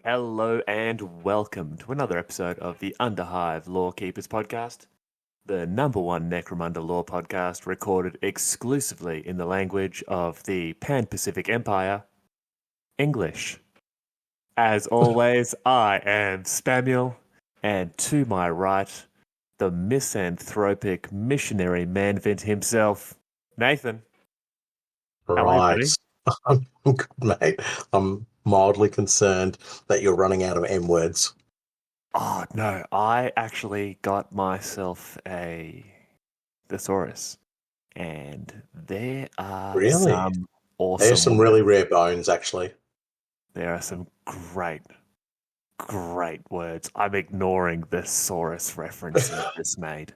Hello and welcome to another episode of the Underhive Lorekeepers podcast, the number one Necromunda lore podcast recorded exclusively in the language of the Panpacific Empire, English. As always, I am Spamuel, and to my right, the misanthropic missionary manvint himself, Nathan. How are you, Right. I'm good, mate. I'm mildly concerned that you're running out of M words. Oh no, I actually got myself a thesaurus, and there are Really? some awesome There's some words. really rare bones, actually. There are some great words. I'm ignoring the thesaurus reference that I just made.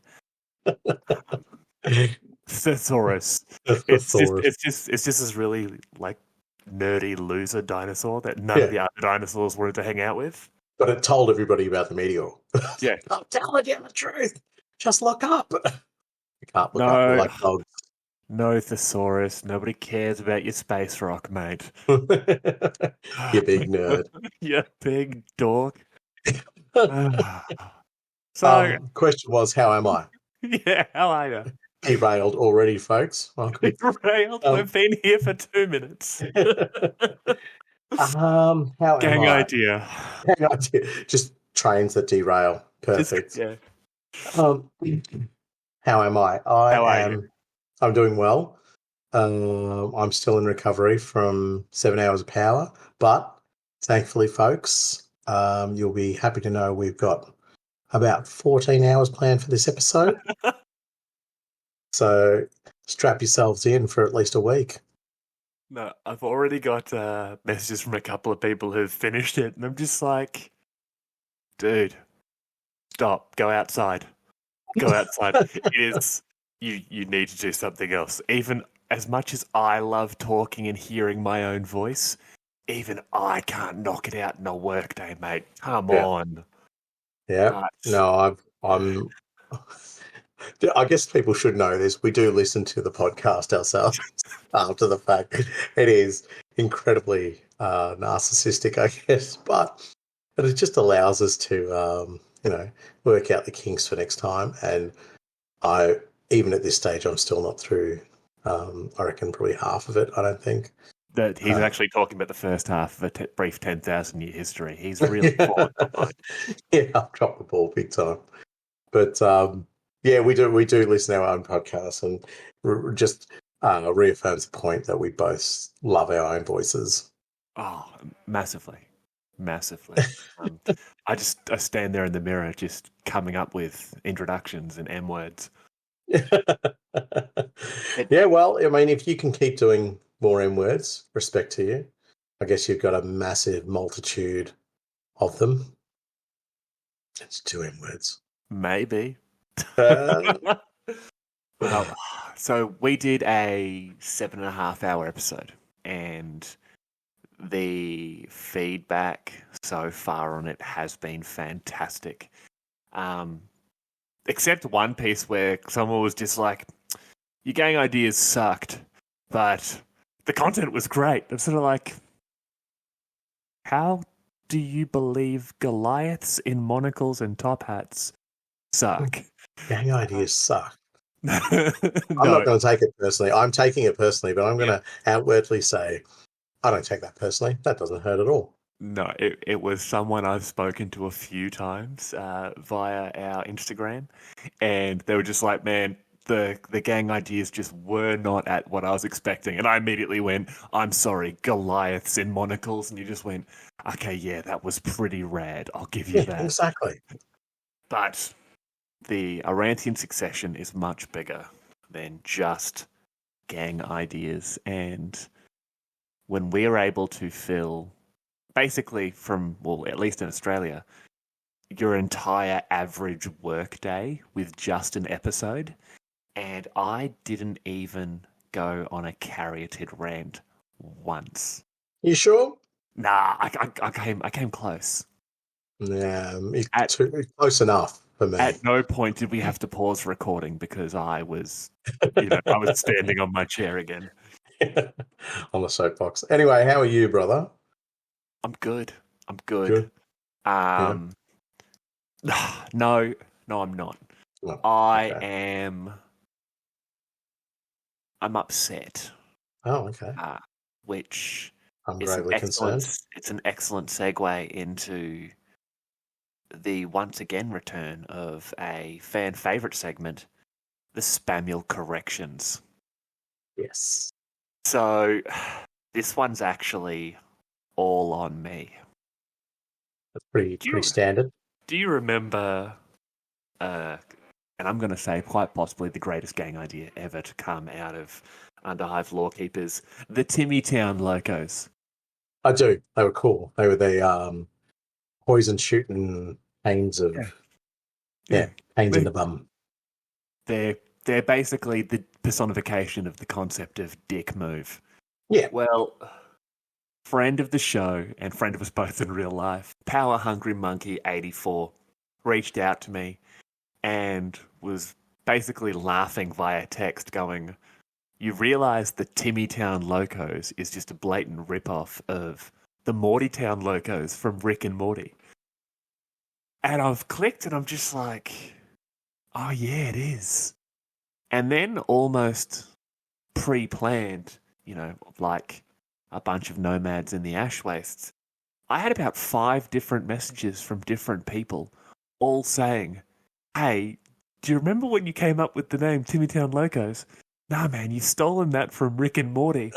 Thesaurus. Thesaurus. It's just this really like nerdy loser dinosaur that none of Yeah, the other dinosaurs wanted to hang out with. but it told everybody about the meteor. Yeah. I'm telling you the truth. Just look up. You can't look up. We're No, like dogs. no thesaurus. Nobody cares about your space rock, mate. You big nerd. You big dog. So, Question was, how am I? yeah, how are you? Derailed already, folks. Welcome. Derailed. We've been here for 2 minutes. How am Gang I? idea. Gang idea. Just trains that derail. Perfect. Yeah. How am I? How are you? I'm doing well. I'm still in recovery from 7 hours of power, but thankfully, folks, you'll be happy to know we've got about 14 hours planned for this episode. So strap yourselves in for at least a week. No, I've already got messages from a couple of people who've finished it, and I'm just like, dude, stop, go outside. Go outside. It is, you need to do something else. Even as much as I love talking and hearing my own voice, even I can't knock it out in a workday, mate. Come on. Yeah. No, I'm. I guess people should know this. We do listen to the podcast ourselves after the fact. It is incredibly narcissistic, I guess, but it just allows us to, work out the kinks for next time. And even at this stage, I'm still not through. I reckon probably half of it. I don't think. That he's actually talking about the first half of a brief 10,000-year history. He's really fallen behind. Yeah, I've dropped the ball big time. But yeah, we do listen to our own podcast, and just reaffirms the point that we both love our own voices. Oh, massively. I stand there in the mirror just coming up with introductions and M words. Yeah, well, I mean, if you can keep doing more M words, respect to you. I guess you've got a massive multitude of them. It's 2 M words. Maybe. So we did a 7.5 hour episode, and the feedback so far on it has been fantastic. Except one piece where someone was just like, your gang ideas sucked, but the content was great. I'm sort of like, how do you believe Goliaths in monocles and top hats suck? Gang ideas suck. No. I'm not going to take it personally. I'm taking it personally, but I'm going to outwardly say, I don't take that personally. That doesn't hurt at all. No, it was someone I've spoken to a few times via our Instagram, and they were just like, man, the gang ideas just were not at what I was expecting. And I immediately went, I'm sorry, Goliaths in monocles. And you just went, okay, yeah, that was pretty rad. I'll give you that. Exactly. But the Aranthian Succession is much bigger than just gang ideas. And when we're able to fill, basically at least in Australia, your entire average workday with just an episode, and I didn't even go on a caryatid rant once. You sure? Nah, I came close. Yeah, close enough for me. At no point did we have to pause recording because I was, I was standing on my chair again. On the soapbox. Anyway, how are you, brother? I'm good. I'm good. Good. No, I'm not. No. I Okay. am. I'm upset. Oh, okay. Which I'm is an gravely excellent. concerned. It's an excellent segue into the once again return of a fan favorite segment, the Spamuel corrections. Yes. So this one's actually all on me. That's pretty standard. Do you remember, and I'm going to say quite possibly the greatest gang idea ever to come out of Underhive Lorekeepers, the Timmy Town Locos? I do. They were cool. They were the poison shooting pains of pains in the bum. They're basically the personification of the concept of dick move. Yeah. Well, friend of the show and friend of us both in real life, Power Hungry Monkey 84 reached out to me and was basically laughing via text going, you realise the Timmy Town Locos is just a blatant rip-off of the Morty Town Locos from Rick and Morty. And I've clicked and I'm just like, oh yeah, it is. And then almost pre-planned, like a bunch of nomads in the ash wastes, I had about 5 different messages from different people all saying, hey, do you remember when you came up with the name Timmy Town Locos? Nah, man, you've stolen that from Rick and Morty.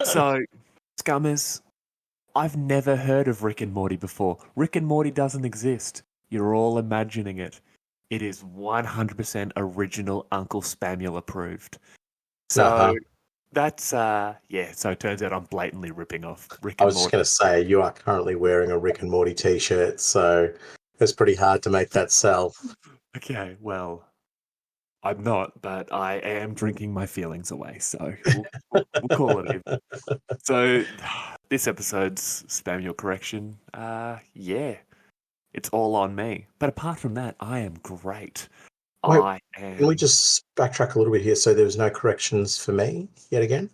So, scummers, I've never heard of Rick and Morty before. Rick and Morty doesn't exist. You're all imagining it. It is 100% original Uncle Spamuel approved. So that's, so it turns out I'm blatantly ripping off Rick and Morty. I was just going to say, you are currently wearing a Rick and Morty t-shirt, so it's pretty hard to make that sell. Okay, well, I'm not, but I am drinking my feelings away, so we'll call it even. So this episode's Spamuel correction, it's all on me. But apart from that, I am great. Wait, can we just backtrack a little bit here? So there was no corrections for me yet again?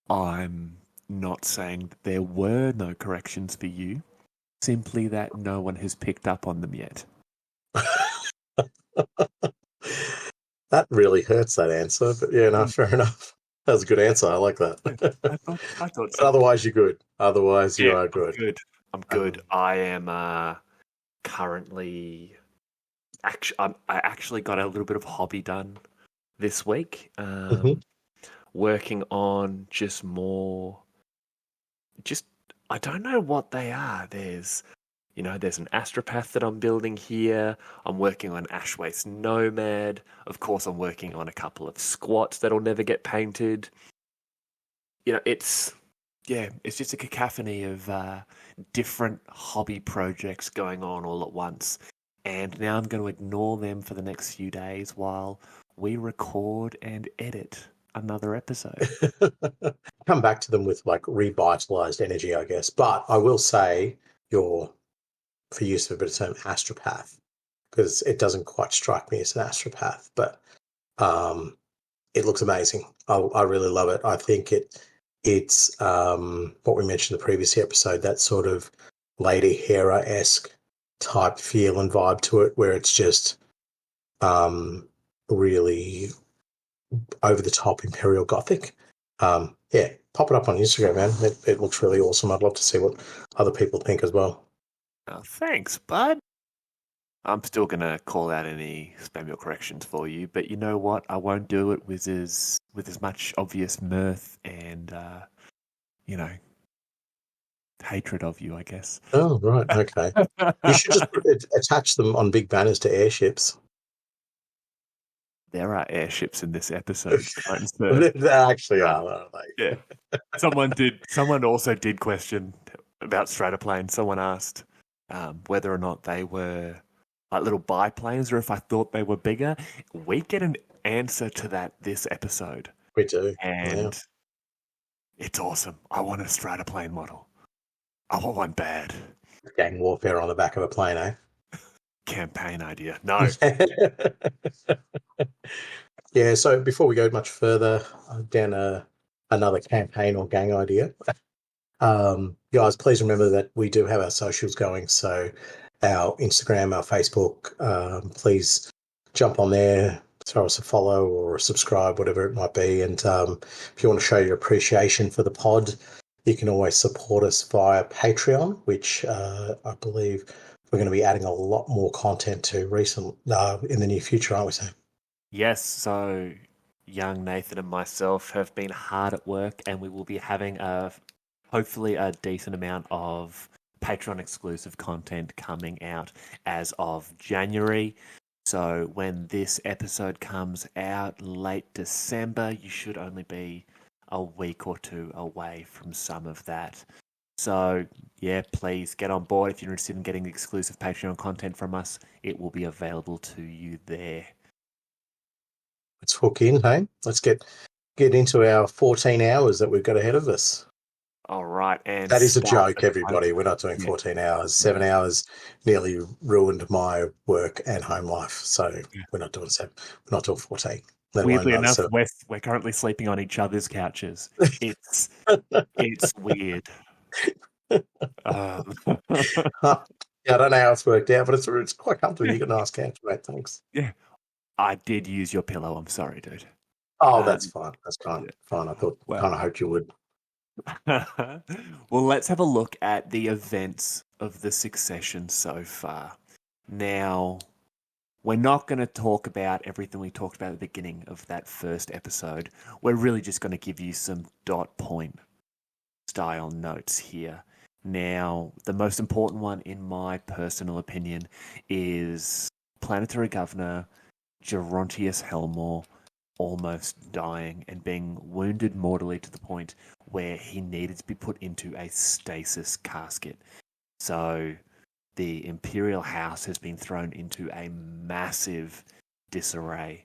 I'm not saying that there were no corrections for you, simply that no one has picked up on them yet. That really hurts, that answer, but yeah, no, fair enough. That was a good answer. I like that. I thought so. But otherwise, you're good. Otherwise, you are good. I'm good. I am currently... I actually got a little bit of hobby done this week. Working on I don't know what they are. There's an astropath that I'm building here. I'm working on Ash Waste Nomad. Of course, I'm working on a couple of squats that'll never get painted. It's just a cacophony of different hobby projects going on all at once. And now I'm going to ignore them for the next few days while we record and edit another episode. Come back to them with like revitalized energy, I guess. But I will say for use of a better term, astropath, because it doesn't quite strike me as an astropath, but it looks amazing. I really love it. I think it's what we mentioned in the previous episode, that sort of Lady Hera-esque type feel and vibe to it, where it's just really over the top Imperial Gothic. Pop it up on Instagram, man. It looks really awesome. I'd love to see what other people think as well. Oh, thanks, bud. I'm still going to call out any Spamuel corrections for you, but you know what? I won't do it with as much obvious mirth and, hatred of you, I guess. Oh, right. Okay. You should just attach them on big banners to airships. There are airships in this episode. There actually are, aren't they? Yeah. Someone also did question about stratoplanes. Someone asked whether or not they were like little biplanes or if I thought they were bigger. We get an answer to that this episode. We do. And it's awesome. I want a stratoplane model. I want one bad. Gang warfare on the back of a plane, eh? Campaign idea. No. Yeah, so before we go much further down another campaign or gang idea, Guys, please remember that we do have our socials going. So our Instagram, our Facebook, please jump on there, throw us a follow or a subscribe, whatever it might be. And if you want to show your appreciation for the pod, you can always support us via Patreon, which I believe we're going to be adding a lot more content to in the near future, aren't we, Sam? Yes, so young Nathan and myself have been hard at work, and we will be having hopefully a decent amount of Patreon exclusive content coming out as of January. So when this episode comes out late December, you should only be a week or two away from some of that. So yeah, please get on board if you're interested in getting exclusive Patreon content from us. It will be available to you there. Let's hook in, hey? Let's get into our 14 hours that we've got ahead of us. All right, and that is a joke, everybody. We're not doing 14 hours. 7 hours nearly ruined my work and home life. So we're not doing 7. We're not doing 14. Weirdly enough, we're currently sleeping on each other's couches. It's weird. Yeah, I don't know how it's worked out, but it's quite comfortable. You got a nice couch, mate. Thanks. Yeah, I did use your pillow. I'm sorry, dude. Oh, that's fine. That's fine. Yeah. Fine. I thought, kind of hoped you would. Well, let's have a look at the events of the succession so far. Now, we're not going to talk about everything we talked about at the beginning of that first episode. We're really just going to give you some dot point style notes here. Now, the most important one, in my personal opinion, is Planetary Governor Gerontius Helmore almost dying and being wounded mortally to the point where he needed to be put into a stasis casket. So the Imperial house has been thrown into a massive disarray.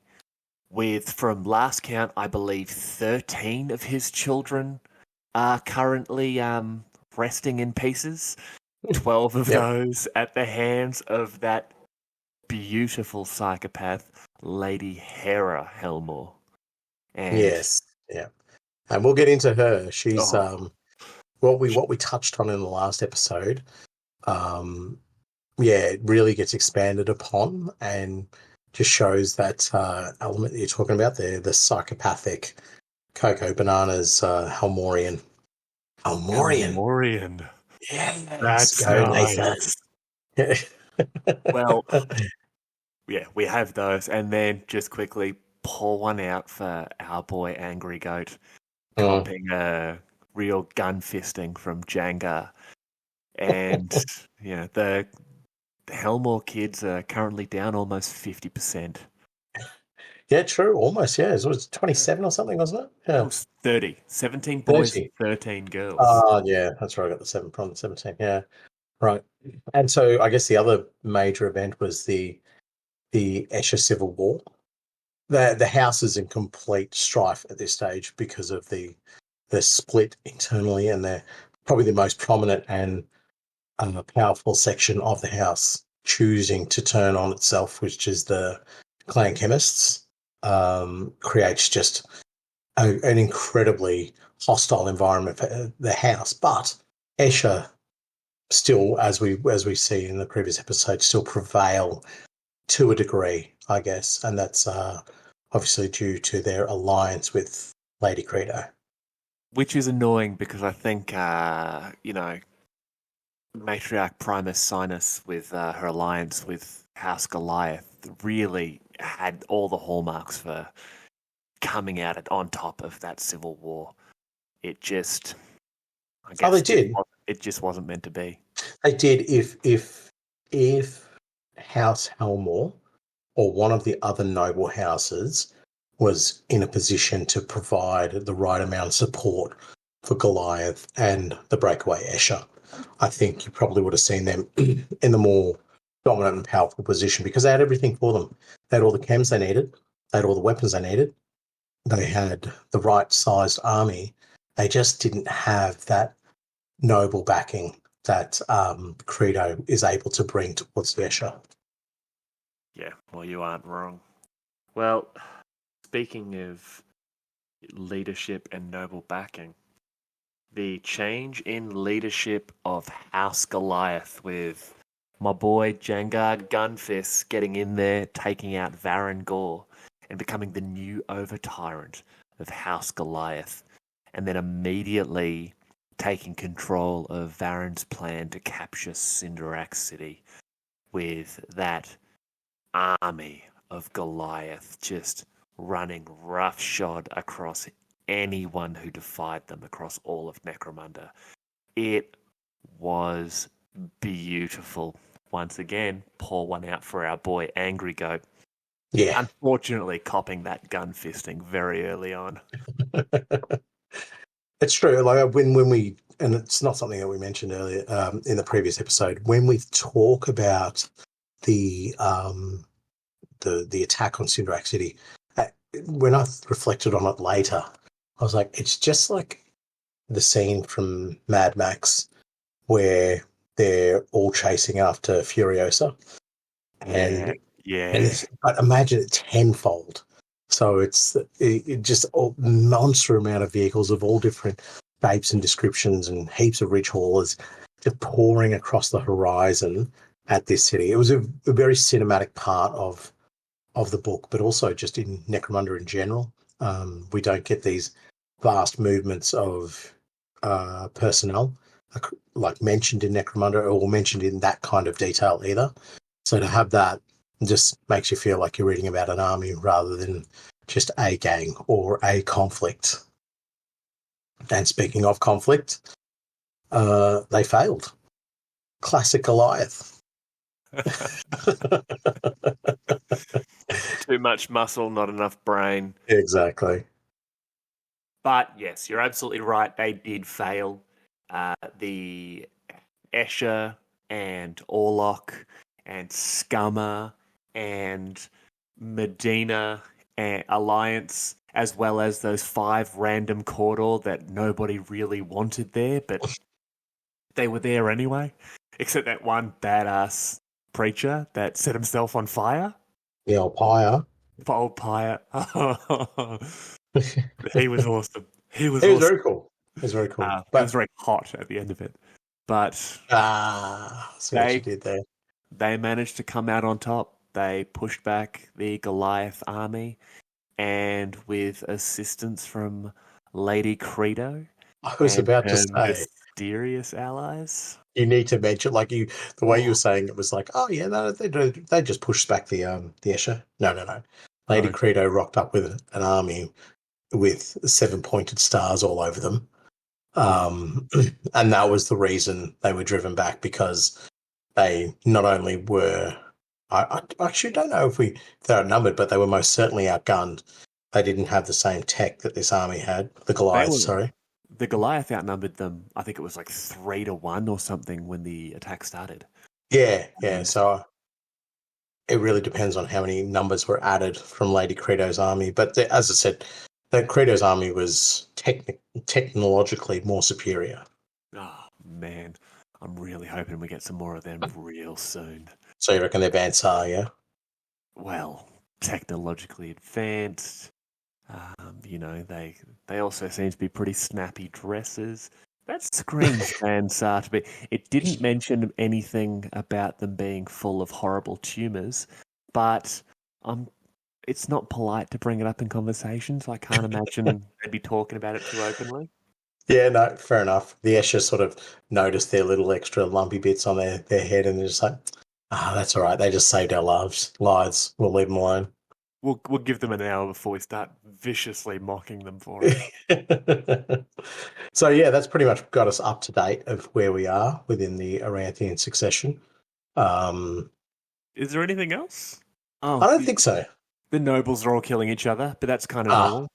With, from last count, I believe 13 of his children are currently resting in pieces. 12 of those at the hands of that beautiful psychopath, Lady Hera Helmore. And yes, yeah, and we'll get into her. She's what we touched on in the last episode. It really gets expanded upon and just shows that element that you're talking about there, the psychopathic Cocoa Bananas Helmorian. Yeah, that's nice. Well, yeah, we have those, and then just quickly pour one out for our boy Angry Goat, copping a real gun fisting from Jenga, and the Helmore kids are currently down almost 50%. Yeah, true. Almost, yeah. It was 27 or something, wasn't it? Yeah. It was 30. 17 boys, 30. 13 girls. Oh, yeah. That's right. I got the 7 from 17. Yeah. Right. And so I guess the other major event was the Escher Civil War. The house is in complete strife at this stage because of the split internally, and they're probably the most prominent and powerful section of the house choosing to turn on itself, which is the clan chemists. Creates just an incredibly hostile environment for the house. But Escher still, as we see in the previous episode, still prevail to a degree, I guess, and that's obviously due to their alliance with Lady Credo. Which is annoying because I think, Matriarch Primus Sinus with her alliance with House Goliath really had all the hallmarks for coming out on top of that civil war. It just, I guess, they did. It just wasn't meant to be. They did. If House Helmore or one of the other noble houses was in a position to provide the right amount of support for Goliath and the breakaway Escher, I think you probably would have seen them in the more dominant and powerful position because they had everything for them. They had all the chems they needed. They had all the weapons they needed. They had the right-sized army. They just didn't have that noble backing that Credo is able to bring towards the Escher. Yeah, well, you aren't wrong. Well, speaking of leadership and noble backing, the change in leadership of House Goliath with my boy Jengar Gunfist getting in there, taking out Varen Gore, and becoming the new over-tyrant of House Goliath, and then immediately taking control of Varen's plan to capture Cinderak City with that army of Goliath just running roughshod across anyone who defied them across all of Necromunda. It was beautiful. Once again, pour one out for our boy Angry Goat. Yeah. Unfortunately, copping that gun fisting very early on. It's true. Like when we, and it's not something that we mentioned earlier in the previous episode, when we talk about the attack on Cinderak City, when I reflected on it later, I was like, it's just like the scene from Mad Max where they're all chasing after Furiosa. And but imagine it tenfold. So it's just a monster amount of vehicles of all different shapes and descriptions and heaps of rich haulers just pouring across the horizon at this city. It was a very cinematic part of the book, but also just in Necromunda in general. We don't get these vast movements of personnel like mentioned in Necromunda or mentioned in that kind of detail either. So to have that just makes you feel like you're reading about an army rather than just a gang or a conflict. And speaking of conflict, they failed. Classic Goliath. Too much muscle, not enough brain. Exactly. But yes, you're absolutely right. They did fail. The Escher and Orlok and Scummer and Medina and Alliance, as well as those 5 random Cawdor that nobody really wanted there, but they were there anyway. Except that one badass preacher that set himself on fire. The old pyre. Old pyre. He was awesome. He was very cool. It was very cool. But it was very hot at the end of it. But see what you did there. They managed to come out on top. They pushed back the Goliath army, and with assistance from Lady Credo, I was about to say, mysterious allies. You need to mention, like the way you were saying it was like, oh yeah, no, they just pushed back the Escher. No. Lady Credo rocked up with an army with 7-pointed stars all over them. And that was the reason they were driven back, because they not only were, I actually don't know if they're outnumbered, but they were most certainly outgunned. They didn't have the same tech that this army had. The Goliath, The Goliath outnumbered them. I think it was like 3-1 or something when the attack started. Yeah. So it really depends on how many numbers were added from Lady Credo's army. But as I said, that Credo's army was technologically more superior. Oh, man. I'm really hoping we get some more of them real soon. So you reckon they're Vansar, yeah? Well, technologically advanced. They also seem to be pretty snappy dresses. That screams Vansar to be. It didn't mention anything about them being full of horrible tumours, but it's not polite to bring it up in conversation, so I can't imagine they'd be talking about it too openly. Yeah, no, fair enough. The Escher sort of noticed their little extra lumpy bits on their head, and they're just like, that's all right. They just saved our lives. We'll leave them alone. We'll give them an hour before we start viciously mocking them for it. So yeah, that's pretty much got us up to date of where we are within the Aranthian Succession. Is there anything else? I don't think so. The nobles are all killing each other, but that's kind of normal.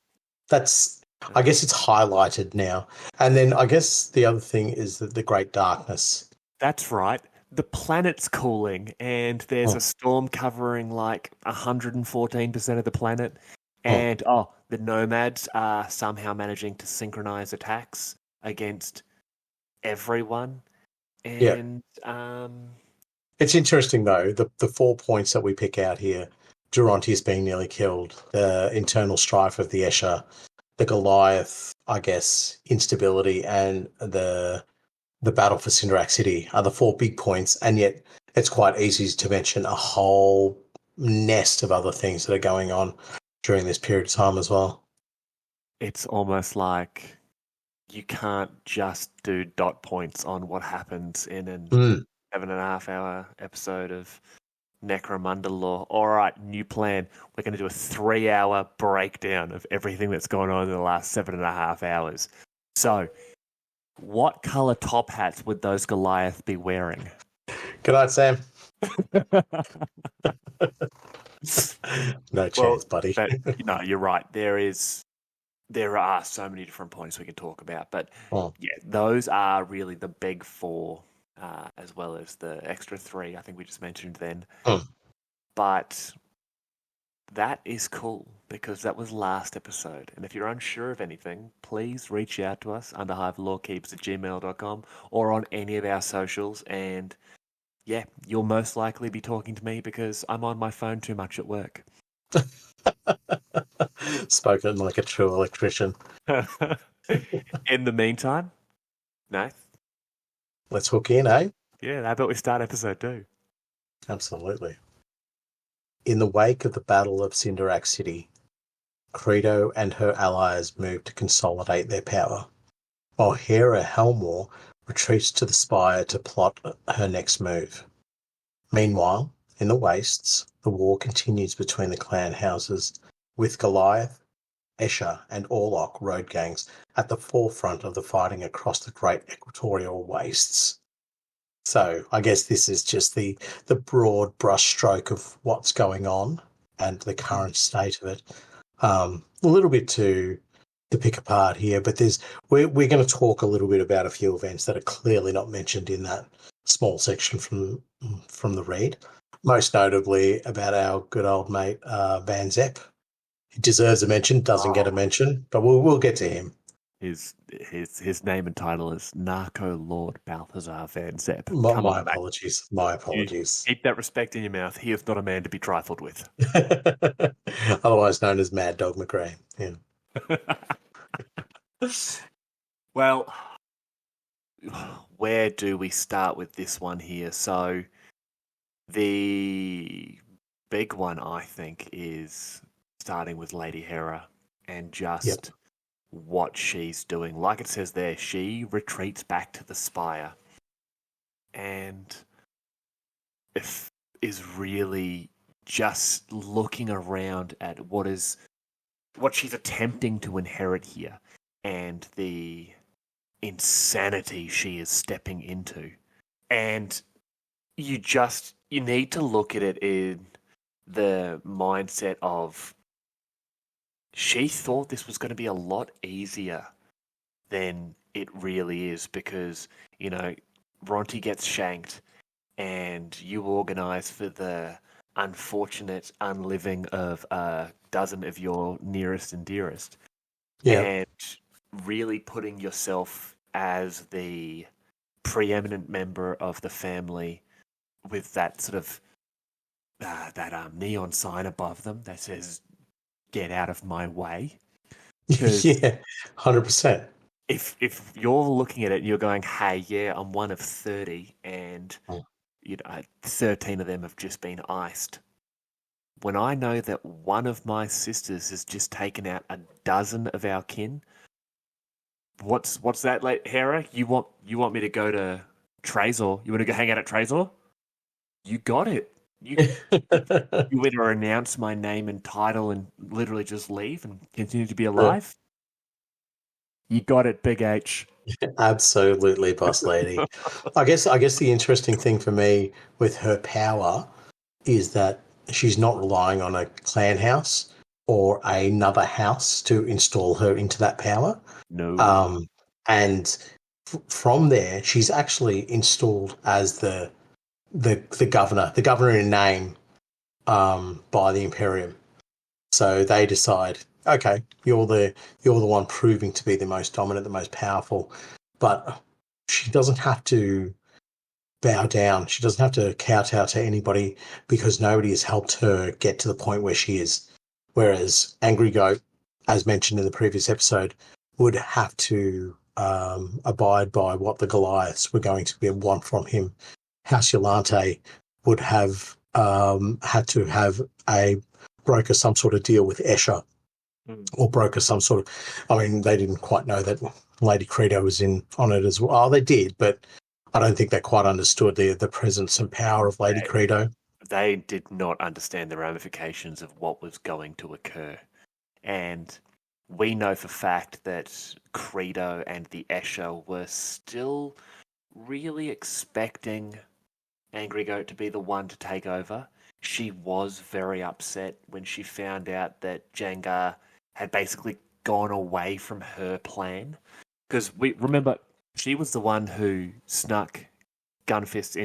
I guess it's highlighted now. And then I guess the other thing is that the Great Darkness. That's right. The planet's cooling, and there's a storm covering like 114% of the planet. And the nomads are somehow managing to synchronize attacks against everyone. And it's interesting though, the 4 points that we pick out here: Durontius being nearly killed, the internal strife of the Escher, Goliath, I guess, instability and the battle for Cinderak City are the 4 big points, and yet it's quite easy to mention a whole nest of other things that are going on during this period of time as well. It's almost like you can't just do dot points on what happens in an 7.5-hour episode of Necromunda lore. All right, new plan. We're going to do a 3-hour breakdown of everything that's gone on in the last 7.5 hours. So, what colour top hats would those Goliath be wearing? Good night, Sam. No chance, buddy. But, you're right. There are so many different points we can talk about. But, yeah, those are really the big 4, as well as the extra 3 I think we just mentioned then. But that is cool because that was last episode. And if you're unsure of anything, please reach out to us, underhivelorekeepers@gmail.com, or on any of our socials. And yeah, you'll most likely be talking to me because I'm on my phone too much at work. Spoken like a true electrician. In the meantime, Nath, let's hook in, eh? Yeah, how about we start episode 2? Absolutely. In the wake of the Battle of Cinderak City, Credo and her allies moved to consolidate their power, while Hera Helmore retreats to the Spire to plot her next move. Meanwhile, in the Wastes, the war continues between the clan houses, with Goliath, Escher, and Orlok road gangs at the forefront of the fighting across the Great Equatorial Wastes. So I guess this is just the broad brushstroke of what's going on and the current state of it. A little bit to pick apart here, but we're going to talk a little bit about a few events that are clearly not mentioned in that small section from the read. Most notably about our good old mate Van Zep. He deserves a mention, doesn't get a mention, but we'll get to him. His name and title is Narco Lord Balthazar Van Zep. My apologies. My apologies. Keep that respect in your mouth. He is not a man to be trifled with. Otherwise known as Mad Dog McRae. Yeah. Well, where do we start with this one here? So, the big one, I think, is starting with Lady Hera and just what she's doing. Like it says there, she retreats back to the Spire and is really just looking around at what she's attempting to inherit here and the insanity she is stepping into. And you need to look at it in the mindset of she thought this was going to be a lot easier than it really is because, Ronti gets shanked and you organize for the unfortunate unliving of a dozen of your nearest and dearest. Yeah. And really putting yourself as the preeminent member of the family with that sort of that neon sign above them that says "Get out of my way." Yeah, 100%. If you're looking at it and you're going, "Hey, yeah, I'm one of 30, and 13 of them have just been iced." When I know that one of my sisters has just taken out a dozen of our kin, what's that, like, Hera? You want me to go to Trezor? You want to go hang out at Trezor? You got it. You either announce my name and title and literally just leave and continue to be alive. Yeah. You got it, Big H. Absolutely, boss lady. I guess the interesting thing for me with her power is that she's not relying on a clan house or another house to install her into that power. No. And from there, she's actually installed as the governor in name by the Imperium. So they decide, okay, you're the one proving to be the most dominant, the most powerful, but she doesn't have to bow down. She doesn't have to kowtow to anybody because nobody has helped her get to the point where she is. Whereas Angry Goat as mentioned in the previous episode, would have to abide by what the Goliaths were going to want from him. House Yolante would have had to have broker some sort of deal with Escher, or broker some sort of. I mean, they didn't quite know that Lady Credo was in on it as well. Oh, they did, but I don't think they quite understood the presence and power of Lady Credo. They did not understand the ramifications of what was going to occur. And we know for fact that Credo and the Escher were still really expecting Angry Goat to be the one to take over. She was very upset when she found out that Jangar had basically gone away from her plan. Because we remember, she was the one who snuck Gunfist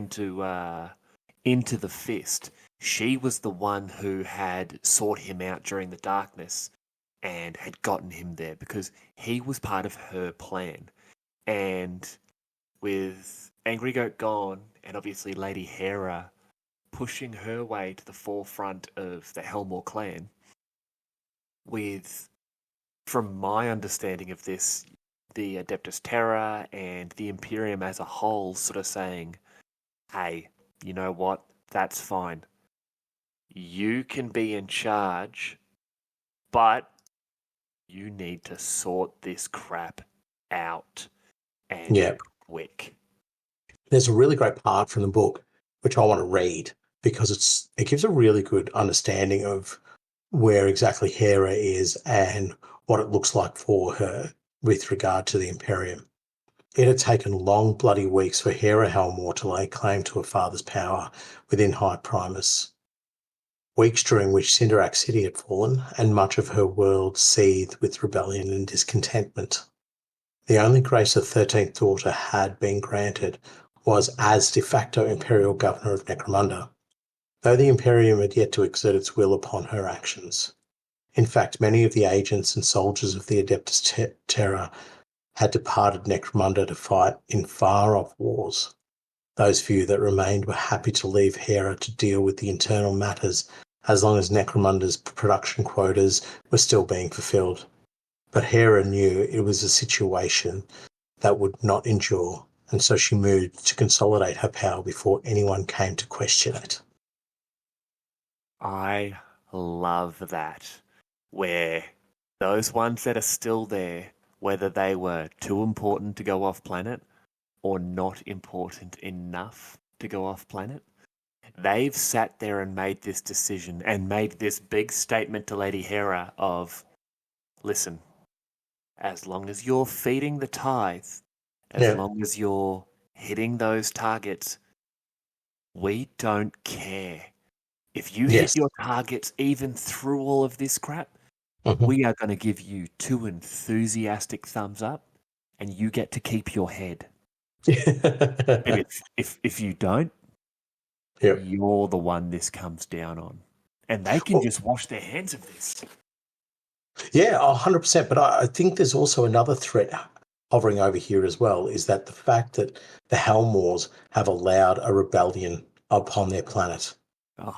into the fist. She was the one who had sought him out during the darkness and had gotten him there because he was part of her plan. And with Angry Goat gone, and obviously Lady Hera pushing her way to the forefront of the Helmore clan, with, from my understanding of this, the Adeptus Terra and the Imperium as a whole sort of saying, hey, you know what? That's fine. You can be in charge, but you need to sort this crap out, and quick. There's a really great part from the book which I want to read because it gives a really good understanding of where exactly Hera is and what it looks like for her with regard to the Imperium. It had taken long bloody weeks for Hera Helmore to lay claim to her father's power within High Primus. Weeks during which Cinderak City had fallen and much of her world seethed with rebellion and discontentment. The only grace the 13th daughter had been granted was as de facto Imperial governor of Necromunda, though the Imperium had yet to exert its will upon her actions. In fact, many of the agents and soldiers of the Adeptus Terra had departed Necromunda to fight in far-off wars. Those few that remained were happy to leave Hera to deal with the internal matters as long as Necromunda's production quotas were still being fulfilled. But Hera knew it was a situation that would not endure, and so she moved to consolidate her power before anyone came to question it. I love that, where those ones that are still there, whether they were too important to go off planet or not important enough to go off planet, they've sat there and made this decision and made this big statement to Lady Hera of, listen, as long as you're feeding the tithe, as long as you're hitting those targets, we don't care. If you hit your targets even through all of this crap, we are going to give you 2 enthusiastic thumbs up, and you get to keep your head. And if you don't, you're the one this comes down on. And they can just wash their hands of this. Yeah, 100%. But I think there's also another threat hovering over here as well, is that the fact that the Helmores have allowed a rebellion upon their planet.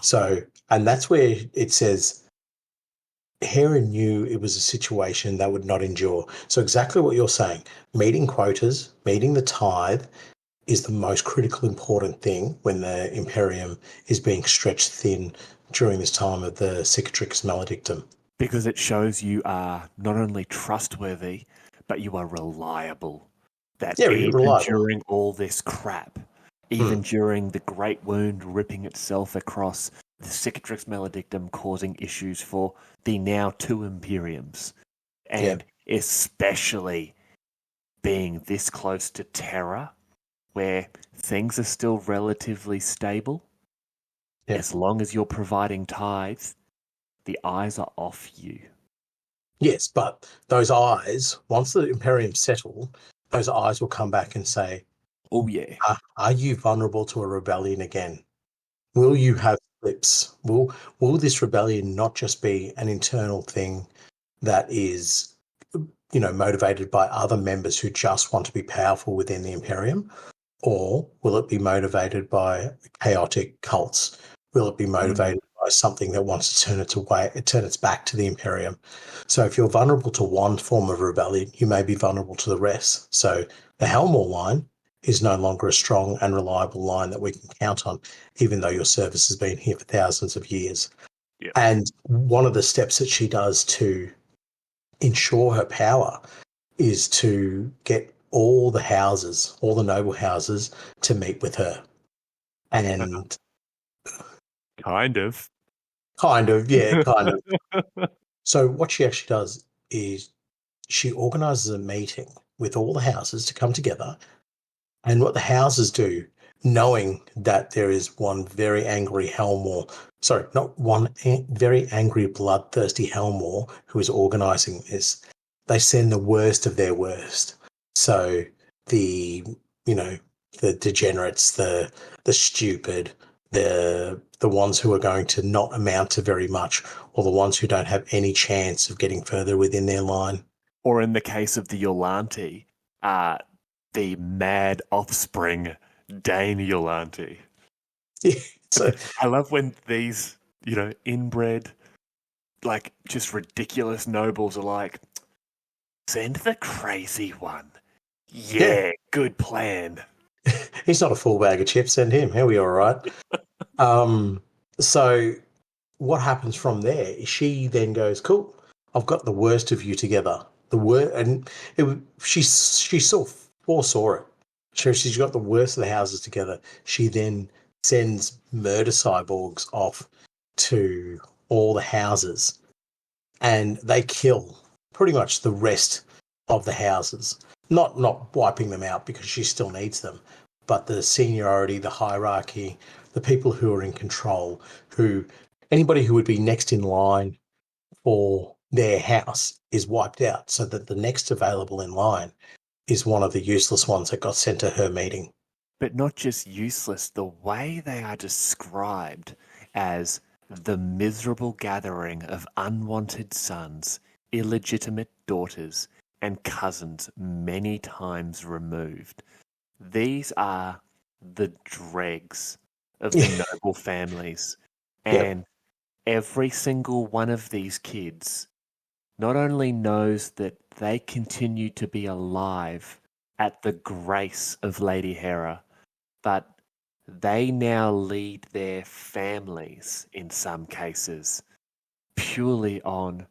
So, and that's where it says Hera knew it was a situation that would not endure. So exactly what you're saying, meeting quotas, meeting the tithe is the most critical important thing when the Imperium is being stretched thin during this time of the Cicatrix Maledictum. Because it shows you are not only trustworthy, but you are reliable. That even during all this crap, even during the Great Wound ripping itself across the Cicatrix Maledictum, causing issues for the now 2 Imperiums, and especially being this close to Terra, where things are still relatively stable, as long as you're providing tithe, the eyes are off you. Yes, but those eyes, once the Imperium settle, those eyes will come back and say, oh yeah, are you vulnerable to a rebellion again? Will you have flips? Will this rebellion not just be an internal thing that is, motivated by other members who just want to be powerful within the Imperium? Or will it be motivated by chaotic cults? Will it be motivated by almost something that wants to turn its back to the Imperium. So if you're vulnerable to one form of rebellion, you may be vulnerable to the rest. So the Helmore line is no longer a strong and reliable line that we can count on, even though your service has been here for thousands of years. Yep. And one of the steps that she does to ensure her power is to get all the houses, all the noble houses, to meet with her. And Kind of. yeah, kind of. So what she actually does is she organizes a meeting with all the houses to come together. And what the houses do, knowing that there is one very angry Helmore, sorry, not one very angry, bloodthirsty Helmore who is organizing this, they send the worst of their worst. So the degenerates, the stupid, the ones who are going to not amount to very much, or the ones who don't have any chance of getting further within their line. Or in the case of the Yolante, the mad offspring Dane Yolante. So I love when these, inbred, like, just ridiculous nobles are like, send the crazy one. Yeah, good plan. He's not a full bag of chips. Send him. He'll be all right. So what happens from there is she then goes, cool, I've got the worst of you together. She foresaw it. So she's got the worst of the houses together. She then sends murder cyborgs off to all the houses, and they kill pretty much the rest of the houses. Not wiping them out because she still needs them, but the seniority, the hierarchy, the people who are in control, anybody who would be next in line for their house is wiped out, so that the next available in line is one of the useless ones that got sent to her meeting. But not just useless, the way they are described as the miserable gathering of unwanted sons, illegitimate daughters, and cousins many times removed. These are the dregs of the noble families. And every single one of these kids not only knows that they continue to be alive at the grace of Lady Hera, but they now lead their families, in some cases, purely on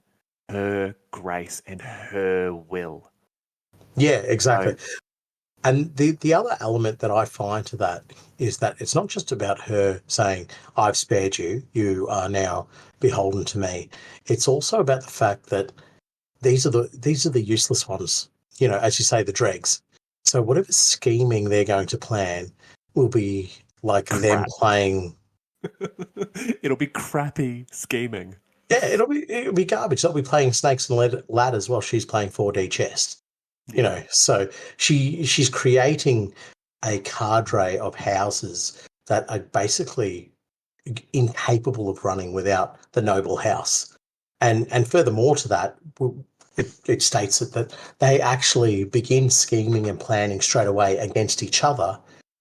her grace and her will. Yeah, exactly. And the other element that I find to that is that it's not just about her saying, I've spared you, you are now beholden to me. It's also about the fact that these are the useless ones, as you say, the dregs. So whatever scheming they're going to plan will be like them playing. It'll be crappy scheming. Yeah, it'll be garbage. They'll be playing snakes and ladders while she's playing 4D chess. So she's creating a cadre of houses that are basically incapable of running without the noble house. And furthermore to that, it states that they actually begin scheming and planning straight away against each other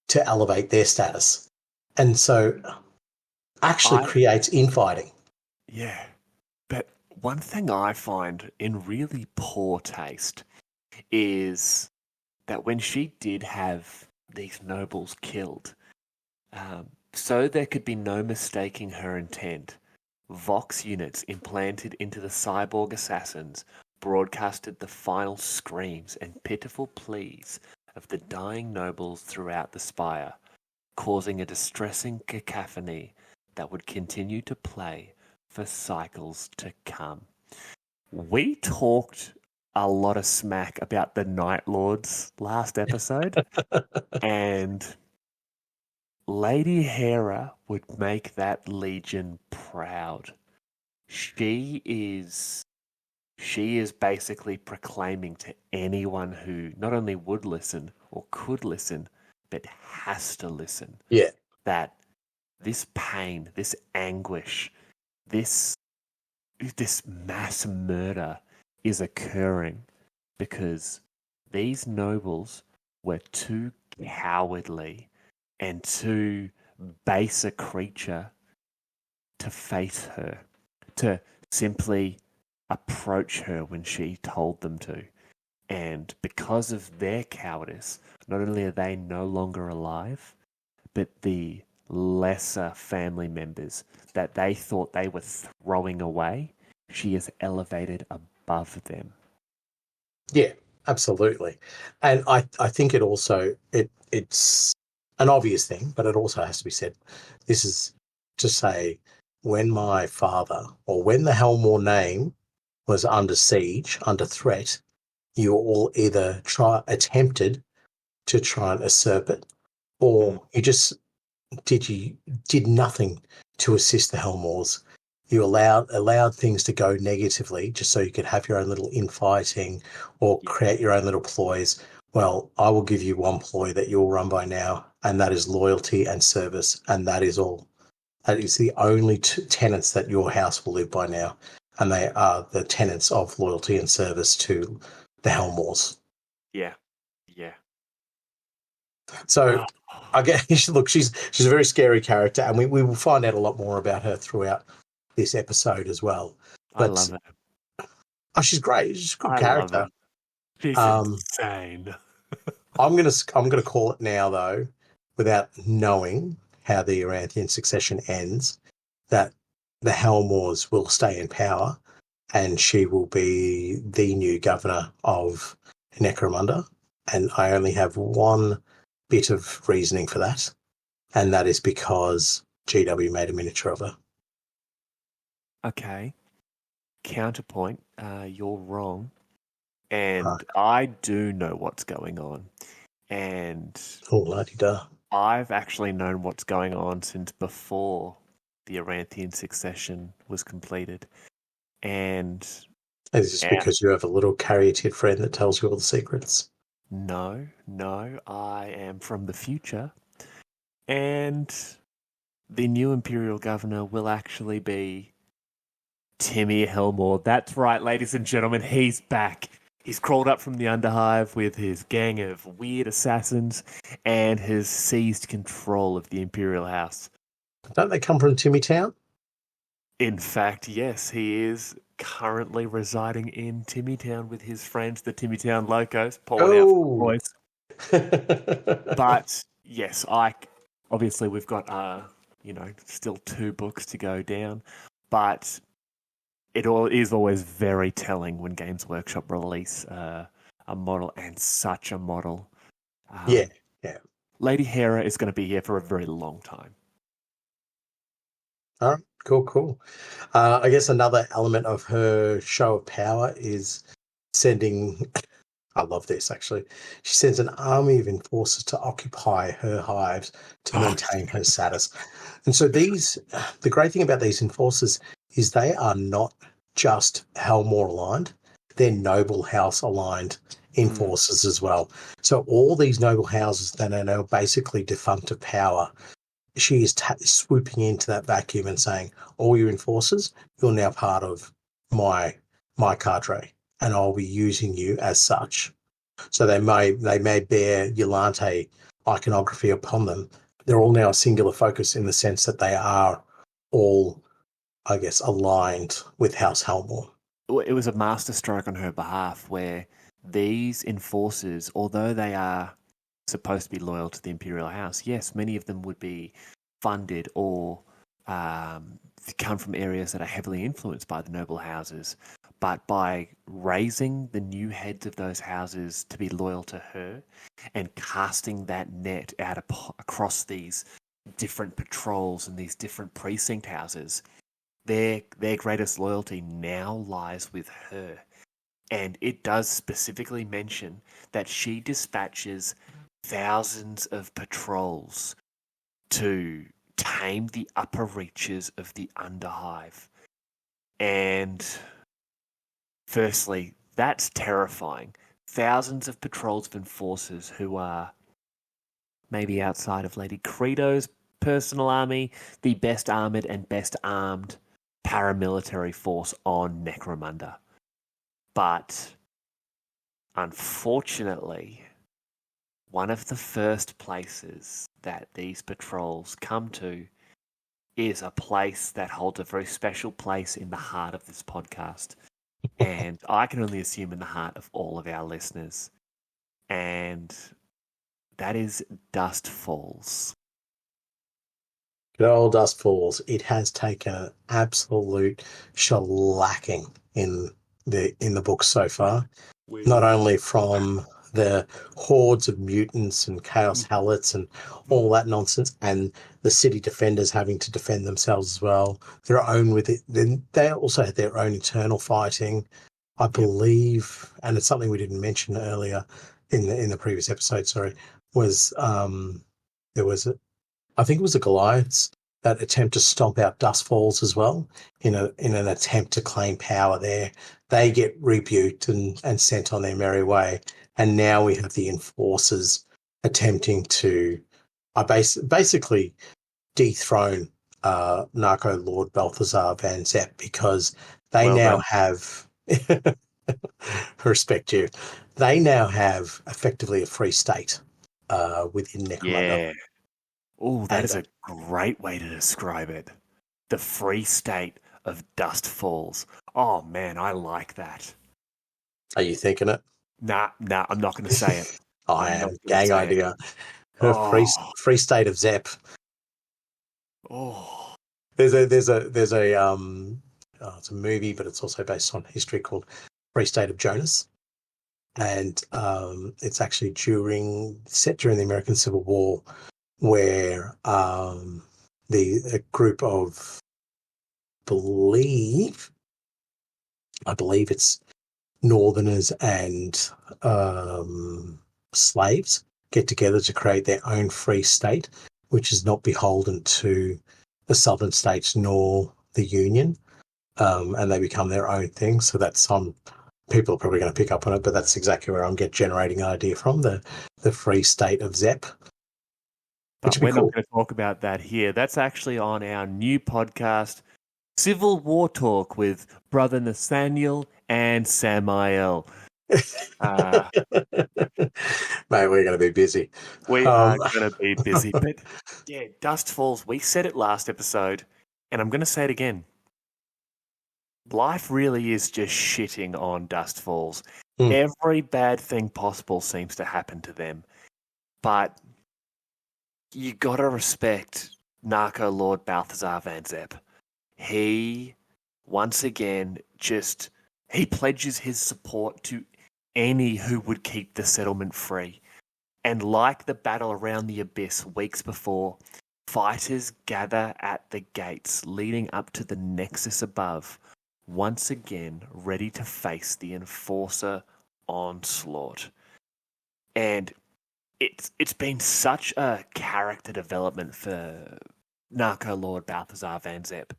to elevate their status. And so actually creates infighting. Yeah. But one thing I find in really poor taste is that when she did have these nobles killed, so there could be no mistaking her intent, Vox units implanted into the cyborg assassins broadcasted the final screams and pitiful pleas of the dying nobles throughout the spire, causing a distressing cacophony that would continue to play for cycles to come. We talked a lot of smack about the Night Lords last episode, and Lady Hera would make that legion proud. She is basically proclaiming to anyone who not only would listen or could listen, but has to listen, that this pain, this anguish, this mass murder is occurring because these nobles were too cowardly and too base a creature to face her, to simply approach her when she told them to. And because of their cowardice, not only are they no longer alive, but the lesser family members that they thought they were throwing away, she is elevated above them. Yeah, absolutely. And I think it also it's an obvious thing, but it also has to be said. This is to say, when my father, or when the Helmore name was under siege, under threat, you all either attempted to try and usurp it, or you just did nothing to assist the Helmores. You allowed things to go negatively just so you could have your own little infighting or create your own little ploys. Well, I will give you one ploy that you'll run by now, and that is loyalty and service, and that is all. That is the only tenets that your house will live by now, and they are the tenets of loyalty and service to the Helmores. Yeah, yeah. So, I guess, look, she's a very scary character, and we will find out a lot more about her throughout this episode as well. But, I love her. Oh, she's great. She's a good character. Love her. She's insane. I'm gonna call it now, though, without knowing how the Aranthian Succession ends, that the Helmores will stay in power, and she will be the new governor of Necromunda. And I only have one bit of reasoning for that, and that is because GW made a miniature of her. Okay. Counterpoint, you're wrong. And I do know what's going on. And I've actually known what's going on since before the Aranthian Succession was completed. And is this because you have a little caryatid friend that tells you all the secrets? No, I am from the future. And the new Imperial governor will actually be Timmy Helmore. That's right, ladies and gentlemen, he's back. He's crawled up from the Underhive with his gang of weird assassins and has seized control of the Imperial House. Don't they come from Timmy Town? In fact, yes, he is currently residing in Timmy Town with his friends, the Timmy Town Locos, pulling out for the boys. But yes, obviously we've got still 2 books to go down, but it is always very telling when Games Workshop release a model, and such a model. Yeah. Lady Hera is going to be here for a very long time. All right, cool. I guess another element of her show of power is sending... I love this, actually. She sends an army of enforcers to occupy her hives to maintain her status. And so the great thing about these enforcers is they are not just Helmore aligned, they're noble house aligned enforcers as well. So all these noble houses that are now basically defunct of power, she is swooping into that vacuum and saying, all your enforcers, you're now part of my cadre, and I'll be using you as such. So they may bear Yolante iconography upon them. They're all now a singular focus in the sense that they are all, I guess, aligned with House Helmore. It was a masterstroke on her behalf, where these enforcers, although they are supposed to be loyal to the Imperial House, yes, many of them would be funded or come from areas that are heavily influenced by the noble houses. But by raising the new heads of those houses to be loyal to her and casting that net out across these different patrols and these different precinct houses, their greatest loyalty now lies with her. And it does specifically mention that she dispatches thousands of patrols to tame the upper reaches of the Underhive. And firstly, that's terrifying. Thousands of patrols of enforcers who are maybe outside of Lady Credo's personal army, the best armoured and best armed paramilitary force on Necromunda. But unfortunately, one of the first places that these patrols come to is a place that holds a very special place in the heart of this podcast. And I can only assume in the heart of all of our listeners. And that is Dust Falls. Good old Dust Falls. It has taken an absolute shellacking in the book so far. Not only from the hordes of mutants and chaos hallets and all that nonsense, and the city defenders having to defend themselves as well. Their own with it. Then they also had their own internal fighting, I believe, and it's something we didn't mention earlier in the previous episode. Sorry, was there was I think it was the Goliaths that attempt to stomp out Dust Falls as well in an attempt to claim power there. They get rebuked and sent on their merry way. And now we have the enforcers attempting to basically dethrone Narco Lord Balthazar Van Zep because they now have respect you. They now have effectively a free state within Necromunda. Yeah. Oh, that is a great way to describe it. The free state of Dust Falls. Oh man, I like that. Are you thinking it? Nah, I'm not going to say it. I am. Gang idea. Free state of Zep. Oh. There's a it's a movie, but it's also based on history called Free State of Jonas. And it's actually set during the American Civil War, where a group of I believe it's Northerners and slaves get together to create their own free state, which is not beholden to the southern states nor the Union, and they become their own thing. So that's some people are probably going to pick up on it, but that's exactly where I'm generating an idea from, the free state of Zep. But we're not going to talk about that here. That's actually on our new podcast, Civil War Talk with Brother Nathaniel and Samael. Mate, we're going to be busy. We are going to be busy. But yeah, Dust Falls, we said it last episode, and I'm going to say it again. Life really is just shitting on Dust Falls. Every bad thing possible seems to happen to them. But you got to respect Narco Lord Balthazar Van Zep. He, once again, he pledges his support to any who would keep the settlement free. And like the battle around the Abyss weeks before, fighters gather at the gates leading up to the Nexus above, once again ready to face the Enforcer onslaught. And it's been such a character development for Narco Lord Balthazar Van Zep,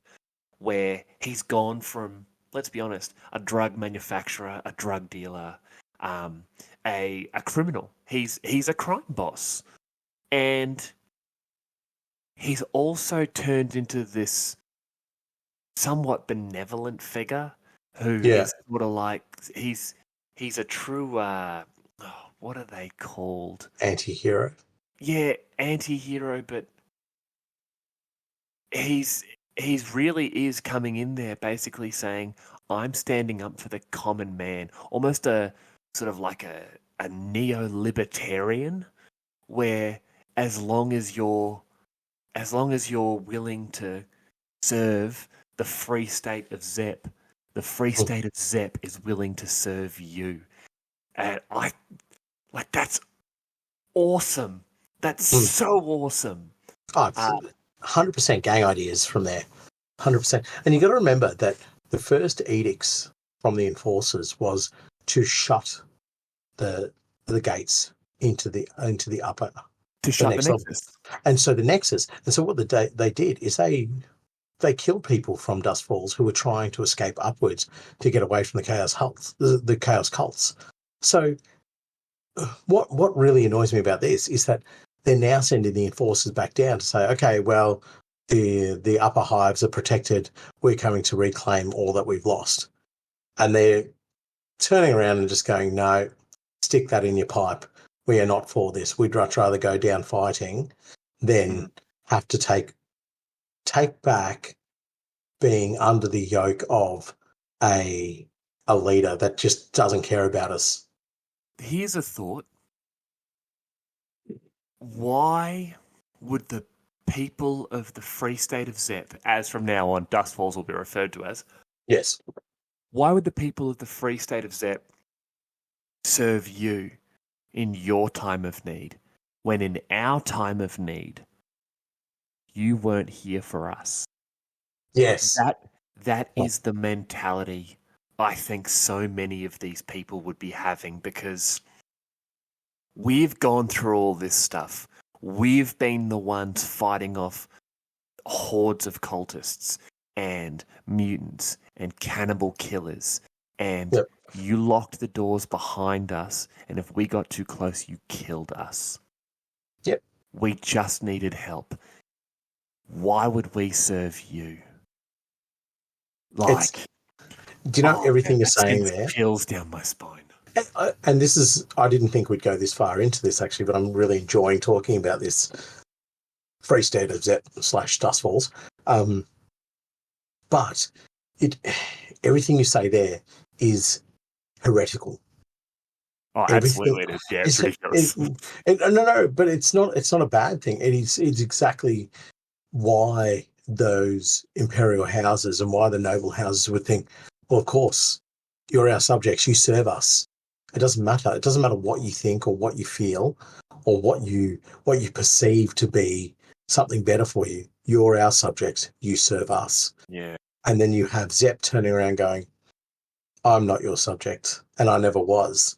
where he's gone from, let's be honest, a drug manufacturer, a drug dealer, a criminal. He's a crime boss. And he's also turned into this somewhat benevolent figure who is sort of like, he's a true, what are they called? Anti-hero. Yeah, anti-hero, but he's really is coming in there basically saying, I'm standing up for the common man, almost a sort of like a neo-libertarian, where as long as you're willing to serve the free state of Zep, the free state of Zep is willing to serve you. And that's awesome. That's so awesome. Oh, 100% gang ideas from there. 100%. And you got to remember that the first edicts from the enforcers was to shut the gates into the upper, to shut the Nexus. And so the Nexus, and so what they did is they killed people from Dust Falls who were trying to escape upwards to get away from the chaos cults. So what really annoys me about this is that they're now sending the enforcers back down to say, okay, well, the upper hives are protected. We're coming to reclaim all that we've lost. And they're turning around and just going, no, stick that in your pipe. We are not for this. We'd much rather go down fighting than have to take take back being under the yoke of a leader that just doesn't care about us. Here's a thought. Why would the people of the Free State of Zep, as from now on Dust Falls will be referred to as, Yes. why would the people of the Free State of Zep serve you in your time of need, when in our time of need, you weren't here for us? Yes. That is the mentality I think so many of these people would be having, because we've gone through all this stuff. We've been the ones fighting off hordes of cultists and mutants and cannibal killers, and Yep. you locked the doors behind us, and if we got too close, you killed us. Yep. We just needed help. Why would we serve you? Like, do you know everything you're saying sends there? Chills down my spine. And this is, I didn't think we'd go this far into this actually, but I'm really enjoying talking about this Free State of Zep / Dustfalls. But everything you say there is heretical. Oh, absolutely, it is. Yeah, it's ridiculous. No, but it's not a bad thing. It's exactly why those imperial houses and why the noble houses would think, well, of course, you're our subjects, you serve us. It doesn't matter. It doesn't matter what you think or what you feel or what you perceive to be something better for you. You're our subjects, you serve us. Yeah. And then you have Zep turning around going, I'm not your subject, and I never was.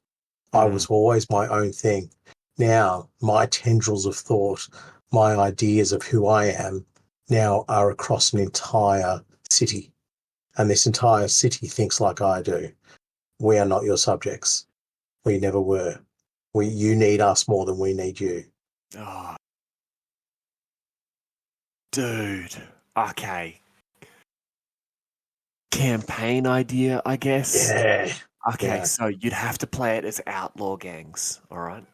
I was always my own thing. Now, my tendrils of thought, my ideas of who I am, now are across an entire city. And this entire city thinks like I do. We are not your subjects. We never were. You need us more than we need you. Oh. Dude. Okay. Campaign idea, I guess. Yeah. Okay, Yeah. so you'd have to play it as outlaw gangs, all right?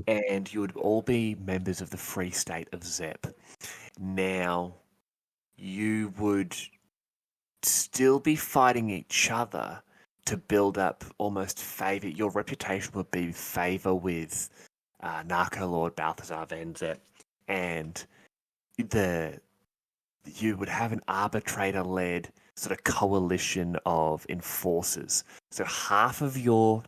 And you would all be members of the Free State of Zep. Now, you would still be fighting each other to build up almost favor. Your reputation would be favor with Narco Lord Balthazar Van Zep, and you would have an arbitrator-led sort of coalition of enforcers. So half of your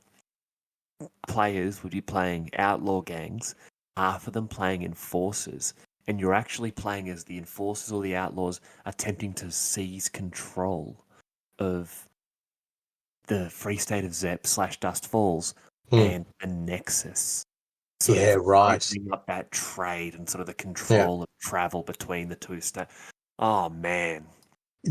players would be playing outlaw gangs, half of them playing enforcers, and you're actually playing as the enforcers or the outlaws attempting to seize control of the Free State of Zep / Dust Falls and a nexus. Right. Opening up that trade and sort of the control of travel between the two states. Oh, man.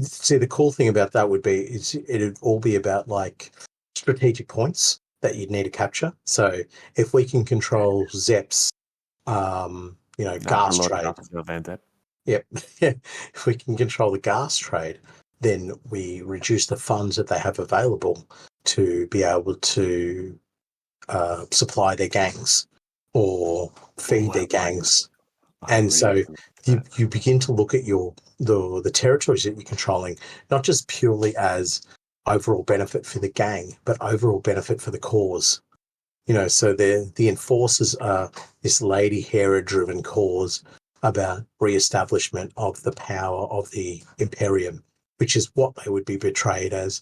See, the cool thing about that would be it'd all be about like strategic points that you'd need to capture. So if we can control Zep's, gas trade. Yep. If we can control the gas trade, then we reduce the funds that they have available to be able to supply their gangs or feed their gangs. And so you begin to look at the territories that you're controlling, not just purely as overall benefit for the gang, but overall benefit for the cause. So the enforcers are this Lady Hera-driven cause about re-establishment of the power of the Imperium, which is what they would be portrayed as.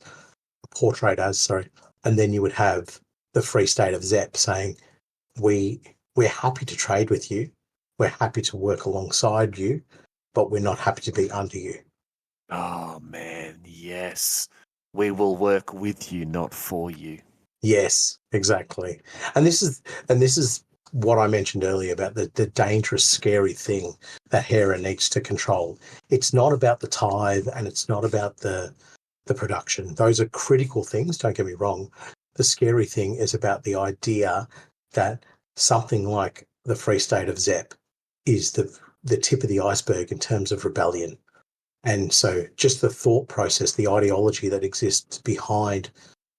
And then you would have the Free State of Zep saying, we're happy to trade with you. We're happy to work alongside you, but we're not happy to be under you. Oh, man, yes. We will work with you, not for you. Yes, exactly. And this is what I mentioned earlier about the dangerous, scary thing that Hera needs to control. It's not about the tithe and it's not about the production. Those are critical things, don't get me wrong. The scary thing is about the idea that something like the Free State of Zep is the tip of the iceberg in terms of rebellion. And so just the thought process, the ideology that exists behind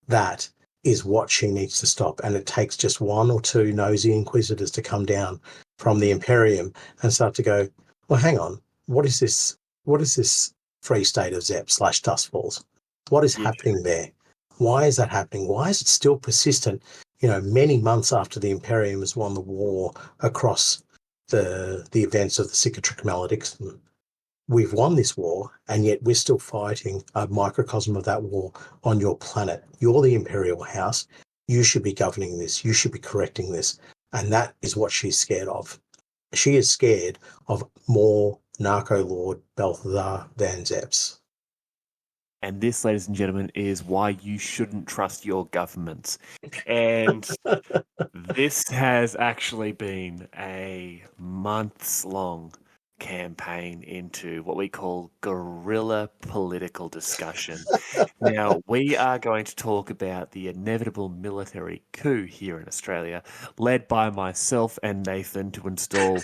that is what she needs to stop. And it takes just one or two nosy inquisitors to come down from the Imperium and start to go, well, hang on, what is this what is this free state of Zep / Dustfalls? What is happening there? Why is that happening? Why is it still persistent? Many months after the Imperium has won the war across the events of the Cicatric Malediction, we've won this war, and yet we're still fighting a microcosm of that war on your planet. You're the Imperial House. You should be governing this. You should be correcting this. And that is what she's scared of. She is scared of more Narco Lord Balthazar Van Zeps. And this, ladies and gentlemen, is why you shouldn't trust your governments. And this has actually been a months-long campaign into what we call guerrilla political discussion. Now, we are going to talk about the inevitable military coup here in Australia, led by myself and Nathan to install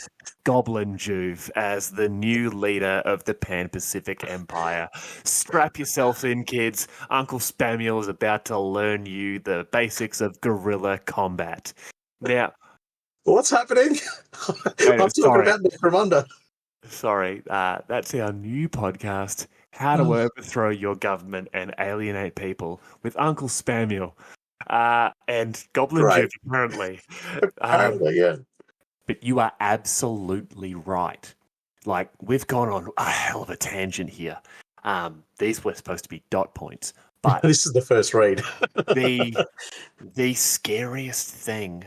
Goblin Juve as the new leader of the Panpacific Empire. Strap yourself in, kids. Uncle Spamuel is about to learn you the basics of guerrilla combat. Now, what's happening? I'm talking about Necromunda. Sorry, that's our new podcast, How to Overthrow Your Government and Alienate People, with Uncle Spamuel and Goblin Juve, apparently. Apparently, yeah. But you are absolutely right. Like, we've gone on a hell of a tangent here. These were supposed to be dot points, but this is the first read. the scariest thing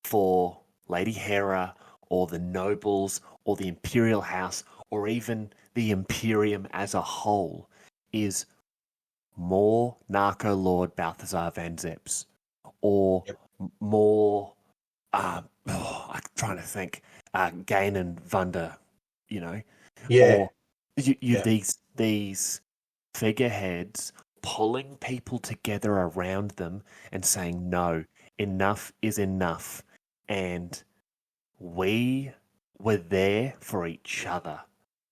for Lady Hera or the nobles or the Imperial House or even the Imperium as a whole is more Narco Lord Balthazar Van Zeps or more, I'm trying to think, Gain and Vunda, Yeah. Or these figureheads pulling people together around them and saying, no, enough is enough. And we were there for each other.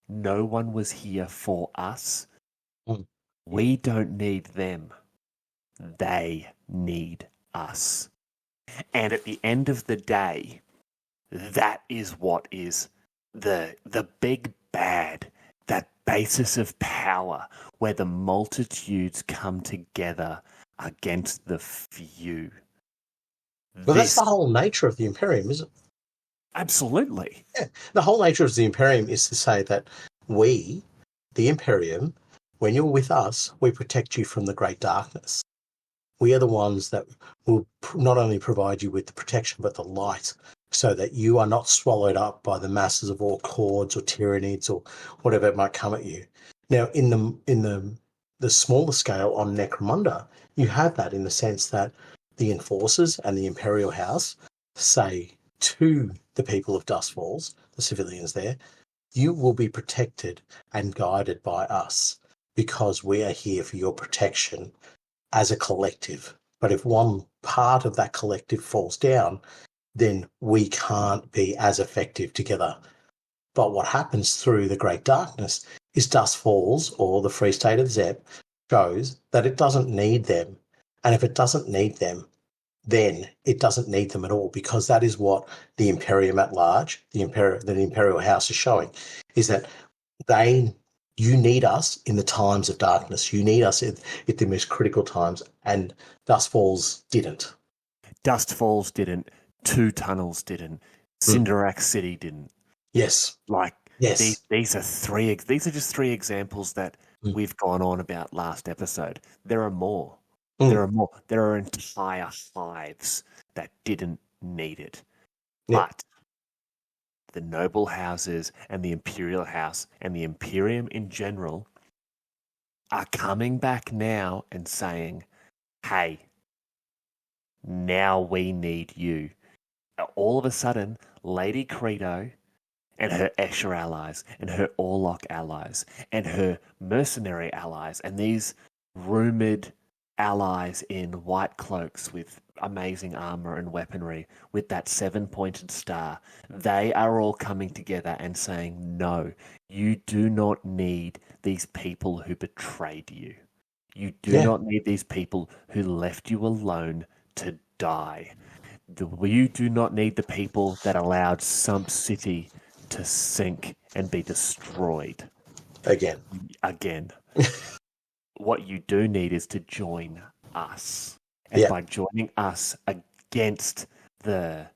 No one was here for us. We don't need them. They need us. And at the end of the day, that is what is the big bad, that basis of power where the multitudes come together against the few. Well, that's the whole nature of the Imperium, isn't it? Absolutely. Yeah. The whole nature of the Imperium is to say that we, the Imperium, when you're with us, we protect you from the great darkness. We are the ones that will not only provide you with the protection, but the light, so that you are not swallowed up by the masses of all cords or tyrannies or whatever might come at you. Now, in the smaller scale on Necromunda, you have that in the sense that the enforcers and the Imperial House say to the people of Dustfalls, the civilians there, you will be protected and guided by us because we are here for your protection as a collective. But if one part of that collective falls down, then we can't be as effective together. But what happens through the Great Darkness is Dustfalls, or the Free State of Zep, shows that it doesn't need them. And if it doesn't need them, then it doesn't need them at all, because that is what the Imperium at large, the Imperial House is showing, is that you need us in the times of darkness. You need us at the most critical times, and Dustfalls didn't. Dustfalls didn't. Two Tunnels didn't. Cinderak City didn't. Yes. These are just three examples that we've gone on about last episode. There are more. There are more. There are entire hives that didn't need it. But the noble houses and the Imperial House and the Imperium in general are coming back now and saying, hey, now we need you. All of a sudden, Lady Credo and her Escher allies and her Orlok allies and her mercenary allies and these rumoured allies in white cloaks with amazing armor and weaponry with that 7-pointed star, they are all coming together and saying, no, you do not need these people who betrayed you. You do not need these people who left you alone to die. You do not need the people that allowed Sump City to sink and be destroyed. Again. What you do need is to join us. And by joining us against the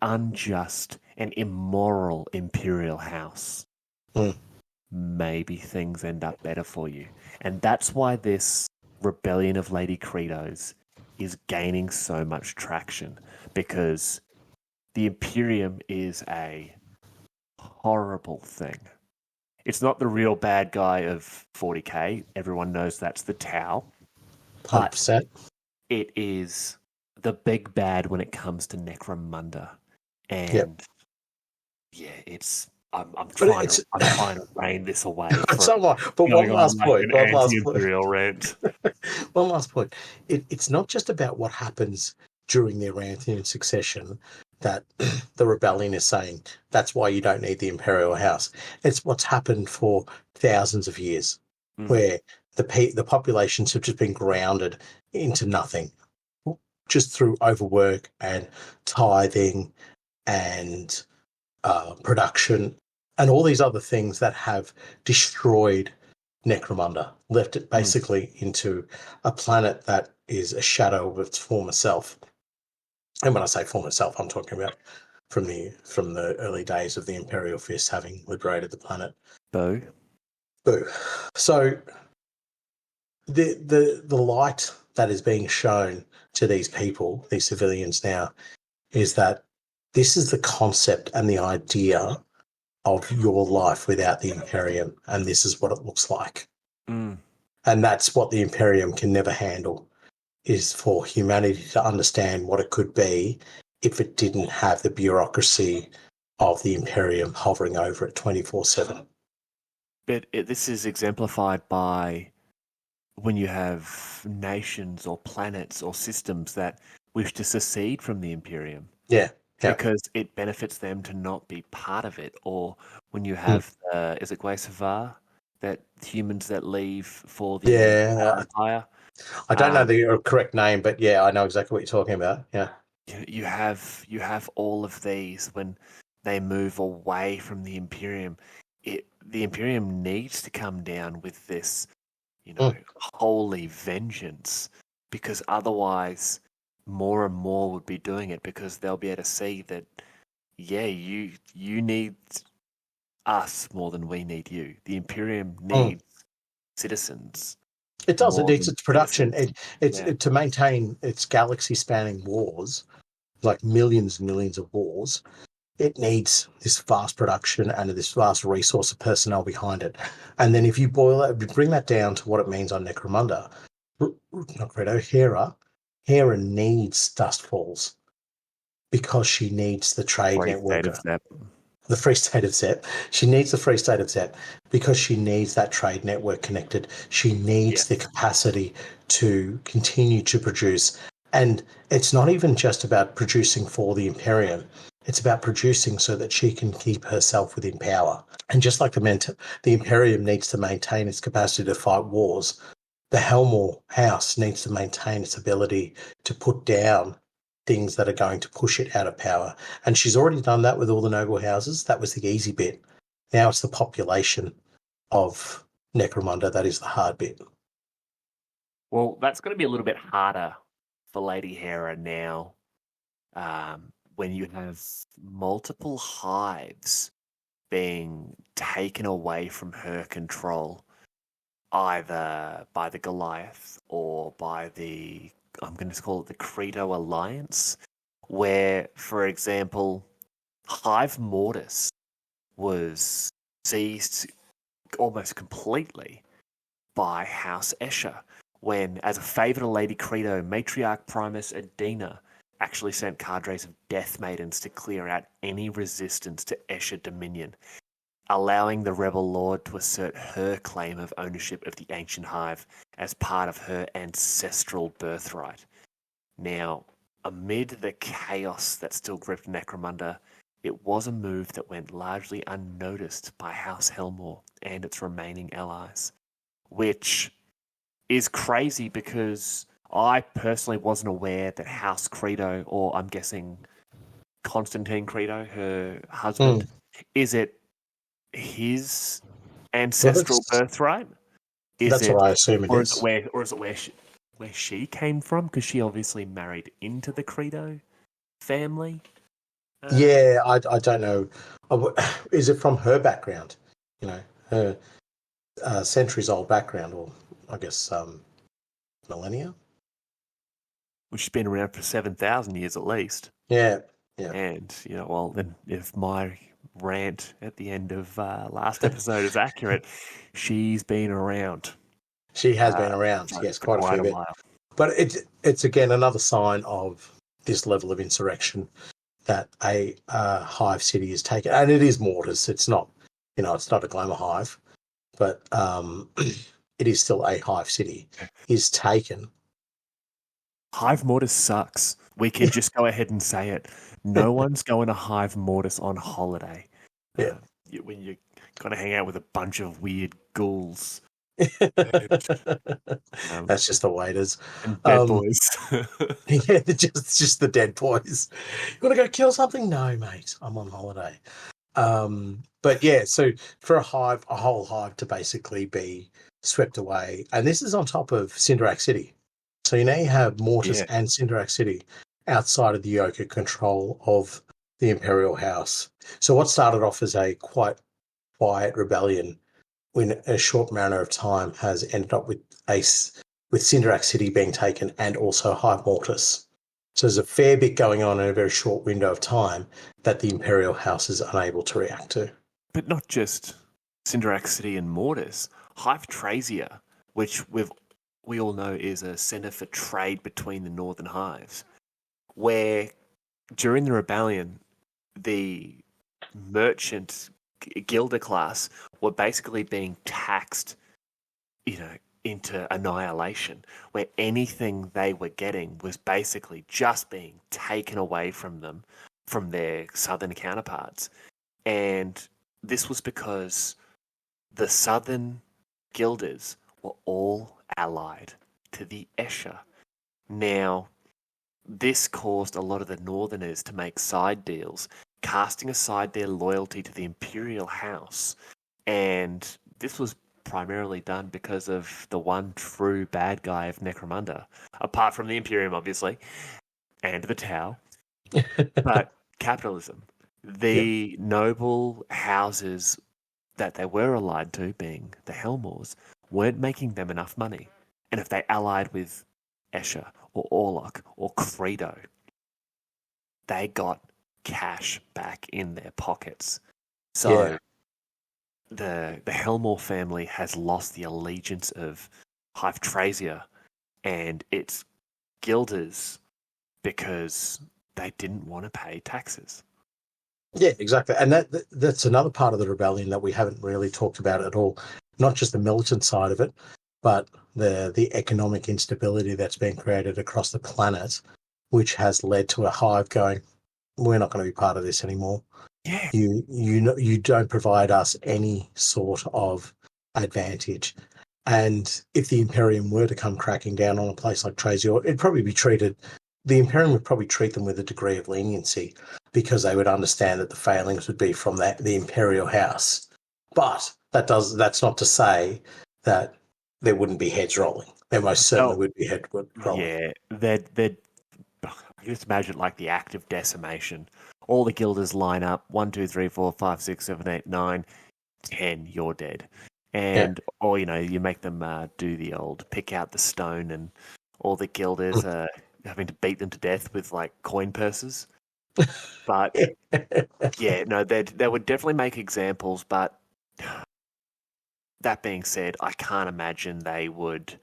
unjust and immoral Imperial House, maybe things end up better for you. And that's why this rebellion of Lady Credos is gaining so much traction, because the Imperium is a horrible thing. It's not the real bad guy of 40k. Everyone knows that's the Tau. 100%. It is the big bad when it comes to Necromunda. And it's I'm trying to rein this away. But one last point. Imperial rant. One last point. It's not just about what happens during the Aranthian Succession that the rebellion is saying that's why you don't need the Imperial House. It's what's happened for thousands of years, where the populations have just been grounded into nothing, just through overwork and tithing and production and all these other things that have destroyed Necromunda, left it basically into a planet that is a shadow of its former self. And when I say former self, I'm talking about from the early days of the Imperial Fist having liberated the planet. Boo. So the light that is being shown to these people, these civilians now, is that this is the concept and the idea of your life without the Imperium, and this is what it looks like. And that's what the Imperium can never handle, is for humanity to understand what it could be if it didn't have the bureaucracy of the Imperium hovering over it 24/7. But this is exemplified by when you have nations or planets or systems that wish to secede from the Imperium. Yeah. Because it benefits them to not be part of it. Or when you have, is it Guaysavar, that humans that leave for the Empire? I don't know the correct name, but yeah, I know exactly what you're talking about. Yeah. You have all of these when they move away from the Imperium. The Imperium needs to come down with this, holy vengeance, because otherwise more and more would be doing it, because they'll be able to see that, you need us more than we need you. The Imperium needs citizens. It does. It needs its production. It's to maintain its galaxy-spanning wars, like millions and millions of wars. It needs this vast production and this vast resource of personnel behind it. And then if you bring that down to what it means on Necromunda, Hera needs Dustfalls because she needs the trade network. The Free State of Zep. She needs the Free State of Zep because she needs that trade network connected. She needs the capacity to continue to produce. And it's not even just about producing for the Imperium. It's about producing so that she can keep herself within power. And just like the Imperium needs to maintain its capacity to fight wars, the Helmore House needs to maintain its ability to put down things that are going to push it out of power. And she's already done that with all the noble houses. That was the easy bit. Now it's the population of Necromunda that is the hard bit. Well, that's going to be a little bit harder for Lady Hera now, when you have multiple hives being taken away from her control, either by the Goliath or by the, I'm going to call it the Credo Alliance, where, for example, Hive Mortis was seized almost completely by House Escher, when, as a favour to Lady Credo, Matriarch Primus Adina actually sent cadres of Death Maidens to clear out any resistance to Escher Dominion, allowing the Rebel Lord to assert her claim of ownership of the Ancient Hive as part of her ancestral birthright. Now, amid the chaos that still gripped Necromunda, it was a move that went largely unnoticed by House Helmore and its remaining allies, which is crazy because I personally wasn't aware that House Credo, or I'm guessing Constantine Credo, her husband, is it his ancestral birthright? That's what I assume it is. Or is it where she came from? Because she obviously married into the Credo family. Yeah, I don't know. Is it from her background? You know, her centuries-old background, or I guess millennia? Well, she's been around for 7,000 years at least. Yeah. And, well, then if my rant at the end of last episode is accurate, she's been around. She has been around, yes, quite a fair while. But it's again another sign of this level of insurrection that a hive city is taken, and it is Mortis. It's not, it's not a glamour hive, but it is still a hive city. Is taken. Hive Mortis sucks. We can just go ahead and say it. No one's going to Hive Mortis on holiday. Yeah, when you're going to hang out with a bunch of weird ghouls. That's just the way it is. And dead boys. Yeah, just the dead boys. You want to go kill something? No, mate. I'm on holiday. But yeah, so for a whole hive to basically be swept away, and this is on top of Cinderak City. So you now have Mortis and Cinderak City outside of the yoke of control of the Imperial House. So what started off as a quite quiet rebellion, in a short manner of time, has ended up with Cinderak City being taken and also Hive Mortis. So there's a fair bit going on in a very short window of time that the Imperial House is unable to react to. But not just Cinderak City and Mortis. Hive Trasia, which we all know is a centre for trade between the northern hives, where during the rebellion, the merchant guilder class were basically being taxed, into annihilation, where anything they were getting was basically just being taken away from them, from their southern counterparts. And this was because the southern guilders were all allied to the Escher. Now, this caused a lot of the northerners to make side deals, casting aside their loyalty to the Imperial House. And this was primarily done because of the one true bad guy of Necromunda, apart from the Imperium, obviously, and the Tau. But capitalism. The noble houses that they were allied to, being the Helmors, weren't making them enough money. And if they allied with Escher or Orlok or Credo, they got cash back in their pockets. So the Helmor family has lost the allegiance of Hive Trasia and its guilders because they didn't want to pay taxes. Yeah, exactly. And that's another part of the rebellion that we haven't really talked about at all. Not just the militant side of it, but the economic instability that's been created across the planet, which has led to a hive going, we're not going to be part of this anymore. Yeah. You don't provide us any sort of advantage. And if the Imperium were to come cracking down on a place like Trasia, it'd probably be the Imperium would probably treat them with a degree of leniency because they would understand that the failings would be from the Imperial House. But that's not to say that there wouldn't be heads rolling. There most certainly would be heads rolling. Yeah, they'd just imagine like the act of decimation. All the guilders line up, 1, 2, 3, 4, 5, 6, 7, 8, 9, 10, you're dead. And, or, you make them do the old pick out the stone, and all the guilders are having to beat them to death with, like, coin purses. But, they would definitely make examples, but that being said, I can't imagine they would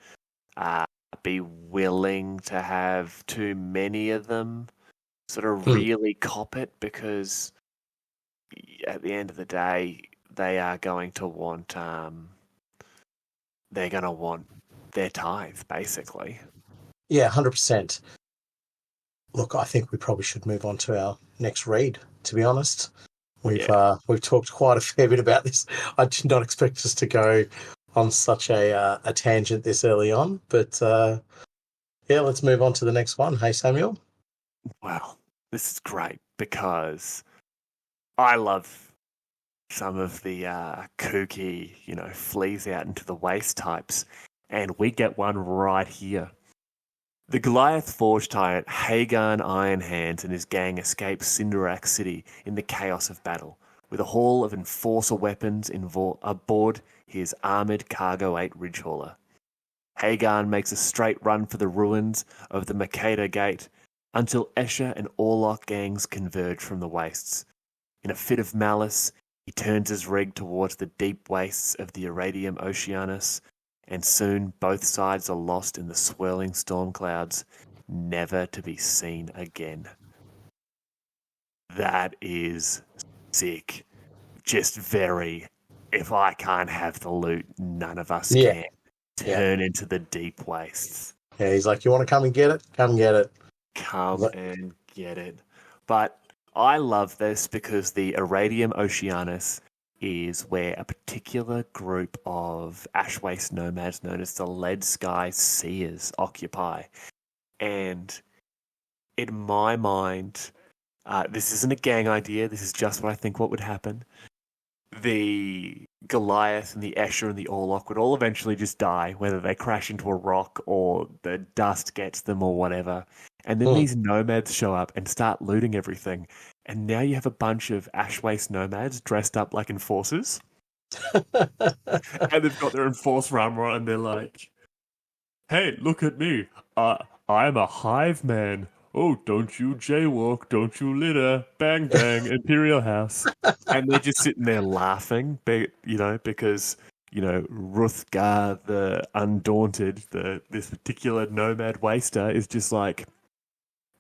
be willing to have too many of them sort of really cop it, because at the end of the day, they are going to want their tithe, basically. Yeah, 100%. Look, I think we probably should move on to our next read, to be honest. We've talked quite a fair bit about this. I did not expect us to go on such a tangent this early on, but let's move on to the next one. Hey, Samuel? Well, this is great because I love some of the kooky, fleas out into the waste types, and we get one right here. The Goliath Forge tyrant Hagan Ironhands and his gang escape Sindarak City in the chaos of battle, with a haul of enforcer weapons aboard his armoured Cargo 8 ridge hauler. Hagan makes a straight run for the ruins of the Makeda Gate until Escher and Orlok gangs converge from the wastes. In a fit of malice, he turns his rig towards the deep wastes of the Iradium Oceanus, and soon both sides are lost in the swirling storm clouds, never to be seen again. That is sick. Just very, if I can't have the loot, none of us can. Turn into the deep wastes. Yeah, he's like, you want to come and get it? Come get it. Come and get it. But I love this because the Iradium Oceanus is where a particular group of ash waste nomads known as the Lead Sky Seers occupy. And in my mind, this isn't a gang idea, this is just what I think what would happen. The Goliath and the Escher and the Orlok would all eventually just die, whether they crash into a rock or the dust gets them or whatever. And then these nomads show up and start looting everything. And now you have a bunch of ash waste nomads dressed up like enforcers. And they've got their enforcer armor on and they're like, hey, look at me. I'm a hive man. Oh, don't you jaywalk, don't you litter, bang, bang, Imperial house. And they're just sitting there laughing, because, Ruthgar, the Undaunted, this particular nomad waster is just like,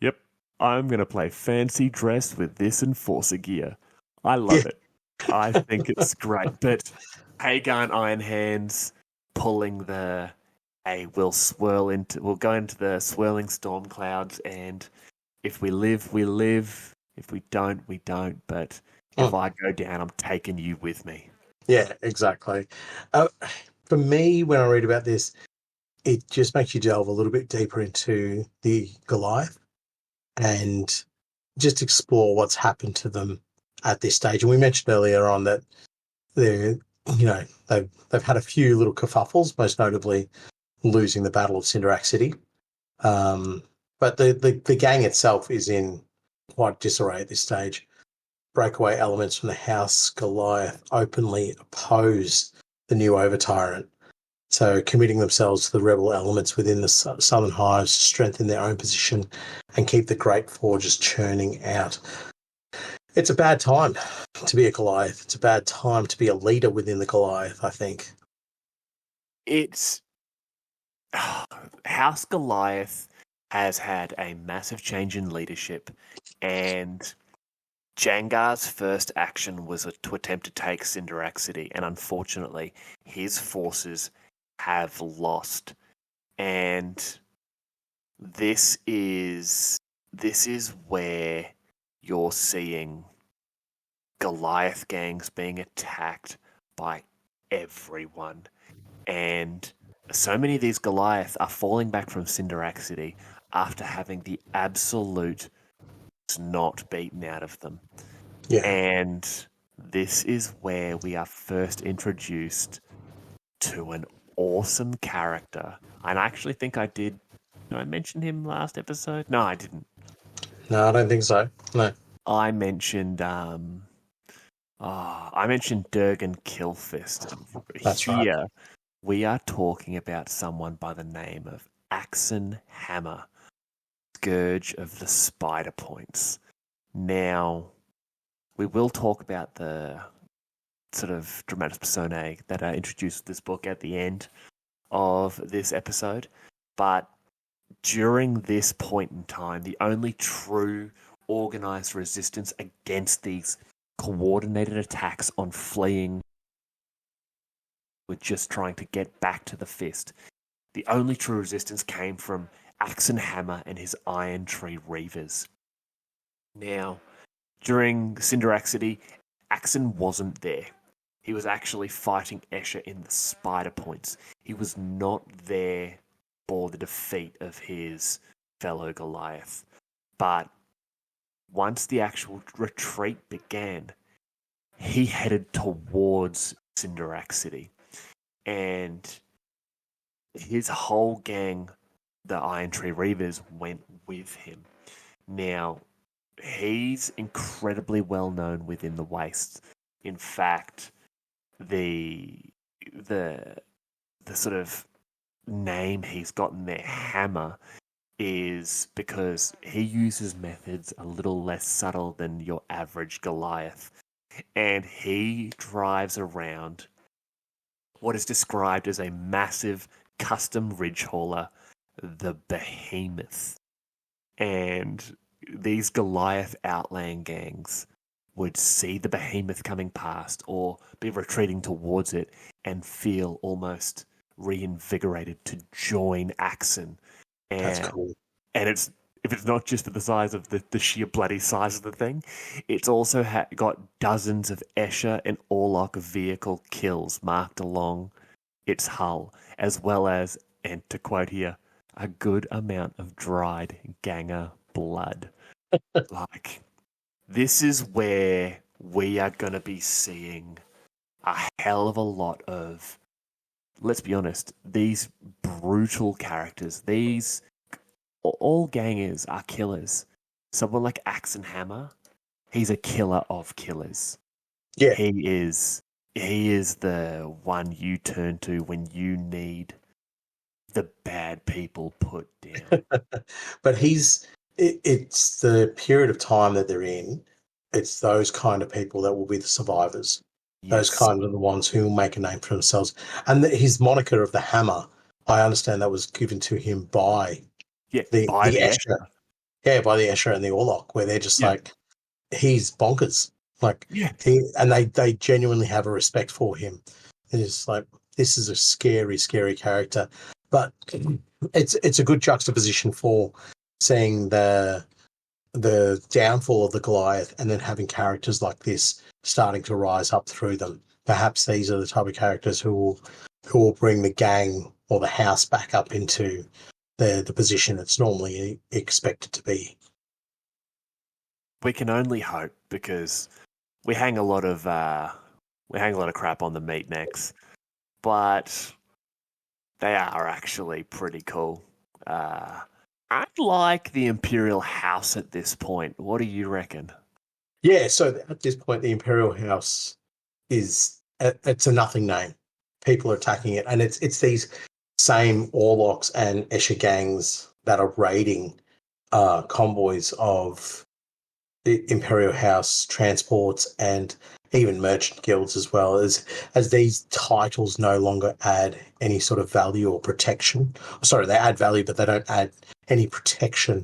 yep, I'm going to play fancy dress with this enforcer gear. I love it. I think it's great. But Hagan Ironhands pulling we'll go into the swirling storm clouds, and if we live, we live. If we don't, we don't. But if I go down, I'm taking you with me. Yeah, exactly. For me, when I read about this, it just makes you delve a little bit deeper into the Goliath and just explore what's happened to them at this stage. And we mentioned earlier on that they've had a few little kerfuffles, most notably losing the Battle of Sindarak City. But the gang itself is in quite disarray at this stage. Breakaway elements from the House Goliath openly oppose the new over-tyrant, so committing themselves to the rebel elements within the Southern Hives to strengthen their own position and keep the Great Forges churning out. It's a bad time to be a Goliath. It's a bad time to be a leader within the Goliath, I think. It's... House Goliath has had a massive change in leadership, and Jangar's first action was to attempt to take Sindarak City, and unfortunately, his forces have lost. And this is where you're seeing Goliath gangs being attacked by everyone. And so many of these Goliath are falling back from Sindarak City after having the absolute snot beaten out of them. Yeah. And this is where we are first introduced to an awesome character. And I actually think I did. Did I mention him last episode? No, I didn't. No, I don't think so. No. I mentioned Durgan Killfist. That's right. We are talking about someone by the name of Axon Hammer, Scourge of the Spider Points. Now, we will talk about the sort of dramatis personae that are introduced with this book at the end of this episode, but during this point in time, the only true organized resistance against these coordinated attacks on fleeing were just trying to get back to the fist. The only true resistance came from Axon Hammer and his Iron Tree Reavers. Now, during Sindarak City, Axon wasn't there. He was actually fighting Escher in the Spider Points. He was not there for the defeat of his fellow Goliath. But once the actual retreat began, he headed towards Cinderak City. And his whole gang, the Iron Tree Reavers, went with him. Now, he's incredibly well known within the Wastes. In fact, the sort of name he's gotten there, Hammer, is because he uses methods a little less subtle than your average Goliath. And he drives around what is described as a massive custom ridge hauler, the Behemoth. And these Goliath outland gangs would see the Behemoth coming past or be retreating towards it and feel almost reinvigorated to join Axon. And, That's cool. And if it's not just the size of the sheer bloody size of the thing, it's also got dozens of Escher and Orlok vehicle kills marked along its hull, as well as, and to quote here, a good amount of dried ganger blood. Like, this is where we are going to be seeing a hell of a lot of, let's be honest, these brutal characters. These, all gangers are killers. Someone like Axe and Hammer, he's a killer of killers. Yeah. He is the one you turn to when you need the bad people put down. But it's the period of time that they're in. It's those kind of people that will be the survivors. Yes. Those kind of the ones who will make a name for themselves. And his moniker of the Hammer, I understand that was given to him by the Escher. Yeah, by the Escher and the Orlok, where they're just like, he's bonkers. Like, they genuinely have a respect for him. It's like, this is a scary, scary character. But it's a good juxtaposition for seeing the downfall of the Goliath and then having characters like this starting to rise up through them. Perhaps these are the type of characters who will bring the gang or the house back up into the position it's normally expected to be. We can only hope, because we hang a lot of crap on the meatnecks, but they are actually pretty cool. I like the Imperial House at this point. What do you reckon? Yeah, so at this point, the Imperial House it's a nothing name. People are attacking it, and it's these same Orloks and Escher gangs that are raiding convoys of the Imperial House transports and even merchant guilds, as well as these titles no longer add any sort of value or protection. Sorry, they add value, but they don't add any protection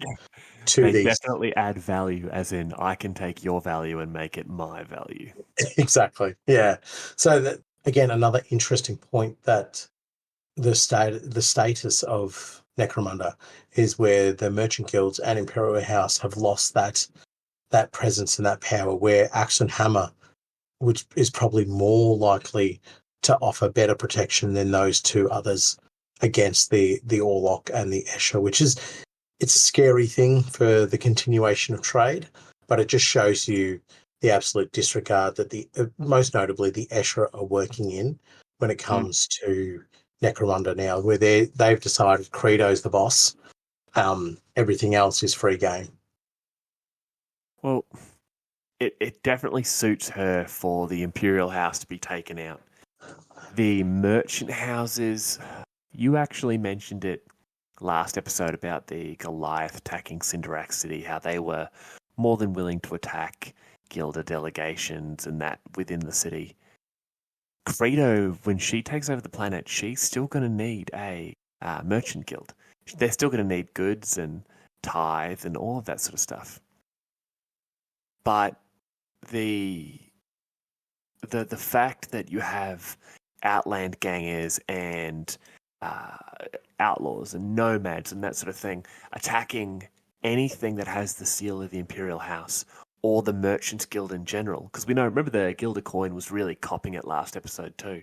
to they these. They definitely add value, as in I can take your value and make it my value. Exactly, yeah. So that, again, another interesting point that the status of Necromunda is where the merchant guilds and Imperial House have lost that presence and that power, where Axe and Hammer, which is probably more likely to offer better protection than those two others against the Orlok and the Escher, it's a scary thing for the continuation of trade, but it just shows you the absolute disregard that most notably the Escher are working in when it comes to Necromunda now, where they've decided Credo's the boss. Everything else is free game. Well, it definitely suits her for the Imperial House to be taken out. The merchant houses, you actually mentioned it last episode about the Goliath attacking Cinderak City, how they were more than willing to attack Guilder delegations and that within the city. Credo, when she takes over the planet, she's still going to need a merchant guild. They're still going to need goods and tithe and all of that sort of stuff. But the fact that you have outland gangers and outlaws and nomads and that sort of thing attacking anything that has the seal of the Imperial House or the Merchants Guild in general, because remember the Gilder coin was really copping it last episode too.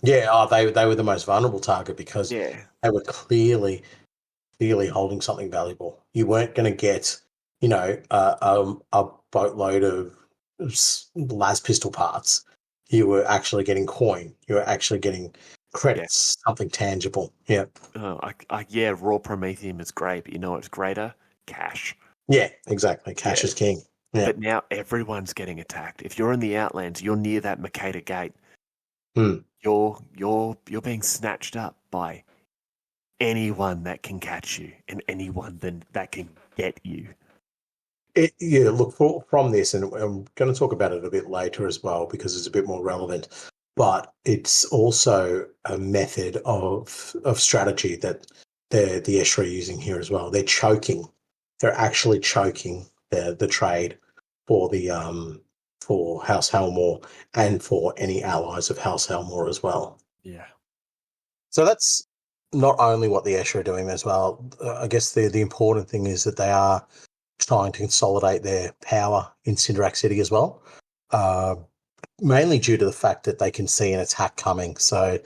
Yeah, they were the most vulnerable target because they were clearly holding something valuable. You weren't going to get, a boatload of las pistol parts. You were actually getting coin. You were actually getting credits, something tangible. Yeah. Yeah, raw promethium is great, but you know what's greater? Cash. Yeah, exactly. Cash is king. Yeah. But now everyone's getting attacked. If you're in the Outlands, you're near that Makeda Gate. You're being snatched up by anyone that can catch you and anyone that can get you. Look, from this, and I'm going to talk about it a bit later as well because it's a bit more relevant, but it's also a method of strategy that the Escher are using here as well. They're choking. They're actually choking the trade for the for House Helmore and for any allies of House Helmore as well. Yeah. So that's not only what the Escher are doing as well. I guess the important thing is that they are trying to consolidate their power in Sindarak City as well, mainly due to the fact that they can see an attack coming. So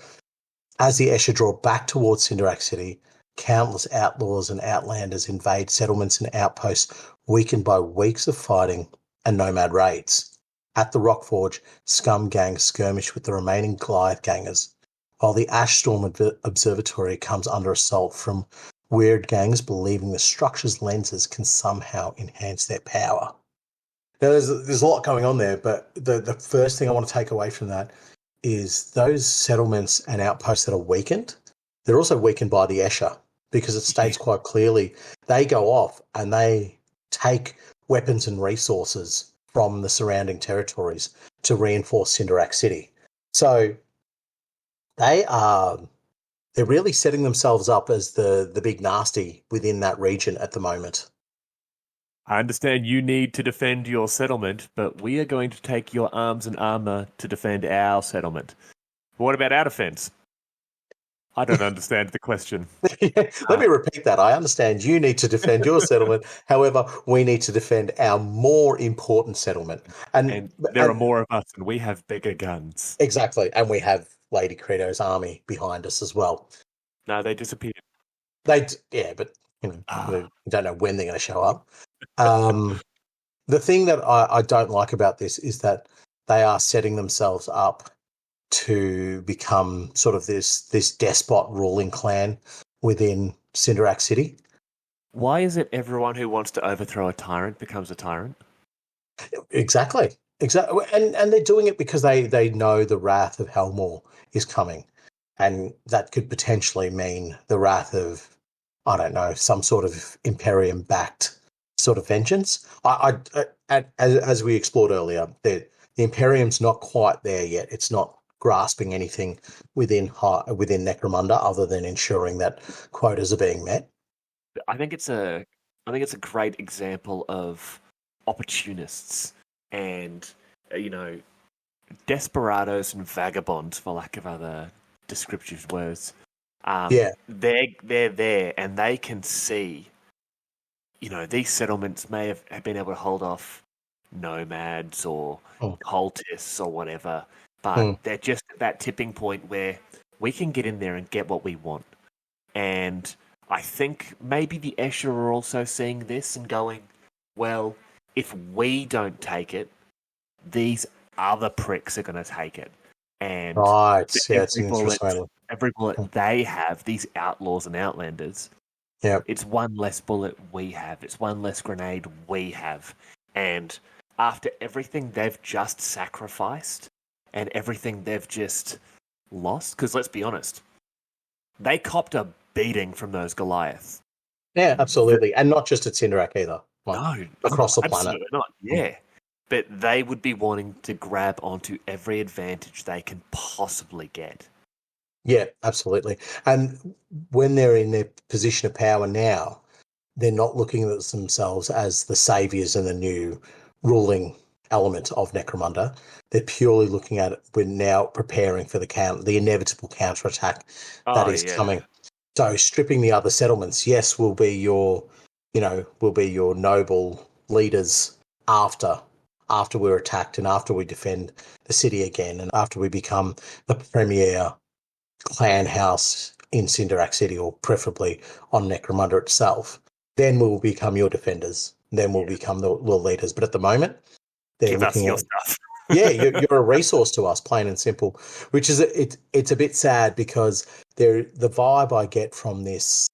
as the Escher draw back towards Sindarak City, countless outlaws and outlanders invade settlements and outposts, weakened by weeks of fighting and nomad raids. At the Rockforge, scum gangs skirmish with the remaining Goliath gangers, while the Ashstorm Observatory comes under assault from weird gangs believing the structure's lenses can somehow enhance their power. Now, there's a lot going on there, but the first thing I want to take away from that is those settlements and outposts that are weakened, they're also weakened by the Escher, because it states quite clearly they go off and they take weapons and resources from the surrounding territories to reinforce Sindarak City. So they're really setting themselves up as the big nasty within that region at the moment. I understand you need to defend your settlement, but we are going to take your arms and armor to defend our settlement. But what about our defense? I don't understand the question. Let me repeat that. I understand you need to defend your settlement. However, we need to defend our more important settlement. And there are more of us, and we have bigger guns. Exactly. And we have Lady Credo's army behind us as well. No, they disappeared. But we don't know when they're going to show up. The thing that I don't like about this is that they are setting themselves up to become sort of this despot ruling clan within Sindarak City. Why is it everyone who wants to overthrow a tyrant becomes a tyrant? Exactly. And they're doing it because they know the wrath of Helmore is coming. And that could potentially mean the wrath of, I don't know, some sort of Imperium-backed sort of vengeance. As we explored earlier, the Imperium's not quite there yet. It's not grasping anything within Necromunda other than ensuring that quotas are being met. I think it's a great example of opportunists and desperados and vagabonds, for lack of other descriptive words. They're there and they can see. These settlements may have been able to hold off nomads or cultists or whatever. But they're just at that tipping point where we can get in there and get what we want. And I think maybe the Escher are also seeing this and going, well, if we don't take it, these other pricks are going to take it. And every bullet they have, these outlaws and outlanders, it's one less bullet we have. It's one less grenade we have. And after everything they've just sacrificed, and everything they've just lost, because let's be honest, they copped a beating from those Goliaths. Yeah, absolutely. And not just at Sindarak either. Across the planet. Absolutely not, yeah. But they would be wanting to grab onto every advantage they can possibly get. Yeah, absolutely. And when they're in their position of power now, they're not looking at themselves as the saviors and the new ruling element of Necromunda. They're purely looking at it. We're now preparing for the inevitable counterattack that is coming. So stripping the other settlements, yes, will be your noble leaders after we're attacked and after we defend the city again and after we become the premier clan house in Sindarak City, or preferably on Necromunda itself. Then we'll become your defenders. Then we'll become the leaders. But at the moment, they're Give us looking your at. stuff. Yeah, you're a resource to us, plain and simple. Which is it's a bit sad because the vibe I get from this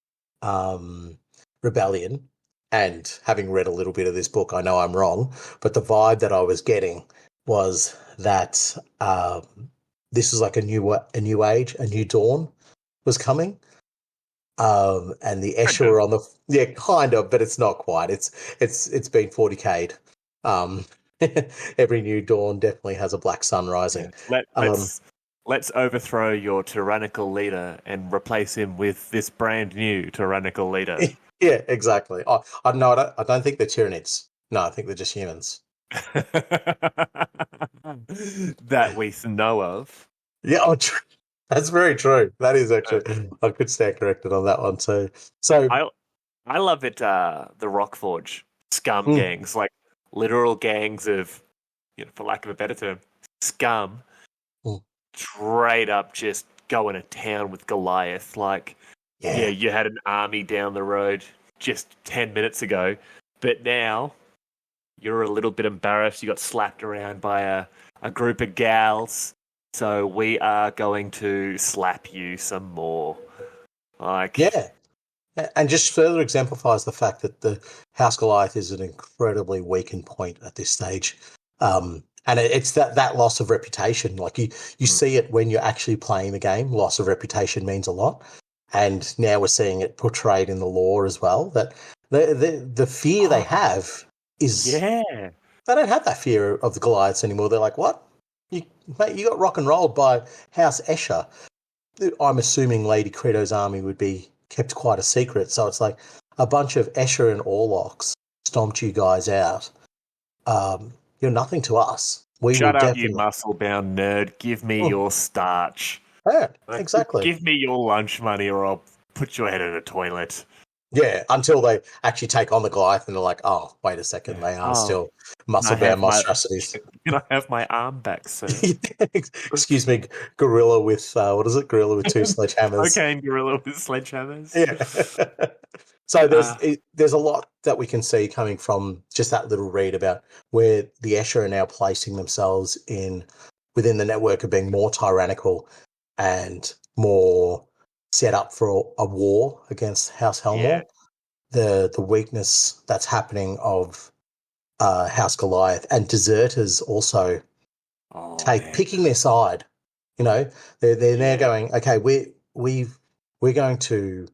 rebellion, and having read a little bit of this book, I know I'm wrong, but the vibe that I was getting was that this is like a new age, a new dawn was coming. And the Kind Escher of. were on the kind of, but it's not quite. It's been 40k'd. Um, every new dawn definitely has a black sun rising. Yeah. Let's overthrow your tyrannical leader and replace him with this brand new tyrannical leader. Yeah, exactly. I no, I don't think they're Tyranids. No, I think they're just humans. That we know of. Yeah, that's very true. That is actually, I could stand corrected on that one too. So, I love it. The Rockforge scum mm, gangs, like literal gangs of, for lack of a better term, scum, mm, straight up just going to town with Goliath. Like, yeah, yeah, you had an army down the road just 10 minutes ago, but now you're a little bit embarrassed. You got slapped around by a group of gals, so we are going to slap you some more. Like, yeah. And just further exemplifies the fact that the House Goliath is an incredibly weakened point at this stage. And it's that loss of reputation. Like you see it when you're actually playing the game. Loss of reputation means a lot. And now we're seeing it portrayed in the lore as well. That the fear they have is yeah. they don't have that fear of the Goliaths anymore. They're like, what? Mate, you got rock and rolled by House Escher. I'm assuming Lady Credo's army would be kept quite a secret. So it's like a bunch of Escher and Orlocks stomped you guys out. You're nothing to us. We will Shut up, you definitely. muscle-bound nerd. Give me Oh, your starch. yeah, Like, exactly. give me your lunch money or I'll put your head in a toilet. Yeah, until they actually take on the Goliath and they're like, oh, wait a second, they are Oh, still muscle-bound monstrosities. can I have my arm back, sir? Excuse me, gorilla with, what is it? Gorilla with two sledgehammers. Cocaine gorilla with sledgehammers. Yeah. So Uh, there's a lot that we can see coming from just that little read about where the Escher are now placing themselves within the network of being more tyrannical and more set up for a war against House yeah. Helmore. The weakness that's happening of House Goliath and deserters also Oh man. picking their side. You know, they're now Yeah. going, okay, we're going to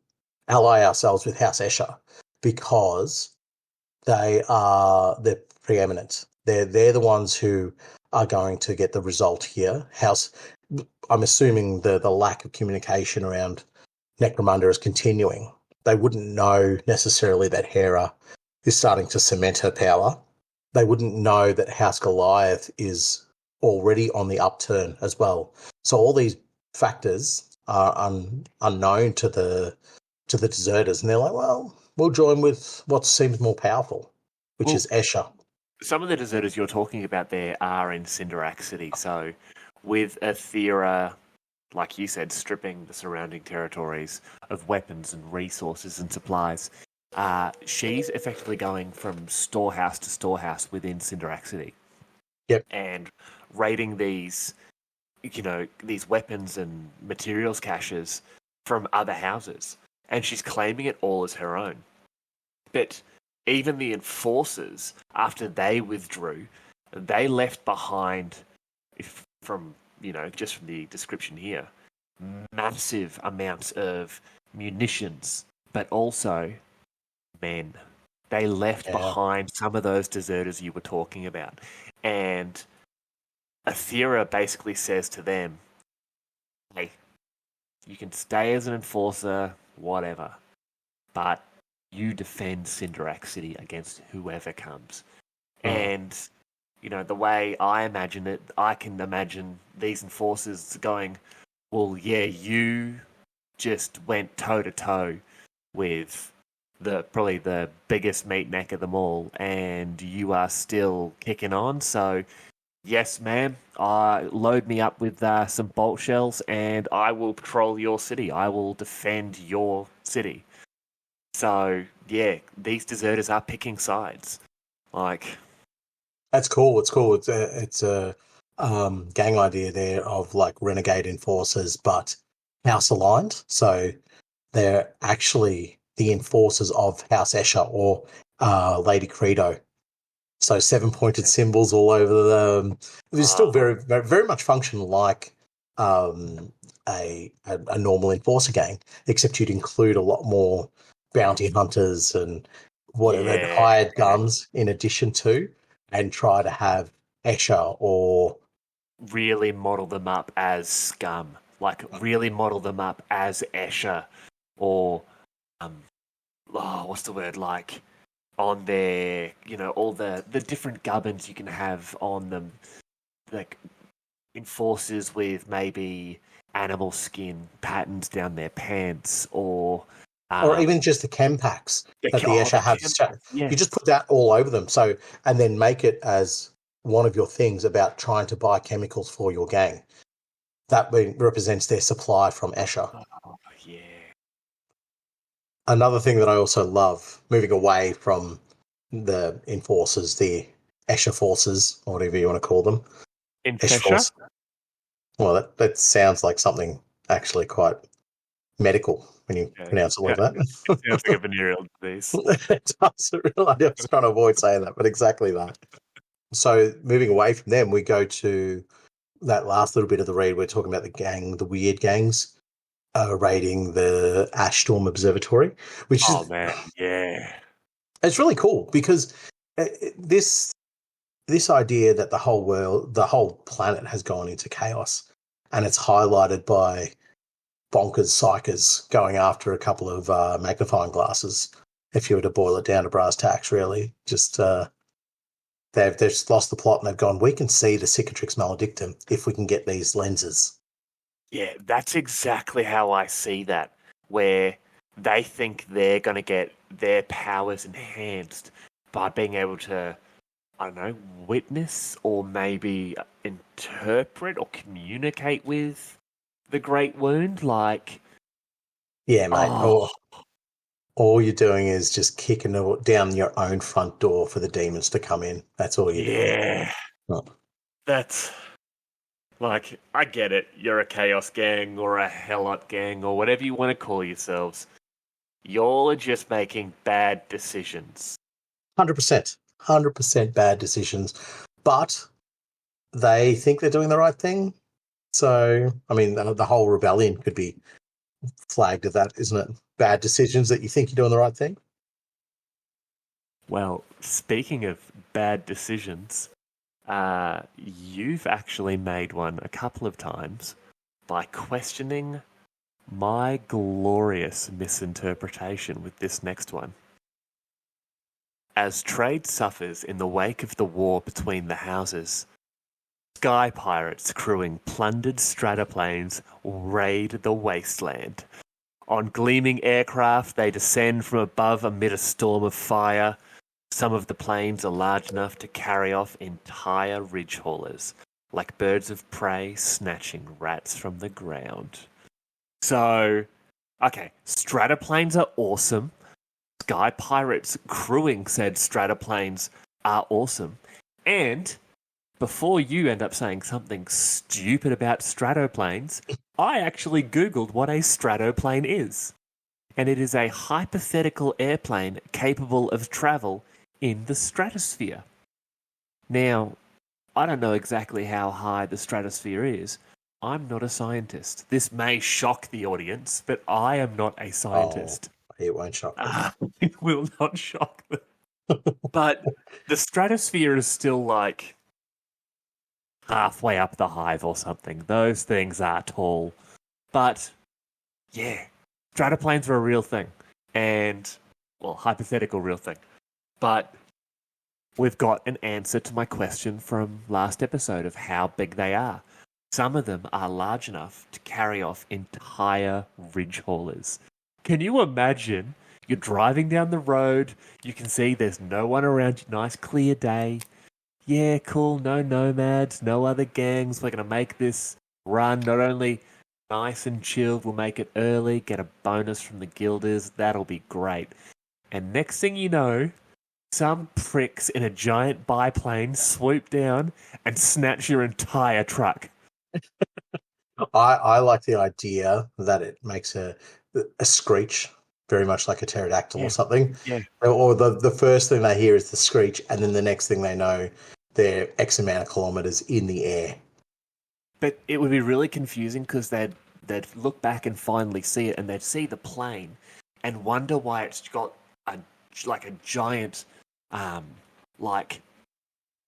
ally ourselves with House Escher because they're preeminent. They're the ones who are going to get the result here. I'm assuming the lack of communication around Necromunda is continuing. They wouldn't know necessarily that Hera is starting to cement her power. They wouldn't know that House Goliath is already on the upturn as well. So all these factors are unknown to the deserters, and they're like, well, we'll join with what seems more powerful, which Well, is Escher. some of the deserters you're talking about there are in Cinderac City. So, with Athera, like you said, stripping the surrounding territories of weapons and resources and supplies, she's effectively going from storehouse to storehouse within Cinderac City. Yep. And raiding these, these weapons and materials caches from other houses. And she's claiming it all as her own. But even the enforcers, after they withdrew, they left behind, just from the description here, massive amounts of munitions, but also men. They left behind some of those deserters you were talking about. And Athera basically says to them, hey, you can stay as an enforcer, whatever, but you defend Cinderac City against whoever comes. And, the way I imagine it, I can imagine these enforcers going, well, yeah, you just went toe-to-toe with probably the biggest meatneck of them all, and you are still kicking on, so yes, ma'am. Load me up with some bolt shells, and I will patrol your city. I will defend your city. So yeah, these deserters are picking sides. Like, That's cool. It's cool. It's a gang idea there of like renegade enforcers, but house aligned. So they're actually the enforcers of House Escher or Lady Credo. So 7-pointed symbols all over them. They still very, very, very much function like a normal enforcer gang, except you'd include a lot more bounty hunters and whatever and hired guns in addition to, and try to have Escher or really model them up as scum. Like really model them up as Escher or what's the word, like on their, all the different gubbins you can have on them, like enforcers with maybe animal skin patterns down their pants, or even just the chem packs that the Escher have. Yes. You just put that all over them. So, and then make it as one of your things about trying to buy chemicals for your gang. That represents their supply from Escher. Oh, yeah. Another thing that I also love, moving away from the enforcers, the Escher forces, or whatever you want to call them. Escher? Well, that sounds like something actually quite medical when you pronounce it like that. It sounds like a venereal disease. It does. I was trying to avoid saying that, but exactly that. So moving away from them, we go to that last little bit of the read. We're talking about the weird gangs raiding the Ash Storm Observatory, which is it's really cool because this idea that the whole planet has gone into chaos, and it's highlighted by bonkers psychers going after a couple of magnifying glasses. If you were to boil it down to brass tacks, really, just they've just lost the plot and they've gone, we can see the cicatrix maledictum if we can get these lenses. Yeah, that's exactly how I see that, where they think they're going to get their powers enhanced by being able to, I don't know, witness or maybe interpret or communicate with the Great Wound. Like, yeah, mate. All you're doing is just kicking down your own front door for the demons to come in. That's all you're doing. Yeah. That's, like, I get it. You're a Chaos gang or a Helot gang or whatever you want to call yourselves. Y'all are just making bad decisions. 100%. 100% bad decisions. But they think they're doing the right thing. So, I mean, the whole rebellion could be flagged as that, isn't it? Bad decisions that you think you're doing the right thing. Well, speaking of bad decisions, you've actually made one a couple of times by questioning my glorious misinterpretation with this next one. As trade suffers in the wake of the war between the houses, sky pirates crewing plundered stratoplanes raid the wasteland. On gleaming aircraft, they descend from above amid a storm of fire. Some of the planes are large enough to carry off entire ridge haulers, like birds of prey snatching rats from the ground. So, okay, stratoplanes are awesome. Sky pirates crewing said stratoplanes are awesome. And before you end up saying something stupid about stratoplanes, I actually Googled what a stratoplane is. And it is a hypothetical airplane capable of travel in the stratosphere. Now, I don't know exactly how high the stratosphere is. I'm not a scientist. This may shock the audience, but I am not a scientist. It won't shock them. It will not shock them. But the stratosphere is still like halfway up the hive or something. Those things are tall. But, yeah, stratoplanes are a real thing. And, well, hypothetical real thing. But we've got an answer to my question from last episode of how big they are. Some of them are large enough to carry off entire ridge haulers. Can you imagine? You're driving down the road, you can see there's no one around, nice clear day. Yeah, cool, no nomads, no other gangs. We're going to make this run not only nice and chilled, we'll make it early, get a bonus from the guilders. That'll be great. And next thing you know, some pricks in a giant biplane swoop down and snatch your entire truck. I like the idea that it makes a screech, very much like a pterodactyl or something. Yeah. Or the first thing they hear is the screech, and then the next thing they know, they're X amount of kilometers in the air. But it would be really confusing because they'd look back and finally see it, and they'd see the plane and wonder why it's got a giant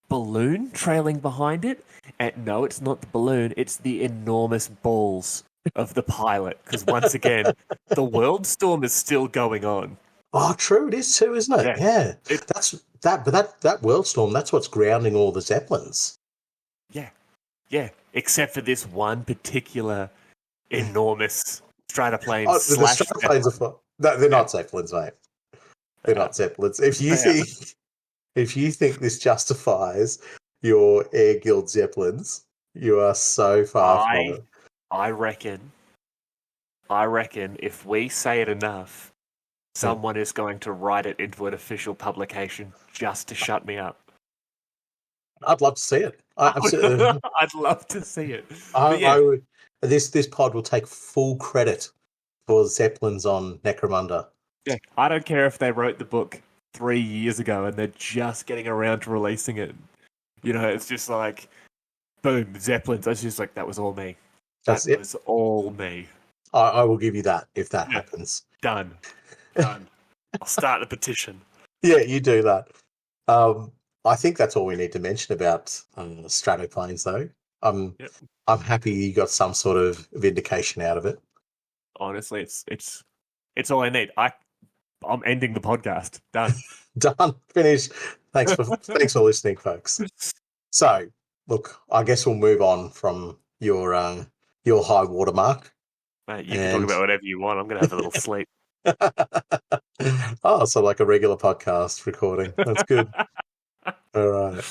balloon trailing behind it. And no, it's not the balloon, it's the enormous balls of the pilot. Because once again, the world storm is still going on. Oh, true, it is too, isn't it? Yeah. That world storm, that's what's grounding all the Zeppelins. Yeah. Except for this one particular enormous stratoplane. The stratoplanes are fun. No, they're not Zeppelins, mate. They're not Zeppelins. If you think this justifies your Air Guild Zeppelins, you are so far from it. I reckon if we say it enough, someone is going to write it into an official publication just to shut me up. I'd love to see it. I'd love to see it. I would. This pod will take full credit for Zeppelins on Necromunda. Yeah, I don't care if they wrote the book 3 years ago and they're just getting around to releasing it. You know, it's just like, boom, Zeppelins. It's just like, that was all me. That was all me. I will give you that if that happens. Done. I'll start the petition. Yeah, you do that. I think that's all we need to mention about stratoplanes, though. I'm happy you got some sort of vindication out of it. Honestly, it's all I need. I'm ending the podcast. Done. Done. Finished. Thanks for listening, folks. So, look, I guess we'll move on from your high watermark. Mate, you can talk about whatever you want. I'm going to have a little sleep. Oh, so like a regular podcast recording. That's good. All right.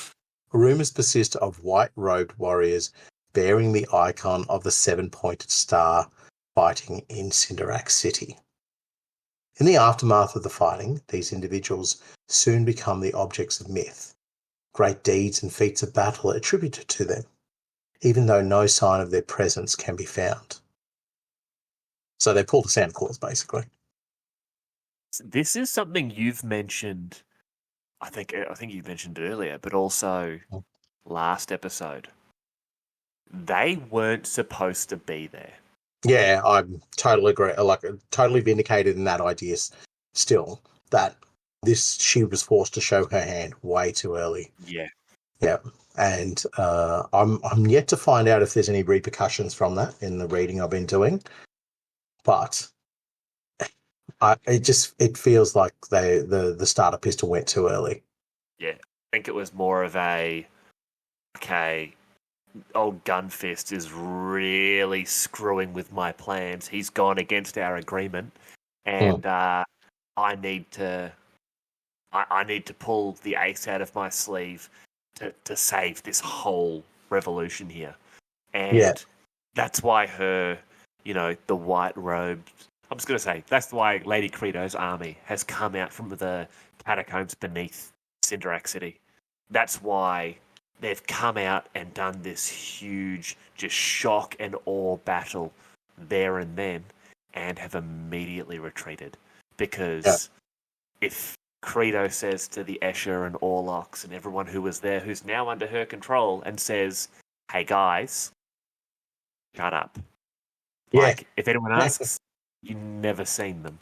Rumours persist of white-robed warriors bearing the icon of the seven-pointed star fighting in Cinderak City. In the aftermath of the fighting, these individuals soon become the objects of myth. Great deeds and feats of battle are attributed to them, even though no sign of their presence can be found. So they pull the Santa Claus, basically. This is something you've mentioned. I think you mentioned it earlier, but also last episode. They weren't supposed to be there. Yeah, I'm totally agree. Totally vindicated in that idea. Still, that she was forced to show her hand way too early. Yeah, and I'm yet to find out if there's any repercussions from that in the reading I've been doing, but it feels like the starter pistol went too early. Yeah, I think it was more of a old Gunfist is really screwing with my plans. He's gone against our agreement, and I need to pull the ace out of my sleeve to save this whole revolution here. And that's why her, the white robed. I'm just going to say, that's why Lady Credo's army has come out from the catacombs beneath Cinderak City. That's why they've come out and done this huge, just shock and awe battle there and then, and have immediately retreated. Because if Credo says to the Escher and Orlocks and everyone who was there, who's now under her control, and says, "Hey guys, shut up." Like, if anyone asks, you never seen them.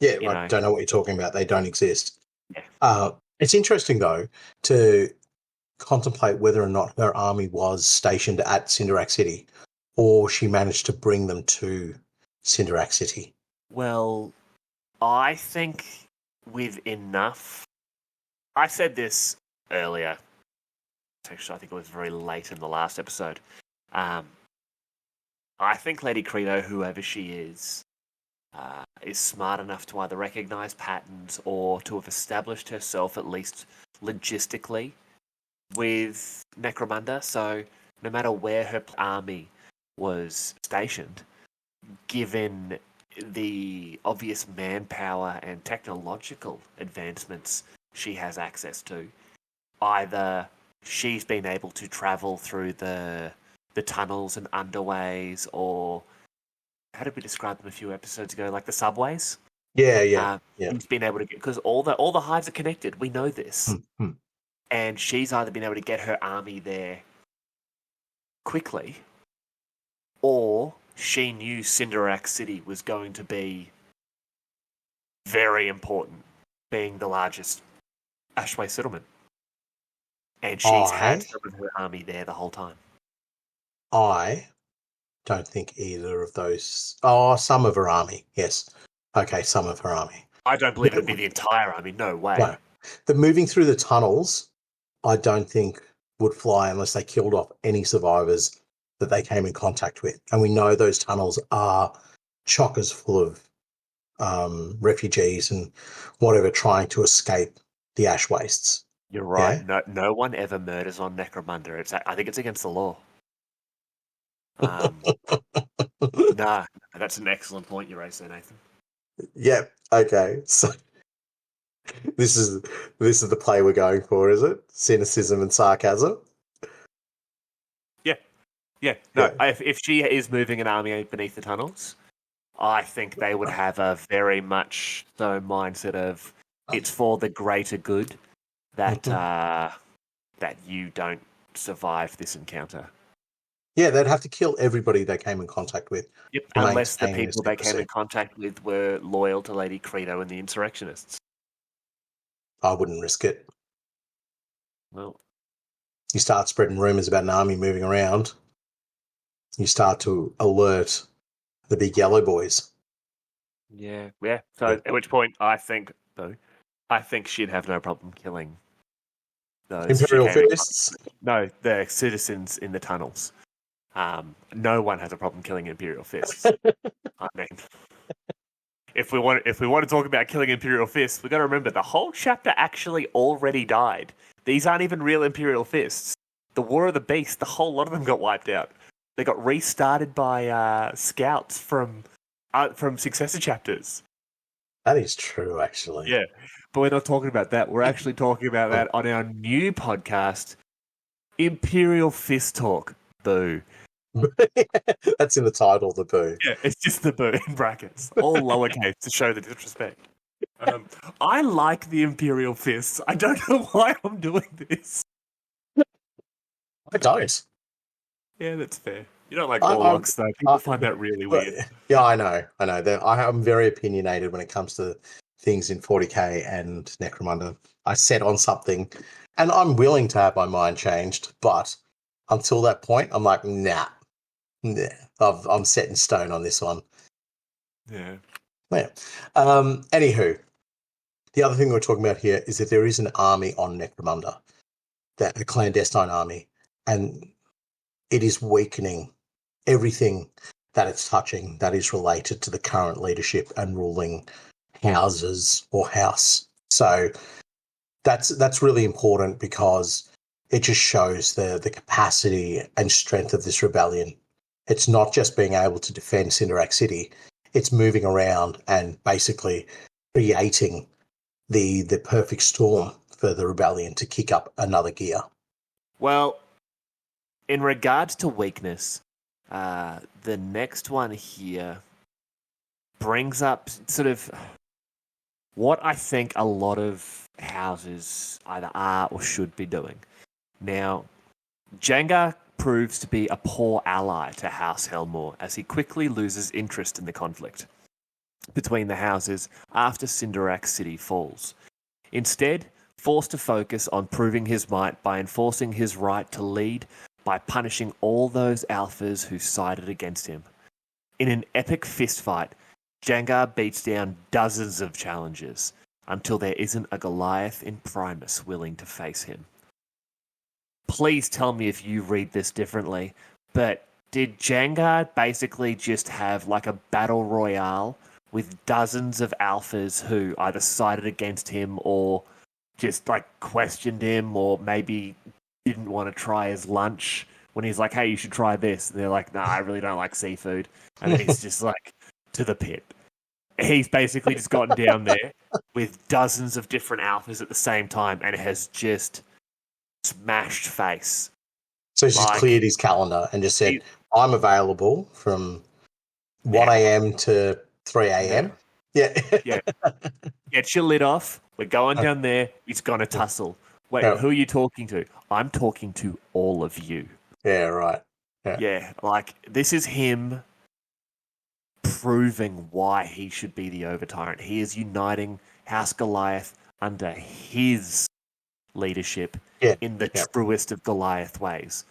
Yeah, I don't know what you're talking about. They don't exist. Yeah. It's interesting, though, to contemplate whether or not her army was stationed at Cinderak City, or she managed to bring them to Cinderak City. Well, I think with enough... I said this earlier. Actually, I think it was very late in the last episode. I think Lady Credo, whoever she is smart enough to either recognise patterns or to have established herself, at least logistically, with Necromunda. So no matter where her army was stationed, given the obvious manpower and technological advancements, she has access to. Either she's been able to travel through the tunnels and underways, or how did we describe them a few episodes ago? Like the subways. Yeah. She's been able to get, because all the hives are connected. We know this, Mm-hmm. and she's either been able to get her army there quickly, or she knew Cinderak City was going to be very important, being the largest Ashway settlement. And she's had some of her army there the whole time. I don't think either of those... Oh, some of her army, yes. Okay, some of her army. I don't believe it'd be the entire army, no way. No. The moving through the tunnels, I don't think would fly unless they killed off any survivors that they came in contact with. And we know those tunnels are chockers full of refugees and whatever trying to escape the ash wastes. You're right. Yeah? No one ever murders on Necromunda. I think it's against the law. Nah, that's an excellent point you raised there, Nathan. Yeah. Okay. So this is the play we're going for, is it? Cynicism and sarcasm. Yeah. No. Yeah. If she is moving an army beneath the tunnels, I think they would have a very much so mindset of it's for the greater good that that you don't survive this encounter. Yeah, they'd have to kill everybody they came in contact with. Yep, unless the people they came in contact with were loyal to Lady Credo and the insurrectionists. I wouldn't risk it. Well, you start spreading rumours about an army moving around, you start to alert the big yellow boys. Yeah. So at which point, I think she'd have no problem killing those Imperial fists. No, the citizens in the tunnels. No one has a problem killing Imperial fists. I mean, if we want to talk about killing Imperial fists, we've got to remember the whole chapter actually already died. These aren't even real Imperial fists. The War of the Beast, the whole lot of them got wiped out. They got restarted by scouts from successor chapters. That is true, actually. Yeah, but we're not talking about that. We're actually talking about that on our new podcast, Imperial Fist Talk. Boo. That's in the title, the boo. Yeah, it's just the boo in brackets, all lowercase to show the disrespect. I like the Imperial Fists. I don't know why I'm doing this. I don't. Yeah, that's fair. You don't like Warlocks, though. People find that really weird. Yeah, I know. I'm very opinionated when it comes to things in 40k and Necromunda. I set on something, and I'm willing to have my mind changed, but until that point, I'm like, nah. I'm set in stone on this one. Yeah. Anywho, the other thing we're talking about here is that there is an army on Necromunda, a clandestine army, and it is weakening everything that it's touching that is related to the current leadership and ruling houses or house. So that's really important because it just shows the capacity and strength of this rebellion. It's not just being able to defend Cinderak City. It's moving around and basically creating the perfect storm for the rebellion to kick up another gear. Well, in regards to weakness, the next one here brings up sort of what I think a lot of houses either are or should be doing. Now, Jenga proves to be a poor ally to House Helmore as he quickly loses interest in the conflict between the houses after Cinderak City falls. Instead, forced to focus on proving his might by enforcing his right to lead by punishing all those alphas who sided against him. In an epic fistfight, Jangar beats down dozens of challengers until there isn't a Goliath in Primus willing to face him. Please tell me if you read this differently, but did Jangar basically just have like a battle royale with dozens of alphas who either sided against him or just like questioned him or maybe didn't want to try his lunch when he's like, hey, you should try this. And they're like, nah, I really don't like seafood. And then he's just like, to the pit. He's basically just gotten down there with dozens of different alphas at the same time, and has just smashed face. So he's just cleared his calendar and just said, I'm available from 1 a.m. to 3 a.m. Yeah. Yeah. Get your lid off. We're going down there. He's going to tussle. Wait, who are you talking to? I'm talking to all of you. Yeah, right. Yeah, like, this is him proving why he should be the Overtyrant. He is uniting House Goliath under his leadership in the truest of Goliath ways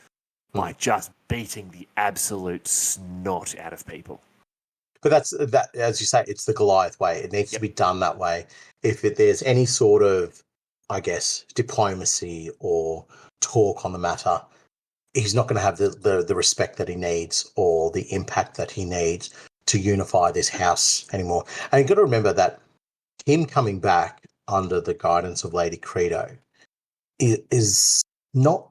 by just beating the absolute snot out of people. But that's that, as you say, it's the Goliath way. It needs to be done that way. If there's any sort of, I guess, diplomacy or talk on the matter, he's not going to have the respect that he needs or the impact that he needs to unify this house anymore. And you've got to remember that him coming back under the guidance of Lady Credo is not,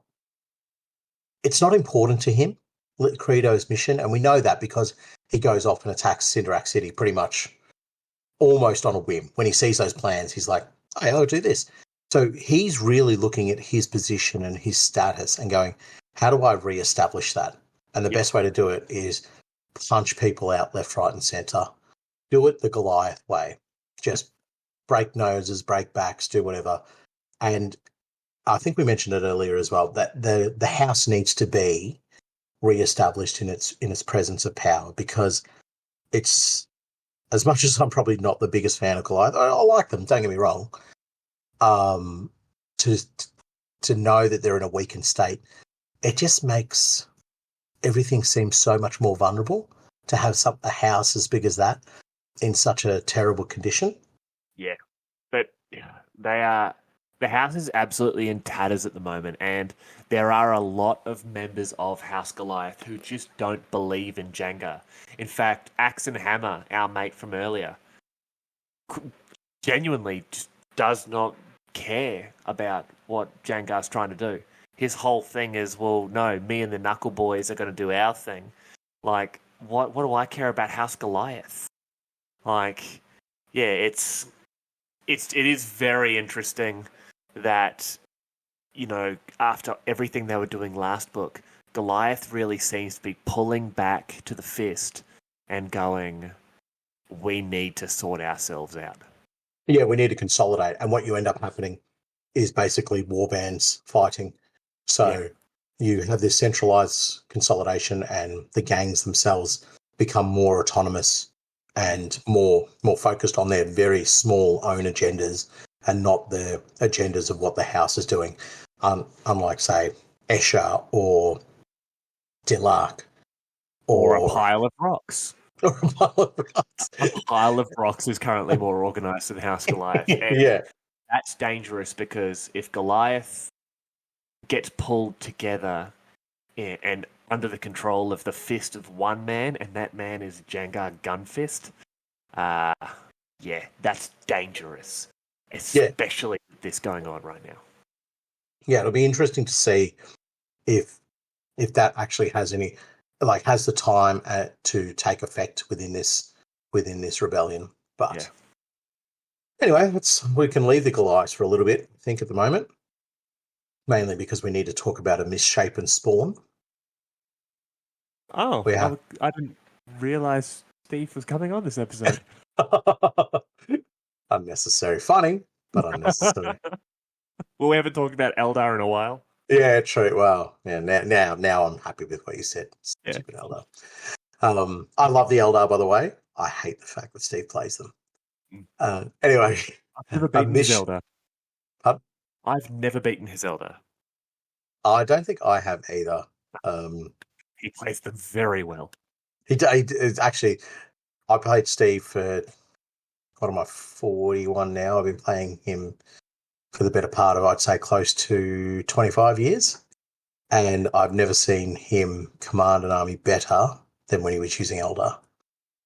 it's not important to him, Credo's mission, and we know that because he goes off and attacks Cinderak City pretty much almost on a whim. When he sees those plans, he's like, hey, I'll do this. So he's really looking at his position and his status and going, how do I reestablish that? And the best way to do it is punch people out left, right, and centre. Do it the Goliath way. Just break noses, break backs, do whatever. And I think we mentioned it earlier as well, that the house needs to be reestablished in its presence of power, because it's, as much as I'm probably not the biggest fan of Goliath, I like them, don't get me wrong. To know that they're in a weakened state, it just makes everything seem so much more vulnerable to have a house as big as that in such a terrible condition. Yeah, but they are. The house is absolutely in tatters at the moment, and there are a lot of members of House Goliath who just don't believe in Jenga. In fact, Axe and Hammer, our mate from earlier, genuinely just does not care about what Jenga's trying to do. His whole thing is, well, no, me and the Knuckle Boys are going to do our thing. Like, what do I care about House Goliath? Like, yeah, it is very interesting that, after everything they were doing last book, Goliath really seems to be pulling back to the fist and going, we need to sort ourselves out. Yeah, we need to consolidate. And what you end up happening is basically warbands fighting. So you have this centralized consolidation, and the gangs themselves become more autonomous and more focused on their very small own agendas and not the agendas of what the house is doing. Unlike, say, Escher or Dilark. Or a pile of rocks. Or a pile of rocks. A pile of rocks is currently more organised than House Goliath. And that's dangerous, because if Goliath gets pulled together and under the control of the fist of one man, and that man is Jengar Gunfist, that's dangerous. Especially with this going on right now. Yeah, it'll be interesting to see if that actually has any, has the time to take effect within this rebellion. But anyway, we can leave the Goliaths for a little bit, I think, at the moment, mainly because we need to talk about a misshapen spawn. Oh, I didn't realise Steve was coming on this episode. Unnecessary funny, but unnecessary. Well, we haven't talked about Eldar in a while. Yeah, true. Well, yeah, now I'm happy with what you said. Stupid Eldar. I love the Eldar, by the way. I hate the fact that Steve plays them. Anyway. I've never beaten his Eldar. I've never beaten his Eldar. I don't think I have either. He plays them very well. He actually, I played Steve for, what am I, 41 now? I've been playing him for the better part of, I'd say, close to 25 years. And I've never seen him command an army better than when he was using Eldar.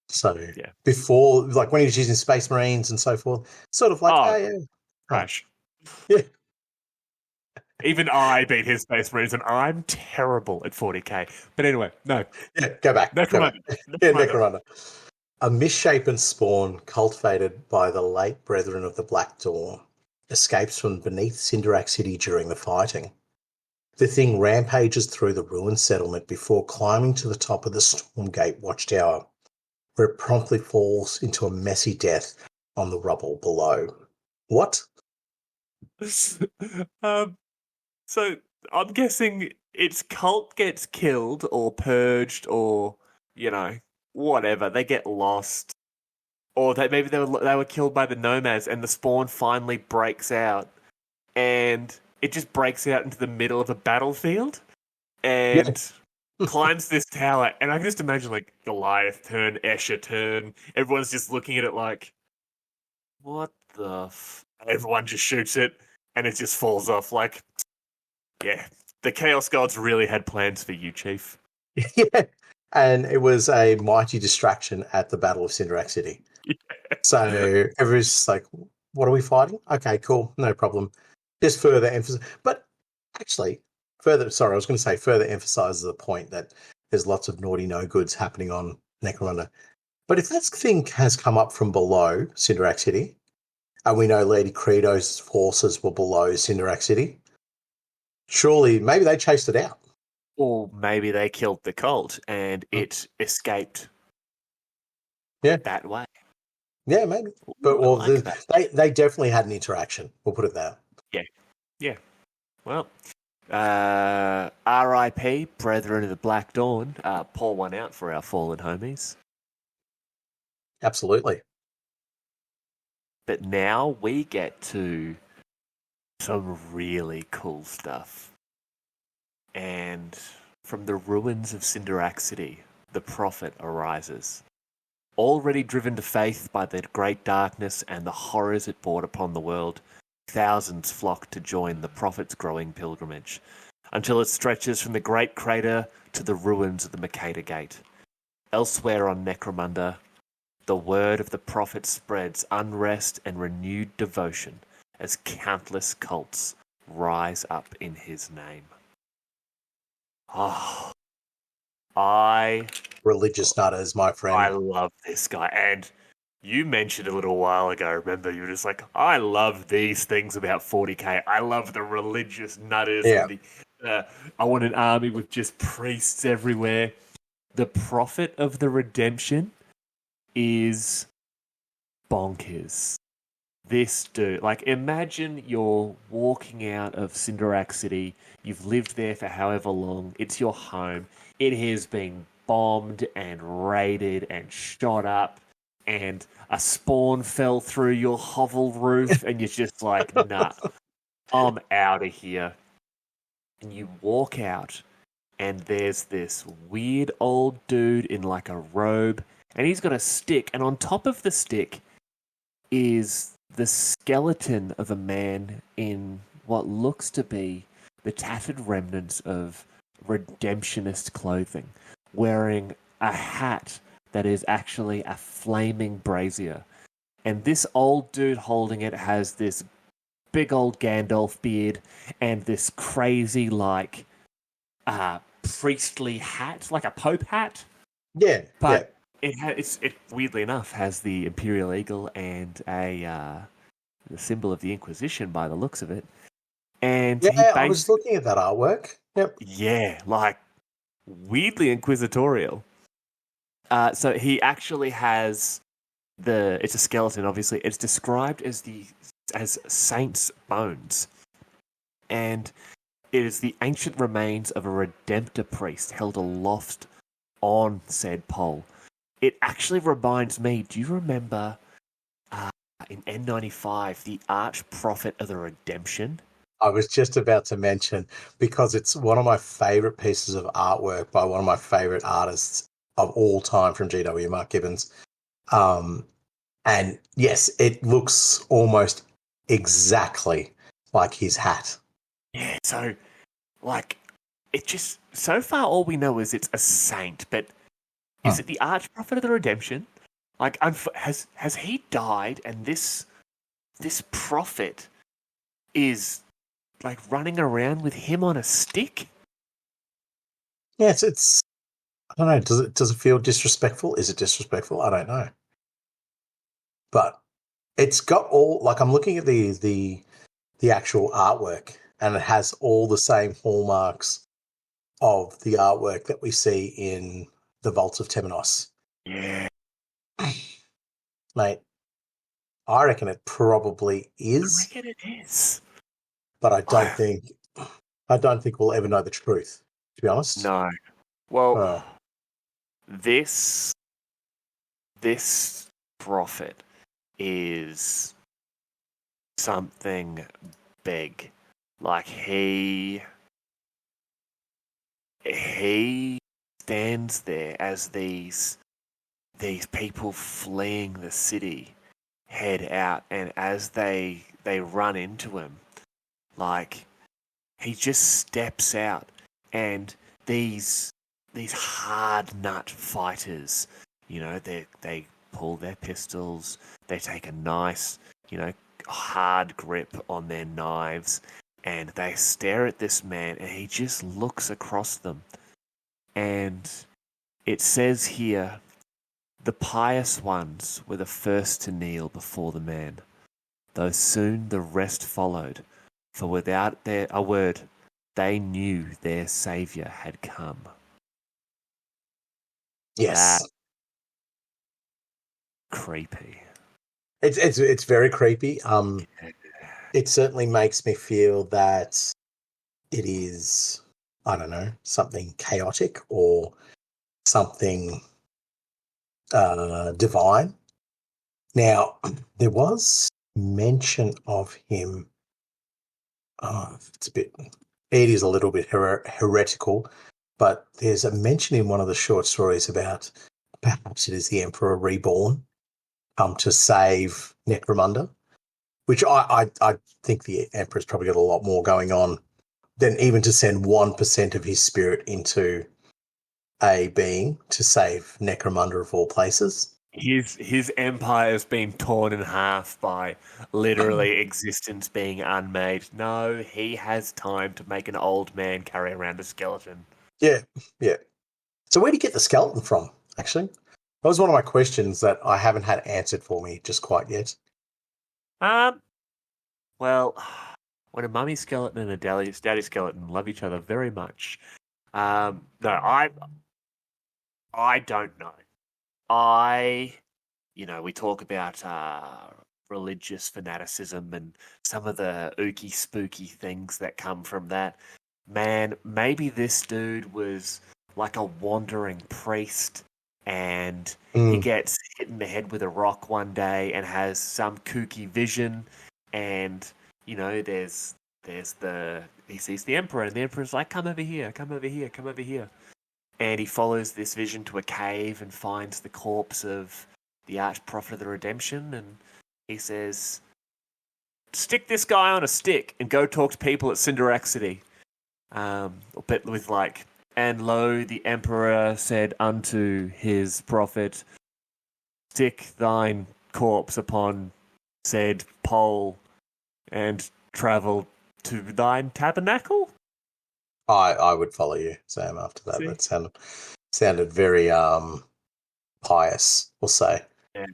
So before, when he was using Space Marines and so forth, sort of crash. Yeah. Even I beat his Space Marines, and I'm terrible at 40k. But anyway, no. Yeah, go back. Necromunda. Necromunda. A misshapen spawn cultivated by the late Brethren of the Black Dawn escapes from beneath Cinderak City during the fighting. The thing rampages through the ruined settlement before climbing to the top of the Stormgate watchtower, where it promptly falls into a messy death on the rubble below. What? So I'm guessing its cult gets killed or purged or, whatever. They get lost. Or maybe they were killed by the nomads and the spawn finally breaks out. And it just breaks out into the middle of a battlefield and climbs this tower. And I can just imagine, like, Goliath turn, Escher turn. Everyone's just looking at it like, what the Everyone just shoots it and it just falls off. Like, yeah, the Chaos Gods really had plans for you, Chief. Yeah. And it was a mighty distraction at the Battle of Cinderak City. Yeah. So everyone's just like, what are we fighting? Okay, cool. No problem. Just further emphasis. But actually, further emphasizes the point that there's lots of naughty no-goods happening on Necromunda. But if that thing has come up from below Cinderak City, and we know Lady Credo's forces were below Cinderak City, surely maybe they chased it out. Or maybe they killed the cult and it escaped that way. Yeah, maybe. But they definitely had an interaction. We'll put it there. Yeah. Well, R.I.P. Brethren of the Black Dawn. Pour one out for our fallen homies. Absolutely. But now we get to some really cool stuff. And from the ruins of Cinderak City, the prophet arises. Already driven to faith by the great darkness and the horrors it brought upon the world, thousands flock to join the prophet's growing pilgrimage, until it stretches from the great crater to the ruins of the Mercator Gate. Elsewhere on Necromunda, the word of the prophet spreads unrest and renewed devotion as countless cults rise up in his name. Oh, religious nutters, my friend. I love this guy. And you mentioned a little while ago, remember, you were just like, I love these things about 40k. I love the religious nutters. Yeah. And I want an army with just priests everywhere. The prophet of the redemption is bonkers. This dude, like, imagine you're walking out of Cinderak City. You've lived there for however long. It's your home. It has been bombed and raided and shot up, and a spawn fell through your hovel roof, and you're just like, nah, I'm out of here. And you walk out, and there's this weird old dude in like a robe, and he's got a stick, and on top of the stick is the skeleton of a man in what looks to be the tattered remnants of redemptionist clothing, wearing a hat that is actually a flaming brazier. And this old dude holding it has this big old Gandalf beard and this crazy, like, priestly hat, like a pope hat. Yeah, but it weirdly enough has the Imperial eagle and the symbol of the Inquisition by the looks of it. And I was looking at that artwork. Yep. Yeah, like weirdly inquisitorial. So he actually has it's a skeleton, obviously. It's described as saints' bones. And it is the ancient remains of a Redemptor priest held aloft on said pole. It actually reminds me, do you remember in N95, the Arch Prophet of the Redemption? I was just about to mention, because it's one of my favourite pieces of artwork by one of my favourite artists of all time from GW, Mark Gibbons. And yes, it looks almost exactly like his hat. Yeah, so, like, it just, so far all we know is it's a saint, but is it the Archprophet of the Redemption? Like, has he died and this prophet is, like, running around with him on a stick? Yes, it's I don't know. Does it feel disrespectful? Is it disrespectful? I don't know. But it's got all, like, I'm looking at the actual artwork, and it has all the same hallmarks of the artwork that we see in the Vaults of Temenos. Yeah. Mate, I reckon it probably is. I reckon it is. But I don't think we'll ever know the truth, to be honest. No. Well, Uh, this prophet is something big. Like he stands there as these people fleeing the city head out, and as they run into him, like he just steps out, and these hard nut fighters, they pull their pistols, they take a nice, hard grip on their knives, and they stare at this man, and he just looks across them. And it says here, the pious ones were the first to kneel before the man, though soon the rest followed, for without a word, they knew their saviour had come. yes, That creepy. it's very creepy. It certainly makes me feel that it is, I don't know, something chaotic or something divine. Now, there was mention of him. Oh, it is a little bit heretical, but there's a mention in one of the short stories about perhaps it is the Emperor reborn, to save Necromunda, which I think the Emperor's probably got a lot more going on than even to send 1% of his spirit into a being to save Necromunda of all places. His empire has been torn in half by literally existence being unmade. No, he has time to make an old man carry around a skeleton. Yeah, yeah. So where do you get the skeleton from, actually? That was one of my questions that I haven't had answered for me just quite yet. Well, when a mummy skeleton and a daddy skeleton love each other very much, no, I don't know. We talk about religious fanaticism and some of the ooky spooky things that come from that. Man, maybe this dude was like a wandering priest, and he gets hit in the head with a rock one day and has some kooky vision, and he sees the emperor, and the emperor's like, come over here, come over here, come over here. And he follows this vision to a cave and finds the corpse of the arch prophet of the redemption, and he says, stick this guy on a stick and go talk to people at Cinderex City. But with like, and lo, the emperor said unto his prophet, stick thine corpse upon said pole and travel to thine tabernacle. I would follow you, Sam, after that. See? That sounded very pious, we'll say. Yeah.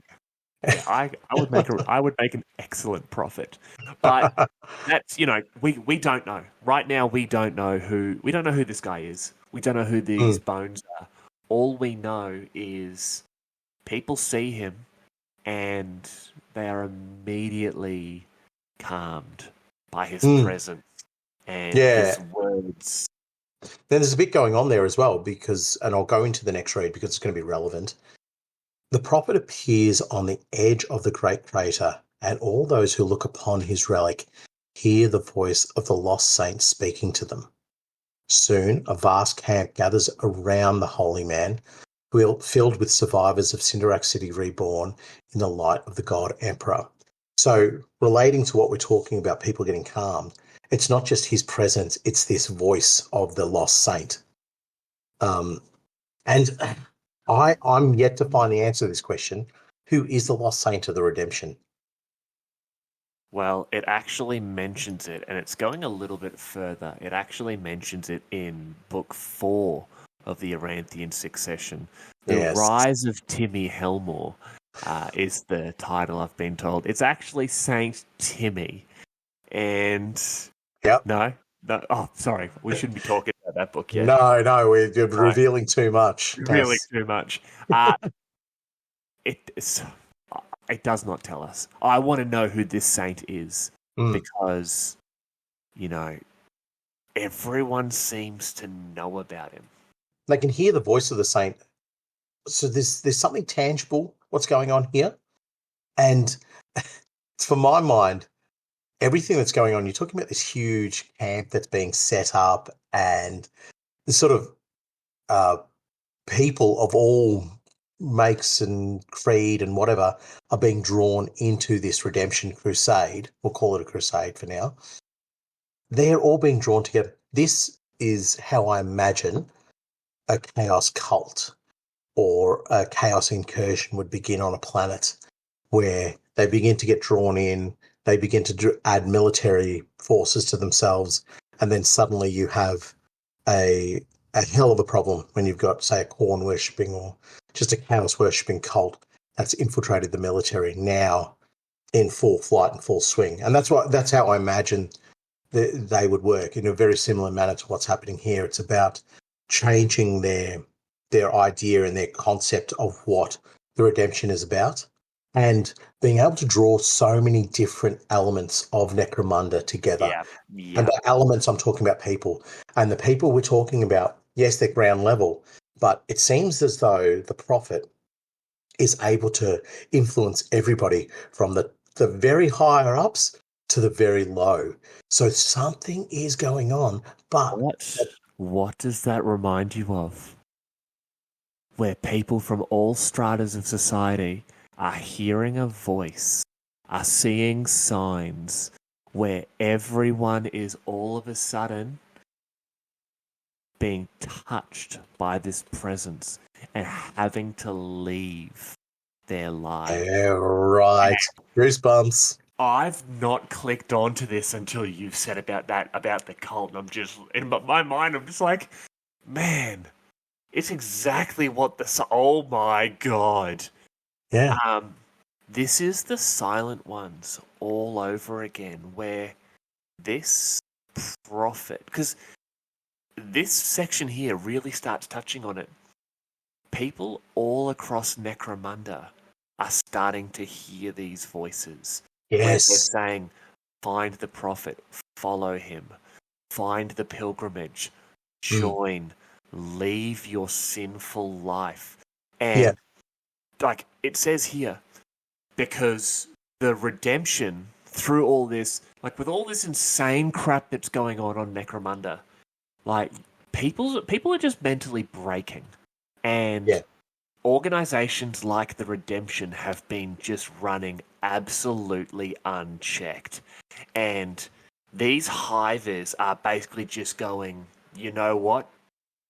Yeah, I would make an excellent prophet, but that's we don't know right now. We don't know who this guy is. We don't know who these bones are. All we know is people see him and they are immediately calmed by his presence and his words. Then there's a bit going on there as well and I'll go into the next read because it's going to be relevant. The prophet appears on the edge of the great crater, and all those who look upon his relic hear the voice of the lost saints speaking to them. Soon a vast camp gathers around the holy man, filled with survivors of Cinderex City reborn in the light of the god Emperor. So relating to what we're talking about, people getting calmed, it's not just his presence, it's this voice of the lost saint. And I'm yet to find the answer to this question. Who is the lost saint of the redemption? Well, it actually mentions it, and it's going a little bit further. It actually mentions it in book 4 of the Aranthian Succession. The Yes. Rise of Timmy Helmore is the title I've been told. It's actually Saint Timmy. And Yep. no. Oh, sorry. We shouldn't be talking about that book yet. No, we're revealing too much. Revealing too much. It does not tell us. I want to know who this saint is because, everyone seems to know about him. They can hear the voice of the saint. So there's something tangible what's going on here. And for my mind, everything that's going on, you're talking about this huge camp that's being set up and the sort of people of all makes and creed and whatever are being drawn into this redemption crusade. We'll call it a crusade for now. They're all being drawn together. This is how I imagine a chaos cult or a chaos incursion would begin on a planet, where they begin to get drawn in, they begin to add military forces to themselves, and then suddenly you have a hell of a problem when you've got, say, a corn worshipping or just a chaos worshipping cult that's infiltrated the military now in full flight and full swing. And that's how I imagine they would work, in a very similar manner to what's happening here. It's about changing their idea and their concept of what the redemption is about, and being able to draw so many different elements of Necromunda together. Yeah. And by elements, I'm talking about people. And the people we're talking about, yes, they're ground level, but it seems as though the prophet is able to influence everybody from the very higher ups to the very low. So something is going on. But what does that remind you of? Where people from all stratas of society are hearing a voice, are seeing signs, where everyone is all of a sudden being touched by this presence and having to leave their lives. Yeah, right. Goosebumps. I've not clicked onto this until you've said about the cult, and I'm just, in my mind, I'm just like, man, it's exactly what oh my god. Yeah. This is the Silent Ones all over again, where this prophet, because this section here really starts touching on it. People all across Necromunda are starting to hear these voices. Yes. Where they're saying, find the prophet, follow him, find the pilgrimage, join, leave your sinful life. And like it says here, because the redemption through all this, like with all this insane crap that's going on Necromunda, like people are just mentally breaking. And organizations like the Redemption have been just running absolutely unchecked. And these hivers are basically just going, you know what?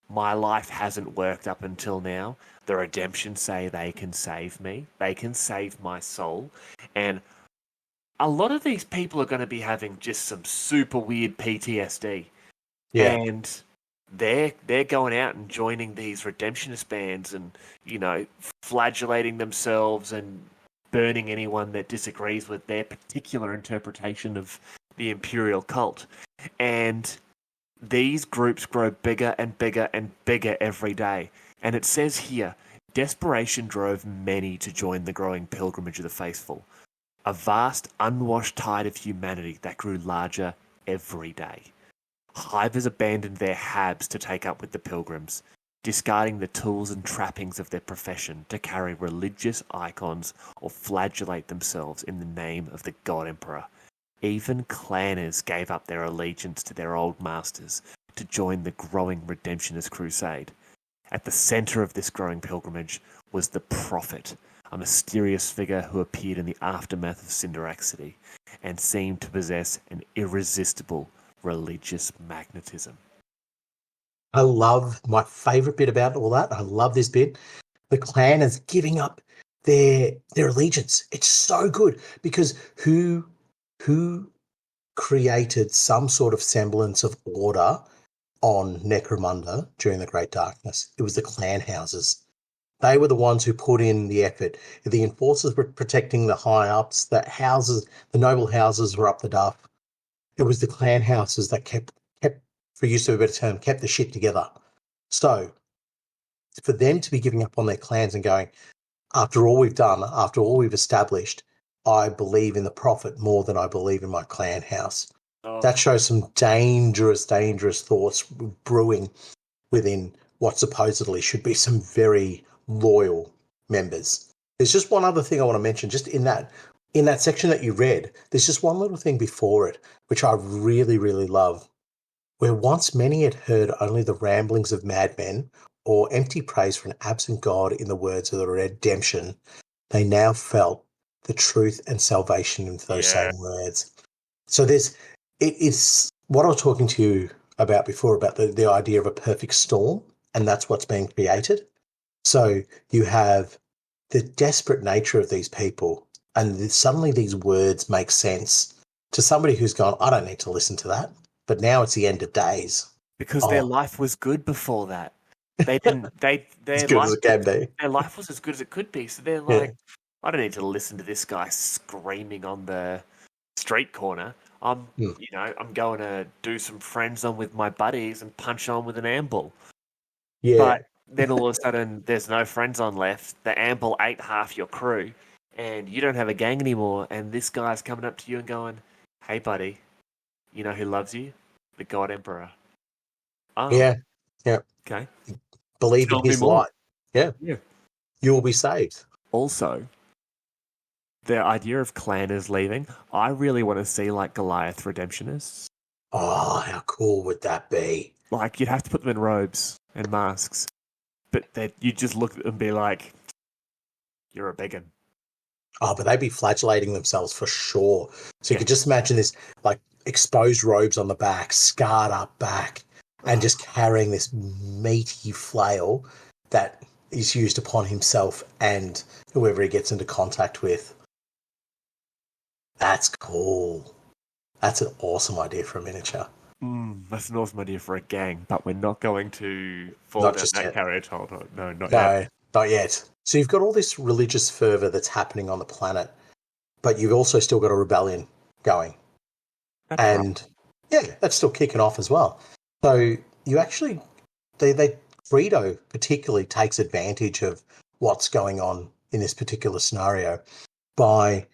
My life hasn't worked up until now. The Redemption say they can save me. They can save my soul. And a lot of these people are going to be having just some super weird PTSD. Yeah. And they're going out and joining these redemptionist bands and, flagellating themselves and burning anyone that disagrees with their particular interpretation of the Imperial cult. And these groups grow bigger and bigger and bigger every day. And it says here, desperation drove many to join the growing pilgrimage of the faithful, a vast, unwashed tide of humanity that grew larger every day. Hivers abandoned their habs to take up with the pilgrims, discarding the tools and trappings of their profession to carry religious icons or flagellate themselves in the name of the God Emperor. Even clanners gave up their allegiance to their old masters to join the growing redemptionist crusade. At the centre of this growing pilgrimage was the Prophet, a mysterious figure who appeared in the aftermath of Cinderaxity and seemed to possess an irresistible religious magnetism. I love my favourite bit about all that. I love this bit. The clan is giving up their allegiance. It's so good because who created some sort of semblance of order on Necromunda during the Great Darkness. It was the clan houses. They were the ones who put in the effort. The enforcers were protecting the high-ups. The noble houses were up the duff. It was the clan houses that kept, for use of a better term, kept the shit together. So for them to be giving up on their clans and going, after all we've done, after all we've established, I believe in the prophet more than I believe in my clan house. Oh. That shows some dangerous, dangerous thoughts brewing within what supposedly should be some very loyal members. There's just one other thing I want to mention, just in that section that you read, there's just one little thing before it, which I really, really love. Where once many had heard only the ramblings of madmen or empty praise for an absent God in the words of the redemption, they now felt the truth and salvation in those same words. So it is what I was talking to you about before, about the idea of a perfect storm, and that's what's being created. So you have the desperate nature of these people, and suddenly these words make sense to somebody who's gone, I don't need to listen to that. But now it's the end of days. Because their life was good before that. They didn't. Their life was as good as it could be. So they're like, I don't need to listen to this guy screaming on the street corner. I'm going to do some friends on with my buddies and punch on with an amble. Yeah. But then all of a sudden, there's no friends on left. The amble ate half your crew, and you don't have a gang anymore. And this guy's coming up to you and going, "Hey, buddy, you know who loves you? The God Emperor." Oh. Yeah. Okay. Believe in his light. Yeah. You will be saved. Also, the idea of clanners leaving, I really want to see like Goliath redemptionists. Oh, how cool would that be? Like, you'd have to put them in robes and masks, but you'd just look at them and be like, you're a beggin'. Oh, but they'd be flagellating themselves for sure. So you could just imagine this, like, exposed robes on the back, scarred up back, and just carrying this meaty flail that is used upon himself and whoever he gets into contact with. That's cool. That's an awesome idea for a miniature. That's an awesome idea for a gang, but we're not going to fall down that carriage hole. No, not yet. Not yet. So you've got all this religious fervour that's happening on the planet, but you've also still got a rebellion going. That's right. That's still kicking off as well. So you actually, Credo particularly takes advantage of what's going on in this particular scenario by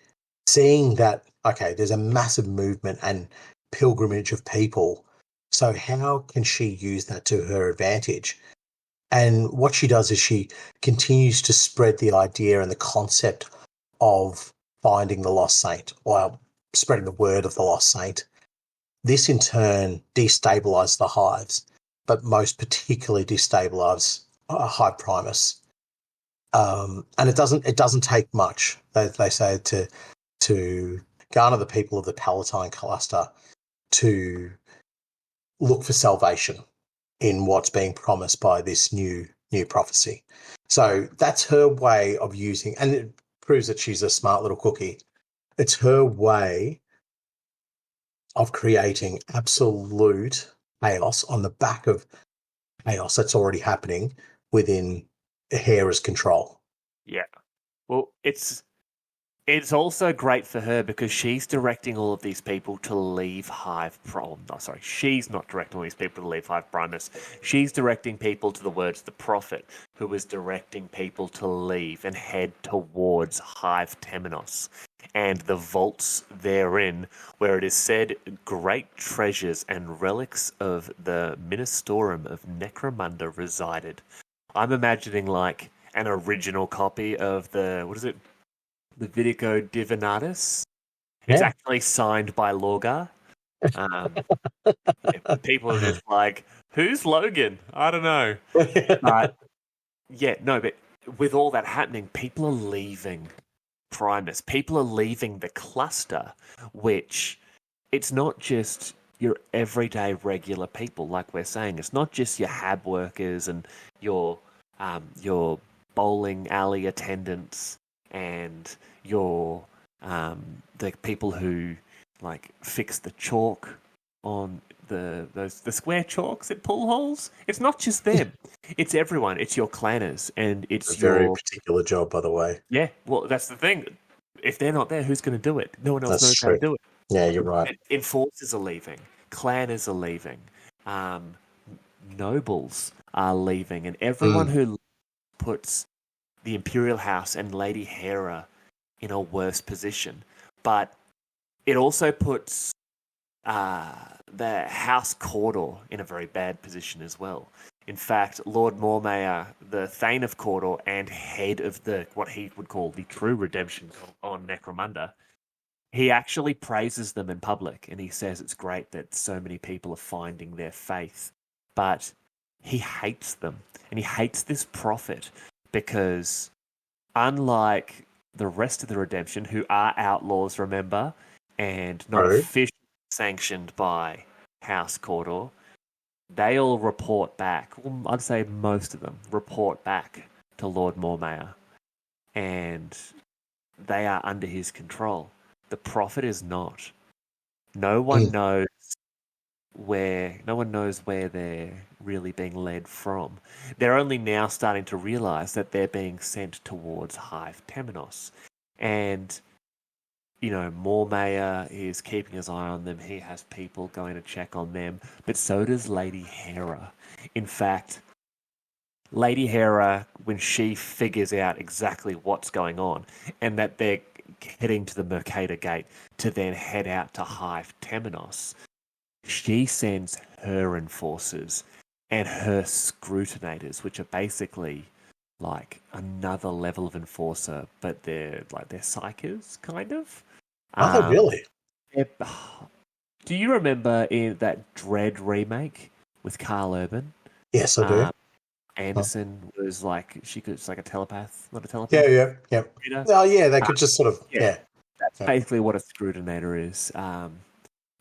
seeing that, okay, there's a massive movement and pilgrimage of people. So how can she use that to her advantage? And what she does is she continues to spread the idea and the concept of finding the lost saint, or spreading the word of the lost saint. This in turn destabilizes the hives, but most particularly destabilizes High Primus. And it doesn't take much, they say, to garner the people of the Palatine cluster to look for salvation in what's being promised by this new prophecy. So that's her way of using, and it proves that she's a smart little cookie. It's her way of creating absolute chaos on the back of chaos that's already happening within Hera's control. Yeah. Well, it's also great for her because she's directing all of these people to leave Hive Primus. No, sorry, she's not directing all these people to leave Hive Primus. She's directing people to the words of the prophet, who is directing people to leave and head towards Hive Temenos and the vaults therein, where it is said great treasures and relics of the Ministorum of Necromunda resided. I'm imagining like an original copy of the Vidico Divinatus. It's actually signed by Lorgar. People are just like, who's Logan? I don't know. But with all that happening, people are leaving Primus. People are leaving the cluster, which it's not just your everyday regular people, like we're saying. It's not just your hab workers and your bowling alley attendants and the people who like fix the chalk on the square chalks at pool halls. It's not just them; it's everyone. It's your clanners, and it's a very particular job, by the way. Yeah. Well, that's the thing. If they're not there, who's going to do it? No one else knows how to do it. Yeah, you're right. Enforcers are leaving. Clanners are leaving. Nobles are leaving, and everyone who puts the Imperial House and Lady Hera in a worse position. But it also puts the House Cawdor in a very bad position as well. In fact, Lord Mormaer, the Thane of Cawdor and head of what he would call the true redemption on Necromunda, he actually praises them in public, and he says it's great that so many people are finding their faith. But he hates them, and he hates this prophet because, unlike the rest of the redemption, who are outlaws, remember, and not officially sanctioned by House Cawdor, they all report back. Well, I'd say most of them report back to Lord Mormaer, and they are under his control. The prophet is not. No one knows where they're really being led from. They're only now starting to realize that they're being sent towards Hive Temenos. And, Mormaer is keeping his eye on them. He has people going to check on them. But so does Lady Hera. In fact, Lady Hera, when she figures out exactly what's going on and that they're heading to the Mercator Gate to then head out to Hive Temenos, she sends her enforcers and her scrutinators, which are basically like another level of enforcer, but they're psychers, kind of. Are they really? Do you remember in that Dread remake with Carl Urban? Yes, I do. Anderson was like, it's like a telepath, not a telepath. Yeah. Oh, yeah, they could just sort of, That's basically what a scrutinator is.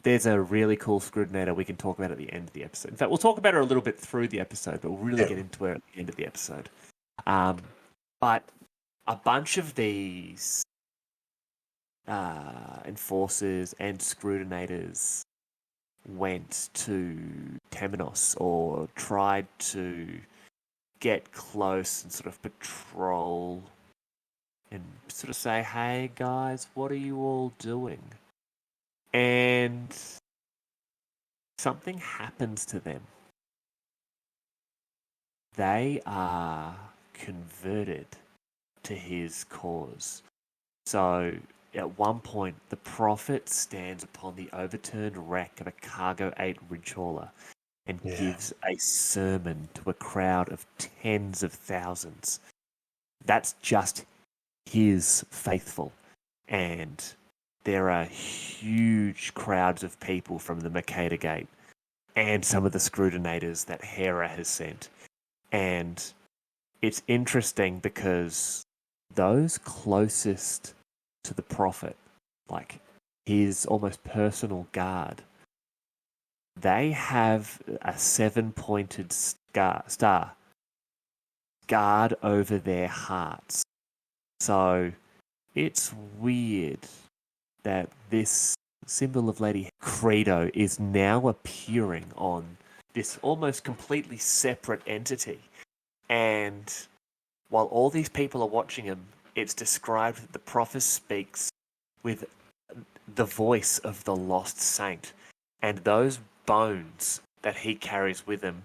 There's a really cool scrutinator we can talk about at the end of the episode. In fact, we'll talk about her a little bit through the episode, but we'll really get into her at the end of the episode. But a bunch of these enforcers and scrutinators went to Temenos, or tried to get close and sort of patrol and sort of say, hey guys, what are you all doing? And something happens to them. They are converted to his cause. So at one point, the prophet stands upon the overturned wreck of a Cargo 8 ridge hauler and gives a sermon to a crowd of tens of thousands. That's just his faithful. And there are huge crowds of people from the Mercator Gate and some of the scrutinators that Hera has sent. And it's interesting because those closest to the prophet, like his almost personal guard, they have a 7-pointed star guard over their hearts. So it's weird that this symbol of Lady Credo is now appearing on this almost completely separate entity. And while all these people are watching him, it's described that the prophet speaks with the voice of the lost saint. And those bones that he carries with him,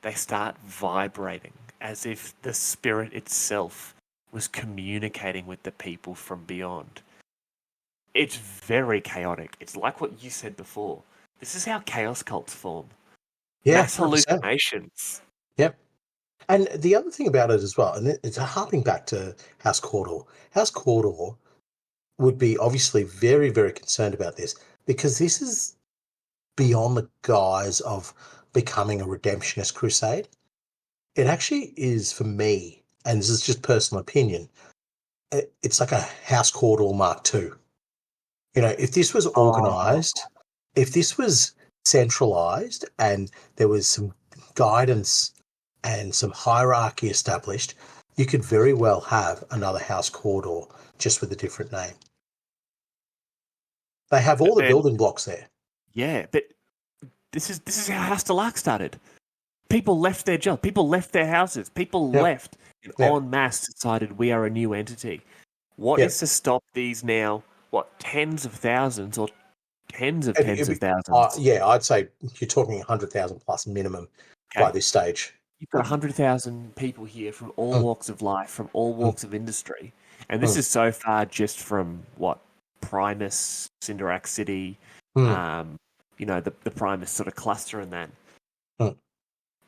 they start vibrating as if the spirit itself was communicating with the people from beyond. It's very chaotic. It's like what you said before. This is how chaos cults form. Yeah, mass hallucinations. Yep. And the other thing about it as well, and it's harping back to House Cawdor. House Cawdor would be obviously very, very concerned about this, because this is beyond the guise of becoming a redemptionist crusade. It actually is, for me, and this is just personal opinion, it's like a House Cawdor Mark II. If this was organised, if this was centralised and there was some guidance and some hierarchy established, you could very well have another House Cawdor just with a different name. They have all the building blocks there. Yeah, but this is how House Delark started. People left their jobs. People left their houses. People left and en masse decided we are a new entity. What is to stop these now? What, tens of thousands or tens of thousands? Yeah, I'd say you're talking 100,000 plus minimum by this stage. You've got 100,000 people here from all walks of life, from all walks of industry. And this is so far just from, Primus, Cinderak City, the Primus sort of cluster and that.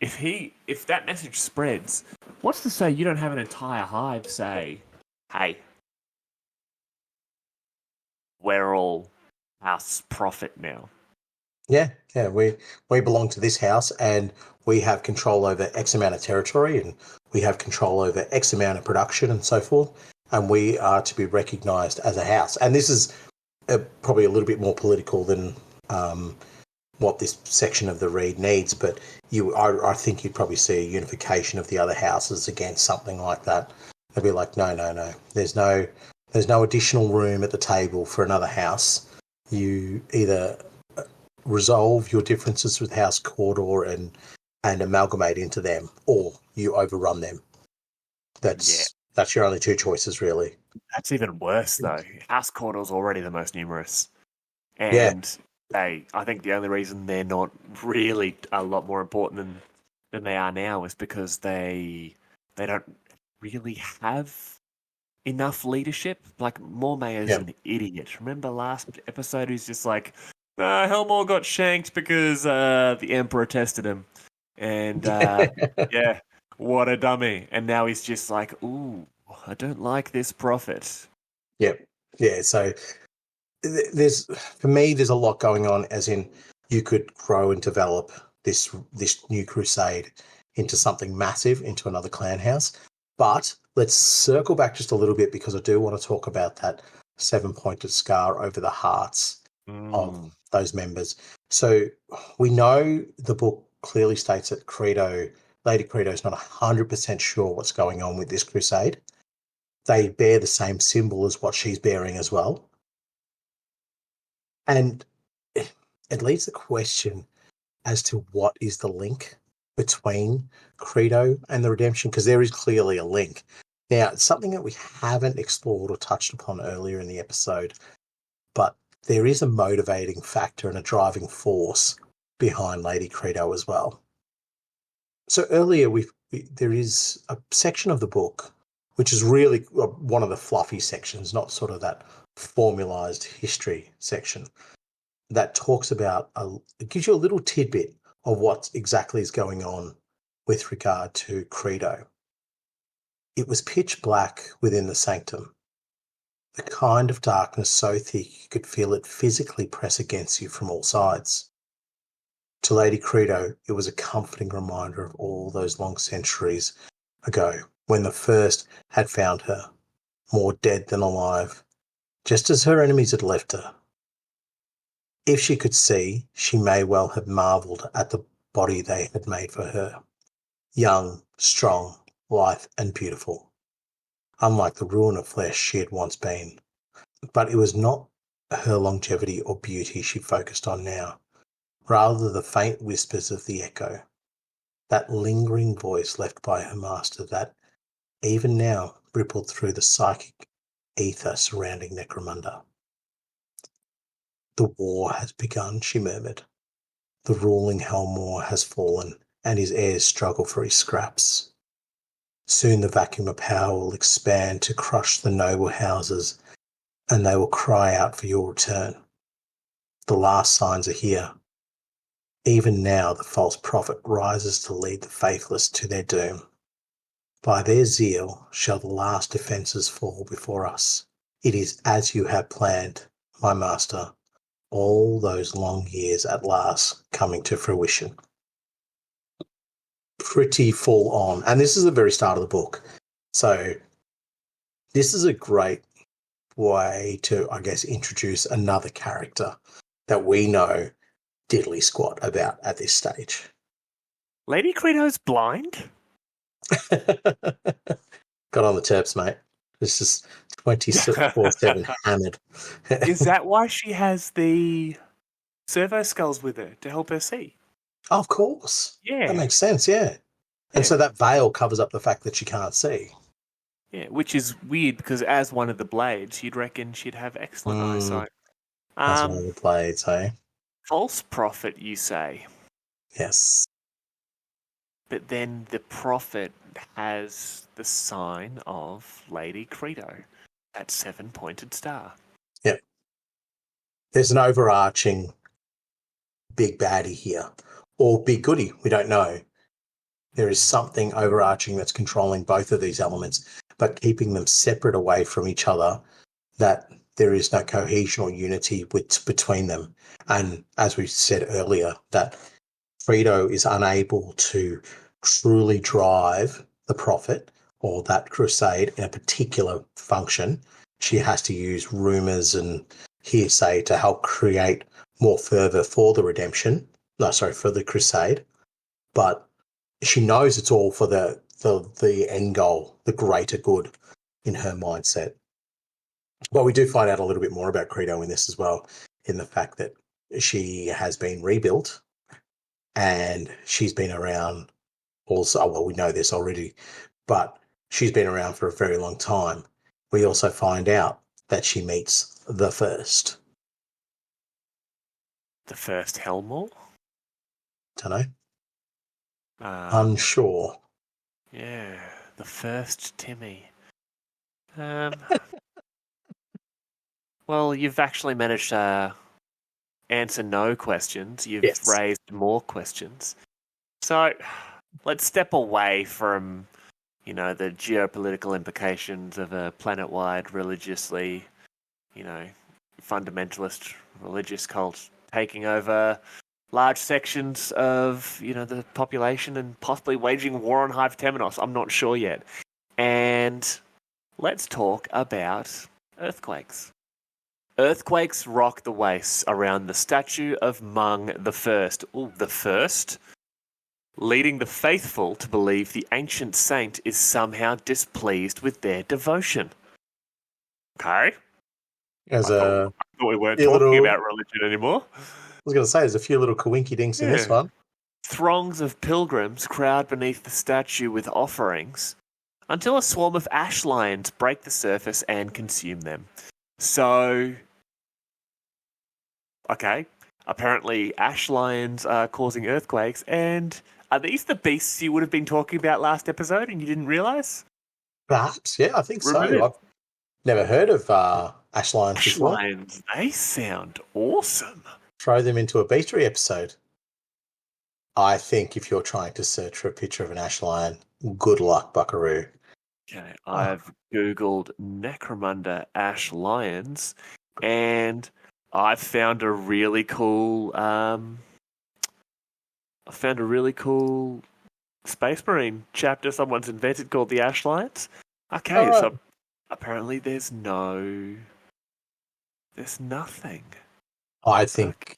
If that message spreads, what's to say you don't have an entire hive say, hey, we're all House Prophet now? Yeah, we belong to this house and we have control over X amount of territory and we have control over X amount of production and so forth, and we are to be recognised as a house. And this is probably a little bit more political than what this section of the read needs, but I think you'd probably see a unification of the other houses against something like that. They'd be like, no, there's no additional room at the table for another house. You either resolve your differences with House Cawdor and amalgamate into them, or you overrun them. That's your only two choices, really. That's even worse, though. House Cawdor's already the most numerous, and I think the only reason they're not really a lot more important than they are now is because they don't really have enough leadership. Like, Mormayor's an idiot. Remember last episode? He's just like, Helmore got shanked because the Emperor tested him. And, what a dummy. And now he's just like, ooh, I don't like this prophet. Yep. Yeah, so there's a lot going on, as in you could grow and develop this new crusade into something massive, into another clan house. But let's circle back just a little bit, because I do want to talk about that 7-pointed scar over the hearts of those members. So we know the book clearly states that Lady Credo is not 100% sure what's going on with this crusade. They bear the same symbol as what she's bearing as well. And it leaves the question as to what is the link between Credo and the redemption, because there is clearly a link. Now, it's something that we haven't explored or touched upon earlier in the episode, but there is a motivating factor and a driving force behind Lady Credo as well. So earlier, there is a section of the book which is really one of the fluffy sections, not sort of that formalized history section, that talks about, it gives you a little tidbit of what exactly is going on with regard to Credo. It was pitch black within the sanctum, the kind of darkness so thick you could feel it physically press against you from all sides. To Lady Credo, it was a comforting reminder of all those long centuries ago, when the first had found her, more dead than alive, just as her enemies had left her. If she could see, she may well have marvelled at the body they had made for her. Young, strong, lithe and beautiful, unlike the ruin of flesh she had once been. But it was not her longevity or beauty she focused on now, rather the faint whispers of the echo, that lingering voice left by her master that, even now, rippled through the psychic ether surrounding Necromunda. The war has begun, she murmured. The ruling Helmore has fallen, and his heirs struggle for his scraps. Soon the vacuum of power will expand to crush the noble houses, and they will cry out for your return. The last signs are here. Even now the false prophet rises to lead the faithless to their doom. By their zeal shall the last defences fall before us. It is as you have planned, my master, all those long years at last coming to fruition. Pretty full on. And this is the very start of the book. So this is a great way to, I guess, introduce another character that we know diddly squat about at this stage. Lady Credo's blind? Got on the terps, mate. This is 24/7 hammered. Is that why she has the servo skulls with her, to help her see? Of course. Yeah. That makes sense, yeah. And Yeah. so that veil covers up the fact that she can't see. Yeah, which is weird because as one of the blades, you'd reckon she'd have excellent eyesight. As one of the blades, eh? False prophet, you say? Yes. But then the prophet has the sign of Lady Credo, that 7-pointed star. Yep. There's an overarching big baddie here, or big goodie, we don't know. There is something overarching that's controlling both of these elements, but keeping them separate away from each other, that there is no cohesion or unity between them. And as we said earlier, that Credo is unable to truly drive the prophet or that crusade in a particular function. She has to use rumors and hearsay to help create more fervor for the redemption. No, sorry, for the crusade. But she knows it's all for the end goal, the greater good in her mindset. But we do find out a little bit more about Credo in this as well, in the fact that she has been rebuilt and she's been around also. Well, we know this already, but she's been around for a very long time. We also find out that she meets the first. The first Helmore? Don't know. Unsure. Yeah, the first Timmy. Well, you've actually managed to answer no questions. You've raised more questions. So let's step away from, the geopolitical implications of a planet-wide religiously, fundamentalist religious cult taking over large sections of, the population and possibly waging war on Hive Temenos. I'm not sure yet. And let's talk about earthquakes. Earthquakes rock the wastes around the statue of Mung the First. Ooh, the First? Leading the faithful to believe the ancient saint is somehow displeased with their devotion. Okay. I thought we weren't talking about religion anymore. I was going to say, there's a few little coinky-dinks in this one. Throngs of pilgrims crowd beneath the statue with offerings until a swarm of ash lions break the surface and consume them. So, okay, apparently ash lions are causing earthquakes, and are these the beasts you would have been talking about last episode and you didn't realise? Perhaps, yeah, I think so. I've never heard of ash lions before. Ash lions, they sound awesome. Throw them into a bestiary episode. I think if you're trying to search for a picture of an ash lion, good luck, buckaroo. Okay, I've Googled Necromunda ash lions, and I've found a really cool. Space Marine chapter someone's invented called the Ash Lions. Okay, so apparently there's nothing. I think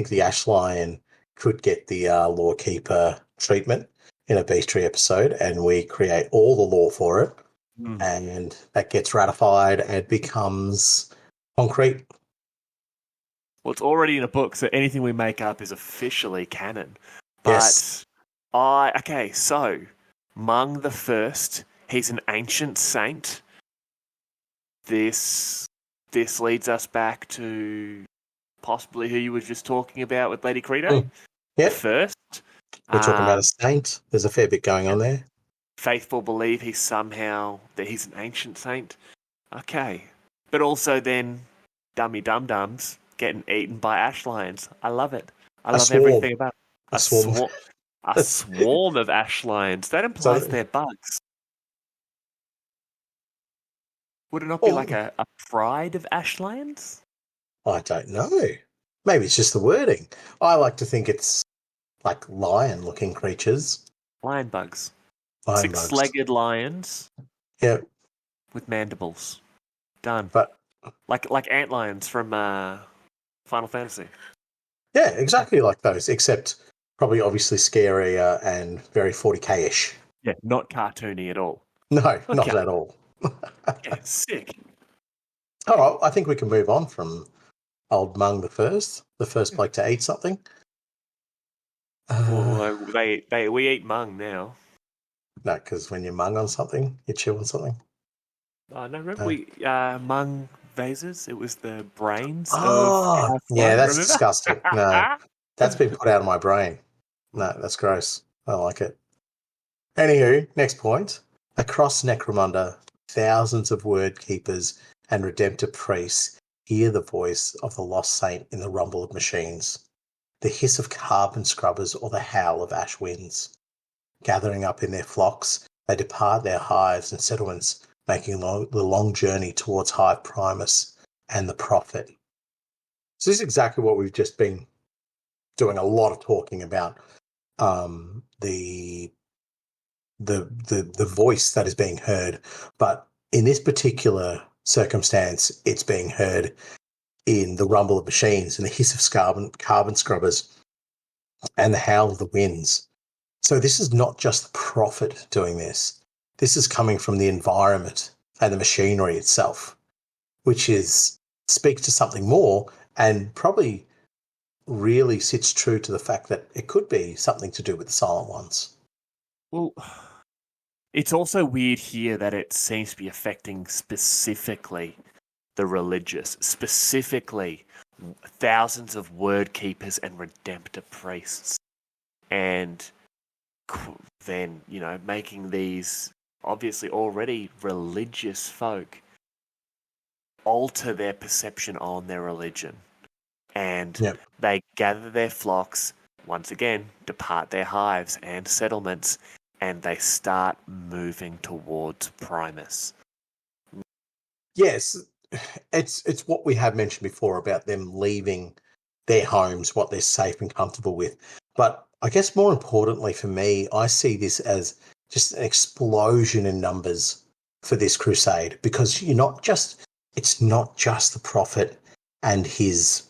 the ash lion could get the Lorekeeper treatment in a bestiary episode, and we create all the lore for it, and that gets ratified and becomes concrete. Well, it's already in a book, so anything we make up is officially canon. But so Mung the First, he's an ancient saint. This leads us back to possibly who you were just talking about with Lady Credo. Yeah. The first. We're talking about a saint. There's a fair bit going on there. Faithful believe he's an ancient saint. Okay. But also then dummy dum-dums getting eaten by ash lions. I love it. I love everything about it. A swarm of ash lions. That implies they're bugs. Would it not be like a pride of ash lions? I don't know. Maybe it's just the wording. I like to think it's like lion-looking creatures. Lion bugs. Six-legged lions. Yeah. With mandibles. Done. But like antlions from Final Fantasy. Yeah, exactly like those, except probably obviously scarier and very 40k-ish. Yeah, not cartoony at all. No, not at all. Yeah, sick. All right, I think we can move on from old Mung the first bloke to eat something. Well, we eat mung now. No, because when you mung on something, you chew on something. No, remember we mung vases? It was the brains of Oh, our yeah, that's remember? disgusting. No, that's been put out of my brain. No, that's gross. I don't like it. Anywho, next point. Across Necromunda, thousands of word keepers and redemptor priests hear the voice of the lost saint in the rumble of machines, the hiss of carbon scrubbers or the howl of ash winds. Gathering up in their flocks, they depart their hives and settlements, making the long journey towards Hive Primus and the Prophet. So this is exactly what we've just been doing a lot of talking about. The voice that is being heard, but in this particular circumstance, it's being heard in the rumble of machines and the hiss of carbon scrubbers and the howl of the winds. So this is not just the prophet doing this. This is coming from the environment and the machinery itself, which speaks to something more and probably really sits true to the fact that it could be something to do with the Silent Ones. Well, it's also weird here that it seems to be affecting specifically the religious, specifically thousands of word keepers and redemptor priests. And then, making these obviously already religious folk alter their perception on their religion. And they gather their flocks, once again, depart their hives and settlements, and they start moving towards Primus. Yes, it's what we have mentioned before about them leaving their homes, what they're safe and comfortable with. But I guess more importantly for me, I see this as just an explosion in numbers for this crusade, because it's not just the prophet and his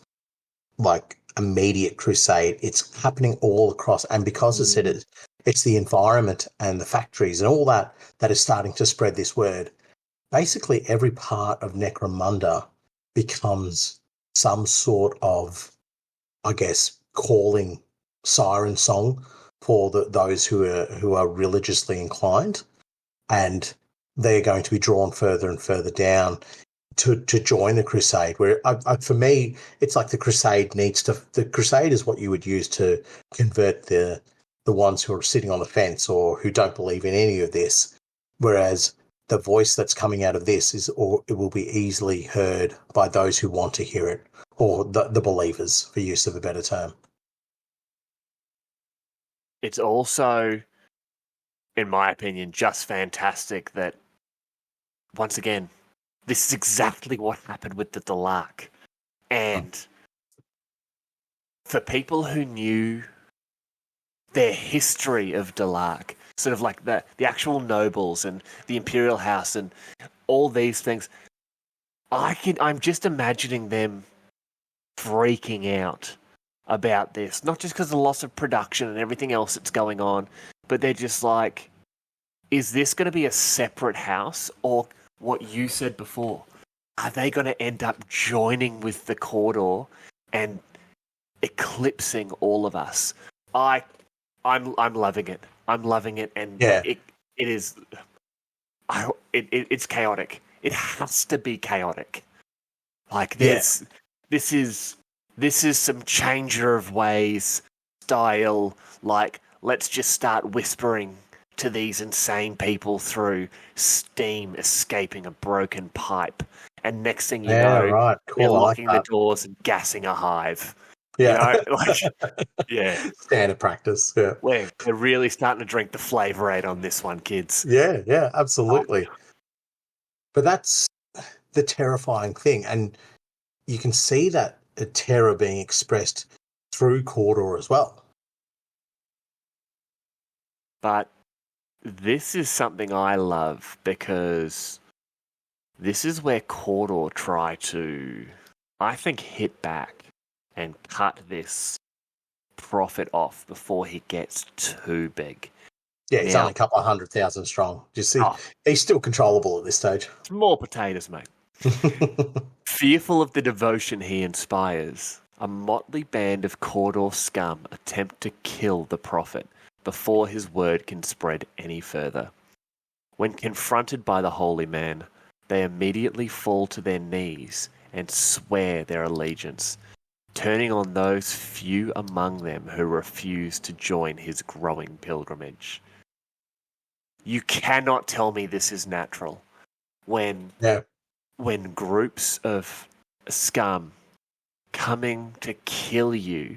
immediate crusade. It's happening all across, and because it's the environment and the factories and all that is starting to spread this word. Basically, every part of Necromunda becomes some sort of, I guess, calling siren song for those who are religiously inclined, and they're going to be drawn further and further down to join the crusade. Where for me, it's like the crusade is what you would use to convert the ones who are sitting on the fence or who don't believe in any of this, whereas the voice that's coming out of this it will be easily heard by those who want to hear it, or the believers, for use of a better term. It's also, in my opinion, just fantastic that, once again, this is exactly what happened with the Dalark. And for people who knew their history of Dalark, sort of like the actual nobles and the Imperial house and all these things, I'm just imagining them freaking out about this, not just because of the loss of production and everything else that's going on, but they're just like, is this going to be a separate house, or what you said before, are they going to end up joining with the Cawdor and eclipsing all of us? I'm loving it. I'm loving it, and it is. It's chaotic. It has to be chaotic. Like this is some changer of ways style. Like, let's just start whispering to these insane people through steam escaping a broken pipe, and next thing you know, right. Cool. they're locking the doors and gassing a hive. Yeah, standard practice. Yeah, we're really starting to drink the Flavor Aid on this one, kids. Yeah, absolutely. But that's the terrifying thing, and you can see that terror being expressed through Cawdor as well. But this is something I love, because this is where Cawdor try to, I think, hit back and cut this prophet off before he gets too big. Yeah, he's only a couple of 100,000 strong. You see, he's still controllable at this stage. More potatoes, mate. Fearful of the devotion he inspires, a motley band of Cawdor scum attempt to kill the prophet before his word can spread any further. When confronted by the holy man, they immediately fall to their knees and swear their allegiance, turning on those few among them who refuse to join his growing pilgrimage. You cannot tell me this is natural. When groups of scum coming to kill you,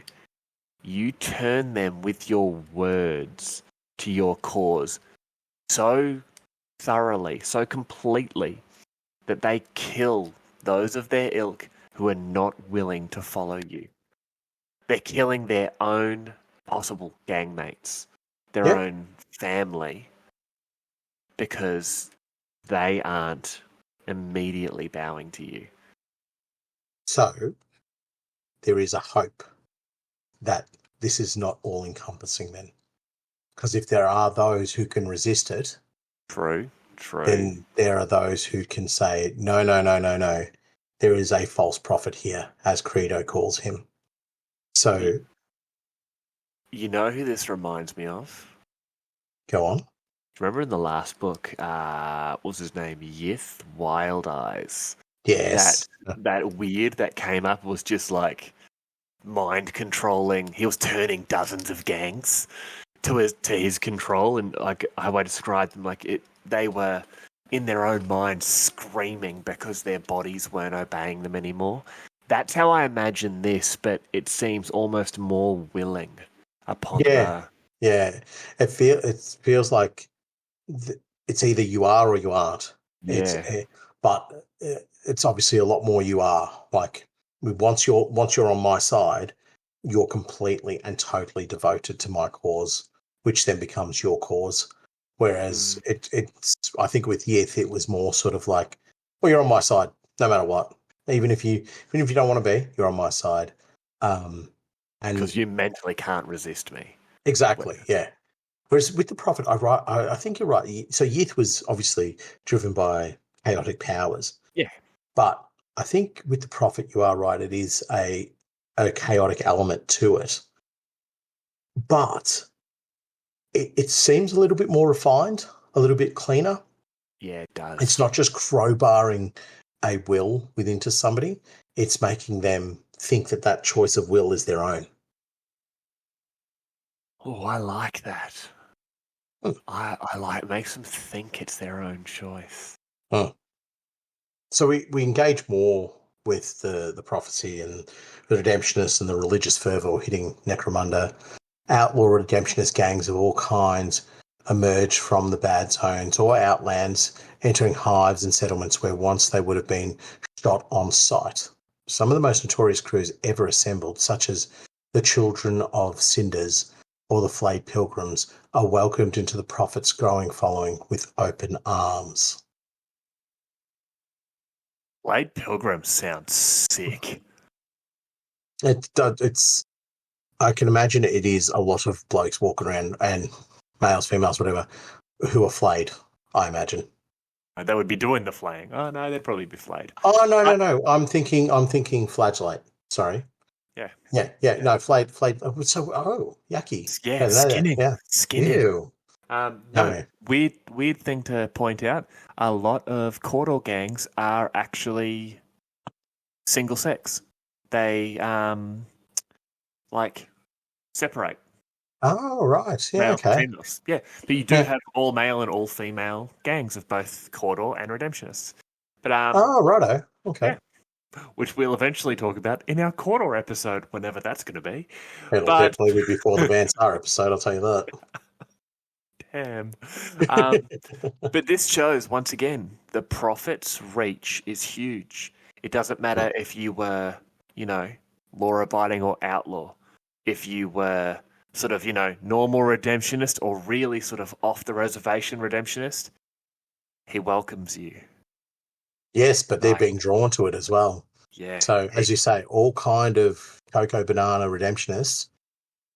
you turn them with your words to your cause so thoroughly, so completely, that they kill those of their ilk who are not willing to follow you. They're killing their own possible gangmates, their own family, because they aren't immediately bowing to you. So, there is a hope that this is not all-encompassing then. Because if there are those who can resist it, True. then there are those who can say, no. There is a false prophet here, as Credo calls him. So... You know who this reminds me of? Go on. Remember in the last book, what was his name? Yith Wild Eyes. Yes. That weird that came up was just like mind controlling. He was turning dozens of gangs to his control, and like how I described them, they were in their own minds screaming because their bodies weren't obeying them anymore. That's how I imagine this, but it seems almost more willing upon Yeah. It feels like it's either you are or you aren't. But it's obviously a lot more you are. Like once you're on my side, you're completely and totally devoted to my cause, which then becomes your cause. Whereas it's I think with Yith it was more sort of like, well, you're on my side no matter what. Even if you don't want to be, you're on my side. And because you mentally can't resist me. Exactly. Yeah. Whereas with the prophet, I think you're right. So Yith was obviously driven by chaotic powers. Yeah. But I think with the prophet, you are right. It is a chaotic element to it. But it seems a little bit more refined, a little bit cleaner. Yeah, it does. It's not just crowbarring a will within somebody. It's making them think that choice of will is their own. Oh, I like that. I like, it makes them think it's their own choice. So we engage more with the prophecy and the redemptionists and the religious fervour hitting Necromunda. Outlaw redemptionist gangs of all kinds emerge from the bad zones or outlands, entering hives and settlements where once they would have been shot on sight. Some of the most notorious crews ever assembled, such as the Children of Cinders or the Flayed Pilgrims, are welcomed into the prophet's growing following with open arms. Flayed Pilgrims sounds sick. It's. I can imagine it is a lot of blokes walking around, and males, females, whatever, who are flayed. I imagine. They would be doing the flaying. Oh no, they'd probably be flayed. Oh no. I'm thinking flagellate. Sorry. Yeah. No, flayed. So, yucky. Yeah, skinning. Yeah, skinning. Ew. No, weird thing to point out. A lot of Cawdor gangs are actually single sex. They separate. Oh right, yeah, Male, okay. females. Yeah, but you do have all male and all female gangs of both Cawdor and redemptionists. But righto, okay. Yeah, which we'll eventually talk about in our Cawdor episode, whenever that's going to be. It'll definitely be before the Vansar episode, I'll tell you that. Damn. But this shows, once again, the prophet's reach is huge. It doesn't matter if you were, law-abiding or outlaw. If you were sort of, normal redemptionist or really sort of off-the-reservation redemptionist, he welcomes you. Yes, but they're being drawn to it as well. Yeah. So, as you say, all kind of cocoa banana redemptionists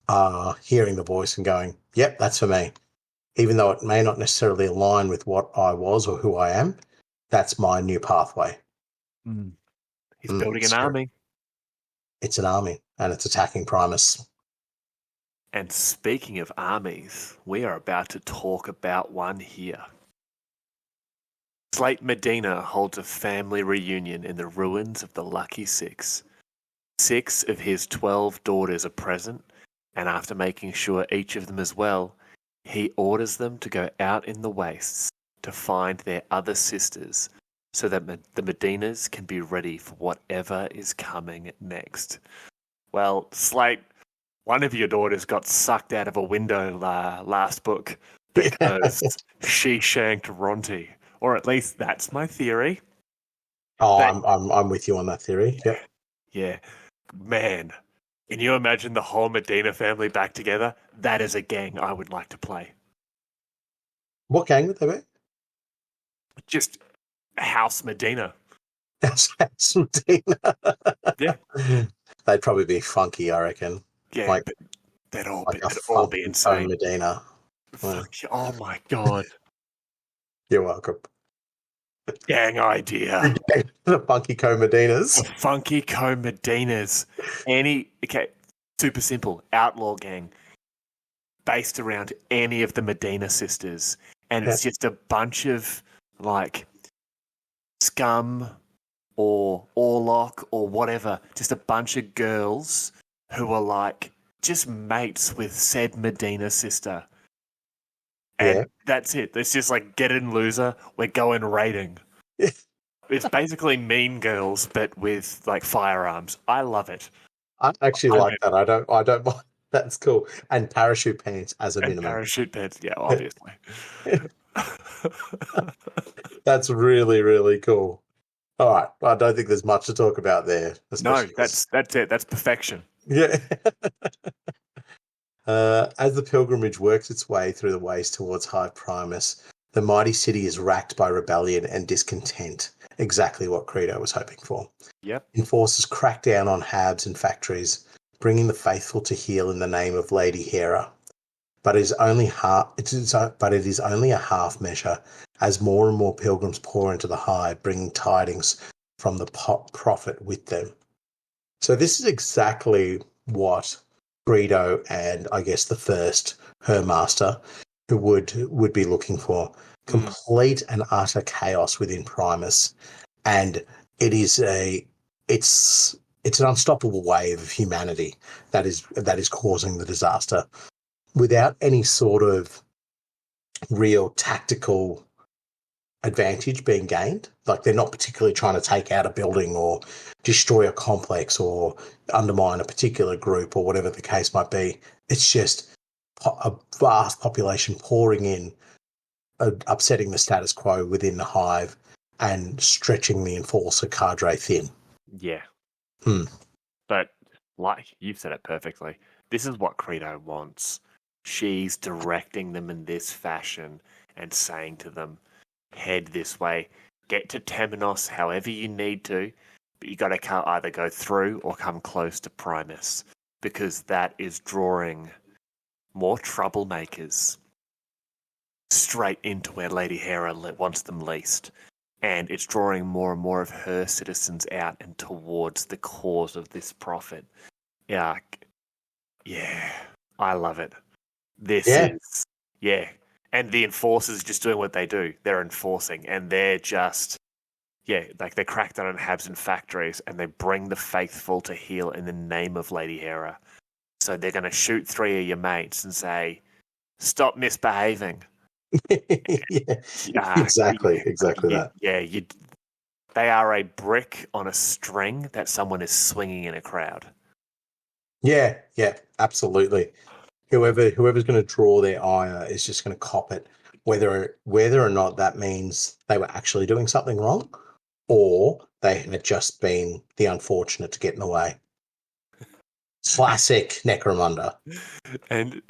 are hearing the voice and going, yep, that's for me. Even though it may not necessarily align with what I was or who I am, that's my new pathway. He's building an army. It's an army, and it's attacking Primus. And speaking of armies, we are about to talk about one here. Slate Medina holds a family reunion in the ruins of the Lucky Six. 6 of his 12 daughters are present, and after making sure each of them is well, he orders them to go out in the wastes to find their other sisters so that the Medinas can be ready for whatever is coming next. Well, Slate, one of your daughters got sucked out of a window last book because she shanked Ronti. Or at least that's my theory. Oh, I'm with you on that theory. Yep. Yeah. Man, can you imagine the whole Medina family back together? That is a gang I would like to play. What gang would they be? Just House Medina. House Medina. Yeah. They'd probably be funky, I reckon. Yeah, like, they'd all be insane. Medina. Oh my god. You're welcome. Gang idea. The Funky Co-Medinas. The Funky Co-Medinas. Super simple. Outlaw gang. Based around any of the Medina sisters. And it's just a bunch of, scum or Orlock or whatever. Just a bunch of girls who are, just mates with said Medina sister. And that's it. It's just get in, loser. We're going raiding. It's basically Mean Girls, but with firearms. I love it. I actually like that. I don't mind. That's cool. And parachute pants as a minimum. Parachute pants, yeah, obviously. That's really, really cool. All right. I don't think there's much to talk about there. No, that's it. That's perfection. Yeah. As the pilgrimage works its way through the ways towards High Primus, the mighty city is racked by rebellion and discontent, exactly what Credo was hoping for. Yep. Enforcers crack down on habs and factories, bringing the faithful to heal in the name of Lady Hera. But it is only a half measure, as more and more pilgrims pour into the Hive, bringing tidings from the prophet with them. So this is exactly what Greedo and I guess the first her master who would be looking for. Complete and utter chaos within Primus, and it's an unstoppable wave of humanity that is causing the disaster without any sort of real tactical advantage being gained. They're not particularly trying to take out a building or destroy a complex or undermine a particular group or whatever the case might be. It's just a vast population pouring in, upsetting the status quo within the Hive and stretching the enforcer cadre thin. Yeah. But you've said it perfectly, this is what Credo wants. She's directing them in this fashion and saying to them, head this way, get to Temenos however you need to, but you got to either go through or come close to Primus, because that is drawing more troublemakers straight into where Lady Hera wants them least. And it's drawing more and more of her citizens out and towards the cause of this prophet. Yeah, I love it. And the enforcers just doing what they do. They're enforcing, and they're just, they crack down on habs and factories, and they bring the faithful to heal in the name of Lady Hera. So they're going to shoot 3 of your mates and say, stop misbehaving. Exactly that. Yeah, they are a brick on a string that someone is swinging in a crowd. Yeah, absolutely. Whoever's going to draw their ire is just going to cop it, whether or not that means they were actually doing something wrong, or they had just been the unfortunate to get in the way. Classic Necromunda. And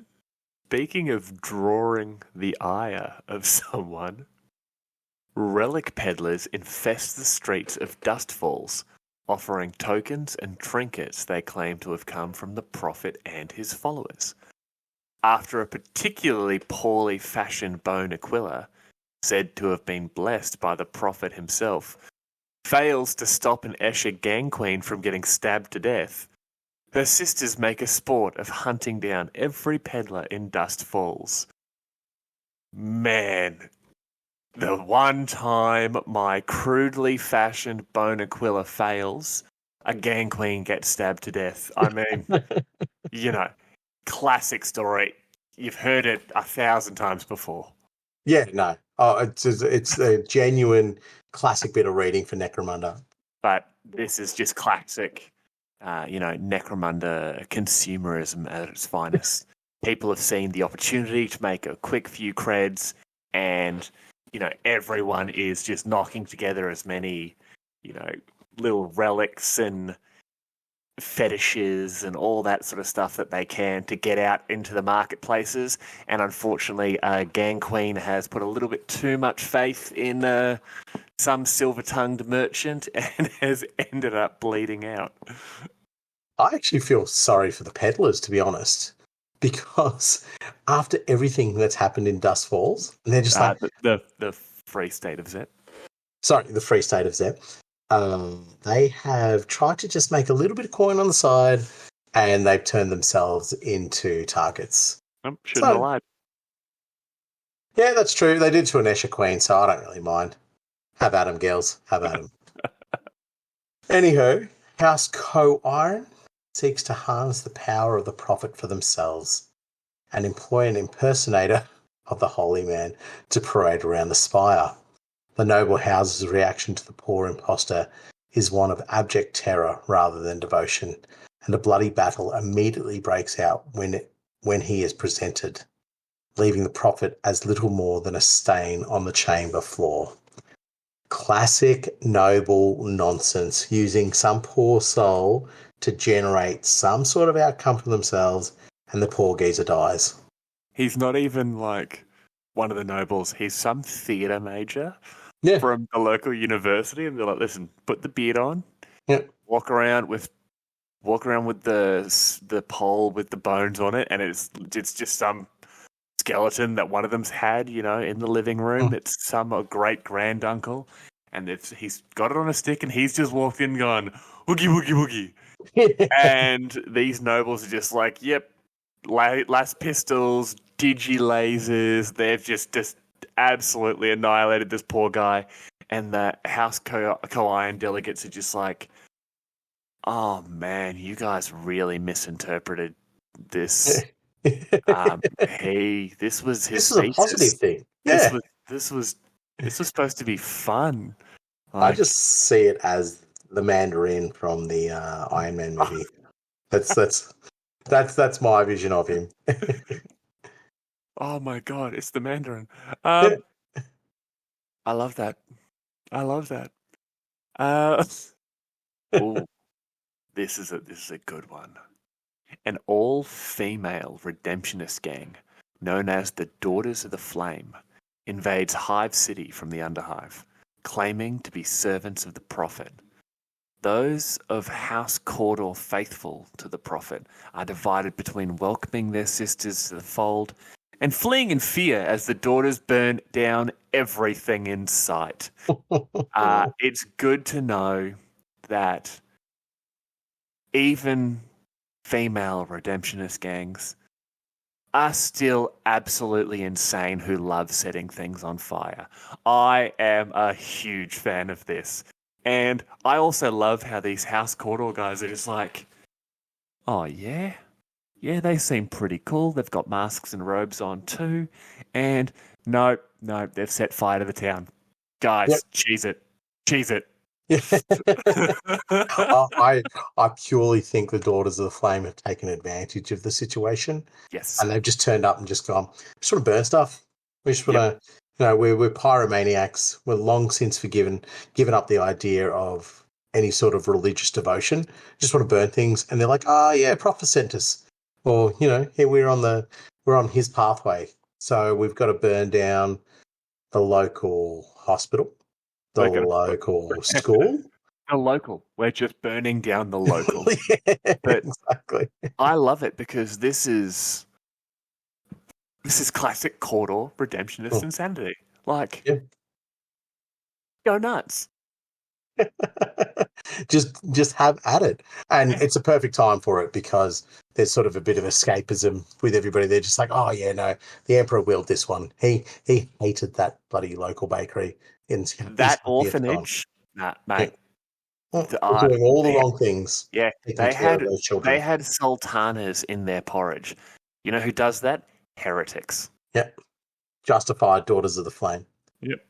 speaking of drawing the ire of someone, relic peddlers infest the streets of Dustfalls, offering tokens and trinkets they claim to have come from the prophet and his followers. After a particularly poorly fashioned bone Aquila, said to have been blessed by the prophet himself, fails to stop an Escher gang queen from getting stabbed to death, The sisters make a sport of hunting down every peddler in Dust Falls. Man, the one time my crudely fashioned bone aquila fails, a gang queen gets stabbed to death. I mean, classic story. You've heard it 1,000 times before. Yeah, no. Oh, it's a genuine classic bit of reading for Necromunda. But this is just classic, Necromunda consumerism at its finest. People have seen the opportunity to make a quick few creds, and, everyone is just knocking together as many, little relics and fetishes and all that sort of stuff that they can to get out into the marketplaces. And unfortunately, Gang Queen has put a little bit too much faith in some silver-tongued merchant and has ended up bleeding out. I actually feel sorry for the peddlers, to be honest, because after everything that's happened in Dust Falls, and they're just like... The Free State of Zep. Sorry, the Free State of Zep. They have tried to just make a little bit of coin on the side, and they've turned themselves into targets. Shouldn't have lied. Yeah, that's true. They did to an Escher Queen, so I don't really mind. Have at 'em, girls. Have at 'em. Anywho, House Co-Iron seeks to harness the power of the prophet for themselves and employ an impersonator of the holy man to parade around the spire. The noble house's reaction to the poor impostor is one of abject terror rather than devotion, and a bloody battle immediately breaks out when he is presented, leaving the prophet as little more than a stain on the chamber floor. Classic noble nonsense, using some poor soul to generate some sort of outcome for themselves, and the poor geezer dies. He's not even like one of the nobles. He's some theatre major from the local university, and they're like, "Listen, put the beard on, walk around with the pole with the bones on it, and it's just some skeleton that one of them's had, in the living room. It's some great granduncle, and he's got it on a stick, and he's just walked in, going woogie woogie woogie, and these nobles are just like, yep, last pistols, digi lasers. They've just absolutely annihilated this poor guy, and the House Co-Iron delegates are just like, oh man, you guys really misinterpreted this. This was his. This is a positive thing. Yeah, This was supposed to be fun. I just see it as the Mandarin from the Iron Man movie. That's my vision of him. Oh my god, it's the Mandarin. I love that. Ooh, this is a good one. An all-female redemptionist gang known as the Daughters of the Flame invades Hive City from the Underhive, claiming to be servants of the Prophet. Those of House Cawdor faithful to the Prophet are divided between welcoming their sisters to the fold and fleeing in fear as the daughters burn down everything in sight. It's good to know that even female redemptionist gangs are still absolutely insane who love setting things on fire. I am a huge fan of this. And I also love how these House Cawdor guys are just like, oh yeah? Yeah, they seem pretty cool. They've got masks and robes on too. And no, they've set fire to the town. Guys, cheese it. I purely think the Daughters of the Flame have taken advantage of the situation. Yes. And they've just turned up and just gone, we just want to burn stuff. We just want to, we're pyromaniacs. We're long since given up the idea of any sort of religious devotion. Just want to burn things. And they're like, oh yeah, Prophet sent us. Or, here we're on his pathway. So we've got to burn down the local hospital. The local school? The local. We're just burning down the local. But exactly. I love it because this is classic Cawdor redemptionist insanity. Like, go nuts. just have at it. And it's a perfect time for it because there's sort of a bit of escapism with everybody. They're just like, oh yeah, no, the Emperor willed this one. He hated that bloody local bakery in that orphanage. Nah, mate. Yeah. Doing all the wrong things. Yeah, they had sultanas in their porridge. You know who does that? Heretics. Yep. Justified daughters of the flame. Yep.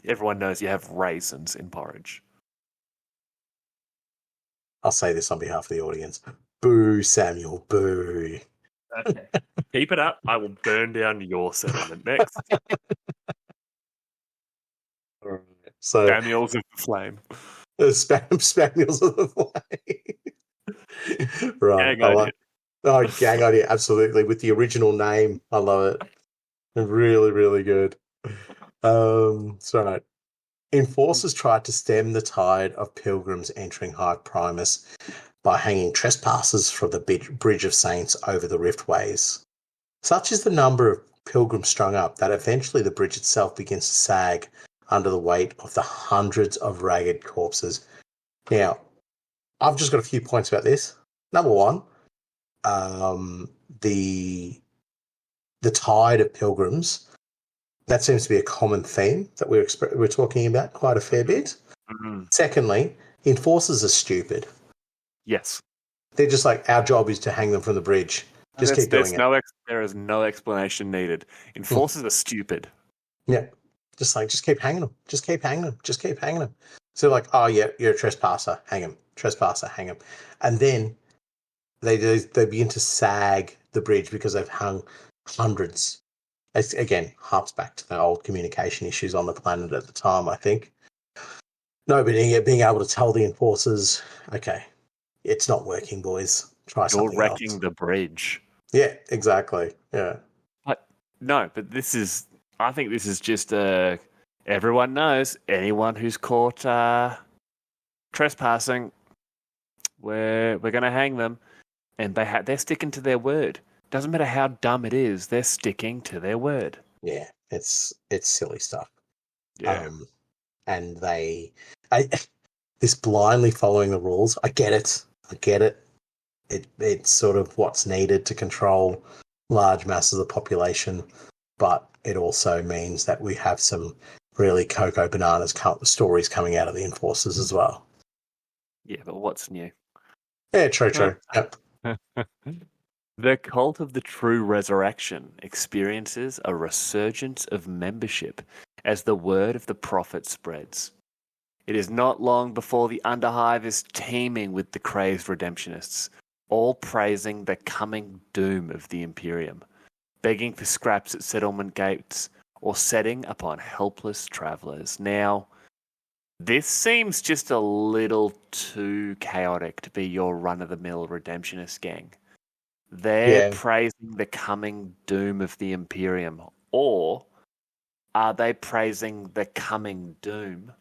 Everyone knows you have raisins in porridge. I'll say this on behalf of the audience. Boo, Samuel, boo. Okay. Keep it up. I will burn down your settlement next. So, Spamuels of the flame. Spamuels of the flame. Right. Gang idea. Absolutely. With the original name. I love it. Really, really good. So, enforcers tried to stem the tide of pilgrims entering High Primus by hanging trespassers from the Bridge of Saints over the riftways. Such is the number of pilgrims strung up that eventually the bridge itself begins to sag under the weight of the hundreds of ragged corpses. Now, I've just got a few points about this. Number one, the tide of pilgrims. That seems to be a common theme that we're talking about quite a fair bit. Mm-hmm. Secondly, enforcers are stupid. Yes. They're just like, our job is to hang them from the bridge. Just keep doing it. There is no explanation needed. Enforcers are stupid. Yeah. Just keep hanging them. Just keep hanging them. Just keep hanging them. So like, oh yeah, you're a trespasser. Hang him. Trespasser, hang him. And then they begin to sag the bridge because they've hung hundreds. It, again, harps back to the old communication issues on the planet at the time, I think. Nobody being able to tell the enforcers, okay, it's not working, boys. Try something else. You're wrecking the bridge. Yeah, exactly. Yeah. But I think this is just everyone knows anyone who's caught trespassing, we're going to hang them, and they're sticking to their word. Doesn't matter how dumb it is, they're sticking to their word. Yeah, it's silly stuff. Yeah. And this blindly following the rules, I get it. It's sort of what's needed to control large masses of the population, but it also means that we have some really cocoa bananas stories coming out of the enforcers as well. Yeah, but what's new? Yeah, true. Yep. The cult of the true resurrection experiences a resurgence of membership as the word of the prophet spreads. It is not long before the Underhive is teeming with the crazed redemptionists, all praising the coming doom of the Imperium, begging for scraps at settlement gates, or setting upon helpless travellers. Now, this seems just a little too chaotic to be your run-of-the-mill redemptionist gang. They're praising the coming doom of the Imperium, or are they praising the coming doom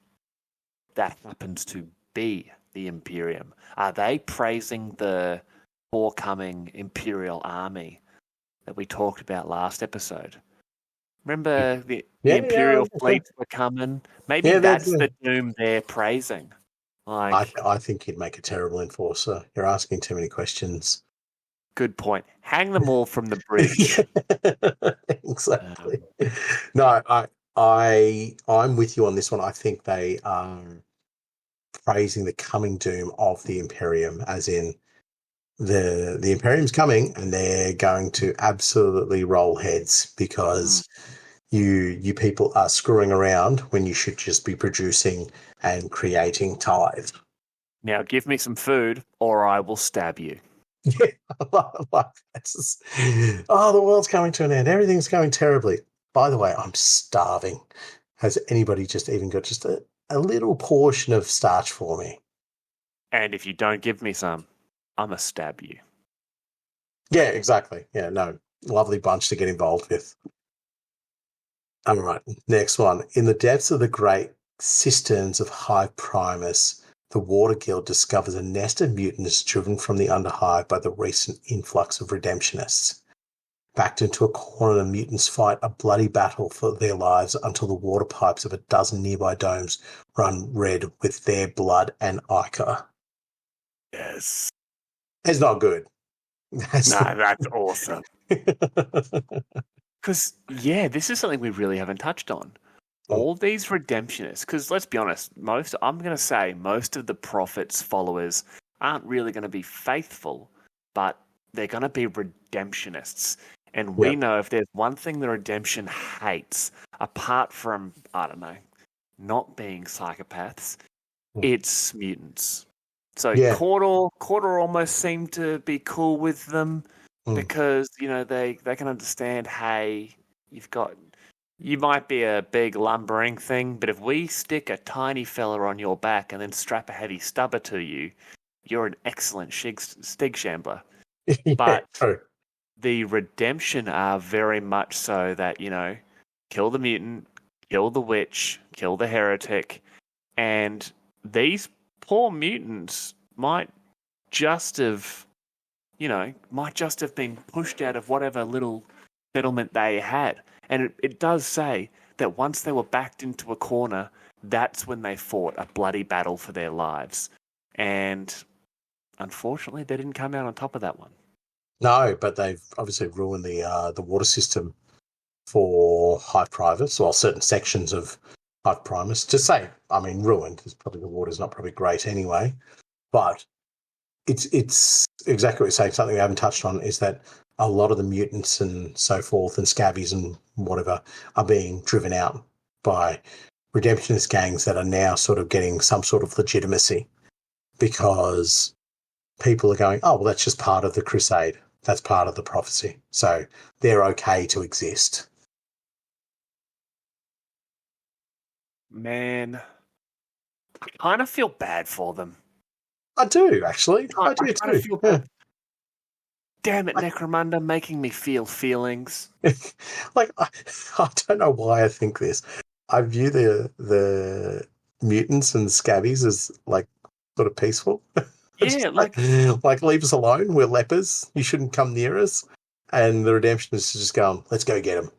that happens to be the Imperium? Are they praising the forthcoming Imperial army that we talked about last episode? Remember the Imperial fleets were coming? Maybe that's the doom they're praising. I think you'd make a terrible enforcer. You're asking too many questions. Good point. Hang them all from the bridge. Exactly. No, I'm with you on this one. I think they are praising the coming doom of the Imperium, as in the Imperium's coming and they're going to absolutely roll heads because you people are screwing around when you should just be producing and creating tithe. Now give me some food or I will stab you. Yeah, the world's coming to an end. Everything's going terribly. By the way, I'm starving. Has anybody just even got just a little portion of starch for me? And if you don't give me some, I'm going to stab you. Yeah, exactly. Yeah, no. Lovely bunch to get involved with. All right, next one. In the depths of the great cisterns of High Primus, the Water Guild discovers a nest of mutants driven from the Underhive by the recent influx of redemptionists. Backed into a corner, the mutants fight a bloody battle for their lives until the water pipes of a dozen nearby domes run red with their blood and ichor. Yes. It's not good. That's awesome. Because, this is something we really haven't touched on. All these redemptionists, because let's be honest, most of the Prophet's followers aren't really going to be faithful, but they're going to be redemptionists. And we know if there's one thing the redemption hates, apart from, I don't know, not being psychopaths, it's mutants. So Cawdor almost seemed to be cool with them because, they can understand, hey, you might be a big lumbering thing, but if we stick a tiny fella on your back and then strap a heavy stubber to you, you're an excellent stig shambler. But the redemption are very much so that, kill the mutant, kill the witch, kill the heretic, and these poor mutants might just have been pushed out of whatever little settlement they had. And it does say that once they were backed into a corner, that's when they fought a bloody battle for their lives. And unfortunately, they didn't come out on top of that one. No, but they've obviously ruined the water system for Hive Primus, or certain sections of Hive Primus. To say, ruined, because probably the water's not probably great anyway. But it's exactly what you're saying. Something we haven't touched on is that a lot of the mutants and so forth and scabbies and whatever are being driven out by redemptionist gangs that are now sort of getting some sort of legitimacy because people are going, oh, well, that's just part of the crusade. That's part of the prophecy. So they're okay to exist. Man, I kind of feel bad for them. I do, actually. I do too. Feel bad. Damn it, Necromunda, making me feel feelings. I don't know why I think this. I view the mutants and scabbies as sort of peaceful. Yeah, leave us alone. We're lepers. You shouldn't come near us. And the redemptionists are just going, let's go get them.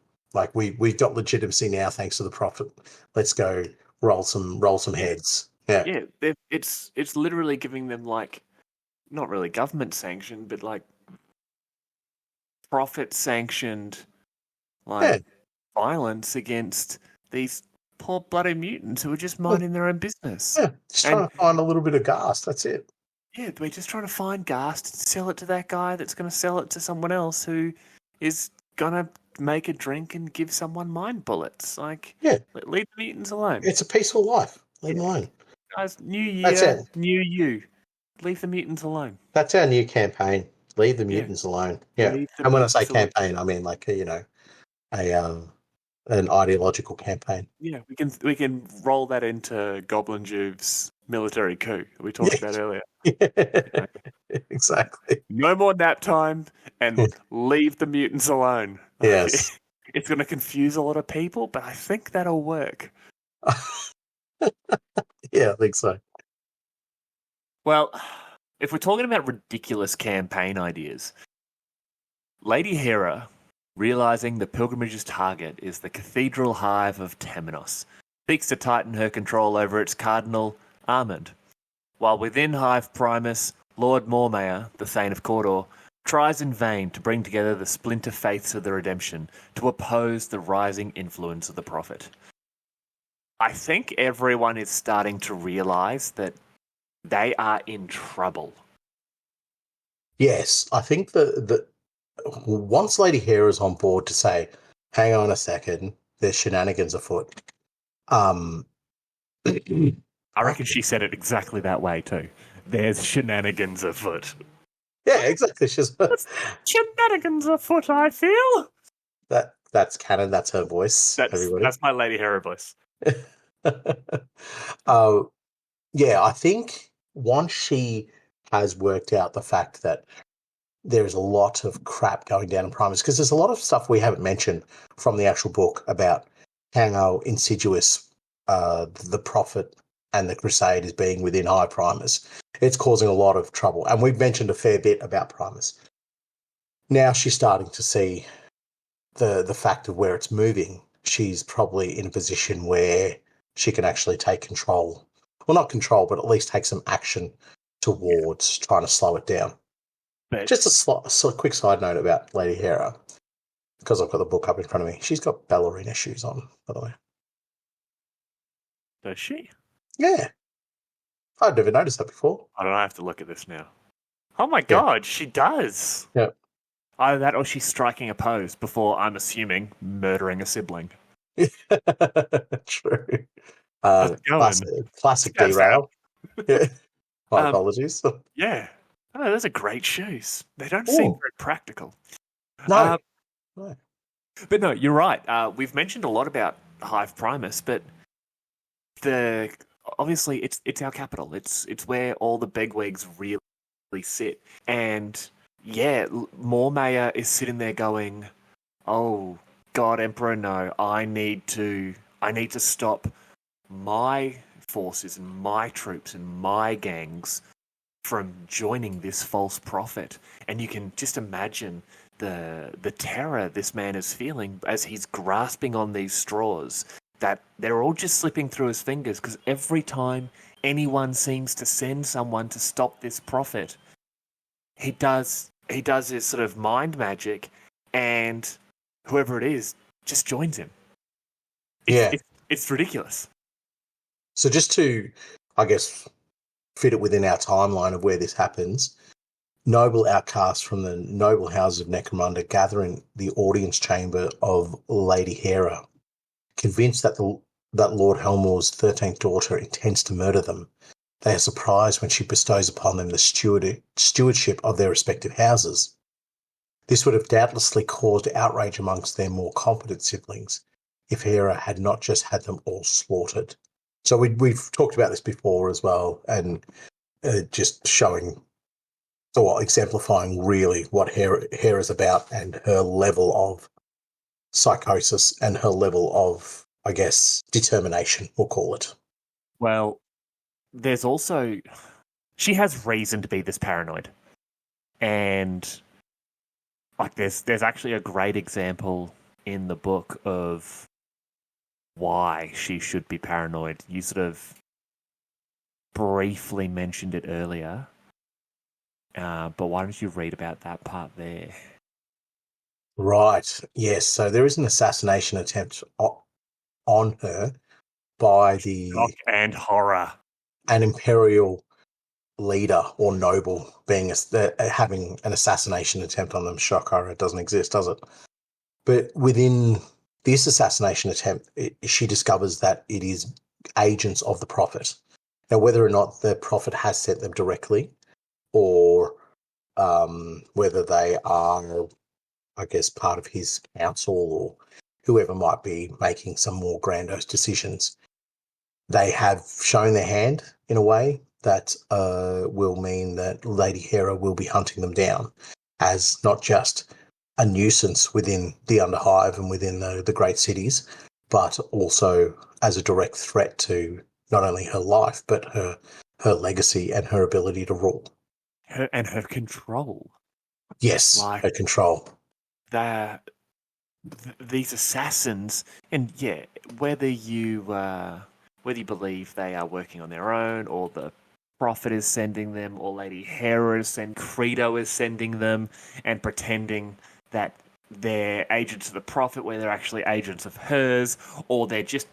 We've got legitimacy now thanks to the prophet. Let's go roll some heads. Yeah. Yeah, it's literally giving them not really government sanctioned, but prophet sanctioned violence against these poor bloody mutants who are just minding their own business. Yeah, just trying to find a little bit of gas. That's it. Yeah, we're just trying to find gas to sell it to that guy that's going to sell it to someone else who is going to make a drink and give someone mind bullets. Leave the mutants alone. It's a peaceful life. Leave them alone. Guys, new year, new you. Leave the mutants alone. That's our new campaign. Leave the mutants alone. Yeah. And when I say campaign, I mean an ideological campaign. Yeah, we can roll that into Goblin Juve's military coup we talked about earlier. Yeah, exactly. No more nap time and leave the mutants alone. Yes. It's going to confuse a lot of people, but I think that'll work. Yeah, I think so. Well, if we're talking about ridiculous campaign ideas, Lady Hera, realizing the pilgrimage's target is the cathedral hive of Temenos, seeks to tighten her control over its cardinal, Armand. While within Hive Primus, Lord Mormaer, the Thane of Cawdor, tries in vain to bring together the splinter faiths of the Redemption to oppose the rising influence of the Prophet. I think everyone is starting to realize that they are in trouble. Yes, I think that once Lady Hera is on board to say, hang on a second, there's shenanigans afoot. I reckon she said it exactly that way too. There's shenanigans afoot. Yeah, exactly. She's shenanigans afoot, I feel. That's canon, that's her voice. That's my Lady Hera voice. Yeah, I think once she has worked out the fact that there's a lot of crap going down in Primus, because there's a lot of stuff we haven't mentioned from the actual book about how insidious the Prophet and the Crusade is being within High Primus. It's causing a lot of trouble. And we've mentioned a fair bit about Primus. Now she's starting to see the fact of where it's moving, she's probably in a position where she can actually take control. Well, not control, but at least take some action towards trying to slow it down. But Just a quick side note about Lady Hera, because I've got the book up in front of me. She's got ballerina shoes on, by the way. does she? Yeah. I'd never noticed that before. I don't know, I have to look at this now. Oh my god, she does! Yeah. Either that or she's striking a pose before, I'm assuming, murdering a sibling. True. How's it going? Classic derail. Yeah. My apologies. Yeah. Oh, those are great shoes. They don't seem very practical. No. No. But no, you're right. We've mentioned a lot about Hive Primus, but obviously it's our capital. It's where all the bigwigs really sit. And yeah, Mormayer is sitting there going, "Oh God, Emperor, no! I need to stop my forces and my troops and my gangs from joining this false prophet." And you can just imagine the terror this man is feeling as he's grasping on these straws, that they're all just slipping through his fingers, because every time anyone seems to send someone to stop this prophet, he does his sort of mind magic, and whoever it is just joins him. It's ridiculous. So just to, I guess, fit it within our timeline of where this happens, noble outcasts from the noble houses of Necromunda gather in the audience chamber of Lady Hera, convinced that Lord Helmor's 13th daughter intends to murder them. They are surprised when she bestows upon them the stewardship of their respective houses. This would have doubtlessly caused outrage amongst their more competent siblings if Hera had not just had them all slaughtered. So we've talked about this before as well, and just showing or exemplifying really what Hera's about, and her level of psychosis and her level of, I guess, determination, we'll call it. Well, there's also... she has reason to be this paranoid. And like there's actually a great example in the book of why she should be paranoid. You sort of briefly mentioned it earlier. But why don't you read about that part there? Right. Yes. So there is an assassination attempt on her by Shock and horror. An Imperial leader or noble being having an assassination attempt on them. Shock, horror. It doesn't exist, does it? But within this assassination attempt, she discovers that it is agents of the Prophet. Now, whether or not the Prophet has sent them directly, or whether they are, I guess, part of his council or whoever might be making some more grandiose decisions, they have shown their hand in a way that will mean that Lady Hera will be hunting them down as not just a nuisance within the Underhive and within the great cities, but also as a direct threat to not only her life, but her legacy and her ability to rule. Her control. Yes, her control. These assassins, and yeah, whether you believe they are working on their own, or the Prophet is sending them, or Lady Hera Credo is sending them, and pretending that they're agents of the Prophet where they're actually agents of hers, or they're just,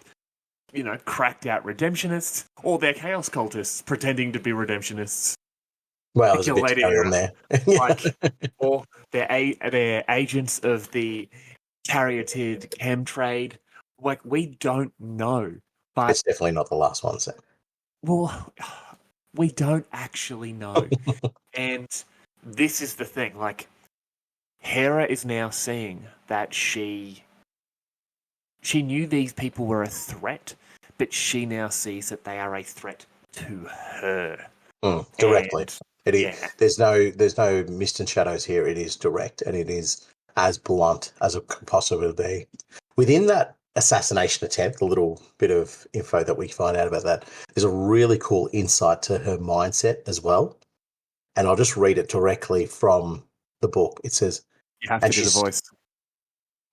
cracked out redemptionists, or they're chaos cultists pretending to be redemptionists. Well, there's a bit to carry on there. Or they're agents of the charioted chemtrade. Like, we don't know. But it's definitely not the last one, Sam. Well, we don't actually know. And this is the thing. Like, Hera is now seeing that she knew these people were a threat, but she now sees that they are a threat to her. Directly. There's no mist and shadows here. It is direct, and it is as blunt as it could possibly be. Within that assassination attempt, the little bit of info that we find out about that, there's a really cool insight to her mindset as well. And I'll just read it directly from the book. It says... You have to do the voice.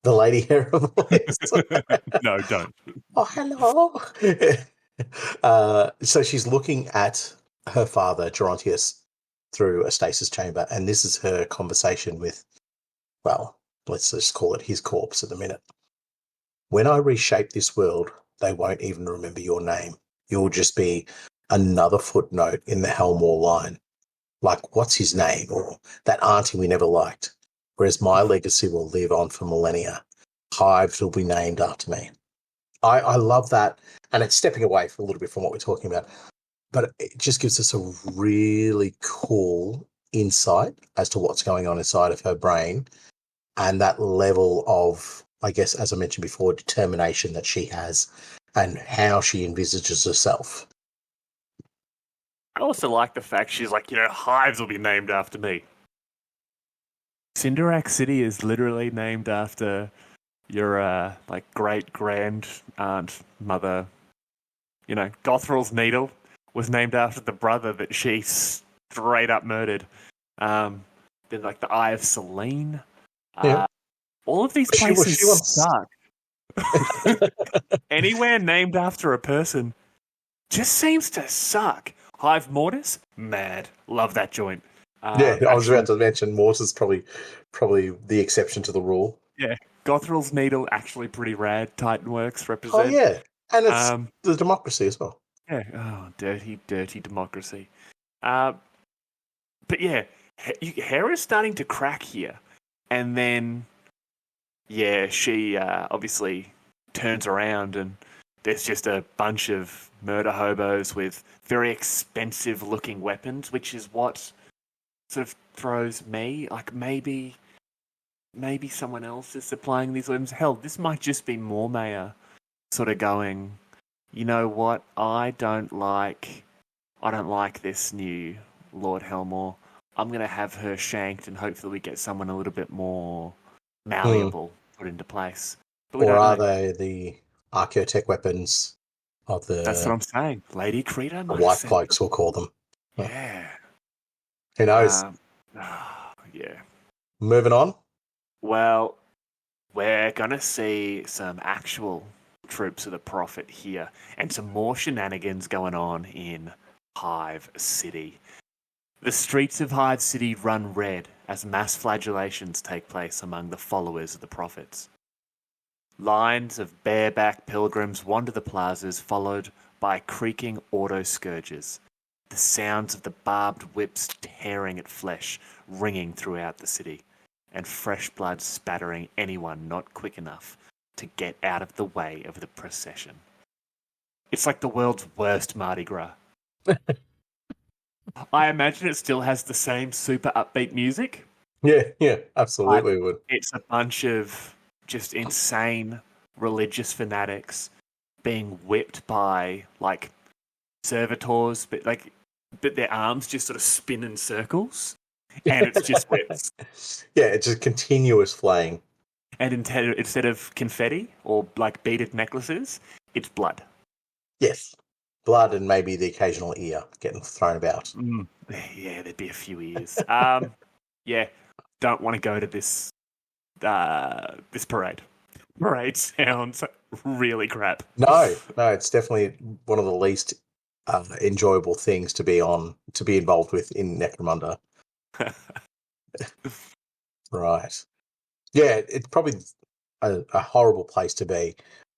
the lady hair voice. No, don't. Oh, hello. So she's looking at her father, Gerontius, through a stasis chamber, and this is her conversation with, well, let's just call it his corpse at the minute. When I reshape this world, they won't even remember your name. You'll just be another footnote in the Helmore line. Like, what's his name? Or that auntie we never liked. Whereas my legacy will live on for millennia. Hives will be named after me. I love that. And it's stepping away for a little bit from what we're talking about. But it just gives us a really cool insight as to what's going on inside of her brain and that level of, I guess, as I mentioned before, determination that she has and how she envisages herself. I also like the fact she's like, hives will be named after me. Cinderak City is literally named after your great-grand aunt, mother. Gothrel's Needle was named after the brother that she straight up murdered. Then the Eye of Selene. Yeah. All of these places suck. Anywhere named after a person just seems to suck. Hive Mortis, mad. Love that joint. I was about to mention Mortis probably the exception to the rule. Yeah, Gothrel's Needle actually pretty rad. Titanworks represent. Oh yeah, and it's the democracy as well. Yeah, dirty democracy. But yeah, Hera's starting to crack here, and then she obviously turns around and there's just a bunch of murder hobos with very expensive-looking weapons, which is what sort of throws me. Like, maybe someone else is supplying these weapons. Hell, this might just be Mormaya sort of going, you know what? I don't like this new Lord Helmore. I'm going to have her shanked and hopefully we get someone a little bit more malleable put into place. Or are they the archaeotech weapons of the... That's what I'm saying. Lady Creator? The white cloaks, we'll call them. Yeah. Who knows? Yeah. Moving on. Well, we're going to see some actual troops of the Prophet here and some more shenanigans going on in Hive City. The streets of Hive City run red as mass flagellations take place among the followers of the Prophets. Lines of bareback pilgrims wander the plazas, followed by creaking auto-scourges, the sounds of the barbed whips tearing at flesh ringing throughout the city, and fresh blood spattering anyone not quick enough to get out of the way of the procession. It's like the world's worst Mardi Gras. I imagine it still has the same super upbeat music. Yeah, absolutely would. It's a bunch of just insane religious fanatics being whipped by servitors, but their arms just sort of spin in circles, and it's just whips. Yeah, it's just continuous flaying. And instead of confetti or beaded necklaces, it's blood. Yes, blood and maybe the occasional ear getting thrown about. Yeah, there'd be a few ears. Yeah, don't want to go to this parade. Parade sounds really crap. No, it's definitely one of the least enjoyable things to be involved with in Necromunda. Right. Yeah, it's probably a horrible place to be,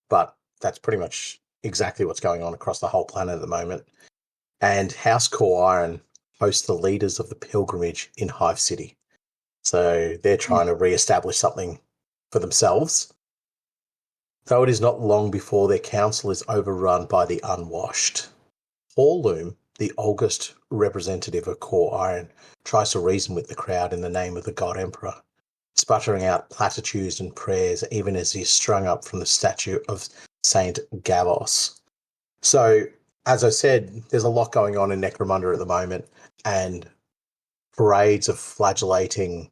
but that's pretty much exactly what's going on across the whole planet at the moment. And House Core Iron hosts the leaders of the pilgrimage in Hive City. So they're trying to re-establish something for themselves. Though it is not long before their council is overrun by the unwashed. Horloom, the oldest representative of Core Iron, tries to reason with the crowd in the name of the God Emperor, sputtering out platitudes and prayers even as he is strung up from the statue of Saint Gavos. So, as I said, there's a lot going on in Necromunda at the moment, and parades of flagellating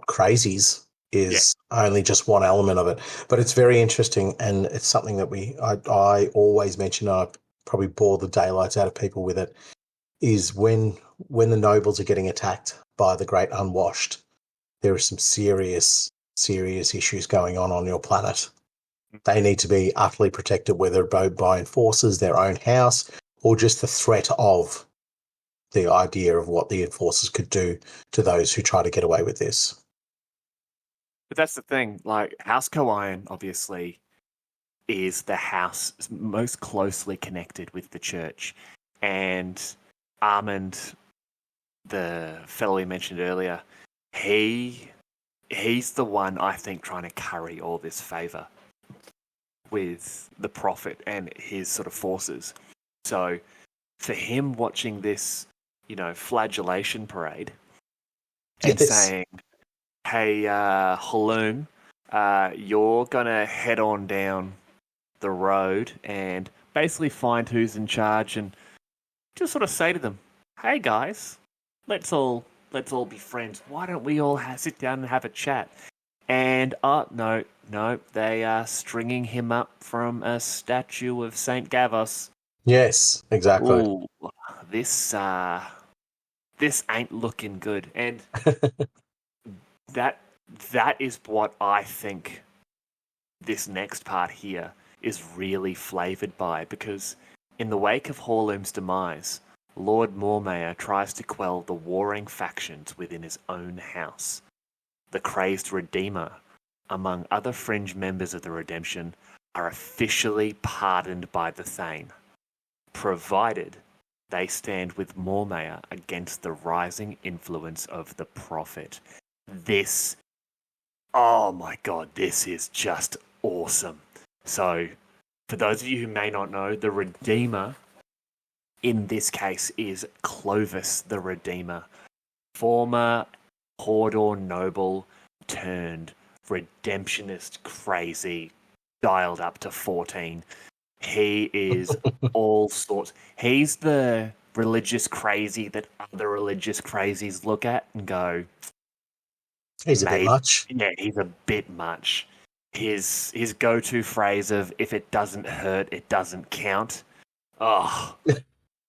crazies is only just one element of it. But it's very interesting, and it's something that I always mention, and I probably bore the daylights out of people with it, is when the nobles are getting attacked by the great unwashed, there is some serious serious issues going on your planet. They need to be utterly protected, whether by enforcers, their own house, or just the threat of the idea of what the enforcers could do to those who try to get away with this. But that's the thing, like, House Coiron, obviously, is the house most closely connected with the church. And Armand, the fellow we mentioned earlier, he's the one, I think, trying to curry all this favour with the prophet and his sort of forces. So for him watching this, flagellation parade and saying, hey, Halloum, you're going to head on down the road and basically find who's in charge and just sort of say to them, hey guys, let's all be friends. Why don't we all sit down and have a chat? And no, they are stringing him up from a statue of Saint Gavos. Yes, exactly. Ooh, this ain't looking good, and that is what I think this next part here is really flavoured by, because in the wake of Halloum's demise, Lord Mormaer tries to quell the warring factions within his own house. The crazed Redeemer, among other fringe members of the Redemption, are officially pardoned by the Thane, provided they stand with Mormaer against the rising influence of the Prophet. This, oh my god, this is just awesome. So, for those of you who may not know, the Redeemer in this case is Clovis the Redeemer, former Hordor noble turned redemptionist crazy, dialed up to 14. He is all sorts. He's the religious crazy that other religious crazies look at and go, he's a bit much. Yeah, he's a bit much. His go-to phrase of, if it doesn't hurt, it doesn't count. Oh,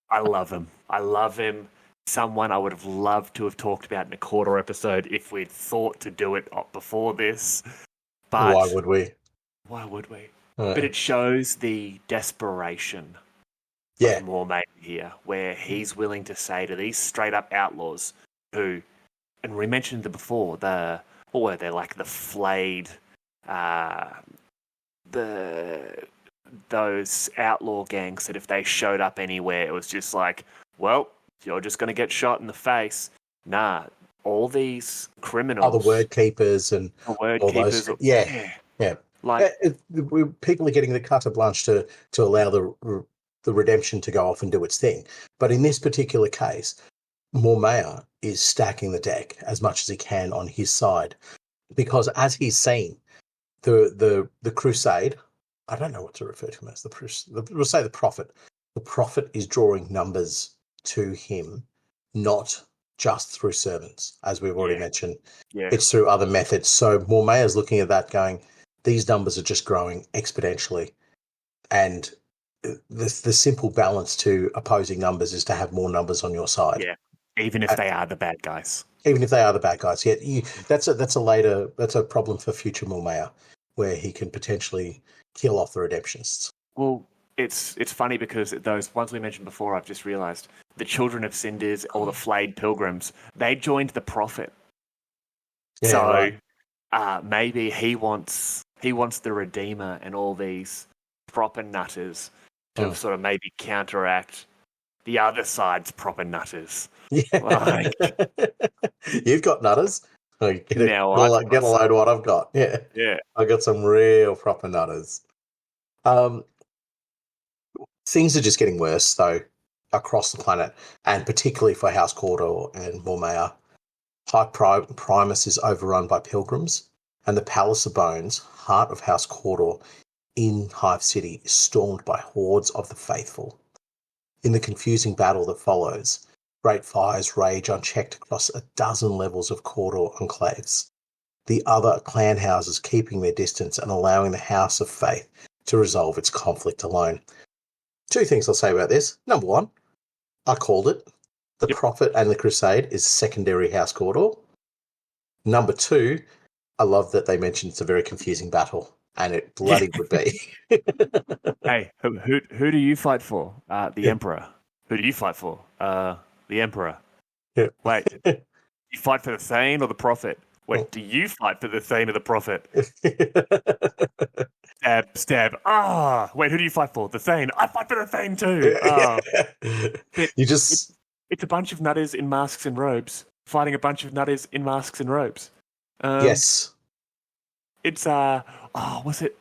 I love him. I love him. Someone I would have loved to have talked about in a quarter episode if we'd thought to do it before this. But why would we? But it shows the desperation of Mormaer here, where he's willing to say to these straight-up outlaws who, and we mentioned them before, they're like the flayed, those outlaw gangs that if they showed up anywhere, it was just like, well, you're just going to get shot in the face. Nah, all these criminals. Oh, the Wordkeepers and all those. Yeah. Like, people are getting the carte blanche to allow the redemption to go off and do its thing. But in this particular case, Mormaer is stacking the deck as much as he can on his side, because as he's seen, the crusade, I don't know what to refer to him as, we'll say the prophet. The prophet is drawing numbers to him, not just through servants, as we've already mentioned. Yeah. It's through other methods. So Mormaer's looking at that going, these numbers are just growing exponentially. And the simple balance to opposing numbers is to have more numbers on your side. Yeah, even if they are the bad guys. Even if they are the bad guys. Yeah, that's a problem for future Mormaer, where he can potentially kill off the redemptionists. Well, it's funny because those ones we mentioned before, I've just realised, the children of Cinders or the flayed pilgrims, they joined the prophet. Yeah, so right. Maybe he wants the Redeemer and all these proper nutters to sort of maybe counteract the other side's proper nutters. Yeah. Like, you've got nutters. Get a load of what I've got. Yeah. Yeah. I got some real proper nutters. Things are just getting worse, though, across the planet, and particularly for House Cawdor and Mormaer. High Primus is overrun by pilgrims, and the Palace of Bones, heart of House Cawdor in Hive City, is stormed by hordes of the faithful. In the confusing battle that follows, great fires rage unchecked across a dozen levels of Cawdor enclaves, the other clan houses keeping their distance and allowing the House of Faith to resolve its conflict alone. Two things I'll say about this. Number one, I called it. The Prophet and the Crusade is secondary House Cawdor. Number two, I love that they mentioned it's a very confusing battle, and it Yeah. bloody would be. Hey, who do you fight for? The Emperor. Who do you fight for? The Emperor. Yeah. Wait, you fight for the Thane or the Prophet? Wait, do you fight for the Thane or the Prophet? Stab, stab. Wait, who do you fight for? The Thane. I fight for the Thane too. But You just it's a bunch of nutters in masks and robes fighting a bunch of nutters in masks and robes. yes. It's was it?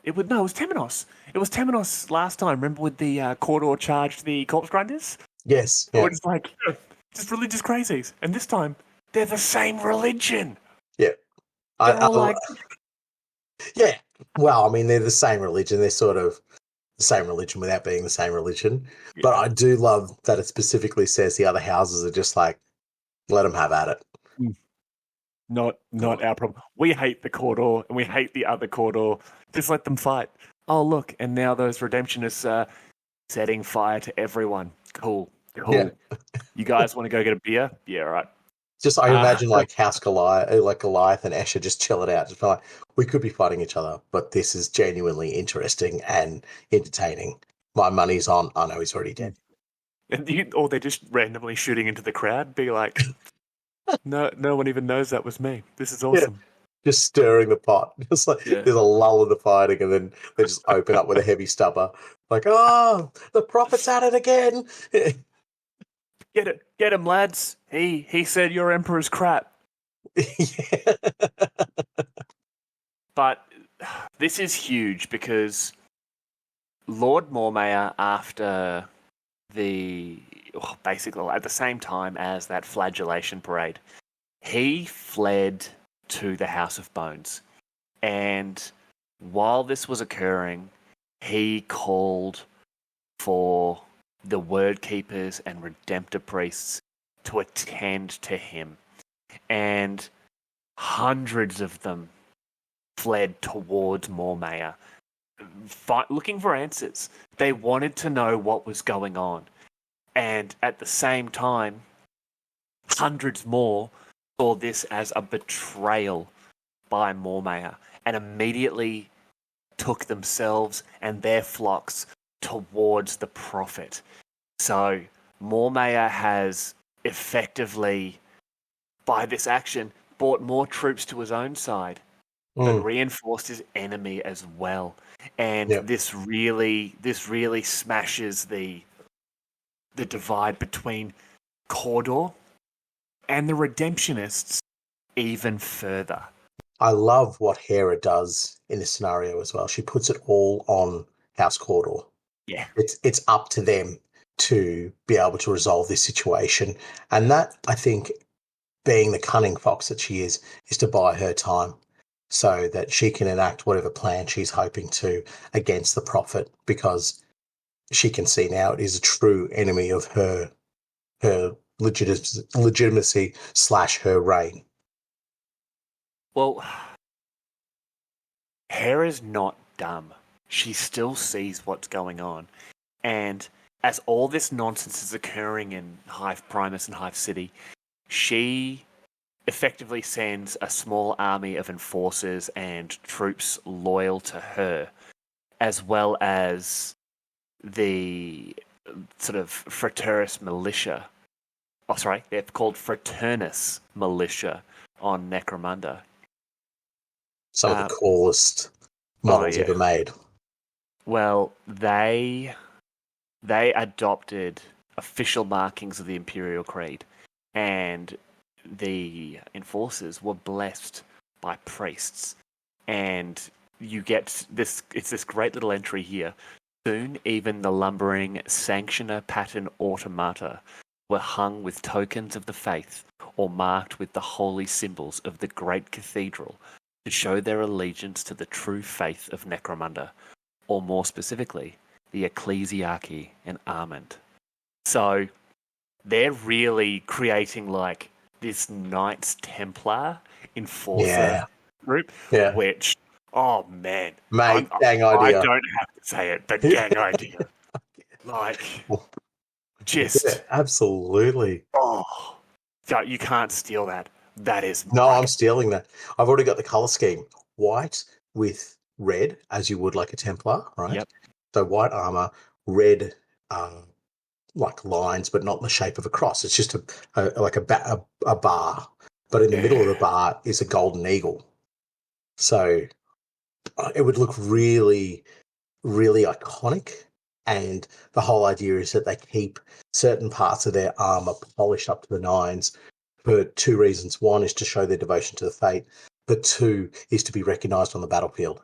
It was Temenos. It was Temenos last time. Remember with the corridor charged the corpse grinders? Yes. Or Yeah. just like just religious crazies. And this time they're the same religion. Yeah. They're all like, yeah. Well, I mean, they're the same religion. They're sort of the same religion without being the same religion. yeah. But I do love that it specifically says the other houses are just like, let them have at it. Not our problem. We hate the corridor and we hate the other corridor. Just let them fight. Oh look, and now those redemptionists are setting fire to everyone. Cool. Yeah. You guys want to go get a beer? Yeah, all right. Just I imagine like House Goliath, like Goliath and Escher just chill it out. Just like, we could be fighting each other, but this is genuinely interesting and entertaining. My money's on. I know he's already dead. Or they're just randomly shooting into the crowd, be like, no one even knows that was me. This is awesome. Yeah. Just stirring the pot. Just like there's a lull in the fighting, and then they just open up with a heavy stubber. Like, oh, the prophet's at it again. Get him, lads. He said your emperor's crap. Yeah. But this is huge because Lord Mormaer, after basically at the same time as that flagellation parade, he fled to the House of Bones. And while this was occurring, he called for the word keepers and redemptor priests to attend to him. And hundreds of them fled towards Mormaer, looking for answers. They wanted to know what was going on. And at the same time, hundreds more saw this as a betrayal by Mormaer and immediately took themselves and their flocks towards the prophet. So Mormaer has effectively, by this action, brought more troops to his own side, but reinforced his enemy as well. And this really smashes the divide between Cawdor and the Redemptionists even further. I love what Hera does in this scenario as well. She puts it all on House Cawdor. Yeah. It's up to them to be able to resolve this situation. And that, I think, being the cunning fox that she is to buy her time so that she can enact whatever plan she's hoping to against the prophet, because she can see now it is a true enemy of her legitimacy / her reign. Well, Hera's not dumb. She still sees what's going on. And as all this nonsense is occurring in Hive Primus and Hive City, she effectively sends a small army of enforcers and troops loyal to her, as well as the sort of Fraternis militia. Oh, sorry, they're called Fraternis militia on Necromunda. Some of the coolest models ever made. Well, they adopted official markings of the Imperial Creed, and the enforcers were blessed by priests. And you get this, it's this great little entry here. Soon, even the lumbering sanctioner pattern automata were hung with tokens of the faith or marked with the holy symbols of the great cathedral to show their allegiance to the true faith of Necromunda, or more specifically, the ecclesiarchy and Armand. So they're really creating like this Knights Templar enforcer group, which, oh man, mate, gang idea. I don't have to say it, but gang idea. Like, just absolutely. Oh, you can't steal that. That is No, I'm right. stealing that. I've already got the color scheme. White with red, as you would like a Templar, right? Yep. So white armor, red, like lines, but not in the shape of a cross. It's just a bar. But in the middle of the Yeah. bar is a golden eagle. So it would look really, really iconic. And the whole idea is that they keep certain parts of their armor polished up to the nines for two reasons. One is to show their devotion to the fate, but two is to be recognized on the battlefield.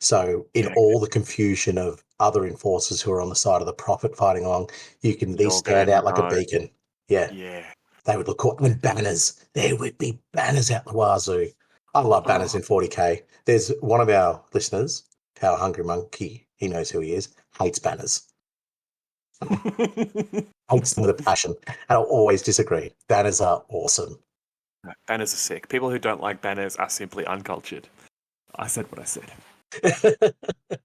So in Yeah. all the confusion of other enforcers who are on the side of the prophet fighting along, you can these You're gonna stand out like a know. beacon. Yeah, Yeah. they would look cool. And banners. There would be banners out the wazoo. I love banners Oh. in 40k. There's one of our listeners, our Hungry Monkey, he knows who he is, hates banners. Hates them with a passion. And I'll always disagree. Banners are awesome. Banners are sick. People who don't like banners are simply uncultured. I said what I said.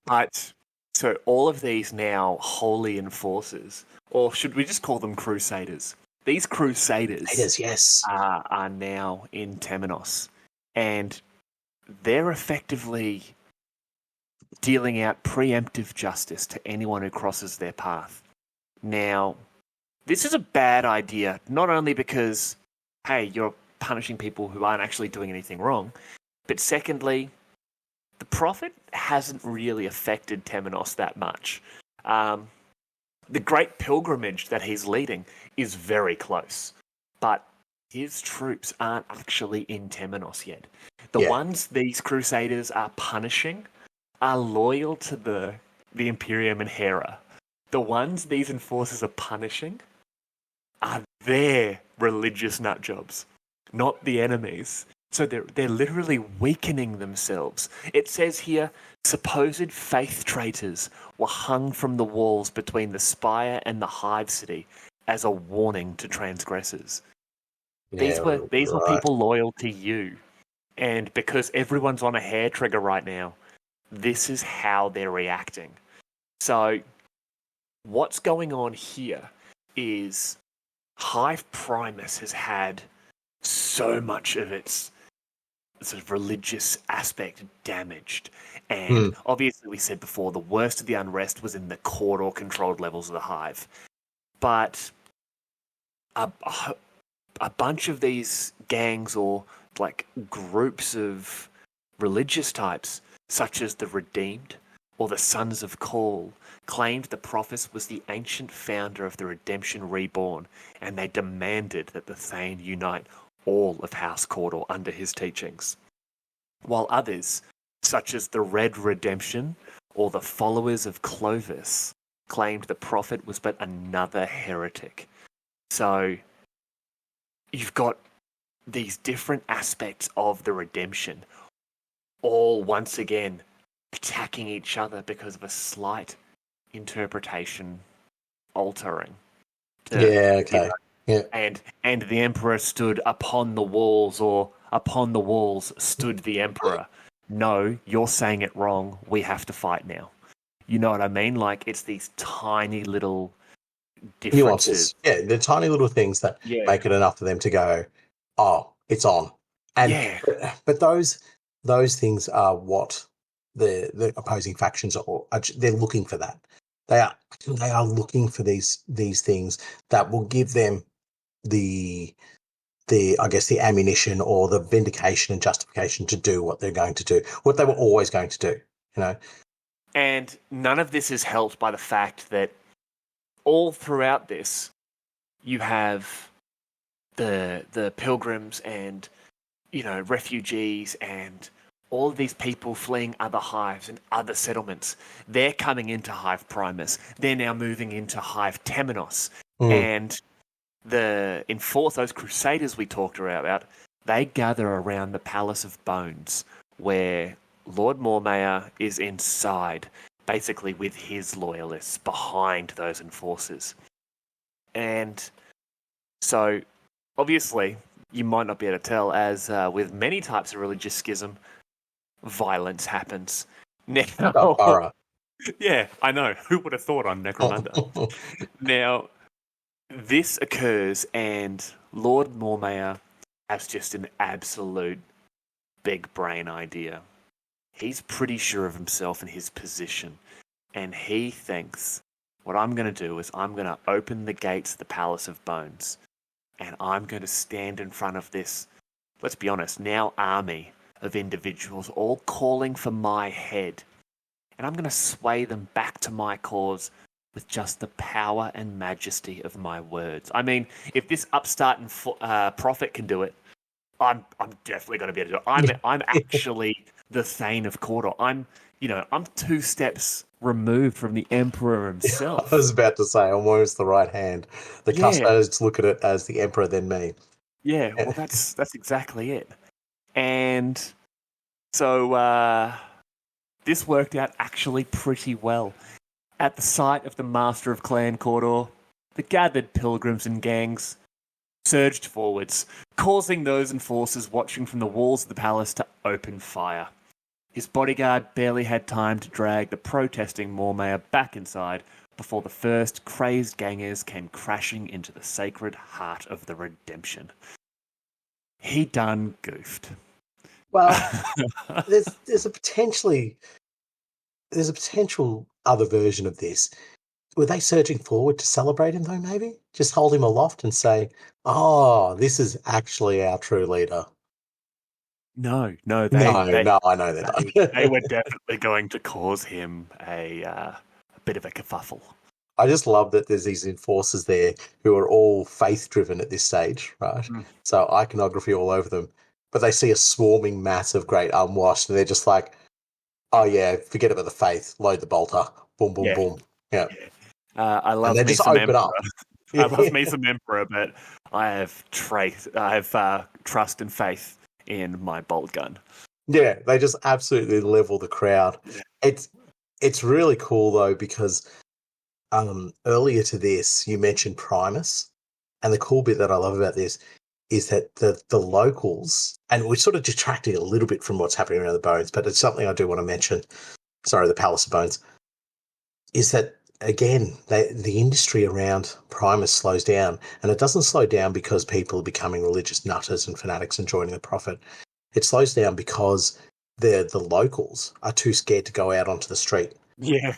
But so all of these now holy enforcers, or should we just call them crusaders? These crusaders Yes. are now in Temenos, and they're effectively dealing out preemptive justice to anyone who crosses their path. Now, this is a bad idea, not only because, hey, you're punishing people who aren't actually doing anything wrong, but secondly, the prophet hasn't really affected Temenos that much. The great pilgrimage that he's leading is very close, but his troops aren't actually in Temenos yet. The ones these crusaders are punishing are loyal to the Imperium and Hera. The ones these enforcers are punishing are their religious nutjobs, not the enemies. So they're literally weakening themselves. It says here, supposed faith traitors were hung from the walls between the spire and the hive city as a warning to transgressors. These were people loyal to you. And because everyone's on a hair trigger right now, this is how they're reacting. So what's going on here is Hive Primus has had so much of its sort of religious aspect damaged. And obviously, we said before, the worst of the unrest was in the court or controlled levels of the Hive. But a bunch of these gangs or like groups of religious types, such as the Redeemed or the Sons of Call, claimed the prophet was the ancient founder of the Redemption Reborn, and they demanded that the Thane unite all of House Cawdor under his teachings. While others, such as the Red Redemption or the followers of Clovis, claimed the prophet was but another heretic. So you've got these different aspects of the redemption, all once again attacking each other because of a slight interpretation altering. And the emperor stood upon the walls, or upon the walls stood the emperor. No, you're saying it wrong. We have to fight now. You know what I mean? Like, it's these tiny little differences. Nuances. Yeah, the tiny little things that make it enough for them to go, oh, it's on. And but those things are what the opposing factions are. They're looking for that. They are looking for these things that will give them the I guess the ammunition or the vindication and justification to do what they're going to do, what they were always going to do, you know. And none of this is helped by the fact that all throughout this, you have the pilgrims and, you know, refugees and all of these people fleeing other hives and other settlements. They're coming into Hive Primus. They're now moving into Hive Temenos. And those crusaders we talked about, they gather around the Palace of Bones, where Lord Mormaer is inside, basically with his loyalists behind those enforcers. And so, obviously, you might not be able to tell, as with many types of religious schism, violence happens. Now, yeah, I know. Who would have thought on Necromunda? Now, this occurs, and Lord Mormaer has just an absolute big brain idea. He's pretty sure of himself and his position, and he thinks, what I'm going to do is I'm going to open the gates of the Palace of Bones, and I'm going to stand in front of this, let's be honest, now army of individuals all calling for my head. And I'm going to sway them back to my cause with just the power and majesty of my words. I mean, if this upstart and prophet can do it, I'm definitely going to be able to do it. I'm actually the Thane of Cawdor. I'm 2 steps removed from the Emperor himself. I was about to say, almost the right hand. The custodes look at it as the Emperor, then me. Yeah, well, that's exactly it. And so this worked out actually pretty well. At the sight of the Master of Clan Cawdor, the gathered pilgrims and gangs surged forwards, causing those enforcers watching from the walls of the palace to open fire. His bodyguard barely had time to drag the protesting Mormaer back inside before the first crazed gangers came crashing into the sacred heart of the redemption. He done goofed. Well, there's a potential other version of this. Were they surging forward to celebrate him though, maybe? Just hold him aloft and say, oh, this is actually our true leader. No, I know that. They were definitely going to cause him a bit of a kerfuffle. I just love that there's these enforcers there who are all faith-driven at this stage, right? Mm. So iconography all over them. But they see a swarming mass of great unwashed, and they're just like, oh, yeah, forget about the faith. Load the bolter. Boom, boom, boom. Yeah. I love me some Emperor. I love me some Emperor, but I have trust and faith in my bolt gun. Yeah, they just absolutely level the crowd. Yeah. It's really cool, though, because earlier to this, you mentioned Primus. And the cool bit that I love about this is that the locals, and we're sort of detracting a little bit from what's happening around the Bones, but it's something I do want to mention, the Palace of Bones, is that, again, the industry around Primus slows down, and it doesn't slow down because people are becoming religious nutters and fanatics and joining the Prophet. It slows down because the locals are too scared to go out onto the street. Yeah.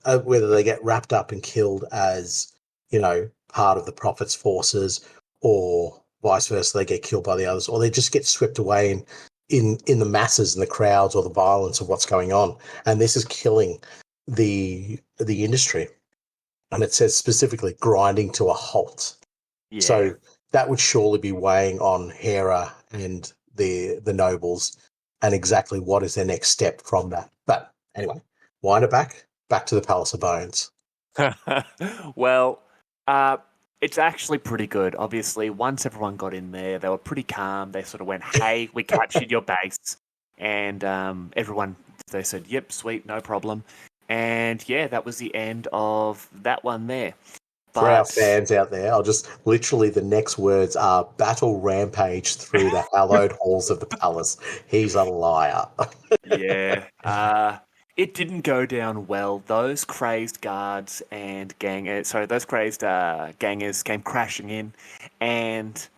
Whether they get wrapped up and killed as, part of the Prophet's forces, or vice versa, they get killed by the others, or they just get swept away in the masses and the crowds or the violence of what's going on. And this is killing the industry. And it says specifically grinding to a halt. Yeah. So that would surely be weighing on Hera and the nobles, and exactly what is their next step from that. But anyway, wind it back to the Palace of Bones. Well, it's actually pretty good. Obviously, once everyone got in there, they were pretty calm. They sort of went, hey, we captured your base. And everyone, they said, yep, sweet, no problem. And yeah, that was the end of that one there. But for our fans out there, I'll just literally, the next words are battle rampage through the hallowed halls of the palace. He's a liar. Yeah. It didn't go down well. Those crazed guards and gangers came crashing in, and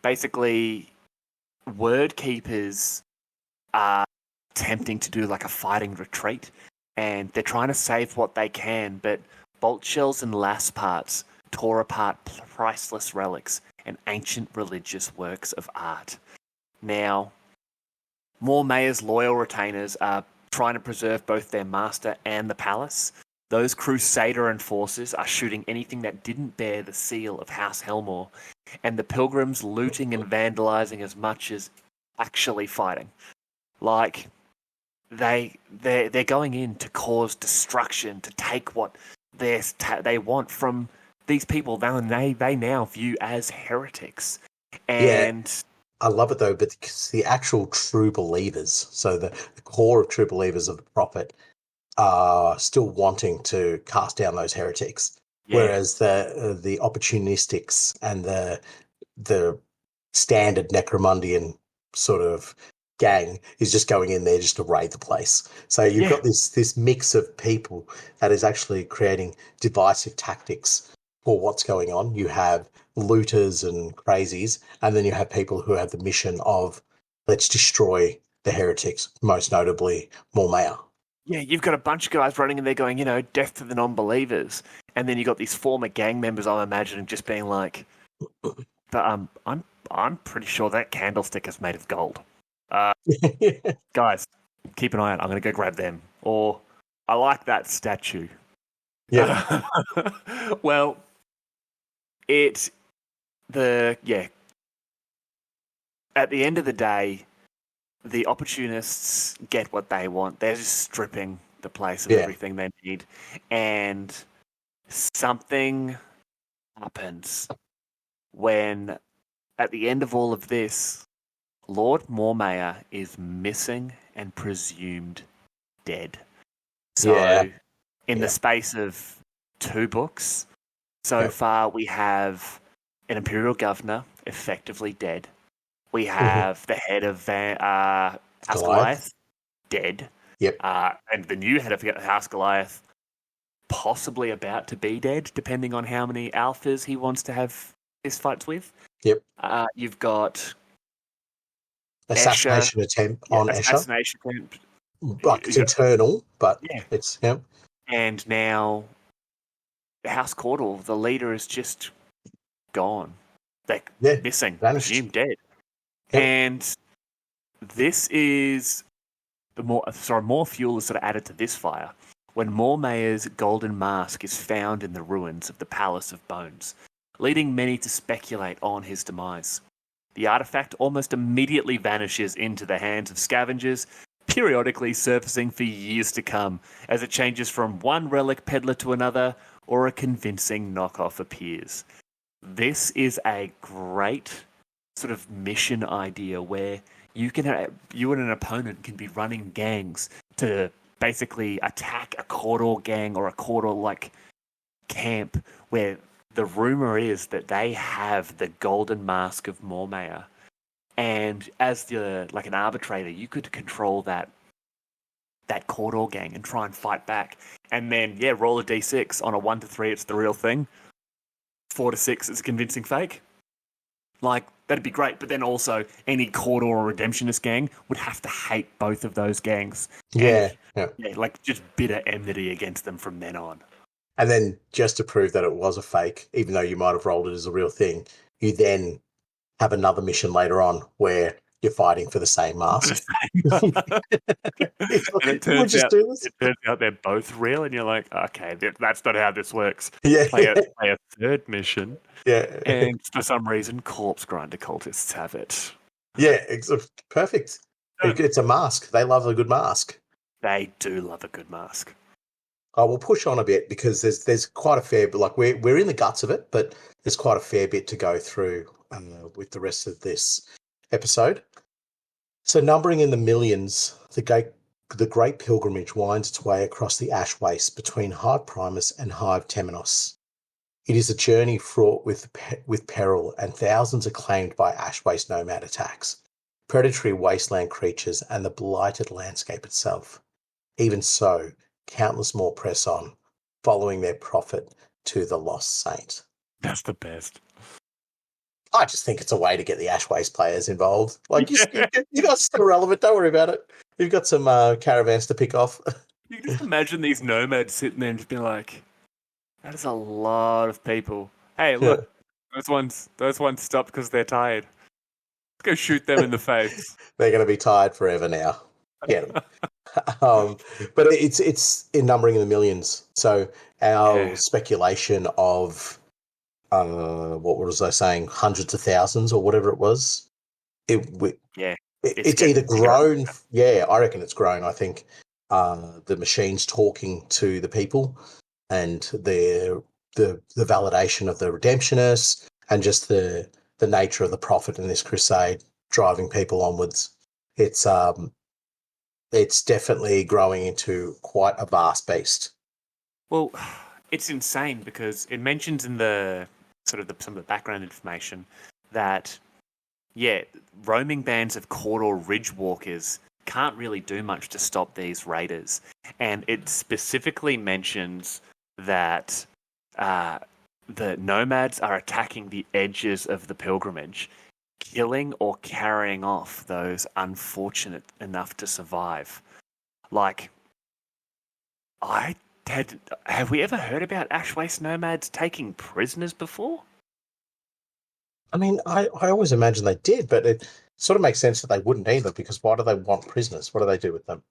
basically Wordkeepers are attempting to do like a fighting retreat, and they're trying to save what they can, but bolt shells and lass parts tore apart priceless relics and ancient religious works of art. Now, Mormaer's loyal retainers are trying to preserve both their master and the palace. Those Crusader enforcers are shooting anything that didn't bear the seal of House Helmore, and the pilgrims looting and vandalizing as much as actually fighting. Like, they're going in to cause destruction, to take what they want from these people they now view as heretics. And I love it, though, but the actual true believers, so the core of true believers of the Prophet, are still wanting to cast down those heretics, whereas the opportunistics and the standard Necromundian sort of gang is just going in there just to raid the place. So you've got this mix of people that is actually creating divisive tactics for what's going on. You have looters and crazies, and then you have people who have the mission of let's destroy the heretics, most notably Mormaya. Yeah, you've got a bunch of guys running and they're going, death to the non-believers. And then you got these former gang members, I'm imagining, just being like, but I'm pretty sure that candlestick is made of gold. Guys, keep an eye out. I'm going to go grab them. Or, I like that statue. Yeah. Well, at the end of the day, the opportunists get what they want. They're just stripping the place of everything they need. And something happens when, at the end of all of this, Lord Mormaya is missing and presumed dead. So, in the space of 2 books, so far we have an Imperial governor effectively dead. We have the head of House Goliath dead. Yep. And the new head of House Goliath possibly about to be dead, depending on how many alphas he wants to have fist fights with. Yep. You've got assassination attempt on Escher. Assassination attempt. Like it's internal, but it's And now the House Caudal, the leader, is just gone. Like missing, presumed dead. Yep. And this is more fuel is sort of added to this fire when Mormaya's golden mask is found in the ruins of the Palace of Bones, leading many to speculate on his demise. The artifact almost immediately vanishes into the hands of scavengers, periodically surfacing for years to come as it changes from one relic peddler to another or a convincing knockoff appears. This is a great sort of mission idea where you and an opponent can be running gangs to basically attack a Caudal gang or a Caudal camp where the rumor is that they have the golden mask of Mormaya, and as an arbitrator, you could control that Caudal gang and try and fight back. And then roll a d6. On a 1 to 3, it's the real thing. 4 to 6, it's a convincing fake. That'd be great, but then also any Caudal or Redemptionist gang would have to hate both of those gangs. Just bitter enmity against them from then on. And then just to prove that it was a fake, even though you might have rolled it as a real thing, you then have another mission later on where you're fighting for the same mask. It turns out they're both real, and you're like, okay, that's not how this works. Yeah. Play a third mission. Yeah. And for some reason, corpse grinder cultists have it. Yeah, it's perfect. It's a mask. They love a good mask. They do love a good mask. I will push on a bit because there's quite a fair bit. We're in the guts of it, but there's quite a fair bit to go through with the rest of this episode. So, numbering in the millions, the Great Pilgrimage winds its way across the ash waste between Hive Primus and Hive Temenos. It is a journey fraught with peril, and thousands are claimed by ash waste nomad attacks, predatory wasteland creatures, and the blighted landscape itself. Even so, countless more press on, following their prophet to the lost saint. That's the best. I just think it's a way to get the ash waste players involved. You guys are still relevant. Don't worry about it. You've got some caravans to pick off. You can just imagine these nomads sitting there and just being like, that is a lot of people. Hey, look, those ones stopped because they're tired. Let's go shoot them in the face. They're going to be tired forever now. Get them. But it's in numbering in the millions. So our speculation of what was I saying, hundreds of thousands or whatever it was. It's either grown. Yeah, I reckon it's grown. I think the machines talking to the people and the validation of the redemptionists and just the nature of the prophet in this crusade driving people onwards. It's definitely growing into quite a vast beast. Well, it's insane because it mentions in the some of the background information that roaming bands of Caudal Ridge Walkers can't really do much to stop these raiders, and it specifically mentions that the nomads are attacking the edges of the pilgrimage, killing or carrying off those unfortunate enough to survive. Like, have we ever heard about Ash Waste nomads taking prisoners before? I mean, I always imagined they did, but it sort of makes sense that they wouldn't either, because why do they want prisoners? What do they do with them?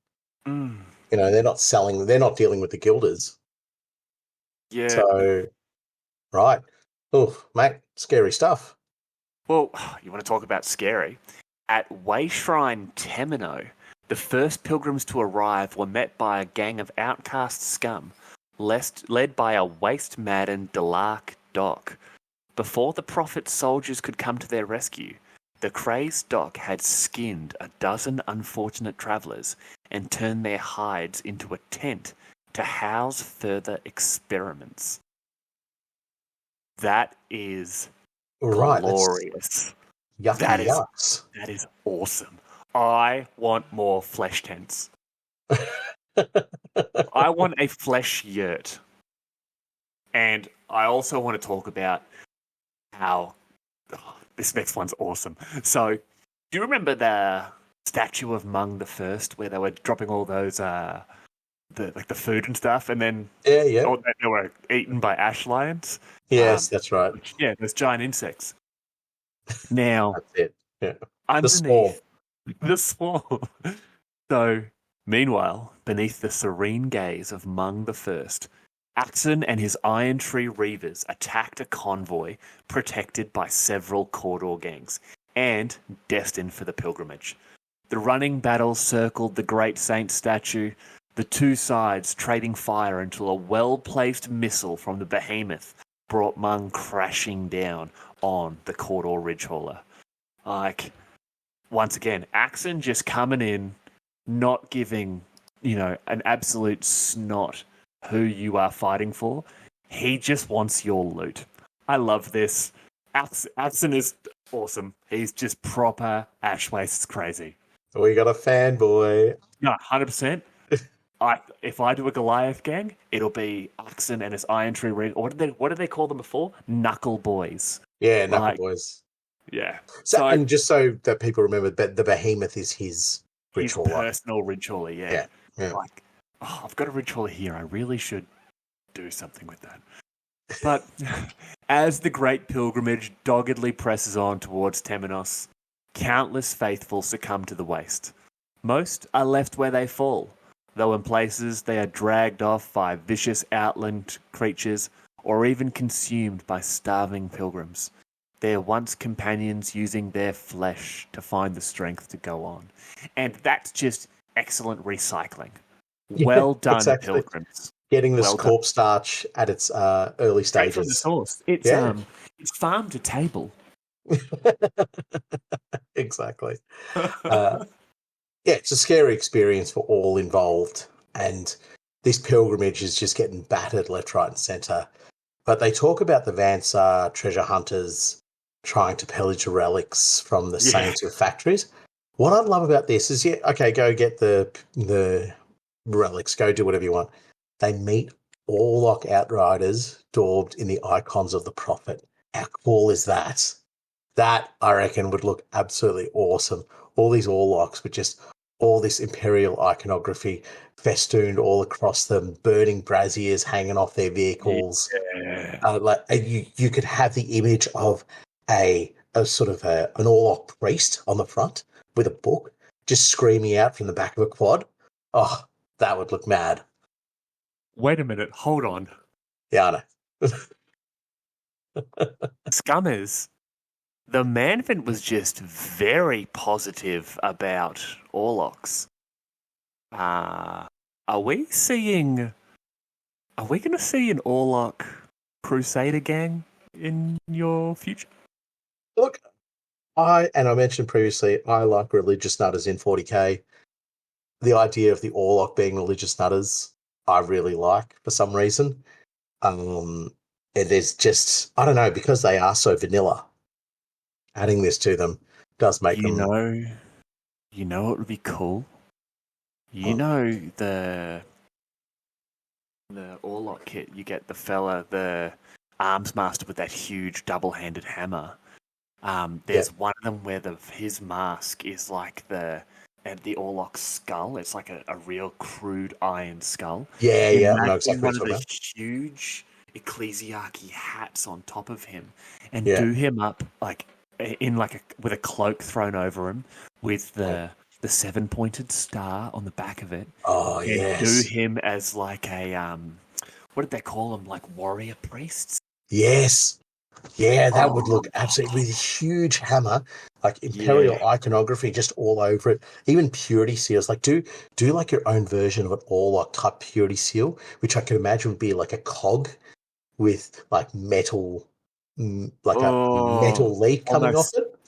Mm. You know, they're not dealing with the guilders. Yeah. So, right. Oh, mate, scary stuff. Well, you want to talk about scary? At Way Shrine Temenos, the first pilgrims to arrive were met by a gang of outcast scum, led by a waste-maddened Delark Doc. Before the prophet's soldiers could come to their rescue, the crazed Doc had skinned a dozen unfortunate travellers and turned their hides into a tent to house further experiments. That is glorious. Yucks. That is awesome. I want more flesh tents. I want a flesh yurt. And I also want to talk about how this next one's awesome. So, do you remember the statue of Mung the First, where they were dropping all those the food and stuff, and then they were eaten by ash lions? Yes, that's right. Yeah, those giant insects. Now, that's it. Yeah, underneath the swarm. So, meanwhile, beneath the serene gaze of Mung the First, Axon and his Iron Tree Reavers attacked a convoy protected by several corridor gangs and destined for the pilgrimage. The running battle circled the Great Saint statue, the two sides trading fire until a well-placed missile from the behemoth brought Mung crashing down on the corridor ridge hauler. Like, once again, Axon just coming in, not giving, an absolute snot who you are fighting for. He just wants your loot. I love this. Axon is awesome. He's just proper Ash Waste. It's crazy. We got a fanboy. No, 100%. If I do a Goliath gang, it'll be Axon and his Iron Tree Red. What did they call them before? Knuckle Boys. Yeah, Knuckle Boys. Yeah. So, and just so that people remember, the behemoth is his ritual. His personal ritual, yeah. Yeah. Like, I've got a ritual here. I really should do something with that. But as the great pilgrimage doggedly presses on towards Temenos, countless faithful succumb to the waste. Most are left where they fall, though in places they are dragged off by vicious outland creatures or even consumed by starving pilgrims, their once companions using their flesh to find the strength to go on. And that's just excellent recycling. Well done, exactly. Pilgrims. Getting this corpse starch at its early stages. From the source. It's farm to table. Exactly. It's a scary experience for all involved, and this pilgrimage is just getting battered left, right, and centre. But they talk about the Vansar treasure hunters trying to pillage relics from the saints' factories. What I love about this is, go get the relics, go do whatever you want. They meet Orlok outriders daubed in the icons of the prophet. How cool is that? That, I reckon, would look absolutely awesome. All these Orloks with just all this Imperial iconography festooned all across them, burning braziers hanging off their vehicles. Yeah. You could have the image of a sort of an Orlok priest on the front with a book just screaming out from the back of a quad. Oh, that would look mad. Wait a minute. Hold on. Yeah, I know. Scummers. The Manvent was just very positive about Orloks. Are we going to see an Orlok Crusader gang in your future? Look, I mentioned previously, I like religious nutters in 40k. The idea of the Orlok being religious nutters, I really like for some reason. And there's just, I don't know, because they are so vanilla, adding this to them does make them... You know what would be cool? The Orlok kit, you get the fella, the arms master with that huge double-handed hammer. There's one of them where his mask is like the Orloc's skull. It's like a real crude iron skull. Yeah, I know exactly one of what you're the talking huge ecclesiarchy hats on top of him, and Yeah. do him up like with a cloak thrown over him with the 7-pointed star on the back of it. Oh, and yes. do him as like a what did they call them? Like warrior priests? Yes. Yeah, that would look absolutely with a huge hammer, like Imperial iconography just all over it. Even purity seals. Like do like your own version of an Orlock type purity seal, which I can imagine would be like a cog with like metal, like a metal leaf coming off it.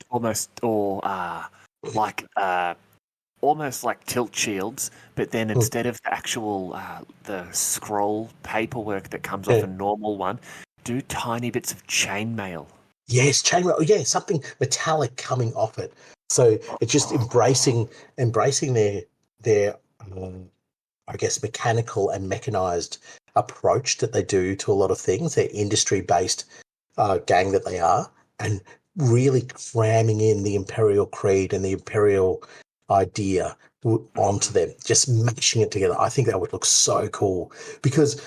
Almost like tilt shields, but then instead of the actual the scroll paperwork that comes off a normal one, do tiny bits of chainmail. Yes, chainmail. Yeah, something metallic coming off it. So it's just embracing their I guess mechanical and mechanized approach that they do to a lot of things. Their industry-based gang that they are, and really cramming in the Imperial creed and the Imperial idea onto them, just mashing it together. I think that would look so cool, because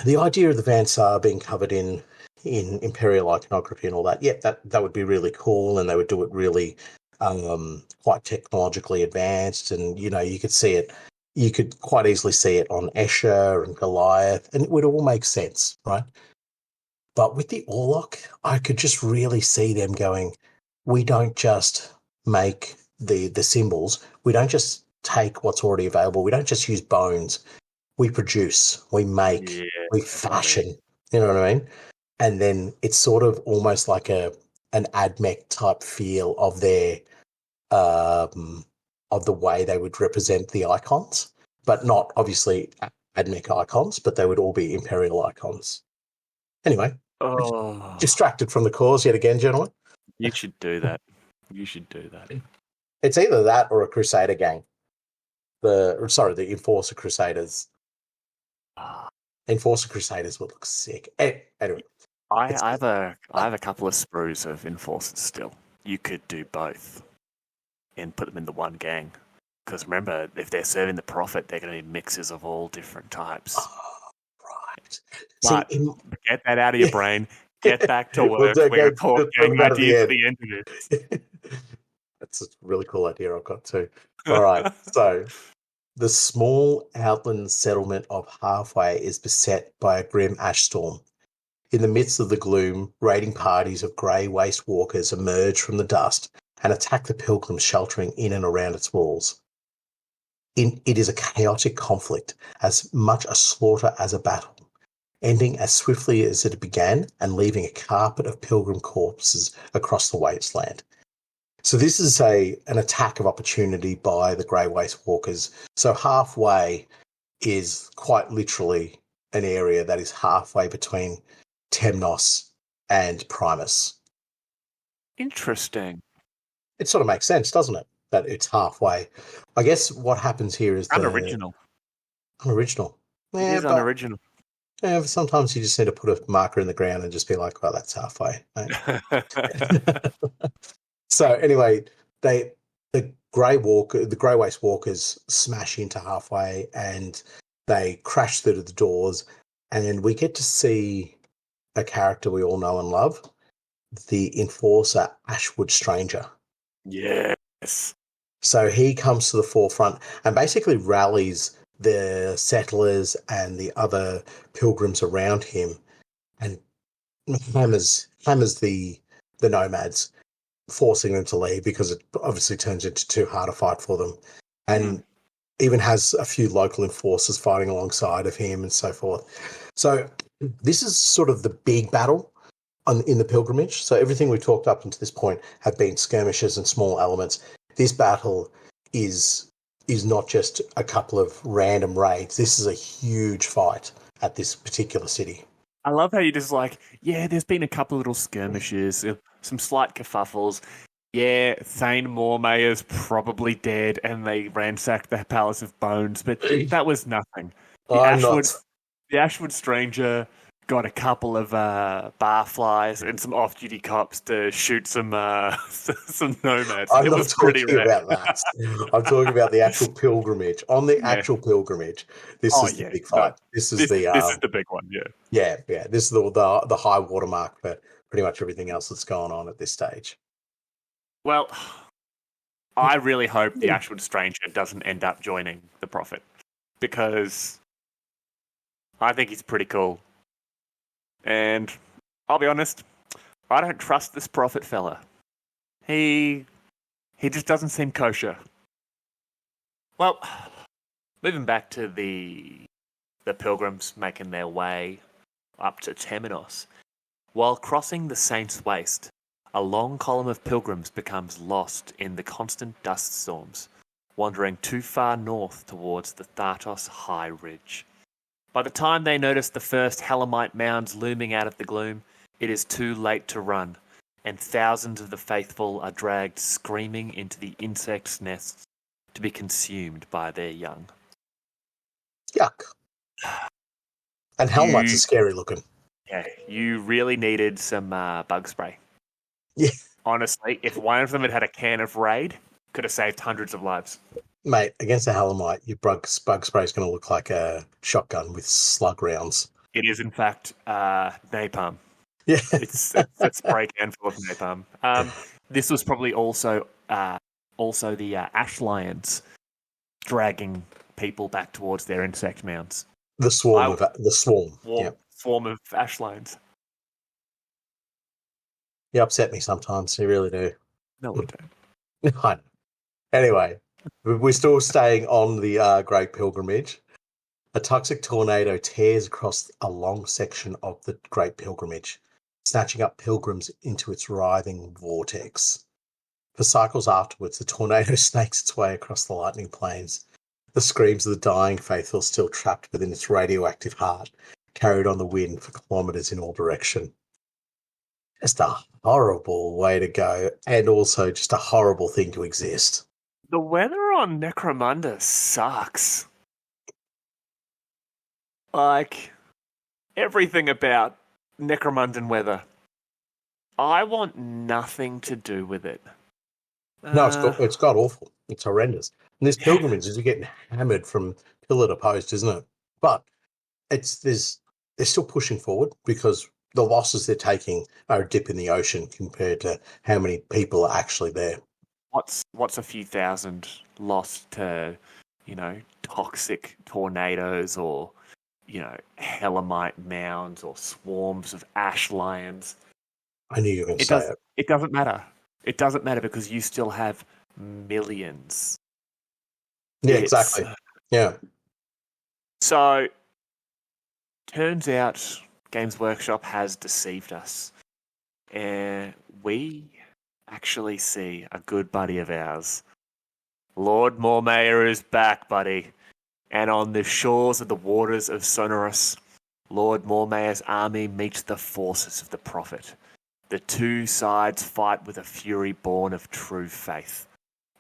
the idea of the Van Sar being covered in Imperial iconography and all that, that would be really cool, and they would do it really quite technologically advanced, and you could see it. You could quite easily see it on Escher and Goliath, and it would all make sense, right? But with the Orlock, I could just really see them going, we don't just make the symbols. We don't just take what's already available. We don't just use bones. We produce, we make, we fashion. You know what I mean? And then it's sort of almost like an AdMech type feel of their of the way they would represent the icons, but not obviously AdMech icons, but they would all be Imperial icons. Anyway, distracted from the cause yet again, gentlemen. You should do that. You should do that. It's either that or a Crusader gang. The Enforcer Crusaders. Enforcer Crusaders would look sick. Anyway, I have a couple of sprues of Enforcers still. You could do both and put them in the one gang. Because remember, if they're serving the Prophet, they're going to need mixes of all different types. Oh, right. But get that out of your brain. Get back to work. We're going to talk gang ideas at the end of this. That's a really cool idea I've got too. All right. So the small outland settlement of Halfway is beset by a grim ash storm. In the midst of the gloom, raiding parties of grey waste walkers emerge from the dust and attack the pilgrims sheltering in and around its walls. It is a chaotic conflict, as much a slaughter as a battle, ending as swiftly as it began and leaving a carpet of pilgrim corpses across the wasteland. So this is an attack of opportunity by the Grey Waste Walkers. So Halfway is quite literally an area that is halfway between Temenos and Primus. Interesting. It sort of makes sense, doesn't it? That it's halfway. I guess what happens here is unoriginal. Unoriginal. Yeah, it is unoriginal. Yeah, sometimes you just need to put a marker in the ground and just be like, well, that's halfway. Right? So anyway, the Grey Waste Walkers smash into Halfway and they crash through the doors, and we get to see a character we all know and love, the Enforcer Ashwood Stranger. Yes. So he comes to the forefront and basically rallies the settlers and the other pilgrims around him and hammers the nomads, forcing them to leave because it obviously turns into too hard a fight for them, and even has a few local enforcers fighting alongside of him and so forth. So this is sort of the big battle in the pilgrimage. So everything we've talked up until this point have been skirmishes and small elements. This battle is not just a couple of random raids. This is a huge fight at this particular city. I love how you just like, there's been a couple little skirmishes, some slight kerfuffles. Yeah, Thane Mormayer's probably dead and they ransacked the Palace of Bones, but that was nothing. The Ashwood Stranger got a couple of barflies and some off-duty cops to shoot some nomads. I'm It not was pretty talking rad. about that. I'm talking about the actual pilgrimage. On the Yeah. actual pilgrimage, this is the big fight. No, this this is the is the big one. Yeah. yeah. This is the high watermark for pretty much everything else that's going on at this stage. Well, I really hope the Ashwood Stranger doesn't end up joining the Prophet, because I think he's pretty cool. And I'll be honest, I don't trust this Prophet fella. He just doesn't seem kosher. Well, moving back to the pilgrims making their way up to Temenos. While crossing the Saint's Waste, a long column of pilgrims becomes lost in the constant dust storms, wandering too far north towards the Thartos High Ridge. By the time they notice the first Helamite mounds looming out of the gloom, it is too late to run, and thousands of the faithful are dragged screaming into the insects' nests to be consumed by their young. Yuck. And Helmites are scary looking. Yeah, you really needed some bug spray. Yeah. Honestly, if one of them had a can of Raid, could have saved hundreds of lives. Mate, against a Helamite, your bug spray is going to look like a shotgun with slug rounds. It is, in fact, napalm. Yeah. It's a spray can full of napalm. This was probably also the ash lions dragging people back towards their insect mounds. The swarm. Swarm of ash lions. You upset me sometimes. You really do. No, we don't. I know. Anyway, we're still staying on the Great Pilgrimage. A toxic tornado tears across a long section of the Great Pilgrimage, snatching up pilgrims into its writhing vortex. For cycles afterwards, the tornado snakes its way across the lightning plains. The screams of the dying faithful still trapped within its radioactive heart, carried on the wind for kilometres in all direction. Just a horrible way to go, and also just a horrible thing to exist. The weather on Necromunda sucks. Like, everything about Necromundan weather. I want nothing to do with it. No, it's god awful. It's horrendous. And this pilgrimage is getting hammered from pillar to post, isn't it? But they're still pushing forward because the losses they're taking are a dip in the ocean compared to how many people are actually there. What's a few thousand lost to, toxic tornadoes or, Helamite mounds or swarms of ash lions? I knew you were going to say it. It doesn't matter. It doesn't matter because you still have millions. Yeah, exactly. Yeah. So, turns out Games Workshop has deceived us. And we actually see a good buddy of ours. Lord Mormayer is back, buddy. And on the shores of the waters of Sonorous, Lord Mormayer's army meets the forces of the Prophet. The two sides fight with a fury born of true faith,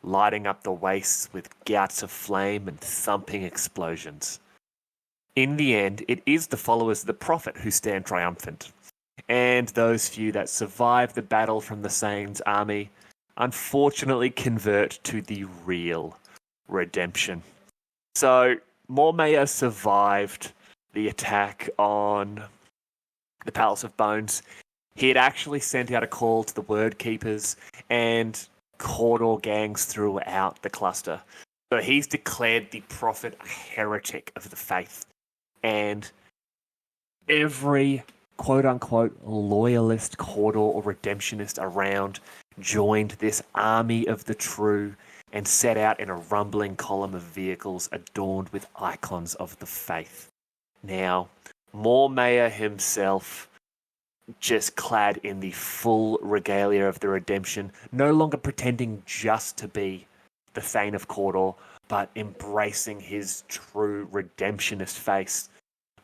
lighting up the wastes with gouts of flame and thumping explosions. In the end, it is the followers of the Prophet who stand triumphant, and those few that survive the battle from the Saint's army unfortunately convert to the real redemption. So, Mormayer survived the attack on the Palace of Bones. He had actually sent out a call to the Wordkeepers and Cawdor gangs throughout the cluster. So he's declared the Prophet a heretic of the faith. And every quote-unquote loyalist, Cawdor or redemptionist around joined this army of the true and set out in a rumbling column of vehicles adorned with icons of the faith. Now, Mormayer himself, just clad in the full regalia of the redemption, no longer pretending just to be the Thane of Cawdor, but embracing his true redemptionist face,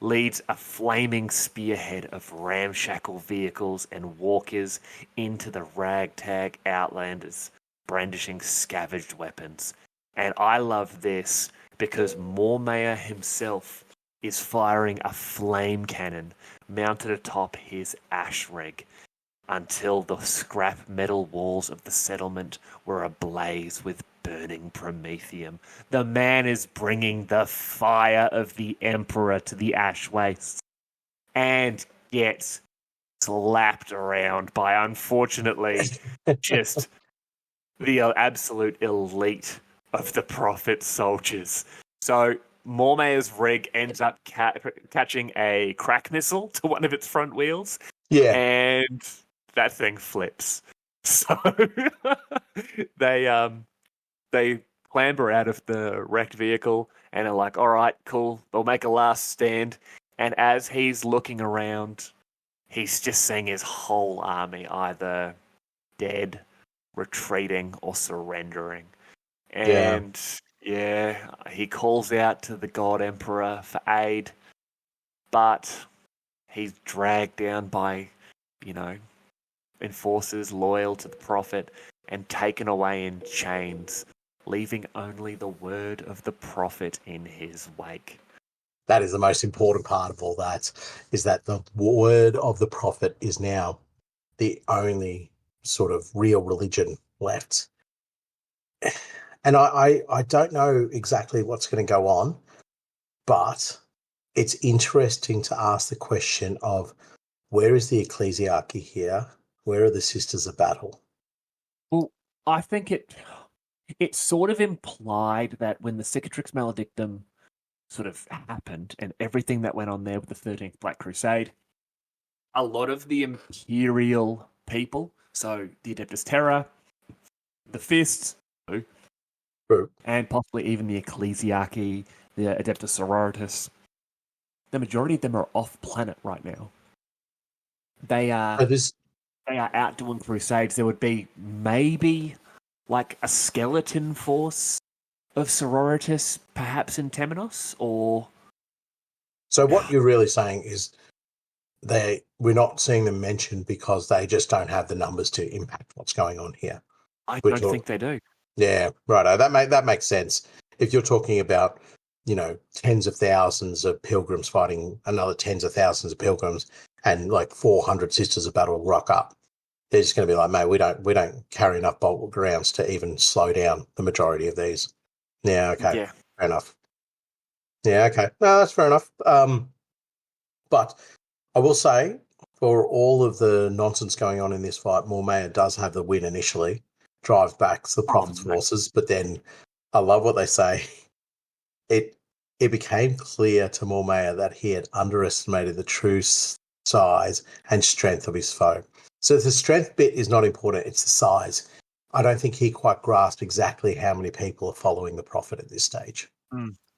leads a flaming spearhead of ramshackle vehicles and walkers into the ragtag outlanders, brandishing scavenged weapons. And I love this because Mormayer himself is firing a flame cannon mounted atop his ash rig until the scrap metal walls of the settlement were ablaze with burning promethium. The man is bringing the fire of the Emperor to the ash wastes and gets slapped around by, unfortunately, just the absolute elite of the Prophet soldiers. So Mormaer's rig ends up catching a crack missile to one of its front wheels. Yeah. And that thing flips. So they clamber out of the wrecked vehicle and are like, all right, cool, they'll make a last stand. And as he's looking around, he's just seeing his whole army either dead, retreating, or surrendering. And he calls out to the God Emperor for aid, but he's dragged down by, enforcers loyal to the Prophet and taken away in chains, leaving only the word of the Prophet in his wake. That is the most important part of all that, is that the word of the Prophet is now the only sort of real religion left. And I don't know exactly what's going to go on, but it's interesting to ask the question of, where is the ecclesiarchy here? Where are the Sisters of Battle? Well, I think it sort of implied that when the Cicatrix Maledictum sort of happened and everything that went on there with the 13th Black Crusade, a lot of the Imperial people, so the Adeptus Terra, the Fists, and possibly even the ecclesiarchy, the Adeptus Sororitas, the majority of them are off planet right now. They are out doing crusades. There would be maybe like a skeleton force of Sororitas, perhaps in Temenos, or... So what you're really saying is we're not seeing them mentioned because they just don't have the numbers to impact what's going on here. I don't think they do. Yeah, right. That makes sense. If you're talking about, tens of thousands of pilgrims fighting another tens of thousands of pilgrims, and like 400 Sisters of Battle rock up, they're just going to be like, mate, we don't carry enough bolt grounds to even slow down the majority of these. Yeah, okay, yeah. Fair enough. Yeah, okay, no, that's fair enough. But I will say, for all of the nonsense going on in this fight, Mormaer does have the win initially, drives back the Prophet's forces, but then I love what they say. It became clear to Mormaer that he had underestimated the true size and strength of his foe. So the strength bit is not important, it's the size. I don't think he quite grasped exactly how many people are following the Prophet at this stage.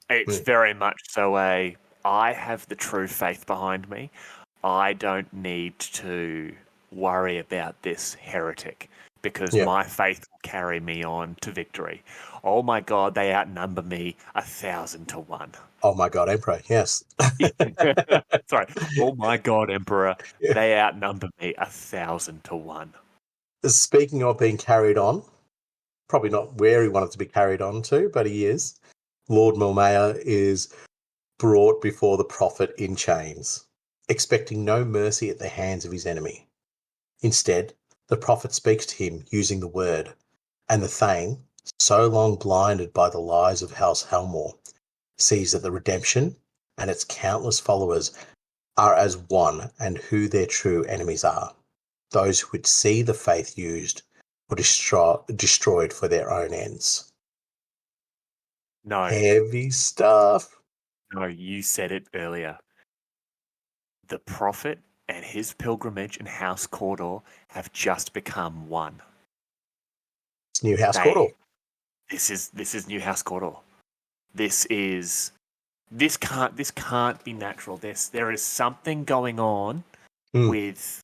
It's very much so I have the true faith behind me. I don't need to worry about this heretic because my faith will carry me on to victory. Oh my God, they outnumber me 1,000 to 1. Oh my God, Emperor, yes. Sorry. Oh my God, Emperor, they outnumber me 1,000 to 1. Speaking of being carried on, probably not where he wanted to be carried on to, but he is. Lord Mormaer is brought before the Prophet in chains, expecting no mercy at the hands of his enemy. Instead, the Prophet speaks to him using the word, and the Thane, so long blinded by the lies of House Helmore, sees that the redemption and its countless followers are as one, and who their true enemies are, those who would see the faith used or destroyed for their own ends. No. Heavy stuff. No, you said it earlier. The Prophet and his pilgrimage in House Cawdor have just become one. It's New House Cawdor. This is New House Cawdor. This can't be natural. There is something going on with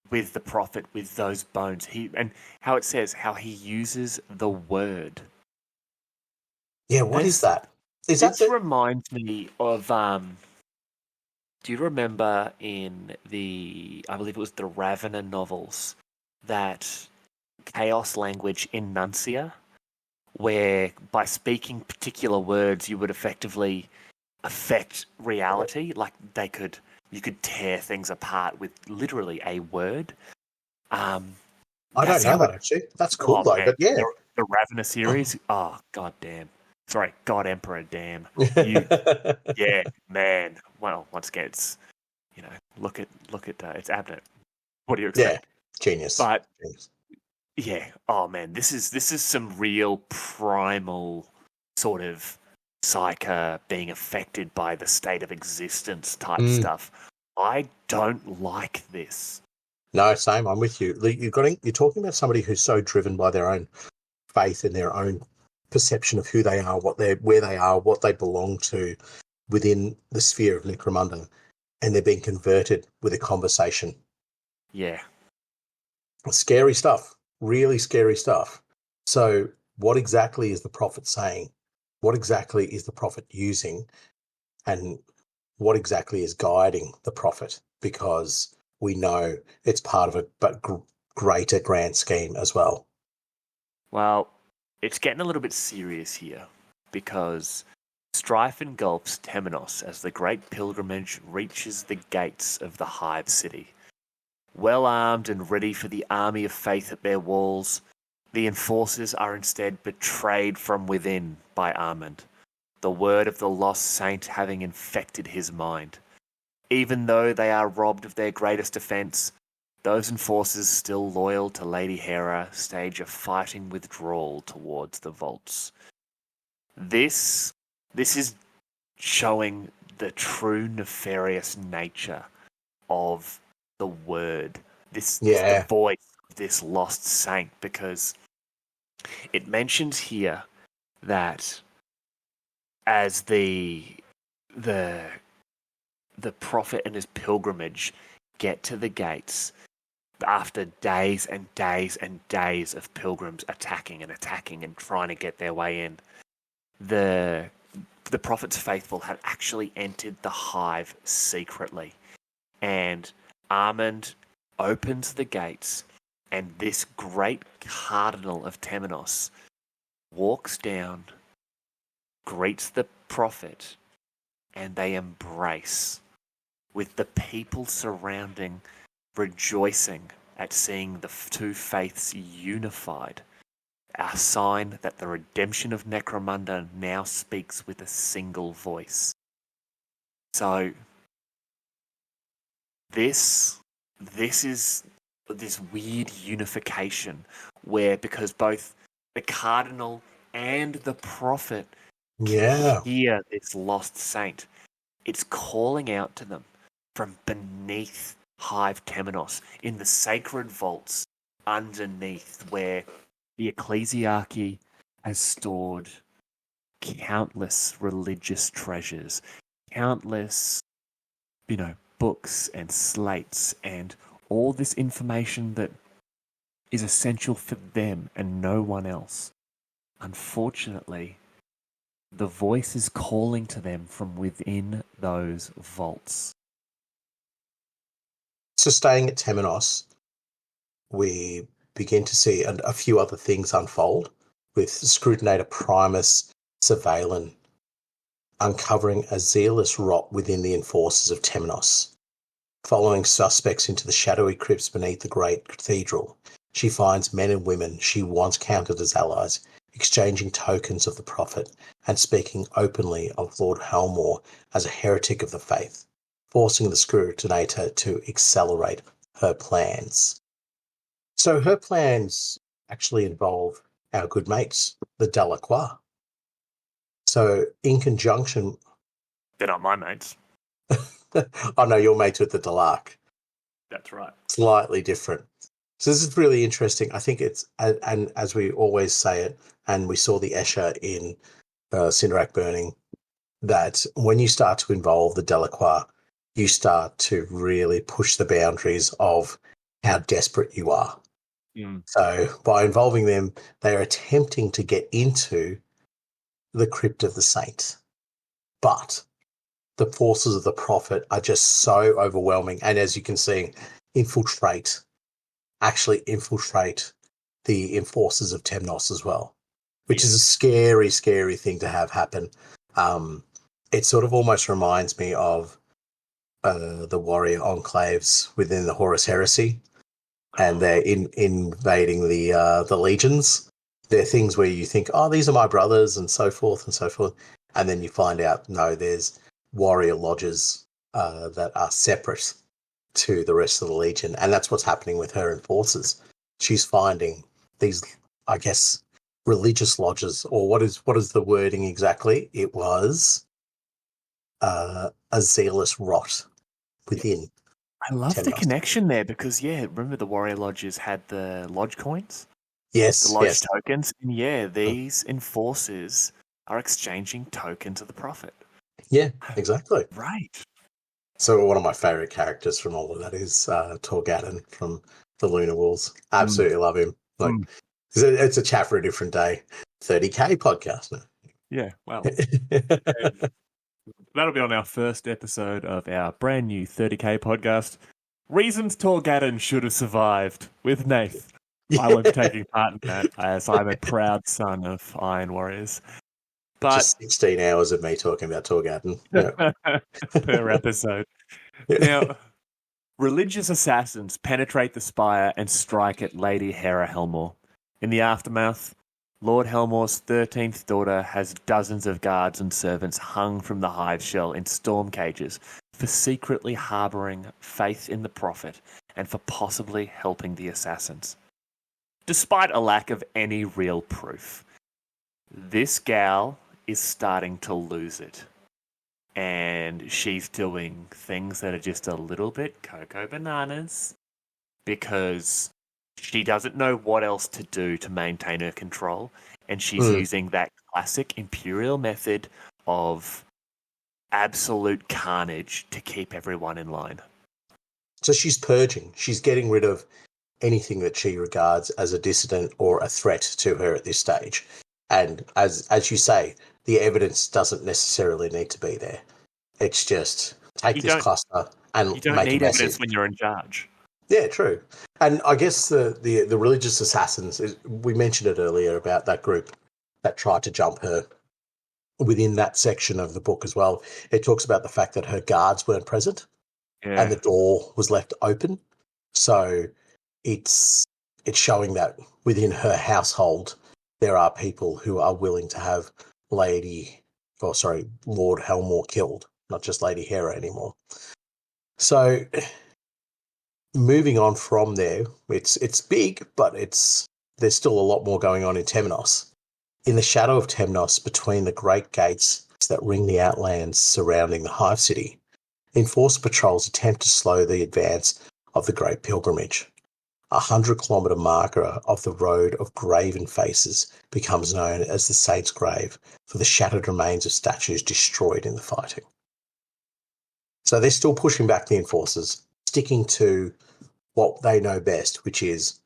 the Prophet, with those bones. And how it says how he uses the word. Yeah, what is that? This reminds me of do you remember in I believe it was the Ravener novels, that chaos language in Nuncia, where by speaking particular words you would effectively affect reality? Like they could you could tear things apart with literally a word. I don't know that actually. That's cool though, man, but yeah. The Ravena series, god damn. Sorry, God Emperor damn. Yeah, man. Well, once again, it's, look at it's Abnett. What do you expect? Yeah, genius. But genius. yeah, oh man, this is some real primal sort of psyche being affected by the state of existence type stuff. I don't like this. No, same. I'm with you. You're talking about somebody who's so driven by their own faith and their own perception of who they are, where they are, what they belong to within the sphere of Necromunda, and they're being converted with a conversation. Yeah. Scary stuff. Really scary stuff. So what exactly is the prophet saying? What exactly is the prophet using? And what exactly is guiding the prophet? Because we know it's part of a greater grand scheme as well. Well, it's getting a little bit serious here because strife engulfs Temenos as the great pilgrimage reaches the gates of the Hive City. Well armed and ready for the army of faith at their walls, the enforcers are instead betrayed from within by Armand, the word of the lost saint having infected his mind. Even though they are robbed of their greatest defence, those enforcers still loyal to Lady Hera stage a fighting withdrawal towards the vaults. This is showing the true nefarious nature of the word, the voice of this lost saint, because it mentions here that as the prophet and his pilgrimage get to the gates, after days and days and days of pilgrims attacking and trying to get their way in, the prophet's faithful had actually entered the hive secretly, and Armand opens the gates, and this great cardinal of Temenos walks down, greets the prophet, and they embrace, with the people surrounding rejoicing at seeing the two faiths unified, a sign that the redemption of Necromunda now speaks with a single voice. So this is this weird unification where, because both the cardinal and the prophet hear this lost saint, it's calling out to them from beneath Hive Temenos, in the sacred vaults underneath, where the ecclesiarchy has stored countless religious treasures, countless, books and slates and all this information that is essential for them and no one else. Unfortunately, the voice is calling to them from within those vaults. So staying at Temenos, we begin to see a few other things unfold, with Scrutinator Primus Surveillance uncovering a zealous rot within the enforcers of Temenos. Following suspects into the shadowy crypts beneath the great cathedral, she finds men and women she once counted as allies, exchanging tokens of the prophet and speaking openly of Lord Halmore as a heretic of the faith, forcing the Scrutinator to accelerate her plans. So her plans actually involve our good mates, the Delacroix. So in conjunction... They're not my mates. Oh no, your mates with the Delac. That's right. Slightly different. So this is really interesting. I think it's, and as we always say it, and we saw the Escher in Cinderak Burning, that when you start to involve the Delacroix, you start to really push the boundaries of how desperate you are. So by involving them, they're attempting to get into the crypt of the saint. But the forces of the prophet are just so overwhelming. And as you can see, actually infiltrate the enforcers of Temenos as well, which is a scary, scary thing to have happen. It sort of almost reminds me of the warrior enclaves within the Horus Heresy, and they're invading the legions. They're things where you think, oh, these are my brothers, and so forth and so forth, and then you find out, no, there's warrior lodges that are separate to the rest of the legion, and that's what's happening with her enforcers. She's finding these, I guess, religious lodges, or what is the wording exactly? It was a zealous rot within. I love the Temenos. connection there because, remember the warrior lodges had the lodge coins? Yes, the lodge yes. tokens. And these enforcers are exchanging tokens of the prophet. Yeah, exactly. Right. So one of my favourite characters from all of that is Torgadon from the Lunar Wolves. Absolutely love him. Like, it's a chat for a different day. 30K podcast now. Yeah, well. That'll be on our first episode of our brand new 30K podcast. Reasons Torgadon should have survived with Nath. Yeah. I won't be taking part in that as I'm a proud son of Iron Warriors. But just 16 hours of me talking about Torgadon per episode. Now, religious assassins penetrate the spire and strike at Lady Hera Helmore. In the aftermath, Lord Helmore's 13th daughter has dozens of guards and servants hung from the hive shell in storm cages for secretly harbouring faith in the prophet and for possibly helping the assassins. Despite a lack of any real proof, this gal is starting to lose it. And she's doing things that are just a little bit cocoa bananas because she doesn't know what else to do to maintain her control. And she's using that classic Imperial method of absolute carnage to keep everyone in line. So she's purging. She's getting rid of anything that she regards as a dissident or a threat to her at this stage. And as you say, the evidence doesn't necessarily need to be there. It's just take this cluster and you don't make need a evidence when you're in charge. Yeah, true. And I guess the religious assassins, we mentioned it earlier about that group that tried to jump her. Within that section of the book as well, it talks about the fact that her guards weren't present and the door was left open. So it's showing that within her household there are people who are willing to have Lord Helmore killed, not just Lady Hera anymore. So moving on from there, it's big, but there's still a lot more going on in Temenos. In the shadow of Temenos, between the great gates that ring the outlands surrounding the Hive City, enforced patrols attempt to slow the advance of the Great Pilgrimage. 100-kilometre marker of the Road of Graven Faces becomes known as the Saint's Grave for the shattered remains of statues destroyed in the fighting. So they're still pushing back the enforcers, sticking to what they know best, which is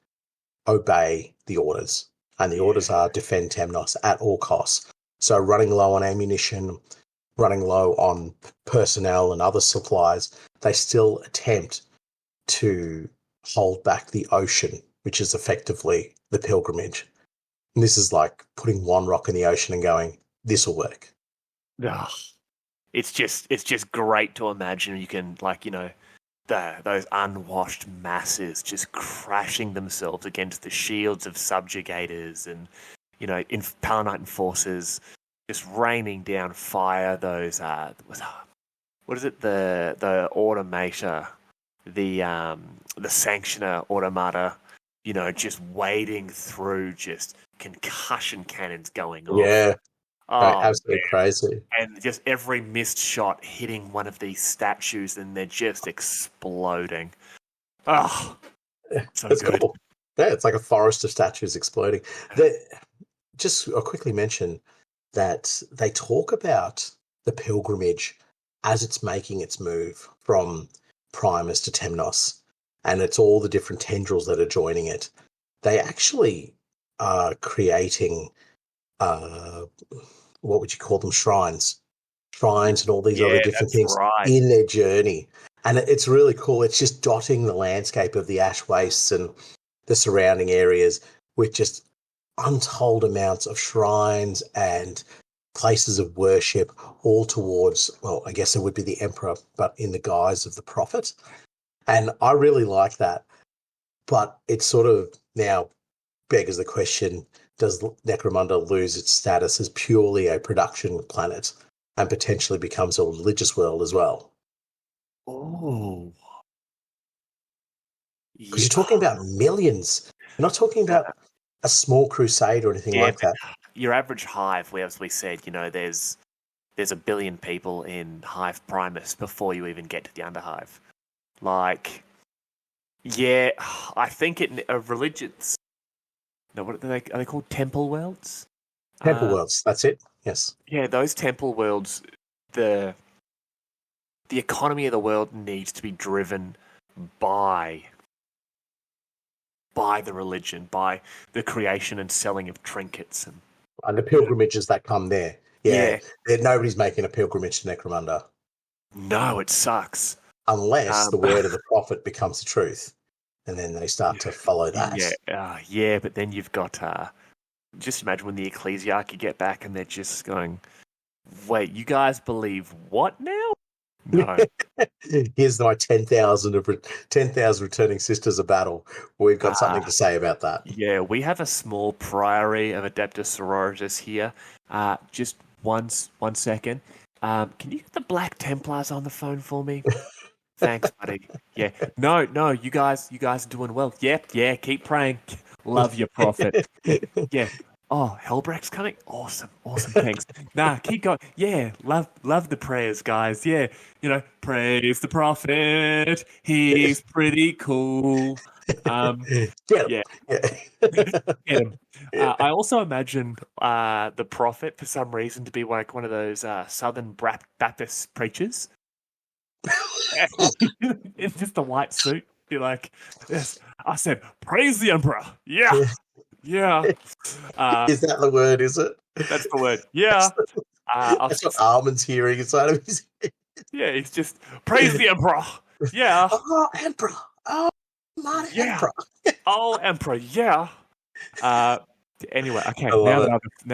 obey the orders. And the orders are defend Temenos at all costs. So running low on ammunition, running low on personnel and other supplies, they still attempt to hold back the ocean, which is effectively the pilgrimage. And this is like putting one rock in the ocean and going, this will work. Ugh. It's just great to imagine you can, those unwashed masses just crashing themselves against the shields of subjugators and, Palanite enforcers just raining down fire. Those, what is it? The automata, the sanctioner automata, just wading through just concussion cannons going off. Yeah. Absolutely crazy. And just every missed shot hitting one of these statues and they're just exploding. Oh, so that's good. Cool. Yeah, it's like a forest of statues exploding. I'll quickly mention that they talk about the pilgrimage as it's making its move from Primus to Temenos, and it's all the different tendrils that are joining it. They actually are creating what would you call them? Shrines and all these other different things in their journey. And it's really cool. It's just dotting the landscape of the ash wastes and the surrounding areas with just untold amounts of shrines and places of worship, all towards, well, I guess it would be the emperor, but in the guise of the prophet. And I really like that. But it sort of now beggars the question, does Necromunda lose its status as purely a production planet and potentially becomes a religious world as well? Oh, Because you're talking about millions. You're not talking about a small crusade or anything like that. Your average hive, as we said, there's 1 billion people in Hive Primus before you even get to the Underhive. Like, yeah, I think religions. No, what are they called? Temple worlds. Temple worlds. That's it. Yes. Yeah, those temple worlds. The economy of the world needs to be driven by the religion, by the creation and selling of trinkets and the pilgrimages that come there. Yeah. Nobody's making a pilgrimage to Necromunda. No, it sucks. Unless the word of the prophet becomes the truth. And then they start to follow that. Yeah, but then you've got... just imagine when the ecclesiarchy get back and they're just going, wait, you guys believe what now? No. Here's my 10,000 returning sisters of battle. We've got something to say about that. Yeah, we have a small priory of Adeptus Sororitas here. Just one second. Can you get the Black Templars on the phone for me? Thanks, buddy. Yeah. No, you guys are doing well. Yeah, keep praying. Love your prophet. Yeah. Oh, Helbrecht's coming? Awesome, thanks. Nah, keep going. Yeah, love the prayers, guys. Yeah, praise the prophet. He's pretty cool. Get him. I also imagine the prophet, for some reason, to be like one of those Southern Baptist preachers. In just a white suit. Be like, yes, I said, praise the emperor. Yeah. Is that the word, is it? That's the word. Yeah. That's what Armin's hearing inside of his head. Yeah, he's just, praise the emperor. Yeah. Oh, emperor. Oh, my emperor. Oh, emperor, yeah. Anyway, okay, now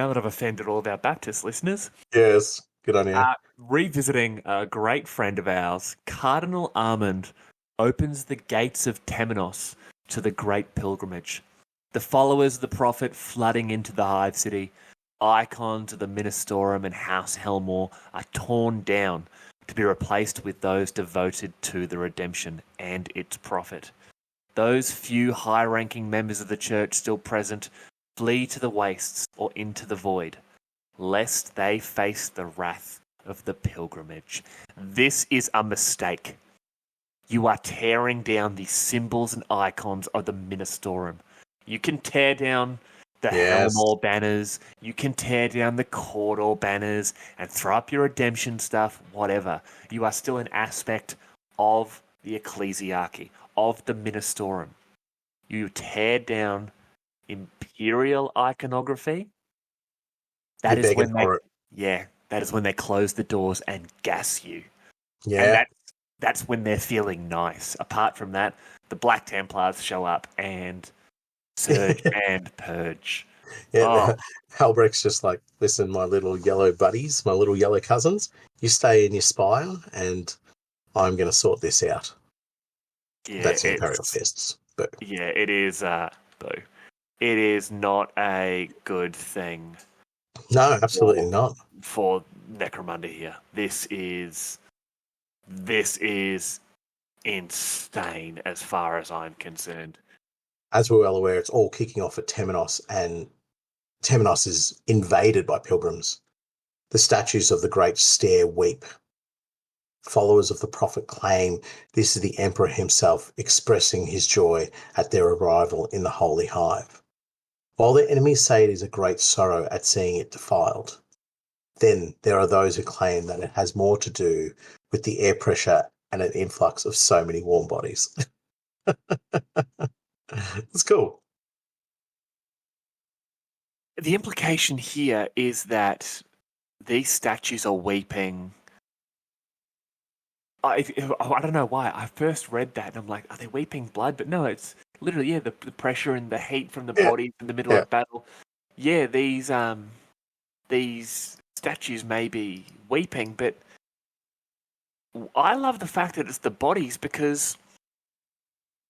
that I've offended all of our Baptist listeners. Yes, good on you. Revisiting a great friend of ours, Cardinal Armand opens the gates of Temenos to the great pilgrimage. The followers of the prophet flooding into the Hive City, icons of the Ministorum and House Helmore are torn down to be replaced with those devoted to the redemption and its prophet. Those few high-ranking members of the church still present flee to the wastes or into the void, lest they face the wrath of the pilgrimage. This is a mistake. You are tearing down the symbols and icons of the Ministorum. You can tear down the Helmore banners, you can tear down the Cawdor banners, and throw up your redemption stuff, whatever. You are still an aspect of the ecclesiarchy, of the Ministorum. You tear down Imperial iconography. That is when they close the doors and gas you. Yeah. And that's when they're feeling nice. Apart from that, the Black Templars show up and surge and purge. Yeah, Halbrecht's just like, listen, my little yellow buddies, my little yellow cousins, you stay in your spire and I'm going to sort this out. Yeah, that's Imperial fists. But yeah, it is, though. It is not a good thing. No, absolutely not. For Necromunda here. This is insane as far as I'm concerned. As we're well aware, it's all kicking off at Temenos, and Temenos is invaded by pilgrims. The statues of the great stair weep. Followers of the prophet claim this is the emperor himself expressing his joy at their arrival in the holy hive. While their enemies say it is a great sorrow at seeing it defiled, then there are those who claim that it has more to do with the air pressure and an influx of so many warm bodies. It's cool. The implication here is that these statues are weeping. I don't know why. I first read that and I'm like, are they weeping blood? But no, it's literally, the pressure and the heat from the bodies in the middle of battle. Yeah, these statues may be weeping, but I love the fact that it's the bodies because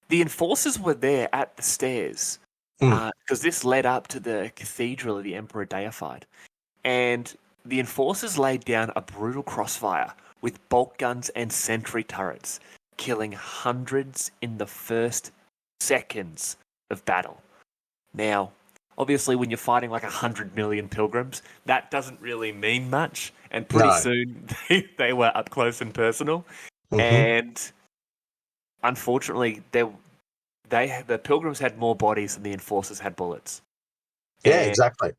the enforcers were there at the stairs because this led up to the cathedral of the Emperor deified. And the enforcers laid down a brutal crossfire with bolt guns and sentry turrets, killing hundreds in the first seconds of battle. Now, obviously, when you're fighting like 100 million pilgrims, that doesn't really mean much. And pretty soon, they were up close and personal. Mm-hmm. And unfortunately, the pilgrims had more bodies than the enforcers had bullets. Yeah,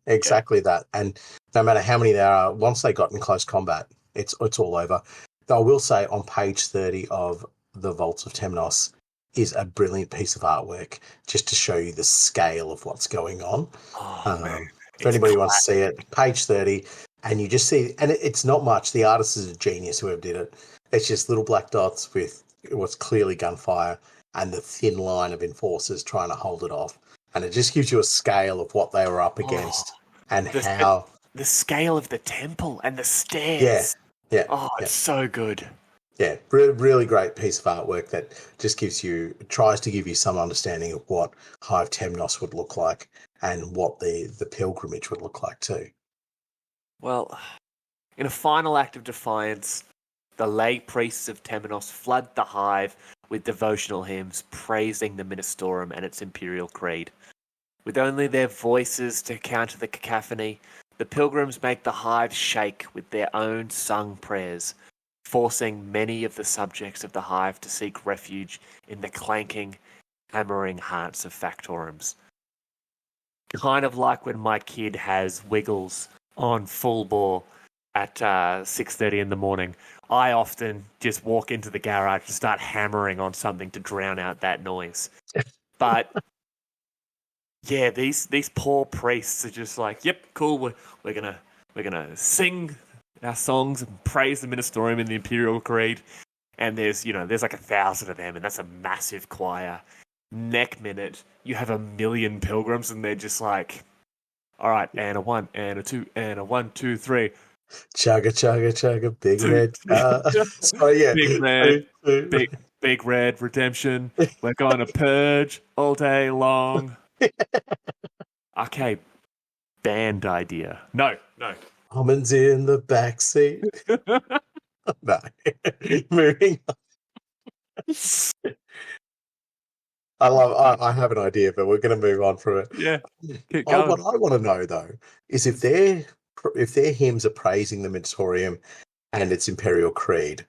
exactly that. And no matter how many there are, once they got in close combat, it's all over. Though I will say, on page 30 of the Vaults of Temenos is a brilliant piece of artwork just to show you the scale of what's going on. Man, if anybody wants to see it, page 30, and you just see, and it's not much. The artist is a genius, whoever did it. It's just little black dots with what's clearly gunfire and the thin line of enforcers trying to hold it off. And it just gives you a scale of what they were up against and how... The scale of the temple and the stairs. Yeah. It's so good. Yeah, really great piece of artwork that just tries to give you some understanding of what Hive Temenos would look like and what the pilgrimage would look like too. Well, in a final act of defiance, the lay priests of Temenos flood the Hive with devotional hymns praising the Ministorum and its Imperial creed. With only their voices to counter the cacophony, the pilgrims make the Hive shake with their own sung prayers, forcing many of the subjects of the Hive to seek refuge in the clanking, hammering hearts of factorums. Kind of like when my kid has Wiggles on full bore at 6:30 in the morning. I often just walk into the garage and start hammering on something to drown out that noise. But yeah, these poor priests are just like, yep, cool. We're gonna sing our songs and praise the Ministorium and the Imperial creed. And there's like 1,000 of them, and that's a massive choir. Neck minute, you have 1 million pilgrims, and they're just like, all right, and a 1, and a 2, and a 1, 2, 3. Chugga, chugga, chugga, big red. Big red redemption. We're going to purge all day long. Okay, band idea. No. Almonds in the backseat. No. Moving on. I have an idea, but we're going to move on from it. Yeah, keep going. What I want to know, though, is if their hymns are praising the Ministorium and its Imperial creed,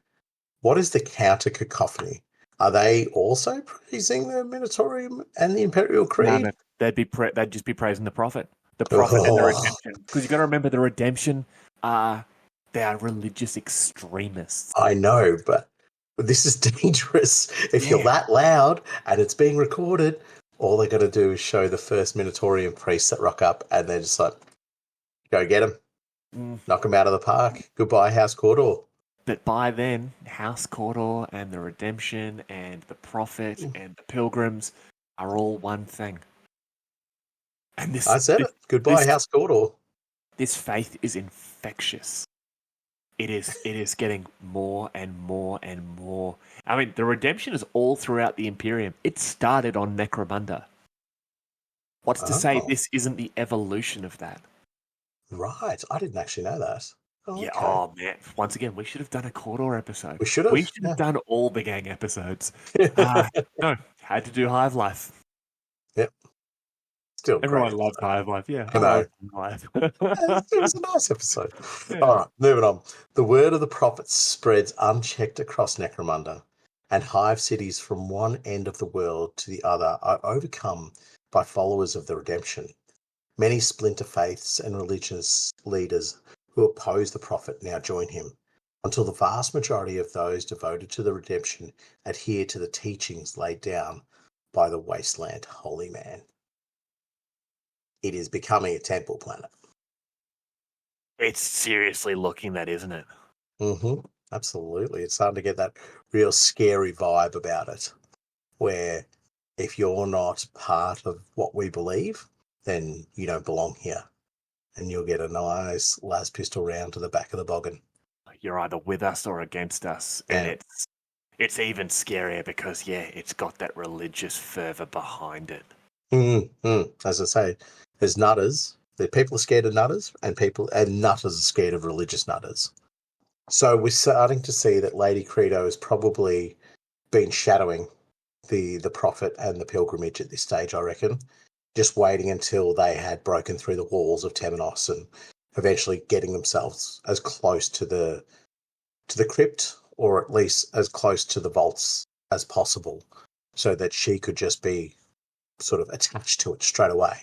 what is the counter cacophony? Are they also praising the Ministorium and the Imperial creed? No, they'd just be praising the Prophet. The Prophet and the Redemption. Because you've got to remember the Redemption they are religious extremists. I know, but this is dangerous. If you're that loud and it's being recorded, all they got to do is show the first Ministorium priests that rock up, and they're just like, go get them. Knock them out of the park. Goodbye, House Cawdor. But by then, House Cawdor and the Redemption and the Prophet and the Pilgrims are all one thing. And I said it. Goodbye, House Cawdor. This faith is infectious. It is getting more and more and more. I mean, the Redemption is all throughout the Imperium. It started on Necromunda. What's to say this isn't the evolution of that? Right. I didn't actually know that. Yeah, okay. Oh man. Once again, we should have done a Cawdor episode. We should have done all the gang episodes. No, had to do Hive Life. Yep. Still everyone loves Hive Life, yeah. I know. It was a nice episode. Yeah. All right, moving on. The word of the prophet spreads unchecked across Necromunda, and Hive cities from one end of the world to the other are overcome by followers of the Redemption. Many splinter faiths and religious leaders who oppose the prophet now join him, until the vast majority of those devoted to the Redemption adhere to the teachings laid down by the Wasteland Holy Man. It is becoming a temple planet. It's seriously looking that, isn't it? Mm-hmm. Absolutely. It's starting to get that real scary vibe about it, where if you're not part of what we believe, then you don't belong here. and you'll get a nice las pistol round to the back of the boggin. You're either with us or against us, and it's even scarier because it's got that religious fervor behind it. As I say, there's nutters. The people are scared of nutters, and nutters are scared of religious nutters. So we're starting to see that Lady Credo has probably been shadowing the prophet and the pilgrimage at this stage, I reckon, just waiting until they had broken through the walls of Temenos and eventually getting themselves as close to the crypt, or at least as close to the vaults as possible, so that she could just be sort of attached to it straight away.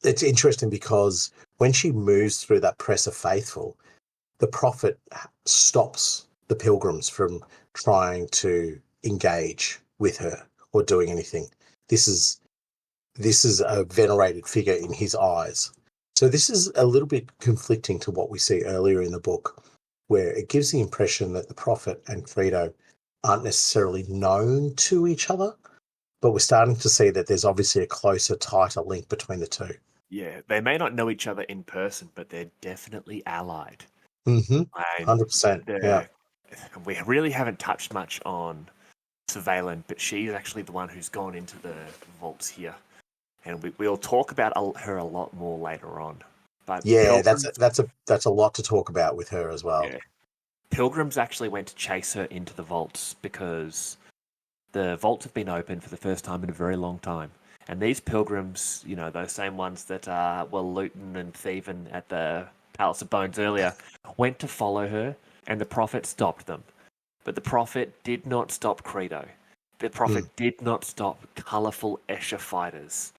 It's interesting because when she moves through that press of faithful, the prophet stops the pilgrims from trying to engage with her or doing anything. This is a venerated figure in his eyes. So this is a little bit conflicting to what we see earlier in the book, where it gives the impression that the prophet and Credo aren't necessarily known to each other, but we're starting to see that there's obviously a closer, tighter link between the two. Yeah, they may not know each other in person, but they're definitely allied. 100%. Yeah. We really haven't touched much on Surveillance, but she's actually the one who's gone into the vaults here. And we'll talk about her a lot more later on. But yeah, that's a lot to talk about with her as well. Yeah. Pilgrims actually went to chase her into the vaults because the vaults have been open for the first time in a very long time. And these pilgrims, those same ones that were looting and thieving at the Palace of Bones earlier, went to follow her, and the prophet stopped them. But the prophet did not stop Credo. The prophet did not stop colourful Escher fighters.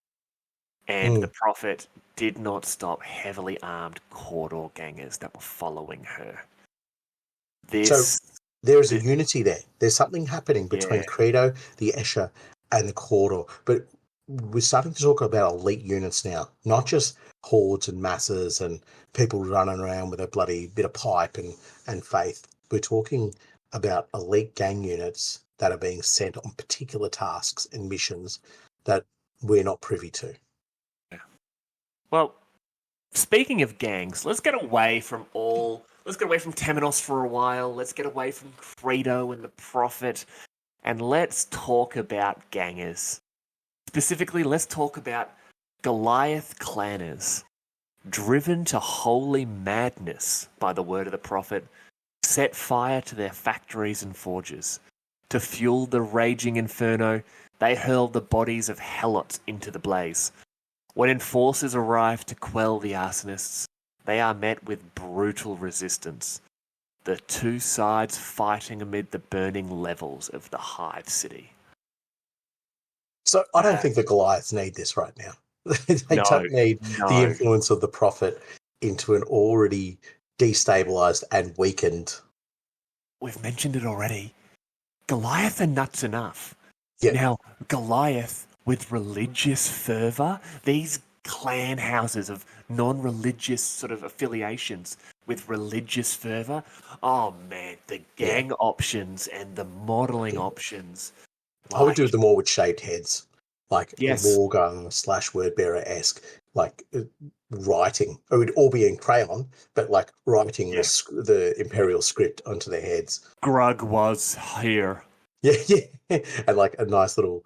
And the prophet did not stop heavily armed corridor gangers that were following her. So there is a unity there. There's something happening between Credo, the Escher, and the corridor. But we're starting to talk about elite units now, not just hordes and masses and people running around with a bloody bit of pipe and faith. We're talking about elite gang units that are being sent on particular tasks and missions that we're not privy to. Well, speaking of gangs, let's get away from Temenos for a while. Let's get away from Credo and the Prophet, and let's talk about gangers. Specifically, let's talk about Goliath clanners, driven to holy madness by the word of the Prophet, set fire to their factories and forges. To fuel the raging inferno, they hurled the bodies of helots into the blaze. When enforcers arrive to quell the arsonists, they are met with brutal resistance. The two sides fighting amid the burning levels of the Hive City. So I don't think the Goliaths need this right now. They don't need the influence of the Prophet into an already destabilized and weakened. We've mentioned it already. Goliath are nuts enough. Yeah. Now, Goliath with religious fervor, these clan houses of non-religious sort of affiliations with religious fervor. Oh man, the gang options and the modeling options. I would do them all with shaved heads, like Lorgar / Wordbearer-esque, like writing. It would all be in crayon, but like writing the Imperial script onto their heads. Grug was here. Yeah, and like a nice little,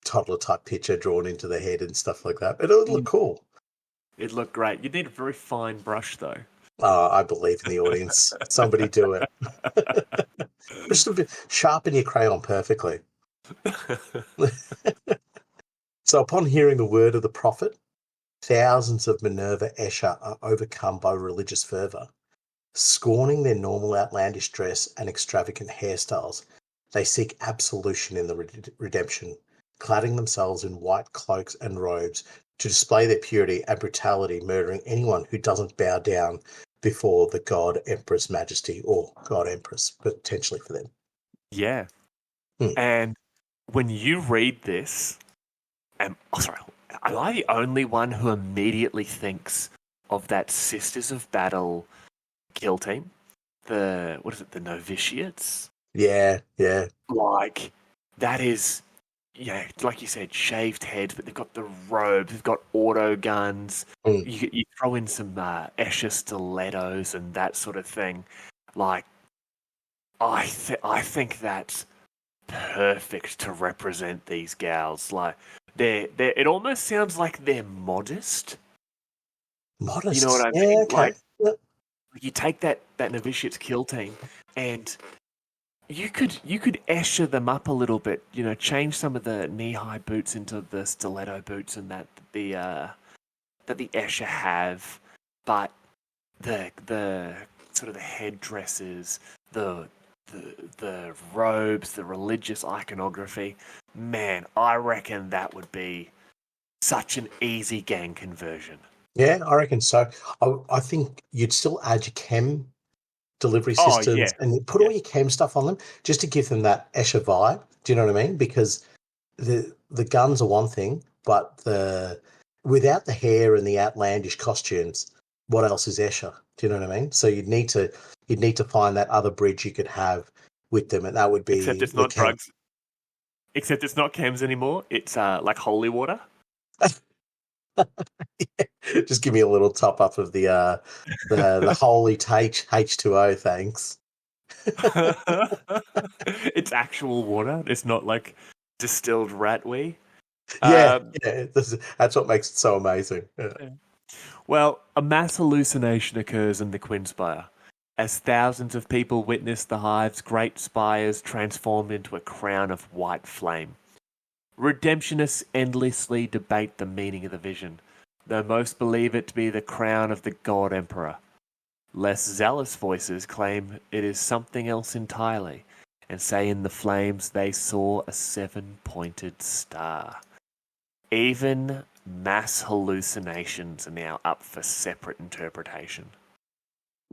toddler type picture drawn into the head and stuff like that. It would look cool. It'd look great. You'd need a very fine brush, though. I believe in the audience. Somebody do it. Just a bit, sharpen your crayon perfectly. So upon hearing the word of the Prophet, thousands of Minerva Escher are overcome by religious fervour. Scorning their normal outlandish dress and extravagant hairstyles, they seek absolution in the redemption, cladding themselves in white cloaks and robes to display their purity and brutality, murdering anyone who doesn't bow down before the God Empress Majesty, or God Empress, potentially for them. Yeah. And when you read this, am I the only one who immediately thinks of that Sisters of Battle kill team? The novitiates? Yeah. Like, that is yeah, like you said, shaved heads, but they've got the robes, they've got auto guns. Mm. You throw in some Escher stilettos and that sort of thing. Like, I think that's perfect to represent these gals. Like, it almost sounds like they're modest. You know what Modest. I Yeah, mean? okay. Yep. Like you take that novitiate's kill team and you could Escher them up a little bit, change some of the knee-high boots into the stiletto boots and that the Escher have, but the sort of the headdresses, the the robes, the religious iconography, man, I reckon that would be such an easy gang conversion. Yeah, I reckon so. I think you'd still add your chem delivery Oh systems yeah, and put yeah. all your chem stuff on them just to give them that Escher vibe. Do you know what I mean? Because the guns are one thing, but the without the hair and the outlandish costumes, what else is Escher? Do you know what I mean? So you'd need to find that other bridge you could have with them, and that would Except be it's the not chem. drugs. Except it's not chems anymore. It's like holy water. Just give me a little top up of the holy H2O, thanks. It's actual water. It's not like distilled rat wee. Yeah, Um, yeah, that's what makes it so amazing. Yeah. well, a mass hallucination occurs in the Quinspire as thousands of people witness the hive's great spires transformed into a crown of white flame. Redemptionists endlessly debate the meaning of the vision, though most believe it to be the crown of the God Emperor. Less zealous voices claim it is something else entirely, and say in the flames they saw a seven-pointed star. Even mass hallucinations are now up for separate interpretation.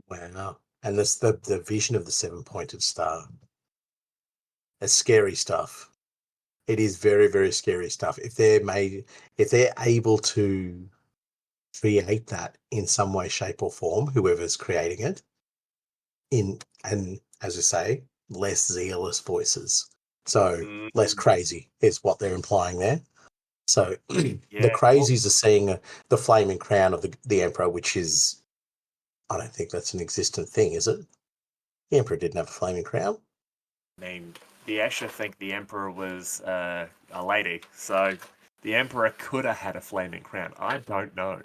Wow. And this the vision of the seven-pointed star. It's scary stuff. It is very, very scary stuff. If they're able to create that in some way, shape, or form, whoever's creating it, and as I say, less zealous voices. So less Mm, crazy is what they're implying there. So the yeah, well, crazies are seeing the flaming crown of the emperor, which is, I don't think that's an existent thing, is it? The emperor didn't have a flaming crown. I mean, the Escher think the Emperor was a lady, so the Emperor could have had a flaming crown. I don't know.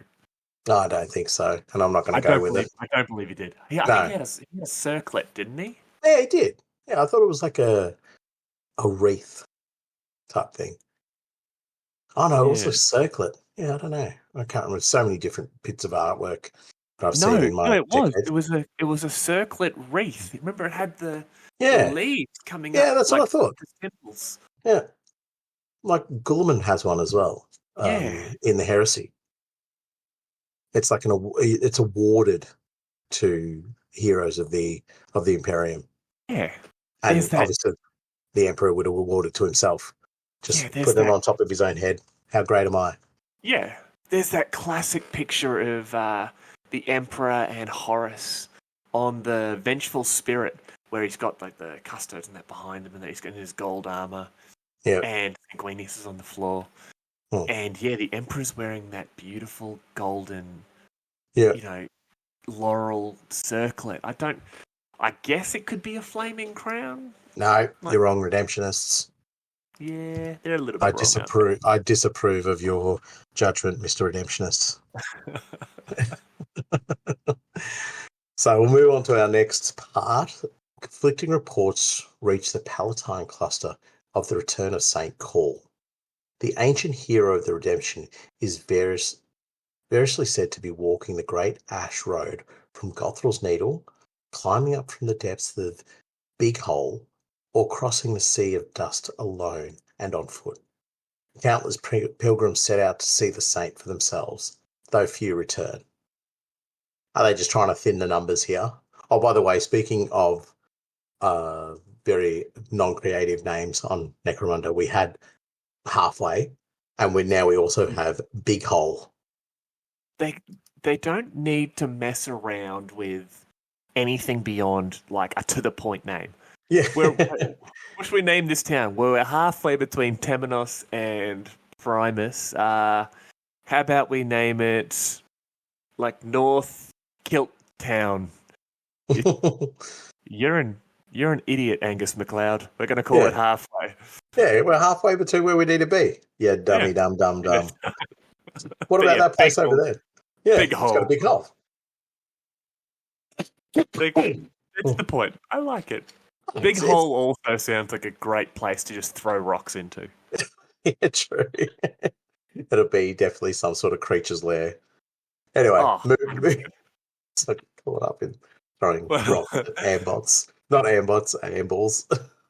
No, I don't think so, and I'm not going I to go don't with believe. it. I don't believe he did. I think No, he had a circlet, didn't he? yeah, he did. Yeah, I thought it was like a wreath type thing. Oh no, it was Yeah. a circlet. Yeah, I don't know. I can't remember. So many different bits of artwork that I've seen No, in no, my it was. decades. It was a circlet wreath. Remember, it had the Yeah, leaves coming yeah, up that's what I like thought. the temples. Yeah, like Gulliman has one as well. Yeah, In the Heresy, it's like it's awarded to heroes of the Imperium, yeah. There's and that. obviously the Emperor would have awarded to himself. Yeah, Just there's putting it that. on top of his own head. How great am I? Yeah, there's that classic picture of the Emperor and Horus on the Vengeful Spirit, where he's got like the custodes and that behind him, and that he's got his gold armor, Yeah, and Sanguinius is on the floor, hmm. and yeah, the Emperor's wearing that beautiful golden, Yeah. you know, laurel circlet. I guess it could be a flaming crown. No, Like, you're wrong, redemptionists. yeah, they're a little I bit wrong, aren't they? disapprove. I disapprove of your judgment, Mr. Redemptionist. So we'll move on to our next part. Conflicting reports reach the Palatine cluster of the return of Saint Call. The ancient hero of the redemption is variously said to be walking the great ash road from Gothrel's Needle, climbing up from the depths of Big Hole, or crossing the sea of dust alone and on foot. Countless pilgrims set out to see the saint for themselves, though few return. Are they just trying to thin the numbers here? Oh, by the way, speaking of very non-creative names on Necromunda, we had Halfway, and we also have Big Hole. they they don't need to mess around with anything beyond like a to the point name. Yeah. What should we name this town? We're halfway between Temenos and Primus. How about we name it like North Kilt Town? You're an idiot, Angus MacLeod. We're going to call it halfway. Yeah, we're halfway between where we need to be. Yeah, dummy, dumb. What about that place over there? Yeah, big hole. It's got a big hole. That's the point. I like it. Big hole also sounds like a great place to just throw rocks into. Yeah, true. It'll be definitely some sort of creature's lair. Anyway, move. So caught up in throwing rocks at ambots. Not ambots, ambles.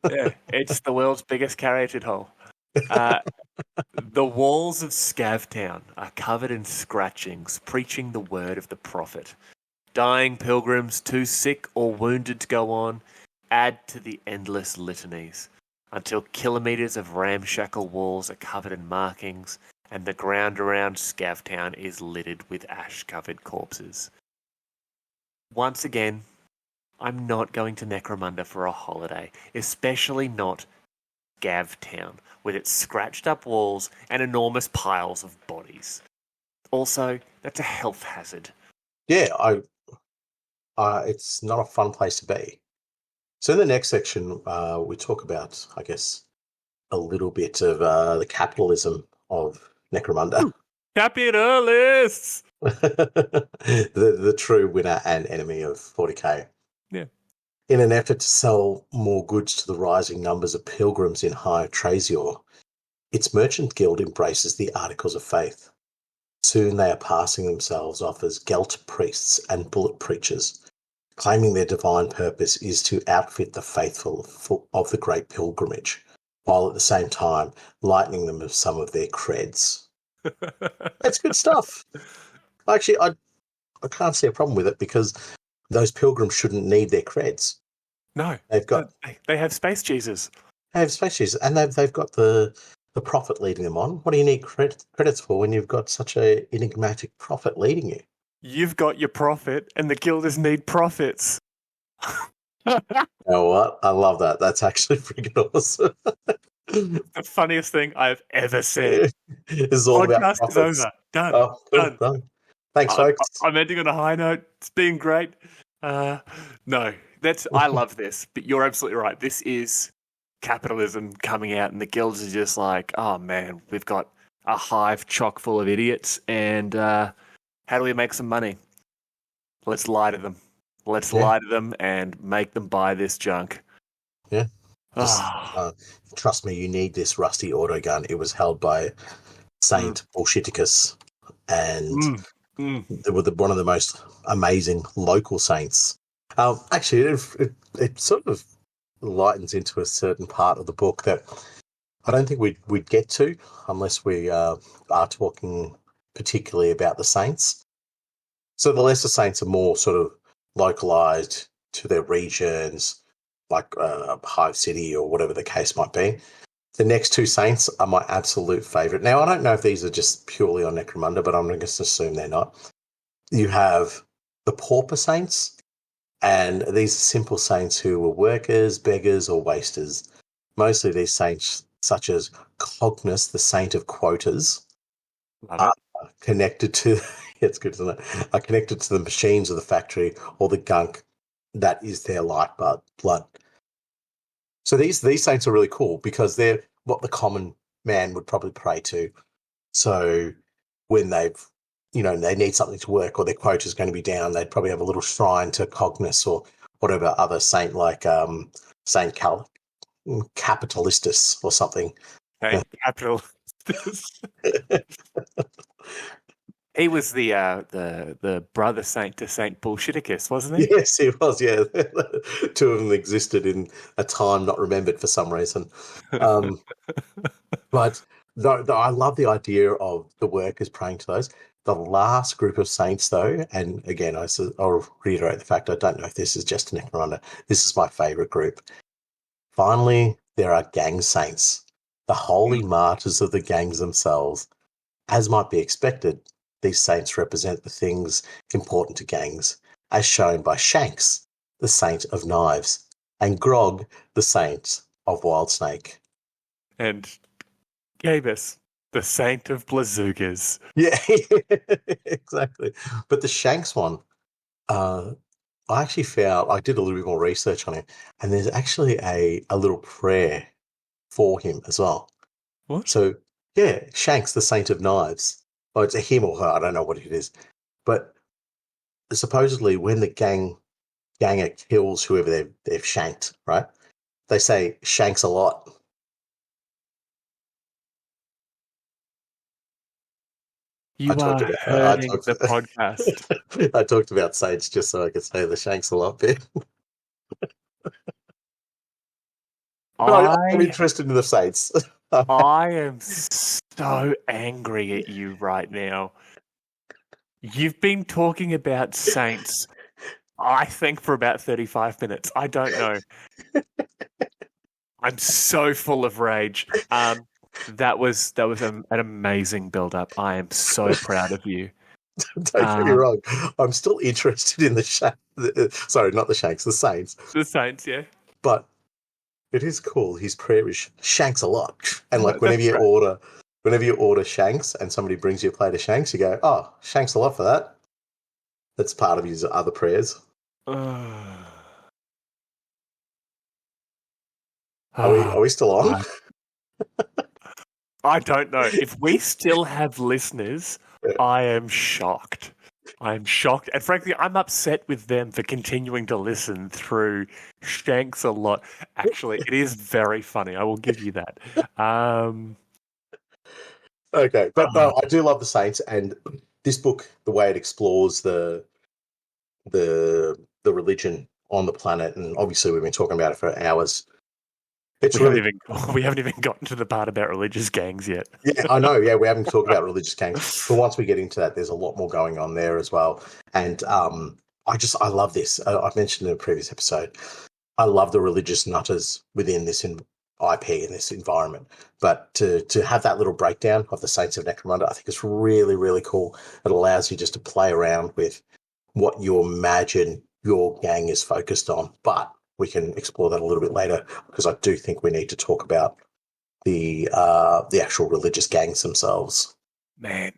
Yeah, it's the world's biggest carotid hole. The walls of Scavtown are covered in scratchings, preaching the word of the prophet. Dying pilgrims, too sick or wounded to go on, add to the endless litanies, until kilometres of ramshackle walls are covered in markings, and the ground around Scavtown is littered with ash-covered corpses. Once again, I'm not going to Necromunda for a holiday, especially not Scavtown, with its scratched-up walls and enormous piles of bodies. Also, that's a health hazard. Yeah, it's not a fun place to be. So in the next section, we talk about, I guess, a little bit of the capitalism of Necromunda. Capitalists! the true winner and enemy of 40k. Yeah. In an effort to sell more goods to the rising numbers of pilgrims in High Trasior, its merchant guild embraces the Articles of Faith. Soon they are passing themselves off as Gelt priests and bullet preachers, claiming their divine purpose is to outfit the faithful of the Great Pilgrimage, while at the same time lightening them of some of their creds. That's good stuff. Actually, I can't see a problem with it because those pilgrims shouldn't need their creds. No, they have space Jesus. They have space Jesus, and they've got the prophet leading them on. What do you need credits for when you've got such a enigmatic prophet leading you? You've got your prophet, and the guilders need prophets. You know what? I love that. That's actually freaking awesome. The funniest thing I've ever said. This is all Podcast about prophets. is over. Done. Oh, cool. Done. Thanks, folks. I'm ending on a high note. It's been great. No, I love this, but you're absolutely right. This is capitalism coming out, and the guilds are just like, oh man, we've got a hive chock full of idiots, and how do we make some money? Let's lie to them. Let's lie to them and make them buy this junk. Yeah. Trust me, you need this rusty autogun. It was held by Saint Bullshiticus, and they were one of the most amazing local saints. Actually, it sort of lightens into a certain part of the book that I don't think we'd get to unless we are talking particularly about the saints. So the lesser saints are more sort of localized to their regions, like Hive City or whatever the case might be. The next two saints are my absolute favourite. Now, I don't know if these are just purely on Necromunda, but I'm going to assume they're not. You have the pauper saints, and these are simple saints who were workers, beggars, or wasters. Mostly these saints, such as Cognus, the saint of quotas, are connected to it's good to know, are connected to the machines of the factory or the gunk that is their lifeblood. So these saints are really cool because they're what the common man would probably pray to. So when they need something to work or their quota is going to be down, they'd probably have a little shrine to Cognus or whatever other saint like Saint Capitalistus or something. Hey, Capitalistus. He was the brother saint to Saint Bullshiticus, wasn't he? Yes, he was. Yeah, two of them existed in a time not remembered for some reason. But I love the idea of the workers praying to those. The last group of saints, though, and again, I'll reiterate the fact I don't know if this is just Necromunda. This is my favourite group. Finally, there are gang saints, the holy martyrs of the gangs themselves. As might be expected, these saints represent the things important to gangs, as shown by Shanks, the saint of knives, and Grog, the saint of Wild Snake. And Gabus, the saint of Blazoogas. Yeah, exactly. But the Shanks one, I actually found, I did a little bit more research on him, and there's actually a little prayer for him as well. What? So, yeah, Shanks, the saint of knives. Well, it's a him or her, I don't know what it is. But supposedly when the ganger kills whoever they've shanked, right? They say Shanks a lot. You are hurting the podcast. I talked about saints just so I could say the Shanks a lot bit. I'm interested in the saints. I am so angry at you right now. You've been talking about saints, I think, for about 35 minutes. I don't know. I'm so full of rage. That was an amazing build-up. I am so proud of you. Don't get me wrong. I'm still interested in the Shanks. Sorry, not the Shanks, the Saints. The Saints, yeah. But it is cool. His prayer is Shanks a lot. And like whenever you order Shanks and somebody brings you a plate of Shanks, you go, oh, Shanks a lot for that. That's part of his other prayers. Are we still on? I don't know. If we still have listeners, I am shocked. I'm shocked. And frankly, I'm upset with them for continuing to listen through Shanks a lot. Actually, it is very funny. I will give you that. Okay. But no, I do love the Saints. And this book, the way it explores the religion on the planet, and obviously we've been talking about it for hours. We haven't even gotten to the part about religious gangs yet. Yeah, I know. Yeah, we haven't talked about religious gangs. But once we get into that, there's a lot more going on there as well. And I love this. I've mentioned in a previous episode, I love the religious nutters within this IP in this environment. But to have that little breakdown of the Saints of Necromunda, I think it's really, really cool. It allows you just to play around with what you imagine your gang is focused on. But we can explore that a little bit later because I do think we need to talk about the actual religious gangs themselves. Man,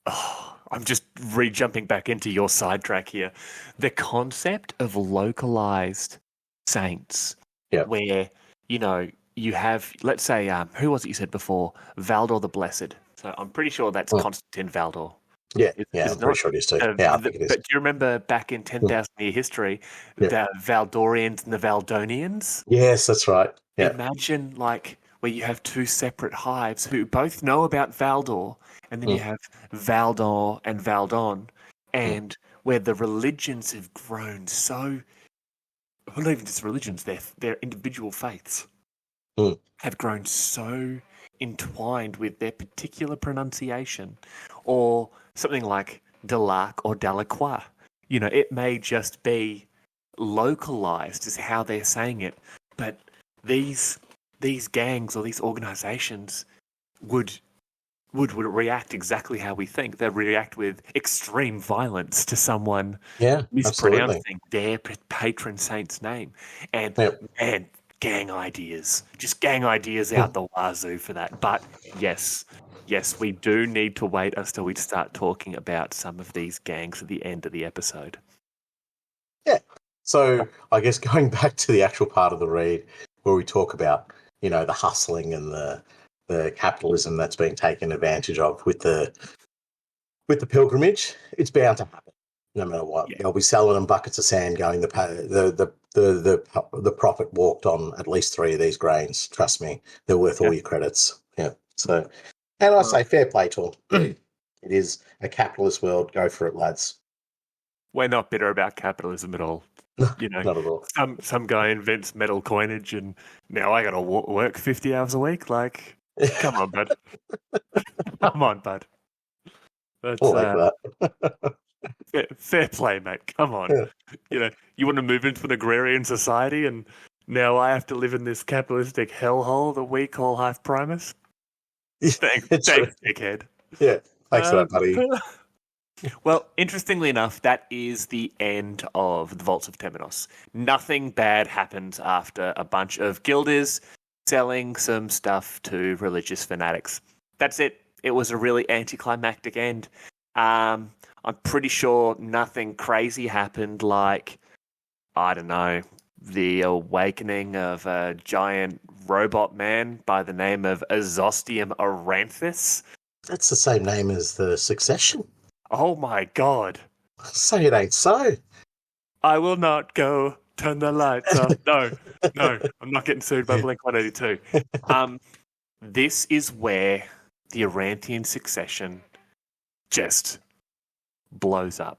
I'm just jumping back into your sidetrack here. The concept of localized saints, where, you have, let's say, who was it you said before? Valdor the Blessed. So I'm pretty sure that's Constantine Valdor. Yeah, I'm pretty sure it is too. I think it is. But do you remember back in 10,000 year history, the Valdorians and the Valdonians? Yes, that's right. Yeah. Imagine where you have two separate hives who both know about Valdor, and then you have Valdor and Valdon, and where the religions have grown so, well, not even just religions, their individual faiths have grown so entwined with their particular pronunciation, or something like Delac or Delacroix. It may just be localized as how they're saying it, but these gangs or these organizations would react exactly how we think. They react with extreme violence to someone mispronouncing their patron saint's name. And man, gang ideas out the wazoo for that. But yes, we do need to wait until we start talking about some of these gangs at the end of the episode. Yeah. So I guess going back to the actual part of the read where we talk about, the hustling and the capitalism that's being taken advantage of with the pilgrimage, it's bound to happen no matter what. They'll be selling them buckets of sand going the prophet walked on at least 3 of these grains. Trust me, they're worth all your credits. Yeah. So, and I say fair play to them. It is a capitalist world. Go for it, lads. We're not bitter about capitalism at all. Not at all. Some guy invents metal coinage, and now I got to work 50 hours a week. Come on, bud. Come on, bud. That's fair play, mate. Come on. Yeah. You want to move into an agrarian society, and now I have to live in this capitalistic hellhole that we call Hive Primus? Thanks, dickhead. Yeah, thanks for that, buddy. Well, interestingly enough, that is the end of the Vaults of Temenos. Nothing bad happens after a bunch of guilders selling some stuff to religious fanatics. That's it. It was a really anticlimactic end. I'm pretty sure nothing crazy happened like, I don't know, the awakening of a giant robot man by the name of Azostium Aranthis. That's the same name as the Succession. Oh my god. Say it ain't so. I will not go turn the lights off. No, I'm not getting sued by Blink-182. This is where the Aranthian Succession just blows up.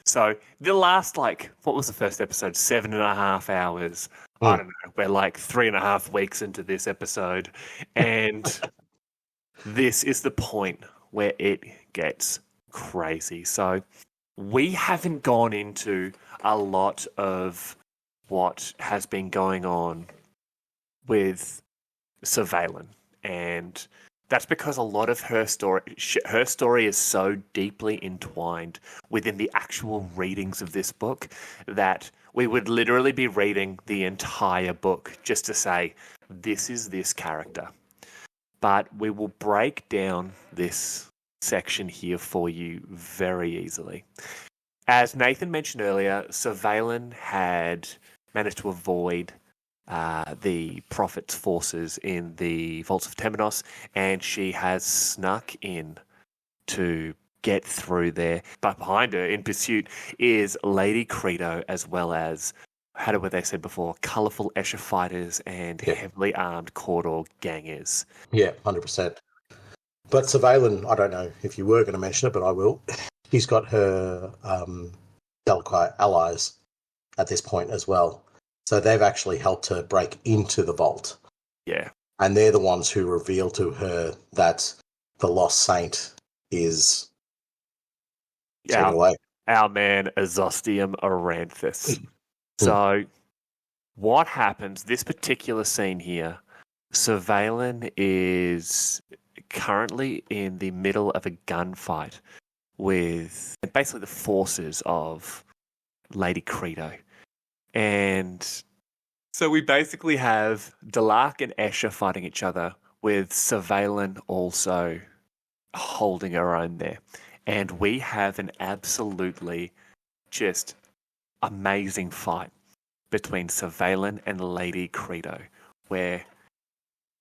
So the last, what was the first episode? 7.5 hours. I don't know. We're 3.5 weeks into this episode. And this is the point where it gets crazy. So we haven't gone into a lot of what has been going on with Surveillance. And that's because a lot of her story is so deeply entwined within the actual readings of this book that we would literally be reading the entire book just to say, this is this character. But we will break down this section here for you very easily. As Nathan mentioned earlier, Surveillance had managed to avoid the Prophet's forces in the Vaults of Temenos, and she has snuck in to get through there. But behind her, in pursuit, is Lady Credo, as well as, what they said before, colourful Escher fighters and heavily armed Cawdor gangers. Yeah, 100%. But Surveillance, I don't know if you were going to mention it, but I will. He's got her Delqui allies at this point as well. So they've actually helped her break into the vault. Yeah. And they're the ones who reveal to her that the Lost Saint is taken away. Our man, Azostium Aranthis. So what happens, this particular scene here, Surveillance is currently in the middle of a gunfight with basically the forces of Lady Credo. And so we basically have Delark and Escher fighting each other, with Surveillance also holding her own there. And we have an absolutely just amazing fight between Surveillance and Lady Credo, where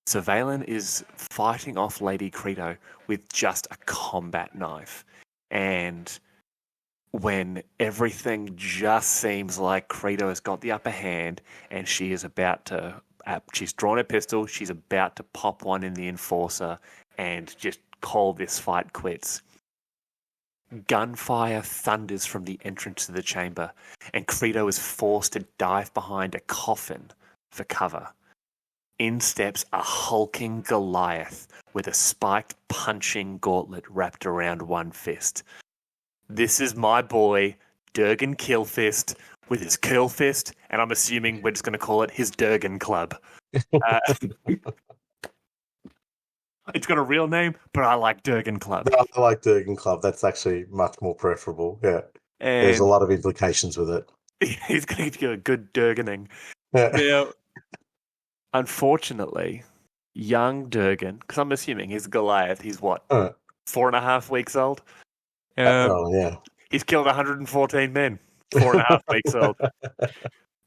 Surveillance is fighting off Lady Credo with just a combat knife. And when everything just seems like Credo has got the upper hand and she is about to, she's drawn a pistol, she's about to pop one in the Enforcer and just call this fight quits. Gunfire thunders from the entrance to the chamber, and Credo is forced to dive behind a coffin for cover. In steps a hulking Goliath with a spiked punching gauntlet wrapped around one fist. This is my boy, Durgan Killfist, with his curl fist, and I'm assuming we're just going to call it his Durgan Club. It's got a real name, but I like Durgan Club. No, I like Durgan Club. That's actually much more preferable. Yeah. And there's a lot of implications with it. He's going to get a good Durganing. Yeah. Now, unfortunately, young Durgan, because I'm assuming he's Goliath, he's what, 4.5 weeks old? Yeah. He's killed 114 men, 4.5 weeks old.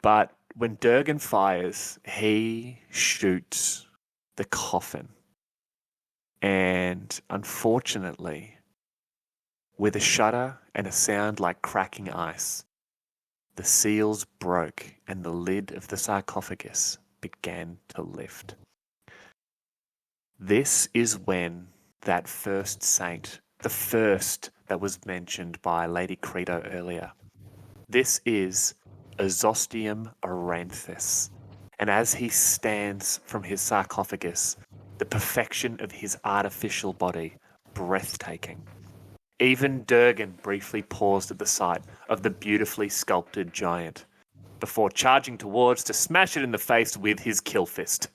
But when Durgan fires, he shoots the coffin. And unfortunately, with a shudder and a sound like cracking ice, the seals broke and the lid of the sarcophagus began to lift. This is when that first saint, the first that was mentioned by Lady Credo earlier, this is Azostium Aranthis. And as he stands from his sarcophagus, the perfection of his artificial body, breathtaking. Even Durgan briefly paused at the sight of the beautifully sculpted giant, before charging towards to smash it in the face with his kill fist.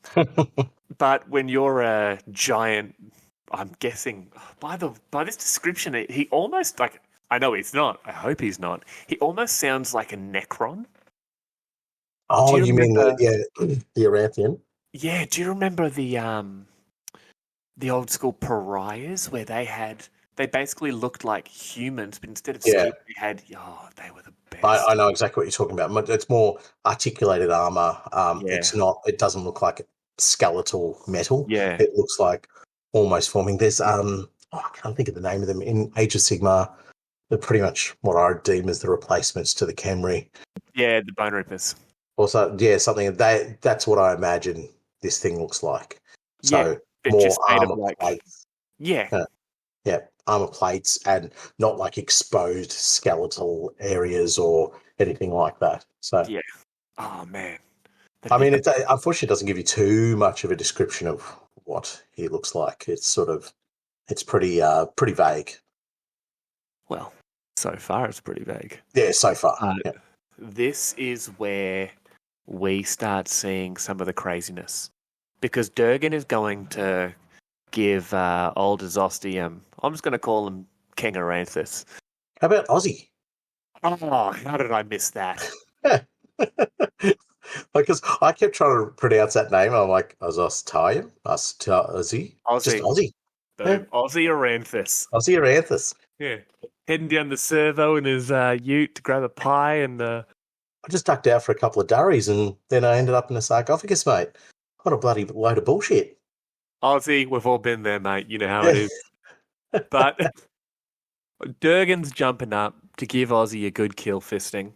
But when you're a giant, I'm guessing by this description, he almost I know he's not. I hope he's not. He almost sounds like a Necron. Oh, you mean remember, the Aranthian? Yeah, do you remember the old school pariahs where they basically looked like humans, but instead of skin, they were the best. I know exactly what you're talking about. It's more articulated armor. Yeah. It doesn't look like skeletal metal. Yeah. It looks like almost forming. There's I can't think of the name of them in Age of Sigmar. They're pretty much what I deem as the replacements to the Khemri. Yeah, the Bone Reapers. Also, something that's what I imagine this thing looks like. So but more just made armor of like plates. yeah. Armor plates and not like exposed skeletal areas or anything like that. So yeah. Oh man. I mean, it unfortunately doesn't give you too much of a description of what he looks like. It's pretty vague. Well, so far it's pretty vague. Yeah, so far. This is where we start seeing some of the craziness. Because Durgan is going to give old Azosti, I'm just going to call him King Aranthus. How about Aussie? Oh, how did I miss that? Because I kept trying to pronounce that name. I'm like, Azostarian? Aussie? Just Aussie. Aussie Aranthus. Aussie Aranthus. Yeah. Heading down the servo in his ute to grab a pie and... I just ducked out for a couple of durries and then I ended up in a sarcophagus, mate. What a bloody load of bullshit. Aussie, we've all been there, mate. You know how it is. But Durgan's jumping up to give Aussie a good kill fisting.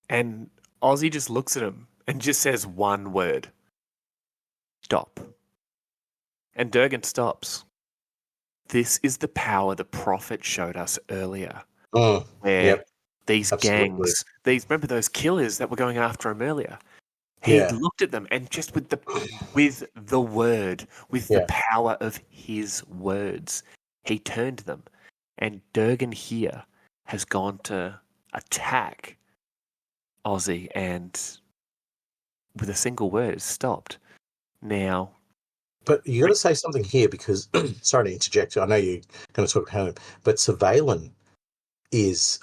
And Aussie just looks at him and just says one word. Stop. And Durgan stops. This is the power the prophet showed us earlier. Where these gangs, remember those killers that were going after him earlier? He looked at them and just with the power of his words, he turned them. And Durgan here has gone to attack Aussie and with a single word stopped. Now, but you got to say something here because sorry to interject. I know you're going to talk about him, but Surveillance is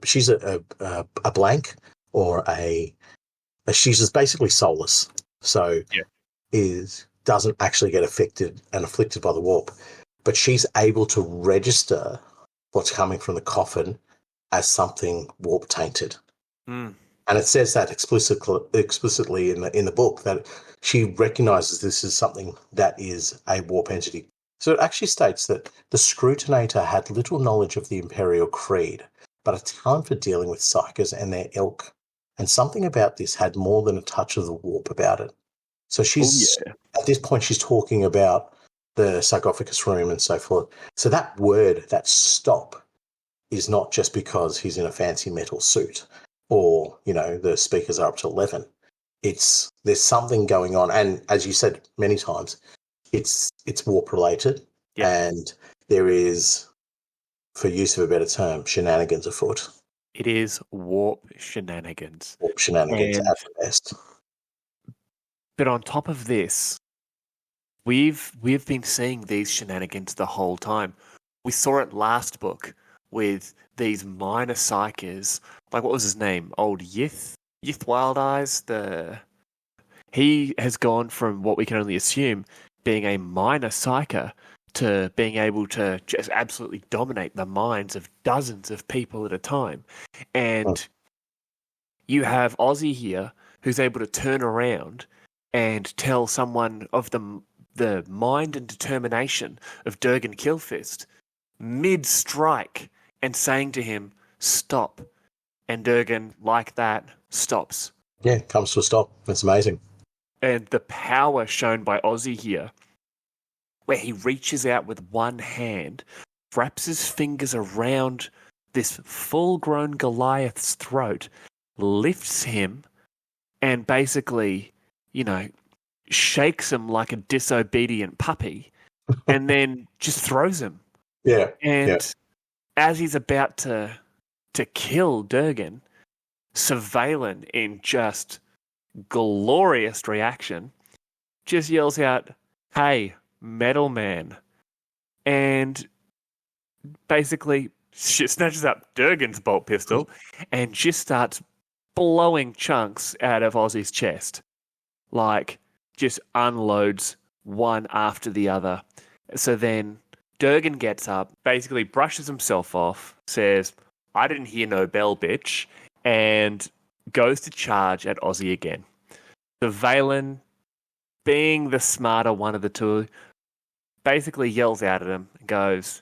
she's a blank or she's just basically soulless. So doesn't actually get affected and afflicted by the warp, but she's able to register what's coming from the coffin as something warp tainted. And it says that explicitly in the book that she recognizes this as something that is a warp entity. So it actually states that the scrutinator had little knowledge of the Imperial creed, but a talent for dealing with psychers and their ilk. And something about this had more than a touch of the warp about it. So at this point, she's talking about the sarcophagus room and so forth. So that word, that stop, is not just because he's in a fancy metal suit or, the speakers are up to 11. There's something going on. And as you said many times, it's warp related and there is, for use of a better term, shenanigans afoot. It is warp shenanigans. Warp shenanigans at the best. But on top of this, we've been seeing these shenanigans the whole time. We saw it last book with these minor psychers. Like, what was his name? Old Yith Wild Eyes. He has gone from what we can only assume being a minor psyker to being able to just absolutely dominate the minds of dozens of people at a time. And you have Aussie here who's able to turn around and tell someone of the mind and determination of Durgan Killfist mid-strike and saying to him, stop. And Durgan, like that, stops. Yeah, comes to a stop. That's amazing. And the power shown by Aussie here, where he reaches out with one hand, wraps his fingers around this full-grown Goliath's throat, lifts him, and basically, shakes him like a disobedient puppy, and then just throws him. Yeah. And as he's about to kill Durgan, Surveillance, in just glorious reaction, just yells out, "Hey, Metal Man." And basically snatches up Durgan's bolt pistol and just starts blowing chunks out of Ozzy's chest. Like, just unloads one after the other. So then Durgan gets up, basically brushes himself off, says, I didn't hear no bell, bitch, and goes to charge at Ozzy again. So Valen, being the smarter one of the two, basically yells out at him and goes,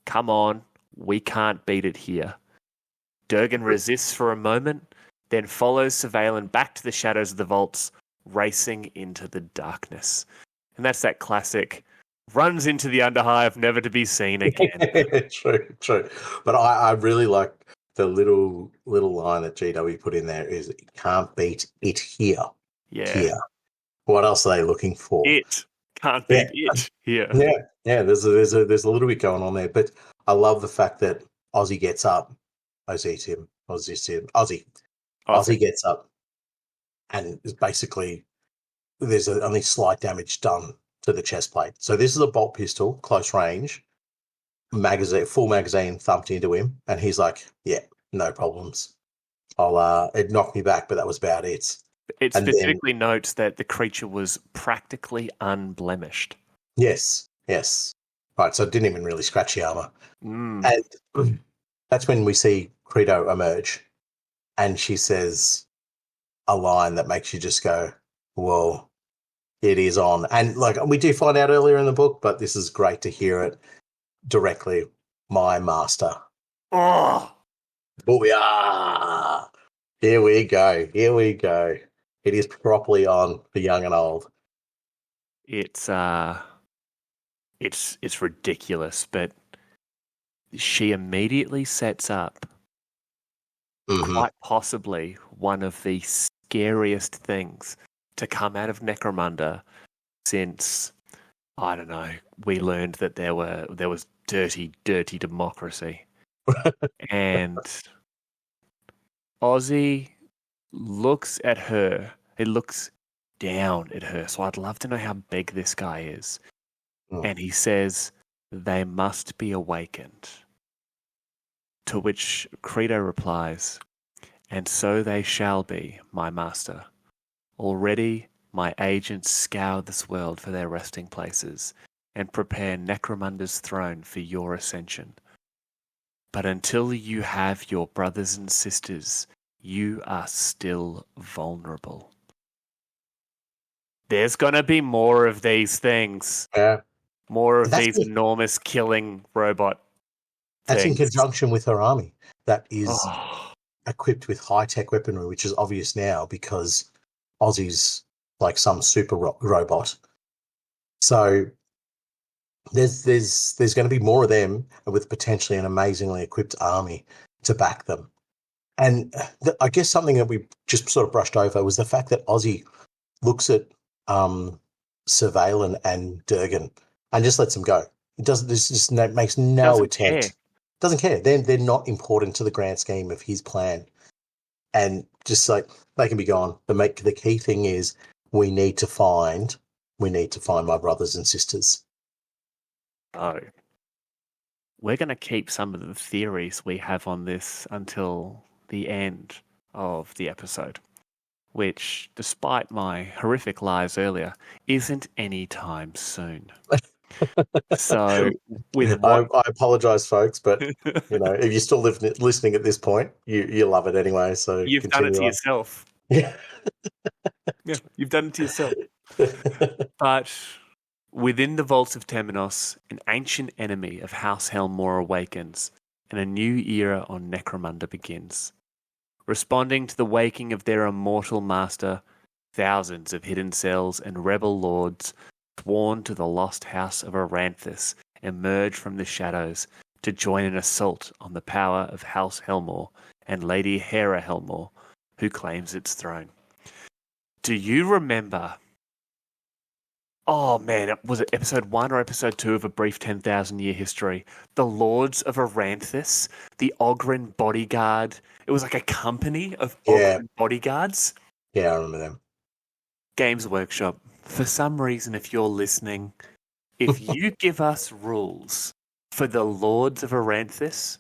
come on, we can't beat it here. Durgan resists for a moment, then follows Sir Valen back to the shadows of the vaults, racing into the darkness. And that's that classic, runs into the Underhive, never to be seen again. True. But I really like the little line that GW put in there is, it can't beat it here. Yeah. Here. What else are they looking for? It can't beat it here. Yeah. There's a little bit going on there, but I love the fact that Ozzy gets up. Ozzy gets up, and is basically there's only slight damage done to the chest plate. So this is a bolt pistol, close range, full magazine thumped into him, and he's like, "Yeah, no problems. It knocked me back, but that was about it." It specifically notes that the creature was practically unblemished. Yes. Right, so it didn't even really scratch the armor. And that's when we see Credo emerge, and she says a line that makes you just go, whoa, it is on. And like we do find out earlier in the book, but this is great to hear it directly. My master. Oh, Booyah! Here we go. It is properly on for young and old. It's ridiculous, but she immediately sets up quite possibly one of the scariest things to come out of Necromunda since, I don't know, we learned that there was dirty democracy. And Ozzy looks at her. It looks down at her. So I'd love to know how big this guy is. And he says, they must be awakened. To which Credo replies, and so they shall be, my master. Already my agents scour this world for their resting places and prepare Necromunda's throne for your ascension. But until you have your brothers and sisters, you are still vulnerable. There's going to be more of these things. Yeah. More of these enormous killing robot That's things. in conjunction with her army that is equipped with high-tech weaponry, which is obvious now because Ozzy's like some super robot. So there's going to be more of them with potentially an amazingly equipped army to back them. And I guess something that we just sort of brushed over was the fact that Ozzy looks at Sir Valen and Durgan and just lets them go. It doesn't. This just makes no attempt. Doesn't care. They're not important to the grand scheme of his plan, and just like they can be gone. The key thing is we need to find my brothers and sisters. Oh, we're going to keep some of the theories we have on this until the end of the episode, which, despite my horrific lies earlier, isn't any time soon. So, I apologize, folks, but if you're still listening at this point, you love it anyway. So you've done it to yourself. Yeah, you've done it to yourself. But within the vaults of Temenos, an ancient enemy of House Helmore awakens, and a new era on Necromunda begins. Responding to the waking of their immortal master, thousands of hidden cells and rebel lords sworn to the lost house of Aranthis emerge from the shadows to join an assault on the power of House Helmore and Lady Hera Helmore, who claims its throne. Do you remember? Oh man, was it episode 1 or episode 2 of A Brief 10,000 Year History? The Lords of Aranthis, the Ogren bodyguard. It was like a company of Ogren bodyguards. Yeah, I remember them. Games Workshop. For some reason, if you're listening, if you give us rules for the Lords of Aranthis,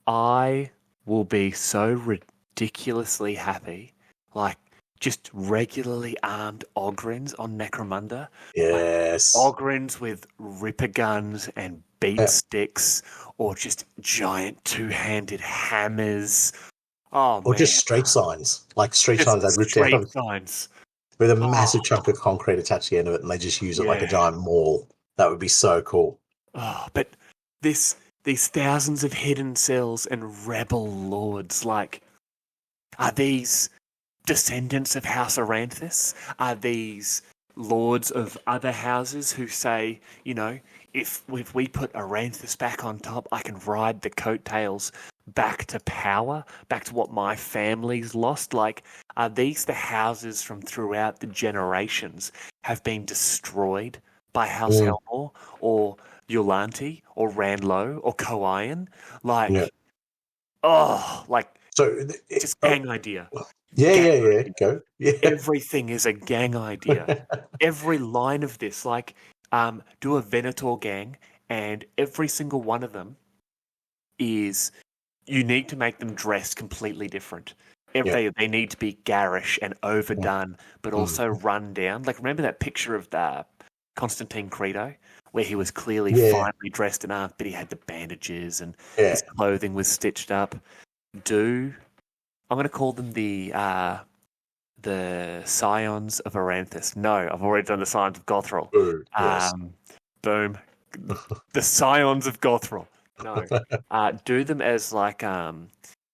I will be so ridiculously happy. Like, just regularly armed Ogryns on Necromunda. Yes. Like, Ogryns with ripper guns and beat sticks, or just giant two-handed hammers. Oh, or man. just street signs, like street Just signs they ripped straight out signs. with a massive chunk of concrete attached to the end of it, and they just use it like a giant mall. That would be so cool. Oh, but these thousands of hidden cells and rebel lords, like, are these descendants of House Aranthis? Are these lords of other houses who say, you know, if we put Aranthis back on top, I can ride the coattails back to power, back to what my family's lost? Like, are these the houses from throughout the generations have been destroyed by House Helmore or Yulanti or Ranlow or Koian? Like, so just gang idea. Yeah. Go. Yeah. Everything is a gang idea. Every line of this, like, do a Venator gang, and every single one of them is, you need to make them dress completely different. They need to be garish and overdone, but also run down. Like, remember that picture of the Constantine Credo, where he was clearly finely dressed and armed, but he had the bandages and his clothing was stitched up? I'm going to call them the Scions of Aranthis. No, I've already done the Scions of Gothrol. Boom. The Scions of Gothrol. No. Do them as like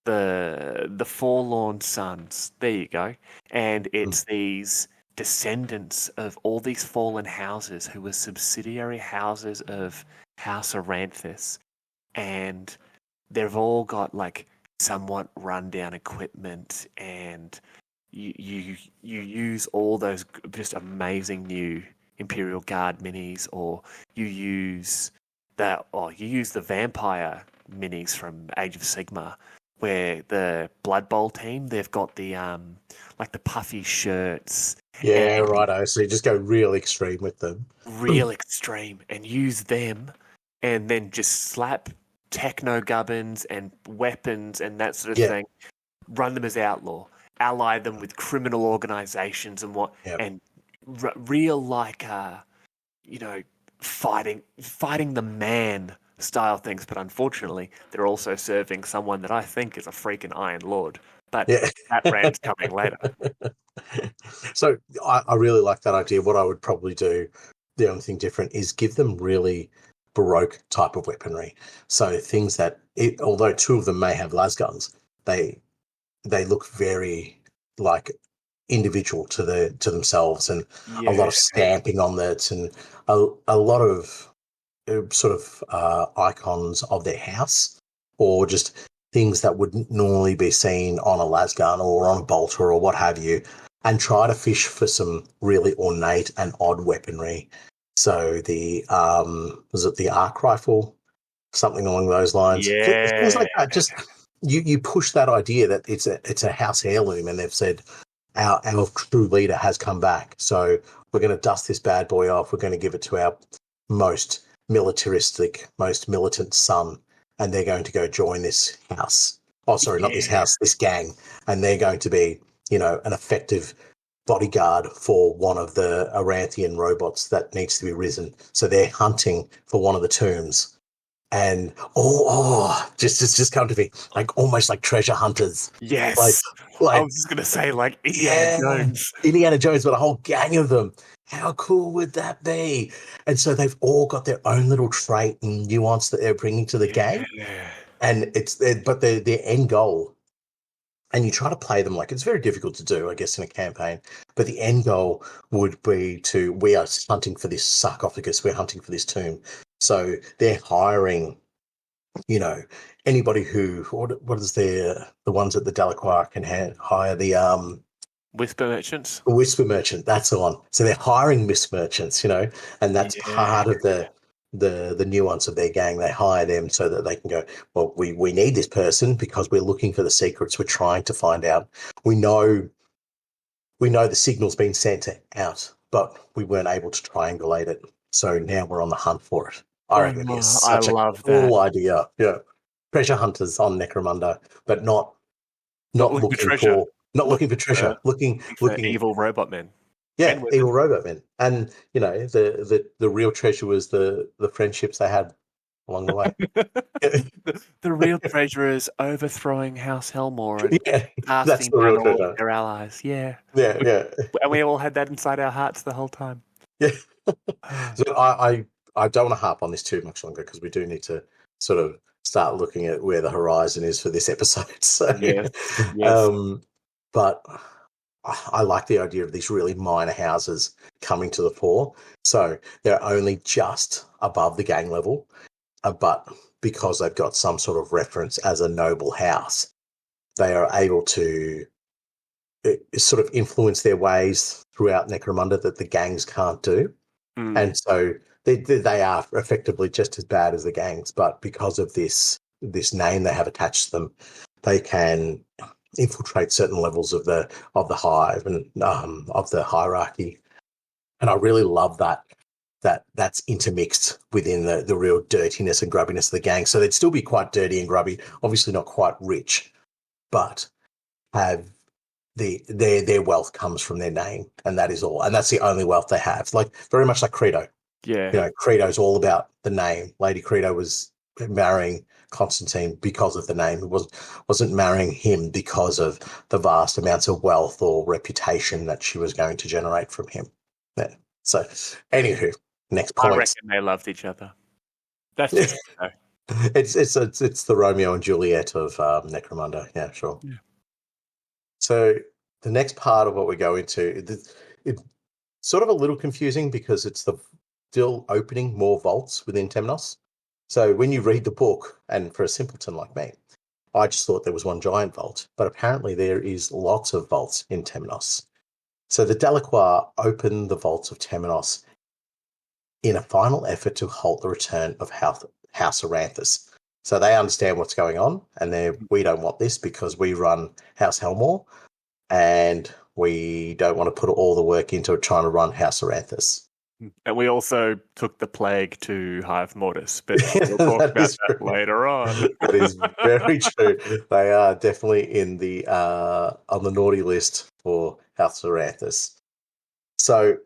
the Forlorn Sons. There you go. And it's these descendants of all these fallen houses who were subsidiary houses of House Aranthis. And they've all got like somewhat run-down equipment, and you use all those just amazing new Imperial Guard minis, or you use the vampire minis from Age of Sigmar, where the Blood Bowl team, they've got the like the puffy shirts. Yeah, righto. So you just go real extreme with them. Real extreme, and use them, and then just slap techno gubbins and weapons and that sort of thing. Run them as outlaw. Ally them with criminal organizations and and real like fighting the man style things. But unfortunately, they're also serving someone that I think is a freaking Iron Lord. But that rant's coming later. So I really like that idea. What I would probably do, the only thing different, is give them really Baroque type of weaponry. So things that, although two of them may have las guns, they look very like individual to themselves, and a lot of stamping on that, and a lot of sort of icons of their house, or just things that wouldn't normally be seen on a las gun or on a bolter or what have you, and try to fish for some really ornate and odd weaponry. So the was it the arc rifle, something along those lines? Things like that. Just you push that idea that it's a house heirloom, and they've said our true leader has come back. So we're going to dust this bad boy off. We're going to give it to our most militaristic, most militant son, and they're going to go join this house. Oh, sorry, not this house, this gang, and they're going to be, an effective bodyguard for one of the Aranthian robots that needs to be risen. So they're hunting for one of the tombs, and just come to be like almost like treasure hunters. Yes, like I was just gonna say like Indiana Jones, but a whole gang of them. How cool would that be? And so they've all got their own little trait and nuance that they're bringing to the game, and but their end goal. And you try to play them like, it's very difficult to do, I guess, in a campaign. But the end goal would be we are hunting for this sarcophagus. We're hunting for this tomb. So they're hiring, anybody who, what is the ones at the Delacroix can hire the Whisper merchants. Whisper merchant, that's the one. So they're hiring Whisper merchants, and that's part of the nuance of their gang. They hire them so that they can go, well, we need this person because we're looking for the secrets. We're trying to find out. We know the signal's been sent out, but we weren't able to triangulate it. So now we're on the hunt for it. I reckon it'd be I such a love that. cool idea. Yeah, treasure hunters on Necromunda, but not Looking for treasure. looking for treasure, looking for evil robot men. Yeah, And women. evil robot men, and the real treasure was the friendships they had along the way. The real treasure is overthrowing House Helmore and Yeah, that's casting the down real all treasure. their allies. Yeah. Yeah. And we all had that inside our hearts the whole time. Yeah. So I don't want to harp on this too much longer because we do need to sort of start looking at where the horizon is for this episode. So, yes. But I like the idea of these really minor houses coming to the fore. So they're only just above the gang level, but because they've got some sort of reference as a noble house, they are able to sort of influence their ways throughout Necromunda that the gangs can't do. And so they are effectively just as bad as the gangs, but because of this name they have attached to them, they can infiltrate certain levels of the hive and of the hierarchy. And I really love that's intermixed within the real dirtiness and grubbiness of the gang. So they'd still be quite dirty and grubby, obviously not quite rich, but have their wealth comes from their name, and that is all. And that's the only wealth they have. Like very much like Credo. Yeah. Credo's all about the name. Lady Credo was marrying Constantine because of the name. It wasn't marrying him because of the vast amounts of wealth or reputation that she was going to generate from him. Yeah. So, anywho, next point. I reckon they loved each other. That's just it's the Romeo and Juliet of Necromunda. Yeah, sure. Yeah. So the next part of what we go into, it's sort of a little confusing because it's still opening more vaults within Temenos. So when you read the book, and for a simpleton like me, I just thought there was one giant vault, but apparently there is lots of vaults in Temenos. So the Delacroix open the vaults of Temenos in a final effort to halt the return of House Aranthis. So they understand what's going on, and we don't want this because we run House Helmore, and we don't want to put all the work into trying to run House Aranthis. And we also took the plague to Hive Mortis, but we'll talk about that later on. That is very true. They are definitely in the on the naughty list for House Aranthis. So,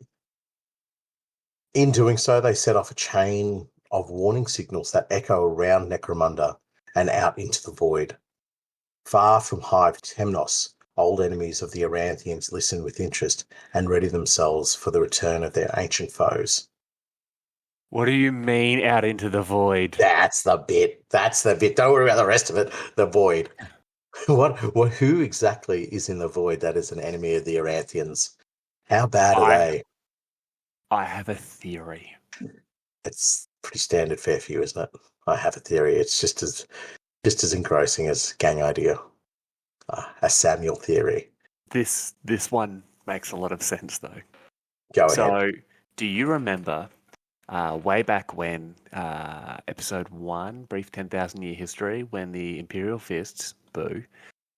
in doing so, they set off a chain of warning signals that echo around Necromunda and out into the void. Far from Hive Temenos, old enemies of the Aranthians listen with interest and ready themselves for the return of their ancient foes. What do you mean out into the void? That's the bit. Don't worry about the rest of it. The void. Who exactly is in the void that is an enemy of the Aranthians? How bad are they? I have a theory. It's pretty standard fare for you, isn't it? I have a theory. It's just as engrossing as gang idea. A Spamuel theory. This one makes a lot of sense, though. Go ahead. So, do you remember way back when episode 1, Brief 10,000 Year History, when the Imperial Fists,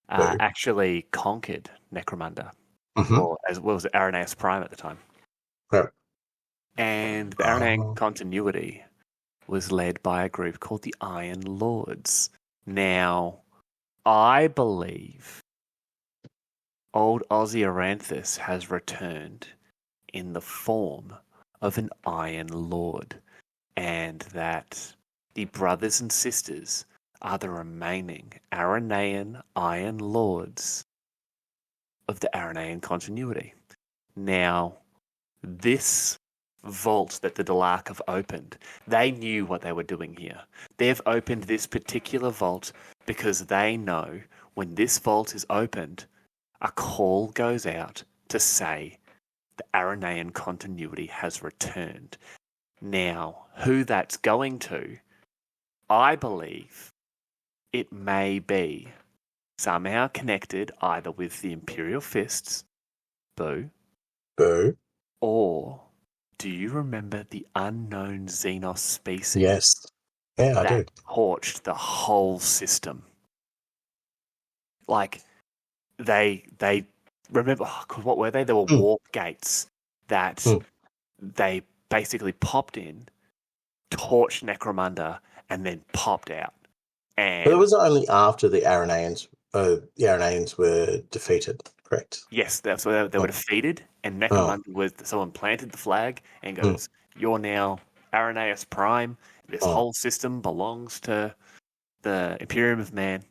actually conquered Necromunda, or as well as Aranaeus Prime at the time? Yep. And the Aranaean continuity was led by a group called the Iron Lords. Now, I believe old Ozzy Aranthis has returned in the form of an Iron Lord, and that the brothers and sisters are the remaining Aranaean Iron Lords of the Aranaean continuity. Now, this vault that the Dalak have opened, they knew what they were doing here. They've opened this particular vault because they know when this vault is opened, a call goes out to say the Aranaean continuity has returned. Now, who that's going to, I believe it may be somehow connected either with the Imperial Fists, Boo, or do you remember the unknown Xenos species? Yes. Yeah, I do. Torched the whole system. Like, they remember, what were they? They were warp gates that they basically popped in torched Necromunda, and then popped out. And but it was only after the Aranians were defeated, correct? yes, that's where they were defeated, and Necromunda was someone planted the flag and goes, "You're now Aranius Prime. This whole system belongs to the Imperium of Man."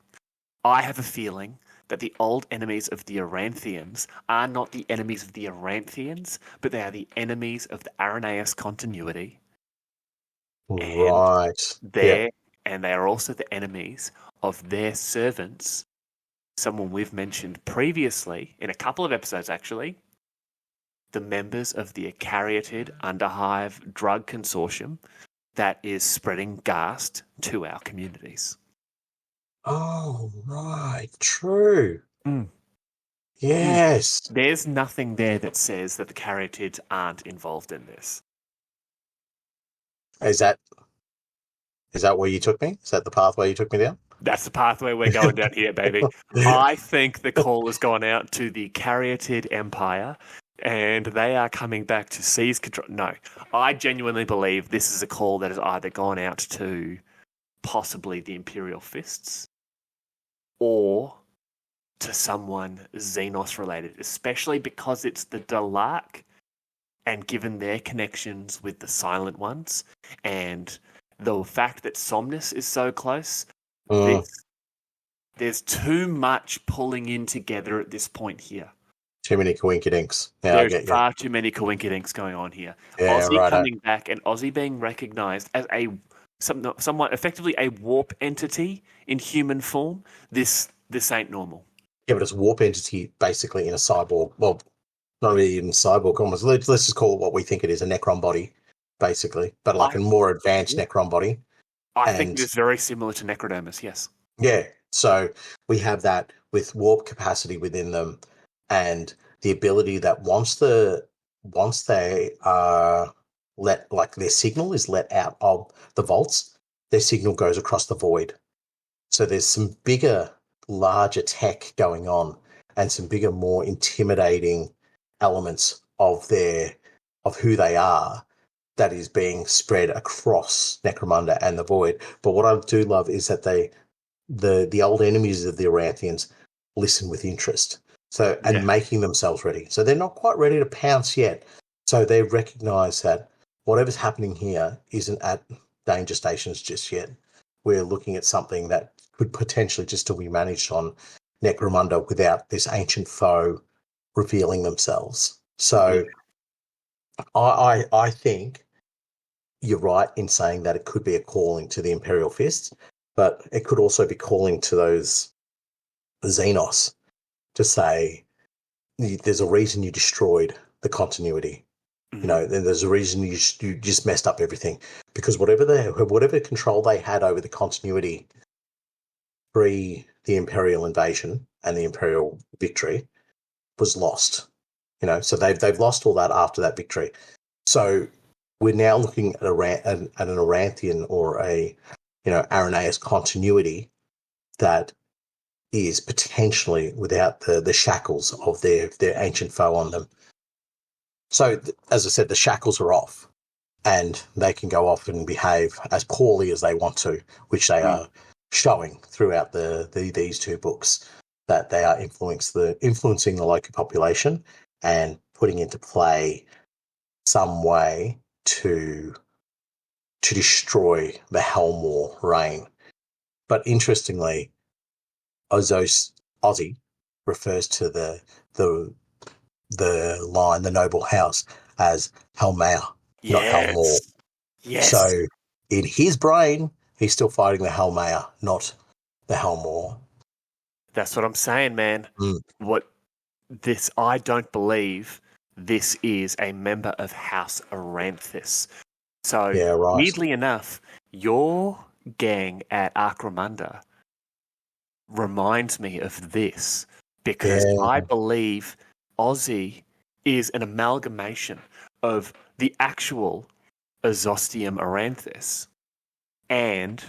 I have a feeling that the old enemies of the Aranthians are not the enemies of the Aranthians, but they are the enemies of the Aranius continuity. Right. And they are also the enemies of their servants, someone we've mentioned previously in a couple of episodes, actually, the members of the Acarioted Underhive drug consortium that is spreading ghast to our communities. Oh, right. True. Yes. There's nothing there that says that the Caryatids aren't involved in this. Is that where you took me? Is that the pathway you took me down? That's the pathway we're going down here, baby. I think the call has gone out to the Caryatid Empire, and they are coming back to seize control. No, I genuinely believe this is a call that has either gone out to possibly the Imperial Fists or to someone Xenos related, especially because it's the Dalark, and given their connections with the Silent Ones and the fact that Somnus is so close, there's too much pulling in together at this point here. Too many coinkydinks. Yeah, there's far too many coinkydinks going on here. Yeah, Aussie coming back and Aussie being recognised as somewhat effectively a warp entity in human form. This ain't normal. Yeah, but it's a warp entity basically in a cyborg. Well, not really in cyborg almost. Let's just call it what we think it is, a Necron body, basically, but like a more advanced Necron body. I think it's very similar to Necrodermis, yes. Yeah, so we have that with warp capacity within them, and the ability that once they are their signal is let out of the vaults, their signal goes across the void. So there's some bigger, larger tech going on, and some bigger, more intimidating elements of who they are that is being spread across Necromunda and the void. But what I do love is that the old enemies of the Aranthians listen with interest. So, and making themselves ready. So they're not quite ready to pounce yet. So they recognize that whatever's happening here isn't at danger stations just yet. We're looking at something that could potentially just still be managed on Necromunda without this ancient foe revealing themselves. So I think you're right in saying that it could be a calling to the Imperial Fist, but it could also be calling to those Xenos to say, there's a reason you destroyed the continuity. You know, there's a reason you just messed up everything, because whatever control they had over the continuity pre the Imperial invasion and the Imperial victory was lost. You know, so they've lost all that after that victory. So we're now looking at an Aranthian or a Aranaeus continuity that is potentially without the shackles of their ancient foe on them. So, as I said, the shackles are off, and they can go off and behave as poorly as they want to, which they are showing throughout these two books, that they are influencing the local population and putting into play some way to destroy the Helmore reign. But interestingly, Aussie refers to the line, the noble house, as Helmare, not Helmore. Yes. So in his brain, he's still fighting the Helmare, not the Helmore. That's what I'm saying, man. I don't believe this is a member of House Aranthis. So, weirdly enough, your gang at Arcromunda reminds me of this, because I believe Aussie is an amalgamation of the actual Azostium Aranthis and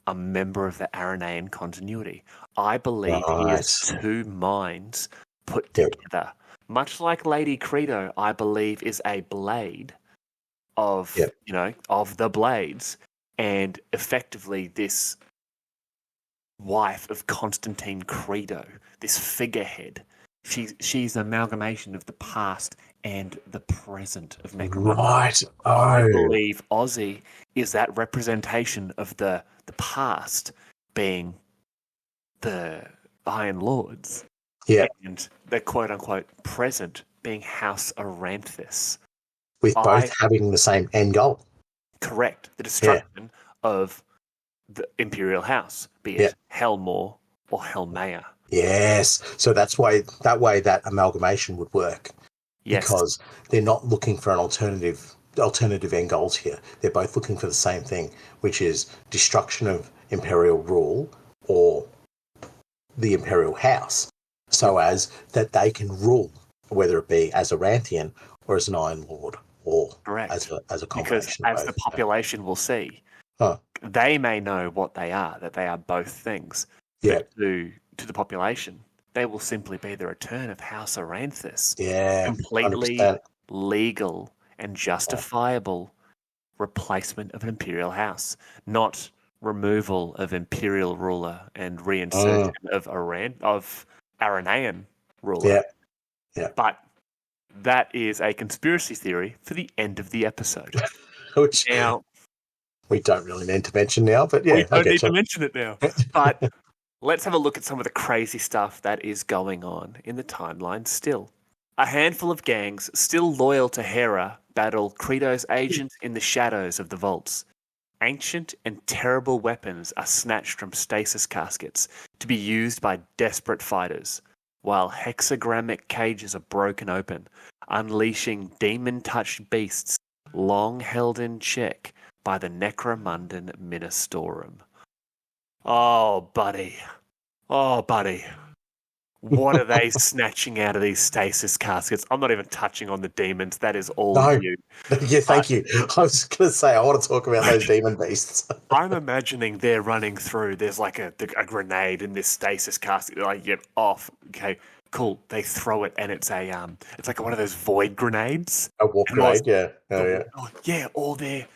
a member of the Aranaean continuity. I believe he has two minds put together. Much like Lady Credo, I believe, is a blade of of the blades, and effectively this wife of Constantine Credo, this figurehead. She's an amalgamation of the past and the present of Necromunda. Right. I believe Ozzy is that representation of the past being the Iron Lords. Yeah. And the quote-unquote present being House Aranthis. With both having the same end goal. Correct. The destruction of the Imperial House, be it Helmore or Helmaya. Yes. So that way amalgamation would work. Yes. Because they're not looking for an alternative end goals here. They're both looking for the same thing, which is destruction of Imperial rule or the Imperial House, so as that they can rule, whether it be as Aranthian or as an Iron Lord, or as a combination. Because as the population will see, they may know what they are, that they are both things. But to the population, they will simply be the return of House Aranthis. Yeah, completely 100%. Legal and justifiable replacement of an Imperial House, not removal of Imperial ruler and reinsertion of Aranaean ruler. Yeah. But that is a conspiracy theory for the end of the episode. Which now we don't really need to mention now, but yeah, we don't need to mention it now. But let's have a look at some of the crazy stuff that is going on in the timeline still. A handful of gangs still loyal to Hera battle Credo's agents in the shadows of the vaults. Ancient and terrible weapons are snatched from stasis caskets to be used by desperate fighters, while hexagrammic cages are broken open, unleashing demon-touched beasts long held in check by the Necromundan Ministorum. Oh, buddy. What are they snatching out of these stasis caskets? I'm not even touching on the demons. That is all you. Yeah, thank you. I was going to say, I want to talk about those demon beasts. I'm imagining they're running through. There's like a grenade in this stasis casket. Like, get off. Okay, cool. They throw it, and it's like one of those void grenades. A warp grenade, yeah. Or they're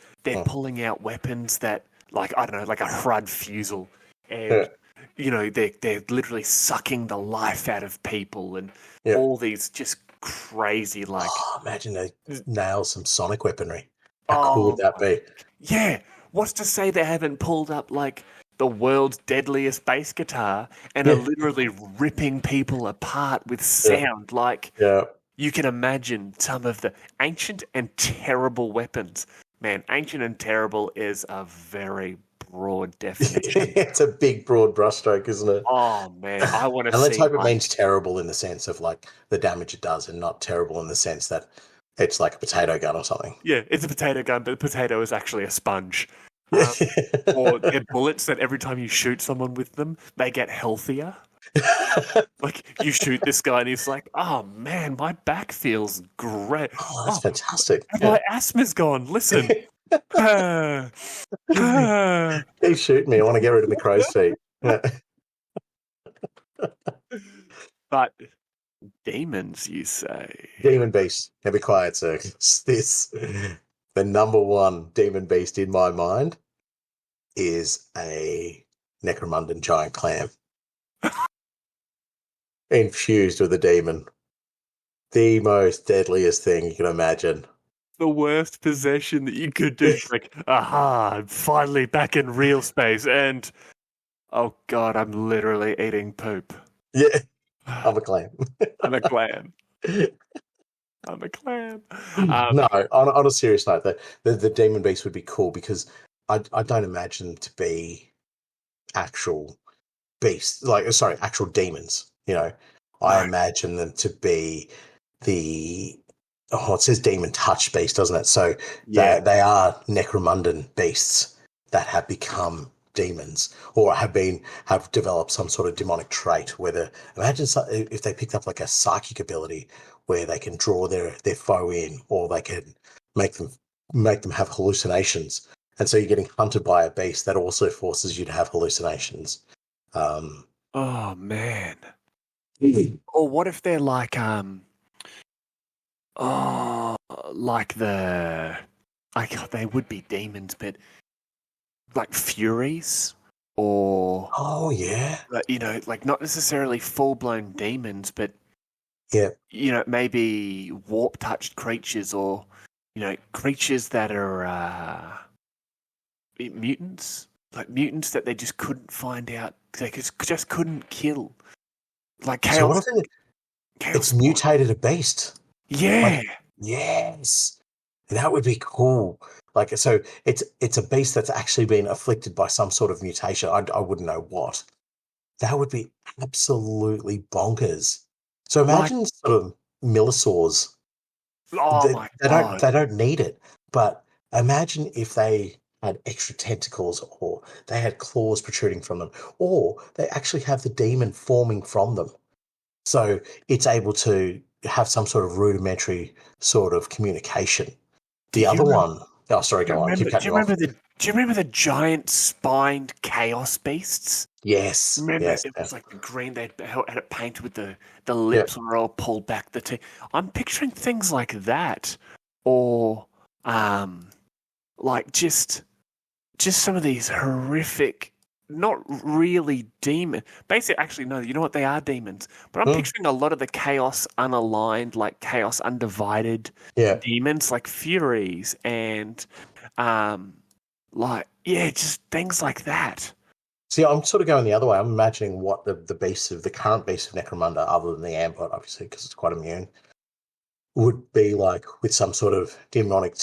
pulling out weapons that, like, I don't know, like a Hrud fusel. And, they're literally sucking the life out of people and all these just crazy, like... Oh, imagine they nail some sonic weaponry. How cool would that be? Yeah. What's to say they haven't pulled up, like, the world's deadliest bass guitar and are literally ripping people apart with sound? Like, you can imagine some of the ancient and terrible weapons. Man, ancient and terrible is a very broad definition. It's a big, broad brushstroke, isn't it? Oh, man, I want to see... And let's hope it means terrible in the sense of, like, the damage it does, and not terrible in the sense that it's like a potato gun or something. Yeah, it's a potato gun, but the potato is actually a sponge. Or they're bullets that every time you shoot someone with them, they get healthier. Like, you shoot this guy and he's like, oh, man, my back feels great. Oh, that's fantastic. My asthma's gone. Listen. Keep shooting me. I want to get rid of the crow's feet. But demons, you say? Demon beast. Now be quiet, sir. The number one demon beast in my mind is a Necromundan giant clam. Infused with a demon. The most deadliest thing you can imagine. The worst possession that you could do. Like, aha, I'm finally back in real space, and oh god, I'm literally eating poop. Yeah, I'm a clam. I'm a clam. I'm a clam. No, on a serious note, the demon beast would be cool because I don't imagine them to be actual beasts, actual demons. I imagine them to be it says demon touch beast, doesn't it? So they are Necromundan beasts that have become demons or have developed some sort of demonic trait. Imagine if they picked up like a psychic ability where they can draw their foe in, or they can make them have hallucinations, and so you're getting hunted by a beast that also forces you to have hallucinations. Oh man. Or what if they're like like the they would be demons, but like furies or Oh yeah, like not necessarily full-blown demons, but yeah. Maybe warp-touched creatures or creatures that are mutants, like mutants that they just couldn't find out, they just couldn't kill, like So what chaos. if it's Spawn. mutated a beast? Yeah, Like, yes, that would be cool. Like, so it's a beast that's actually been afflicted by some sort of mutation. I wouldn't know what. That would be absolutely bonkers. So like imagine sort of millisaurs. oh my god, They don't need it, but imagine if they had extra tentacles, or they had claws protruding from them, or they actually have the demon forming from them. So it's able to have some sort of rudimentary sort of communication. do The you other rem- one, oh, sorry, do you go on. remember Keep do cutting you you off. remember the do you remember the giant spined chaos beasts? Yes, Remember, yes, it yeah, was like the green. They had it painted with the yeah. lips were all pulled back. I'm picturing things like that, or like just some of these horrific, not really demon. Basically, actually, no. You know what? They are demons. But I'm Hmm, picturing a lot of the chaos unaligned, like chaos undivided yeah. demons, like furies and just things like that. See, I'm sort of going the other way. I'm imagining what the current beast of Necromunda, other than the Ambot, obviously, because it's quite immune, would be like with some sort of demonic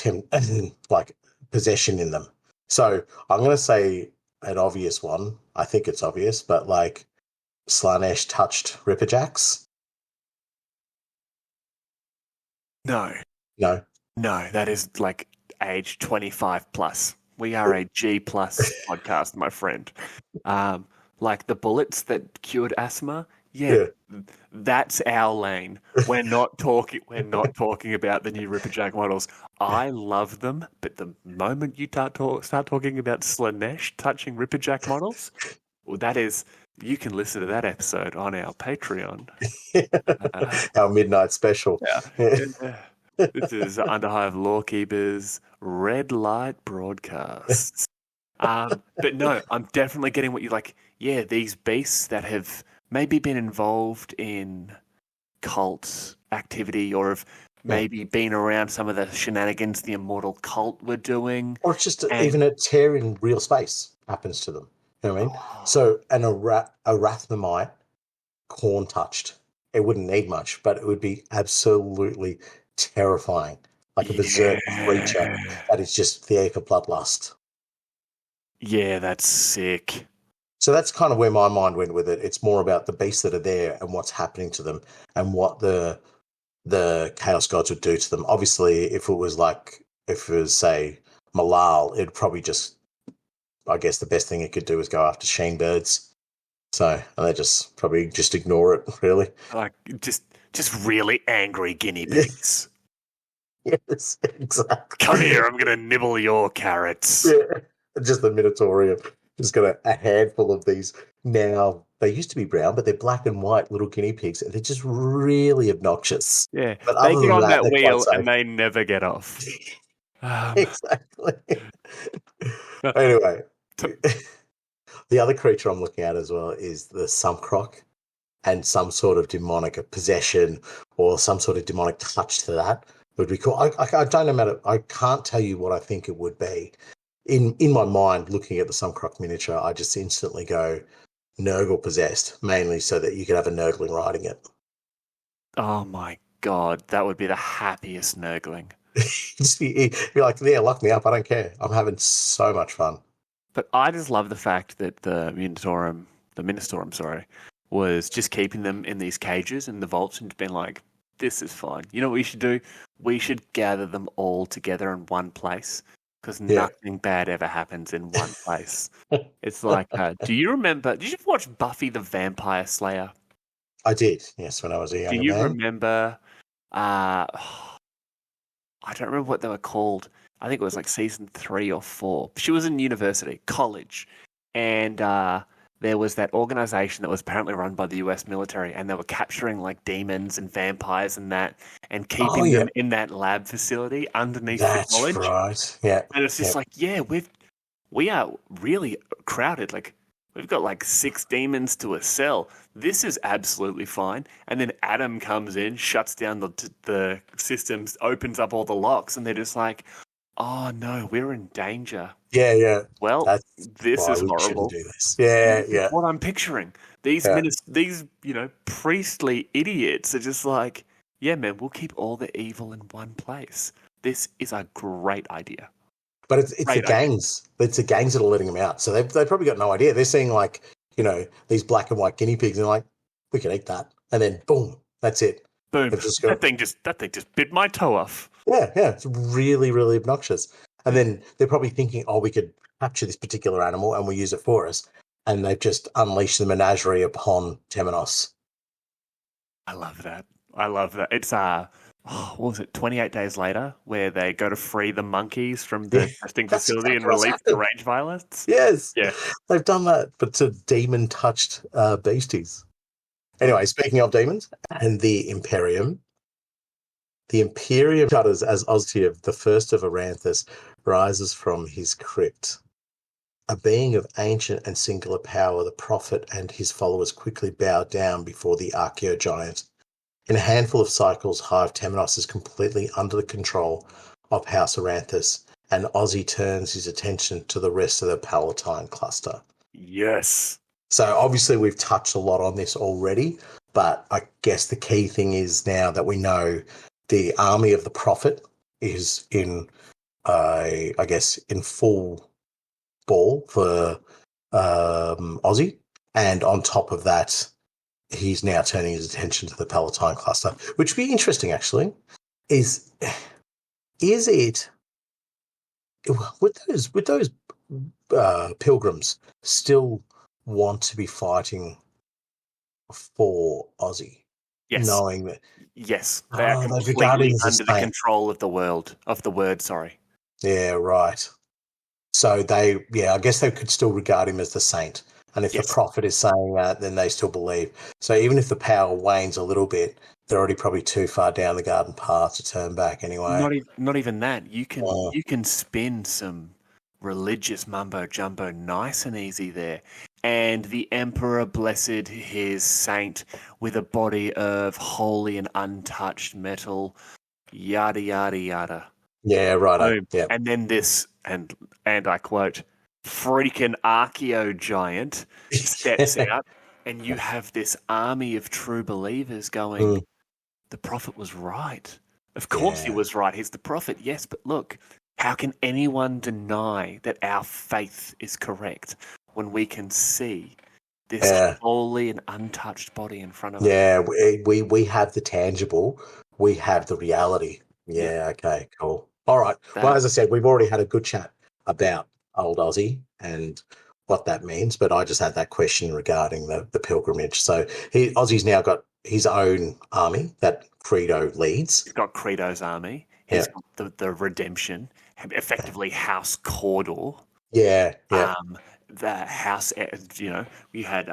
like possession in them. So I'm going to say an obvious one. I think it's obvious, but like Slanesh touched Ripperjacks. No. No. No, that is like age 25 plus. We are a G plus podcast, my friend. Like the bullets that cured asthma. Yeah, Yeah. that's our lane. We're not talking. We're not talking about the new Ripperjack models. I love them, but the moment you start talking about Slanesh touching Ripperjack models, well, that is. You can listen to that episode on our Patreon. Our midnight special. Yeah. Yeah. This is Underhive Lorekeepers Red Light Broadcasts. But no, I'm definitely getting what you like. Yeah, these beasts that have maybe been involved in cult activity or have Yeah. maybe been around some of the shenanigans the Immortal Cult were doing. Or it's just And even a tear in real space happens to them. You know what I mean? oh, So an Arathnomite corn touched, it wouldn't need much, but it would be absolutely terrifying. Like a berserk creature yeah. that is just there for bloodlust. Yeah, that's sick. So that's kind of where my mind went with it. It's more about the beasts that are there and what's happening to them and what the chaos gods would do to them. Obviously, if it was say Malal, it'd probably just, I guess the best thing it could do is go after Sheen birds. So, and they just probably just ignore it, really. Like just really angry guinea pigs. Yes, exactly. Come here, I'm gonna nibble your carrots. Yeah, just the Minotaurian. Just got a handful of these now. They used to be brown, but they're black and white little guinea pigs, and they're just really obnoxious. Yeah, But they other get than on that, that they're quite wheel and safe. they never get off. Exactly. But Anyway, to- the other creature I'm looking at as well is the Sumcroc, and some sort of demonic possession or some sort of demonic touch to that would be cool. I don't know matter. I can't tell you what I think it would be. In my mind, looking at the Sumcroc miniature, I just instantly go Nurgle possessed, mainly so that you could have a Nurgling riding it. oh my god, that would be the happiest Nurgling. Just be like, yeah, lock me up. I don't care. I'm having so much fun. But I just love the fact that the Ministorum, sorry, was just keeping them in these cages in the vaults and been like, this is fine. You know what we should do? We should gather them all together in one place because Yeah. nothing bad ever happens in one place. It's like, did you watch Buffy the Vampire Slayer? I did, yes, when I was a Do younger you man. remember, I don't remember what they were called. I think it was like season 3 or 4. She was in college, and there was that organization that was apparently run by the US military, and they were capturing like demons and vampires and that, and keeping them in that lab facility underneath the college. Right. Yeah. And it's just like, yeah, we are really crowded. Like, we've got like 6 demons to a cell. This is absolutely fine. And then Adam comes in, shuts down the systems, opens up all the locks, and they're just like, oh no, we're in danger. Yeah. Well, this is horrible. Do this. Yeah. This is what I'm picturing. These priestly idiots are just like, yeah, man, we'll keep all the evil in one place. This is a great idea. But it's the gangs. It's the gangs that are letting them out. So they've probably got no idea. They're seeing like, these black and white guinea pigs and like, we can eat that. And then boom, that's it. Boom. That thing just bit my toe off. Yeah. It's really, really obnoxious. And then they're probably thinking, we could capture this particular animal and we'll use it for us. And they've just unleashed the menagerie upon Temenos. I love that. It's what was it, 28 days later, where they go to free the monkeys from the testing facility and release the rage violets? Yes. Yeah. They've done that, but to demon-touched beasties. Anyway, speaking of demons and the Imperium shudders as Oztiev, the first of Aranthis, rises from his crypt. A being of ancient and singular power, the prophet and his followers quickly bow down before the archaeogiant. In a handful of cycles, Hive Temenos is completely under the control of House Aranthis, and Ozzy turns his attention to the rest of the Palatine cluster. Yes. So obviously we've touched a lot on this already, but I guess the key thing is now that we know the army of the prophet is in full ball for Ozzy, and on top of that, he's now turning his attention to the Palatine cluster, which would be interesting, actually. Is it would those pilgrims still want to be fighting for Ozzy? Yes. Knowing that. Yes. They are completely under the control of the word, sorry. Yeah, right. So I guess they could still regard him as the saint. And if the prophet is saying that, then they still believe. So even if the power wanes a little bit, they're already probably too far down the garden path to turn back anyway. Not even that. You can spin some religious mumbo jumbo nice and easy there. And the emperor blessed his saint with a body of holy and untouched metal, yada yada yada. Yeah, right. Yeah. And then this, and I quote, freaking archaeogiant steps out, and you have this army of true believers going, the prophet was right. Of course he was right. He's the prophet, yes, but look, how can anyone deny that our faith is correct when we can see this holy and untouched body in front of us? Yeah, we have the tangible. We have the reality. Yeah, okay, cool. All right. Well, as I said, we've already had a good chat about old Ozzy and what that means, but I just had that question regarding the pilgrimage. So Ozzy's now got his own army that Credo leads. He's got Credo's army. He's got the Redemption, effectively House Cawdor. Yeah. The House, we had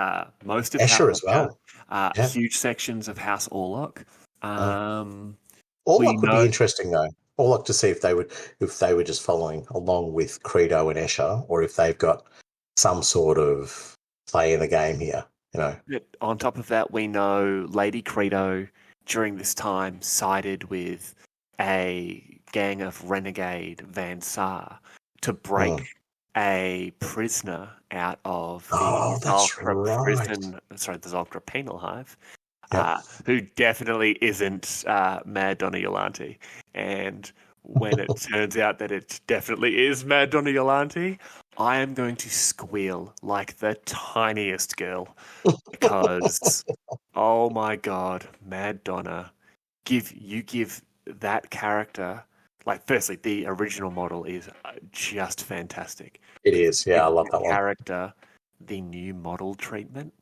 most of Escher as well. Huge sections of House Orlok. Orlok would be interesting though. Orlok to see if they were just following along with Credo and Escher, or if they've got some sort of play in the game here. On top of that, we know Lady Credo during this time sided with a gang of renegade Van Saar to break a prisoner out of the Zolkra prison. Sorry, the Zolkra penal hive. Who definitely isn't Mad Donna Yolante. And when it turns out that it definitely is Mad Donna Yolante, I am going to squeal like the tiniest girl because, oh my God, Mad Donna, give that character, like, firstly, the original model is just fantastic. It is, yeah, I love that one. Character, the new model treatment,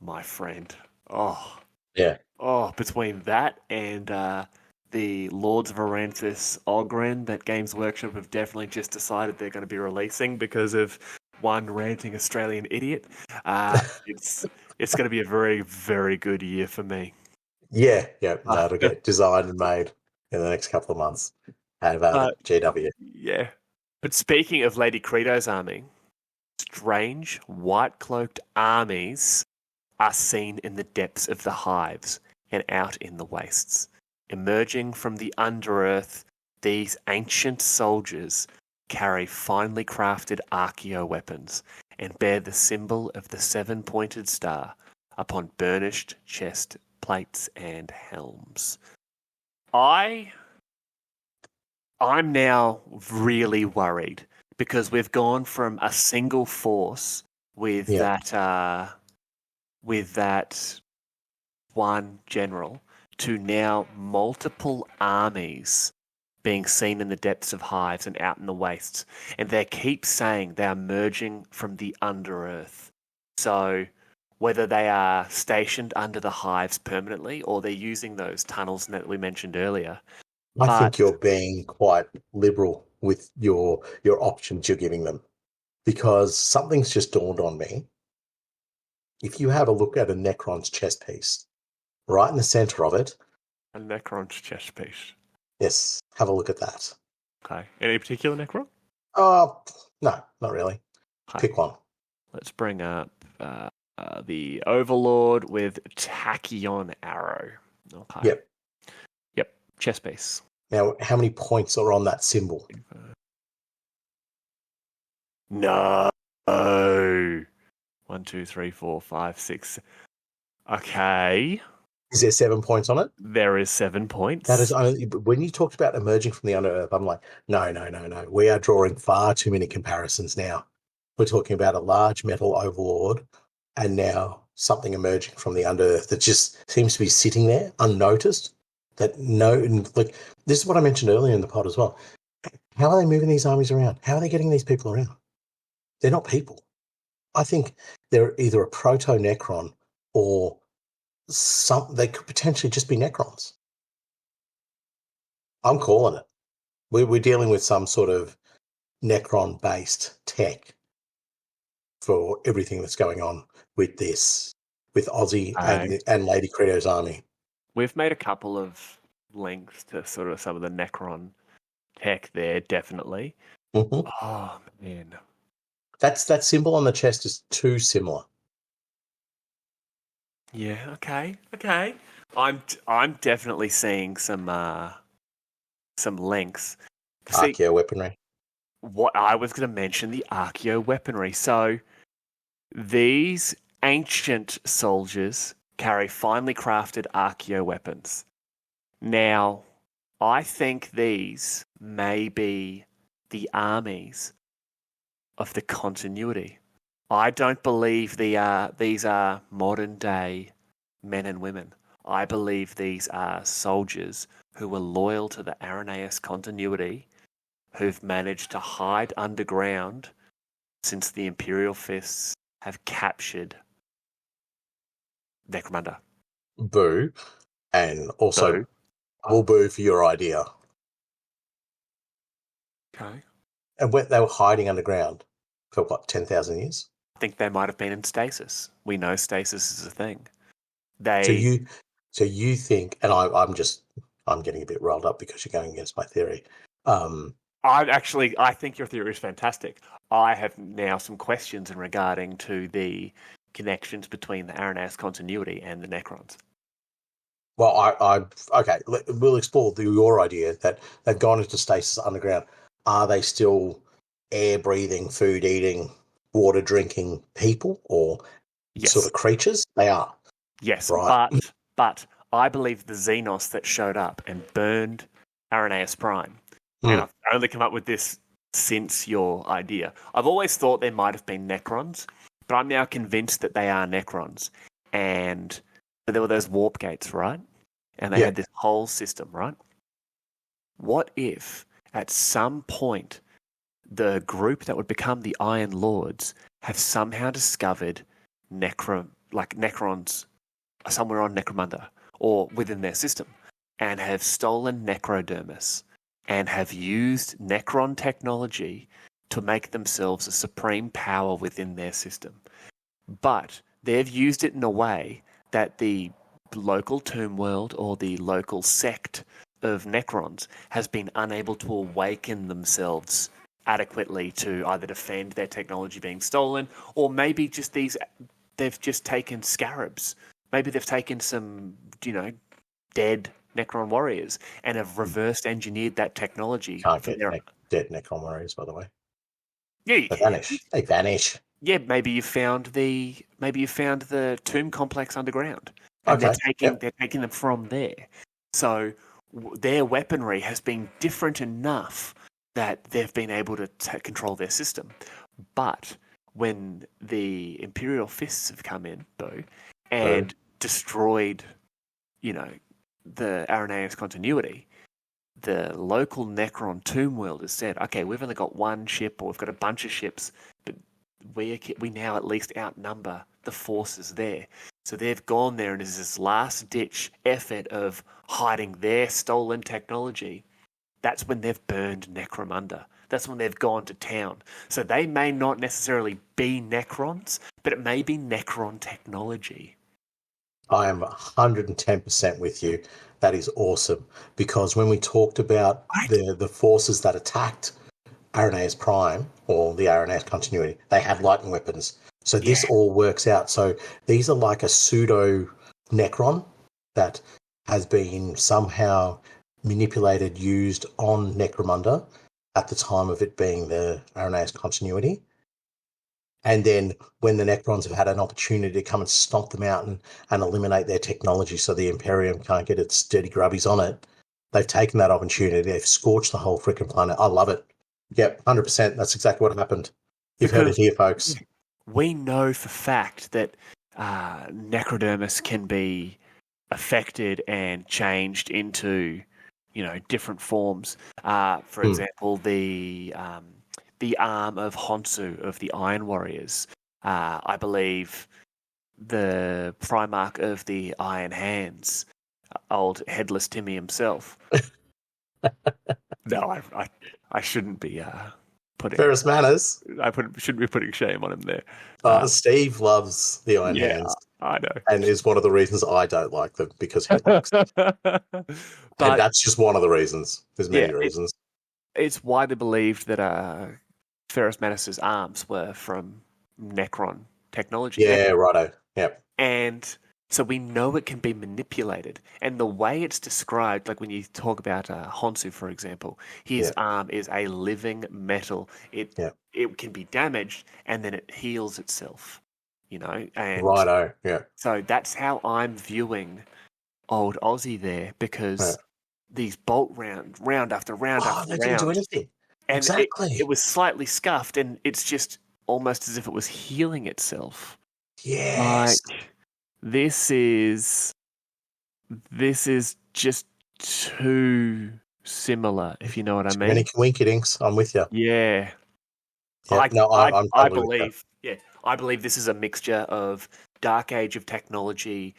my friend. Oh. Yeah. Oh, between that and the Lords of Aranthis Ogren that Games Workshop have definitely just decided they're going to be releasing because of one ranting Australian idiot. It's going to be a very, very good year for me. Yeah, no, it'll get designed and made in the next couple of months. Have GW. Yeah. But speaking of Lady Credo's army, strange white-cloaked armies are seen in the depths of the hives and out in the wastes. Emerging from the underearth, these ancient soldiers carry finely crafted archeo weapons and bear the symbol of the seven-pointed star upon burnished chest plates and helms. I'm now really worried because we've gone from a single force with that one general to now multiple armies being seen in the depths of hives and out in the wastes. And they keep saying they are merging from the underearth. So whether they are stationed under the hives permanently or they're using those tunnels that we mentioned earlier. I think you're being quite liberal with your options you're giving them, because something's just dawned on me. If you have a look at a Necron's chest piece, right in the center of it. A Necron's chest piece. Yes, have a look at that. Okay. Any particular Necron? No, not really. Okay. Pick one. Let's bring up the Overlord with Tachyon Arrow. Okay. Yep. Chest piece. Now, how many points are on that symbol? No. 1, 2, 3, 4, 5, 6. Okay. Is there 7 points on it? There is 7 points. That is only when you talked about emerging from the underearth. I'm like, no. We are drawing far too many comparisons now. We're talking about a large metal overlord, and now something emerging from the underearth that just seems to be sitting there unnoticed. This is what I mentioned earlier in the pod as well. How are they moving these armies around? How are they getting these people around? They're not people. I think they're either a proto-Necron or they could potentially just be Necrons. I'm calling it. We're dealing with some sort of Necron-based tech for everything that's going on with this, with Aussie and Lady Credo's army. We've made a couple of links to sort of some of the Necron tech there, definitely. Mm-hmm. Oh, man. That symbol on the chest is too similar. Yeah, okay. I'm definitely seeing some links. Archeo weaponry. What I was going to mention, the archeo weaponry. So these ancient soldiers carry finely crafted archeo weapons. Now, I think these may be the armies of the continuity. I don't believe these are modern day men and women. I believe these are soldiers who were loyal to the Arrhenius continuity, who've managed to hide underground since the Imperial fists have captured Necromunda. Boo. And also, boo for your idea. Okay. And they were hiding underground for, 10,000 years? I think they might have been in stasis. We know stasis is a thing. So you think, and I'm getting a bit rolled up because you're going against my theory. I think your theory is fantastic. I have now some questions in regarding to the connections between the Arrhenius continuity and the Necrons. Well, okay, we'll explore your idea that they've gone into stasis underground. Are they still air-breathing, food-eating, water-drinking people or sort of creatures? They are. Yes, right. But I believe the Xenos that showed up and burned Arrhenius Prime, and I've only come up with this since your idea. I've always thought there might have been Necrons, but I'm now convinced that they are Necrons. And there were those warp gates, right? And they had this whole system, right? What if at some point the group that would become the Iron Lords have somehow discovered Necrons somewhere on Necromunda or within their system and have stolen Necrodermis and have used Necron technology to make themselves a supreme power within their system. But they've used it in a way that the local tomb world or the local sect of Necrons has been unable to awaken themselves adequately to either defend their technology being stolen, or maybe just they've just taken scarabs. Maybe they've taken some, dead Necron warriors and have reversed engineered that technology. Can't get dead Necron warriors, by the way. Yeah, They vanish. Yeah, maybe you found the tomb complex underground, and they're taking them from there. So their weaponry has been different enough that they've been able to control their system. But when the Imperial fists have come in, and destroyed, the Aranian's continuity, the local Necron tomb world has said, okay, we've only got one ship, or we've got a bunch of ships, but we now at least outnumber the forces there. So they've gone there, and there's this last-ditch effort of hiding their stolen technology. That's when they've burned Necromunda. That's when they've gone to town. So they may not necessarily be Necrons, but it may be Necron technology. I am 110% with you. That is awesome. Because when we talked about the forces that attacked Aranias Prime, or the Aranias continuity, they had lightning weapons. So this all works out. So these are like a pseudo Necron that has been somehow manipulated, used on Necromunda at the time of it being the Aranias continuity. And then when the Necrons have had an opportunity to come and stomp them out and eliminate their technology so the Imperium can't get its dirty grubbies on it, they've taken that opportunity. They've scorched the whole freaking planet. I love it. Yep, 100%. That's exactly what happened. You've heard it here, folks. We know for fact that Necrodermis can be affected and changed into, different forms. For example, the arm of Honsu of the Iron Warriors. I believe the Primarch of the Iron Hands, old Headless Timmy himself. No, I shouldn't be putting... Ferris Manners. Shouldn't be putting shame on him there. Steve loves the Iron Hands. I know. And is one of the reasons I don't like them, because he likes them. And that's just one of the reasons. There's many reasons. It's widely believed that Ferris Manus' arms were from Necron technology. Yeah, righto. Yep. And so we know it can be manipulated. And the way it's described, like when you talk about Honsu, for example, his arm is a living metal. It can be damaged, and then it heals itself, And righto, yeah. So that's how I'm viewing old Aussie there, because these bolt round after round after round. They didn't do anything. And exactly. It was slightly scuffed, and it's just almost as if it was healing itself. Yes. Like, this is just too similar, if you know what I mean. Many coinkydinks. I'm with you. Yeah. I believe. Yeah, I believe this is a mixture of Dark Age of technology,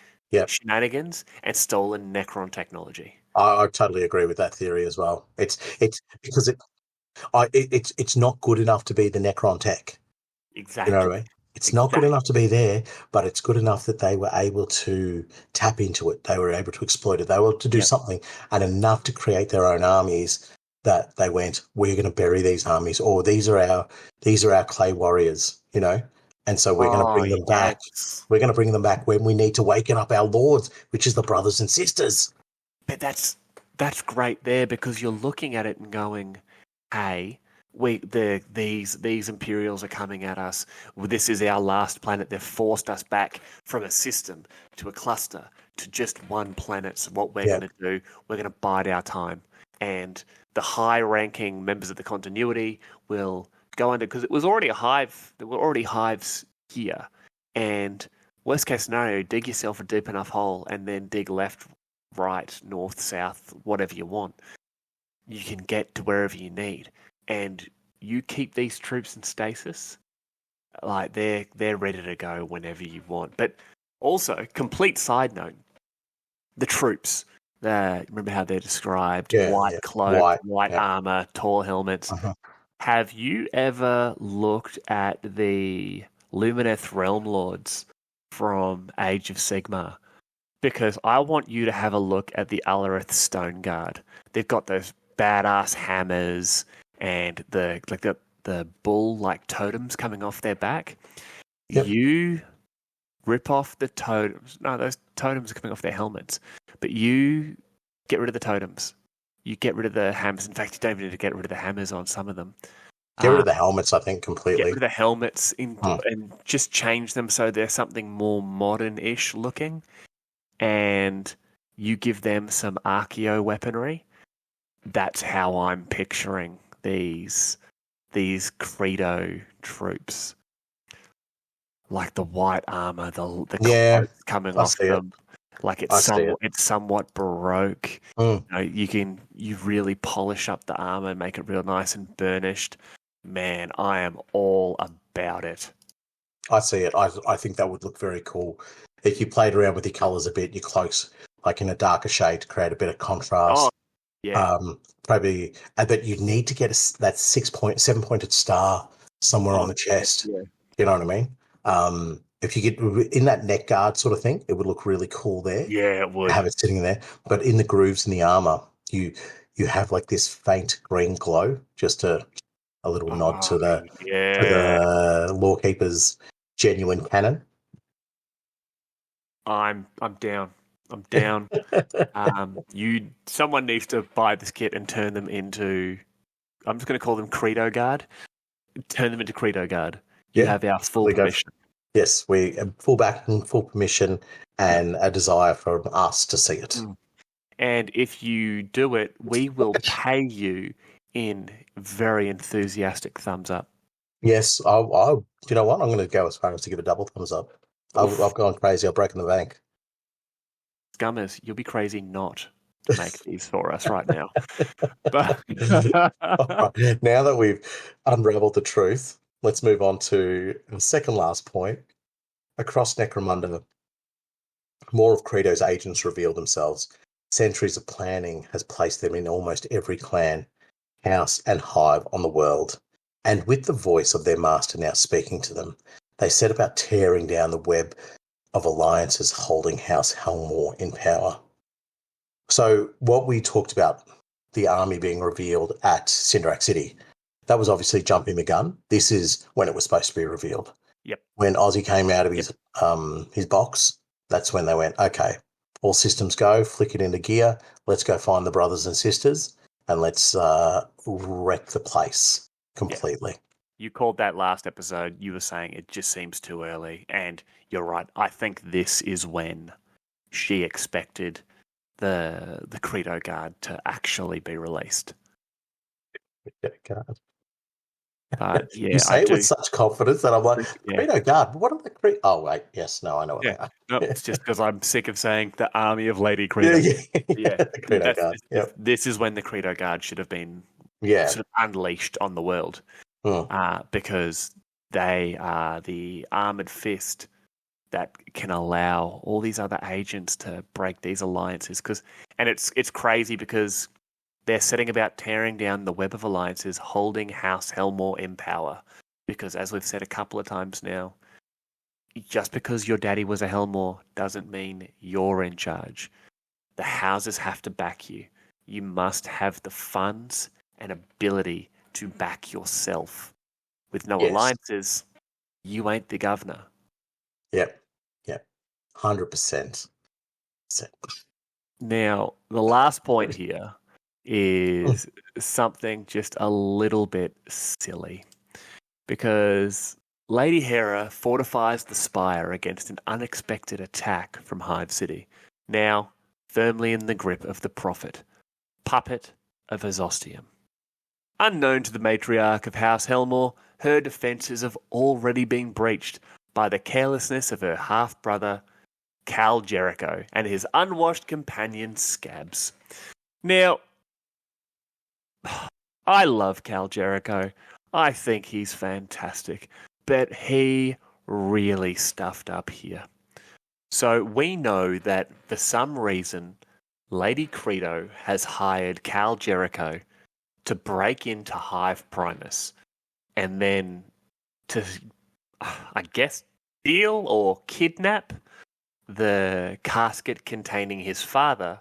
shenanigans, and stolen Necron technology. I totally agree with that theory as well. It's because it's not good enough to be the Necron tech. Exactly. You know what I mean? It's not good enough to be there, but it's good enough that they were able to tap into it. They were able to exploit it. They were able to do something, and enough to create their own armies that they went, we're going to bury these armies, or these are our clay warriors, and so we're going to bring them back. We're going to bring them back when we need to waken up our lords, which is the brothers and sisters. But that's great there, because you're looking at it and going, hey, these Imperials are coming at us. This is our last planet. They've forced us back from a system to a cluster to just one planet. So what we're going to do, we're going to bide our time. And the high-ranking members of the continuity will go under, because it was already a hive. There were already hives here. And worst case scenario, dig yourself a deep enough hole and then dig left, right, north, south, whatever you want. You can get to wherever you need. And you keep these troops in stasis, like they're ready to go whenever you want. But also, complete side note, the troops. Remember how they're described? White cloak, white armor, tall helmets. Have you ever looked at the Lumineth Realm Lords from Age of Sigmar? Because I want you to have a look at the Alarith Stone Guard. They've got those badass hammers and the bull like totems coming off their back. Yep. You rip off the totems. No, those totems are coming off their helmets. But you get rid of the totems. You get rid of the hammers. In fact, you don't even need to get rid of the hammers on some of them. Get rid of the helmets, I think, completely. Get rid of the helmets and just change them so they're something more modern-ish looking. And you give them some archeo weaponry. That's how I'm picturing these Credo troops. Like the white armor, the clothes coming off them. Like it's somewhat baroque. You really polish up the armor and make it real nice and burnished. Man, I am all about it. I see it. I think that would look very cool. If you played around with your colours a bit, your cloaks like in a darker shade to create a bit of contrast. Oh, yeah. Probably, but you need to get that 7-pointed star somewhere on the chest. Yeah. You know what I mean? If you get in that neck guard sort of thing, it would look really cool there. Yeah, it would. Have it sitting there. But in the grooves in the armor, you have like this faint green glow, just a little nod to the Lorekeepers genuine cannon. I'm down. I'm down. Someone needs to buy this kit and turn them into. I'm just going to call them Credo Guard. Turn them into Credo Guard. You have our full permission. Yes, we full backing, full permission, and a desire from us to see it. And if you do it, we will pay you in very enthusiastic thumbs up. Yes, you know what? I'm going to go as far as to give a double thumbs up. I've gone crazy. I've broken the bank. Scummers, you'll be crazy not to make these for us right now. But right. Now that we've unraveled the truth, let's move on to the second last point. Across Necromunda, more of Credo's agents reveal themselves. Centuries of planning has placed them in almost every clan, house, and hive on the world. And with the voice of their master now speaking to them, they set about tearing down the web of alliances holding House Helmore in power. So what we talked about, the army being revealed at Cinderak City, that was obviously jumping the gun. This is when it was supposed to be revealed. Yep. When Ozzy came out of his box, that's when they went, okay, all systems go, flick it into gear, let's go find the brothers and sisters, and let's wreck the place completely. Yeah. You called that last episode, you were saying it just seems too early, and you're right. I think this is when she expected the Credo Guard to actually be released. God. But yeah, you say it with such confidence that I'm like, Credo Guard, what are the Credo? Oh, wait, yes, no, I know what they are. No, it's just because I'm sick of saying the army of Lady Credo. The Credo Guard. This is when the Credo Guard should have been sort of unleashed on the world. Because they are the armored fist that can allow all these other agents to break these alliances. And it's crazy because they're setting about tearing down the web of alliances, holding House Helmore in power. Because as we've said a couple of times now, just because your daddy was a Helmore doesn't mean you're in charge. The houses have to back you. You must have the funds and ability to back yourself. With no alliances, you ain't the governor. Yep. 100%. Now, the last point here is something just a little bit silly. Because Lady Hera fortifies the spire against an unexpected attack from Hive City, now firmly in the grip of the Prophet, puppet of Azostium. Unknown to the matriarch of House Helmore, her defences have already been breached by the carelessness of her half-brother, Cal Jericho, and his unwashed companion, Scabs. Now, I love Cal Jericho. I think he's fantastic, but he really stuffed up here. So we know that for some reason, Lady Credo has hired Cal Jericho to break into Hive Primus and then to, I guess, steal or kidnap the casket containing his father,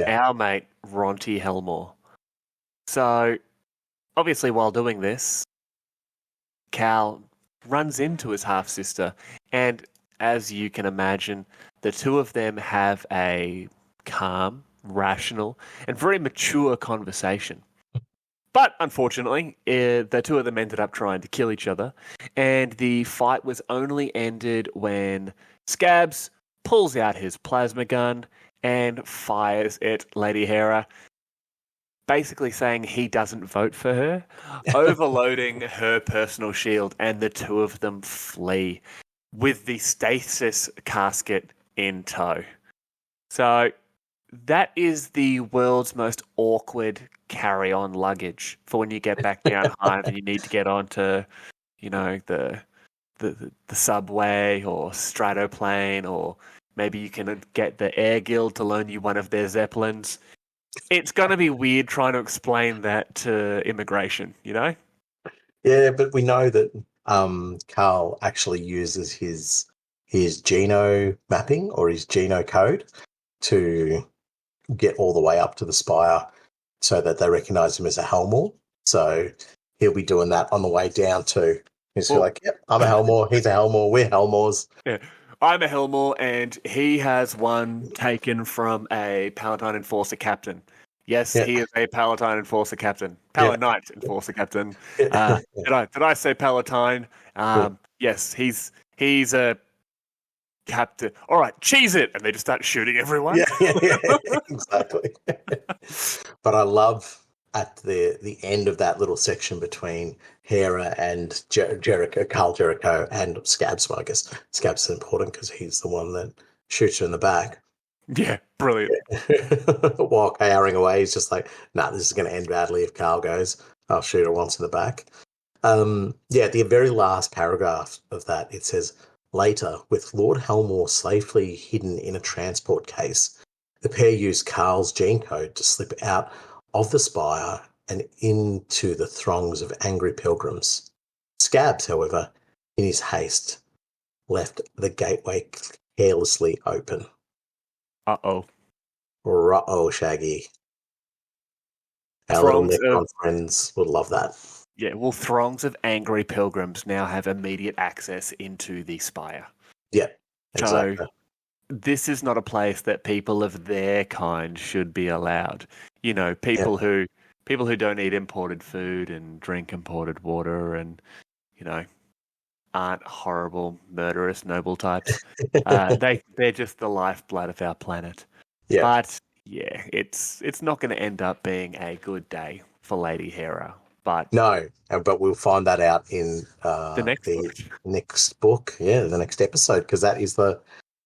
our mate Ronti Helmore. So, obviously, while doing this, Cal runs into his half-sister, and as you can imagine, the two of them have a calm, rational, and very mature conversation. But unfortunately, the two of them ended up trying to kill each other, and the fight was only ended when Scabs pulls out his plasma gun and fires at Lady Hera, basically saying he doesn't vote for her, overloading her personal shield, and the two of them flee with the stasis casket in tow. So that is the world's most awkward carry-on luggage for when you get back down Hive and you need to get onto, the subway or stratoplane, or maybe you can get the Air Guild to loan you one of their Zeppelins. It's going to be weird trying to explain that to immigration, Yeah, but we know that Carl actually uses his geno mapping or his geno code to get all the way up to the spire so that they recognize him as a Helmore. So he'll be doing that on the way down too. He's like, yep, I'm a Helmore, he's a Helmore, we're Helmores. Yeah. I'm a Helmore, and he has one taken from a Palatine Enforcer captain. Yes, he is a Palatine Enforcer captain. Knight Enforcer captain. Did I say Palatine? Yes, he's a captain. All right, cheese it, and they just start shooting everyone. Yeah, exactly. But I love at the end of that little section between Hera and Carl Jericho and Scabs. Well, I guess Scabs is important because he's the one that shoots her in the back. Yeah, brilliant. While cowering away, he's just like, nah, this is going to end badly if Carl goes. I'll shoot her once in the back. The very last paragraph of that, it says, later, with Lord Helmore safely hidden in a transport case, the pair used Carl's gene code to slip out of the spire and into the throngs of angry pilgrims. Scabs, however, in his haste, left the gateway carelessly open. Uh-oh. Ruh-oh, Shaggy. Our little Necron friends would love that. Yeah, well, throngs of angry pilgrims now have immediate access into the spire. Yeah, exactly. So this is not a place that people of their kind should be allowed. People who don't eat imported food and drink imported water and, aren't horrible, murderous, noble types. They're just the lifeblood of our planet. Yeah. But yeah, it's not going to end up being a good day for Lady Hera. But no, but we'll find that out in the next book. Yeah, the next episode, because that is the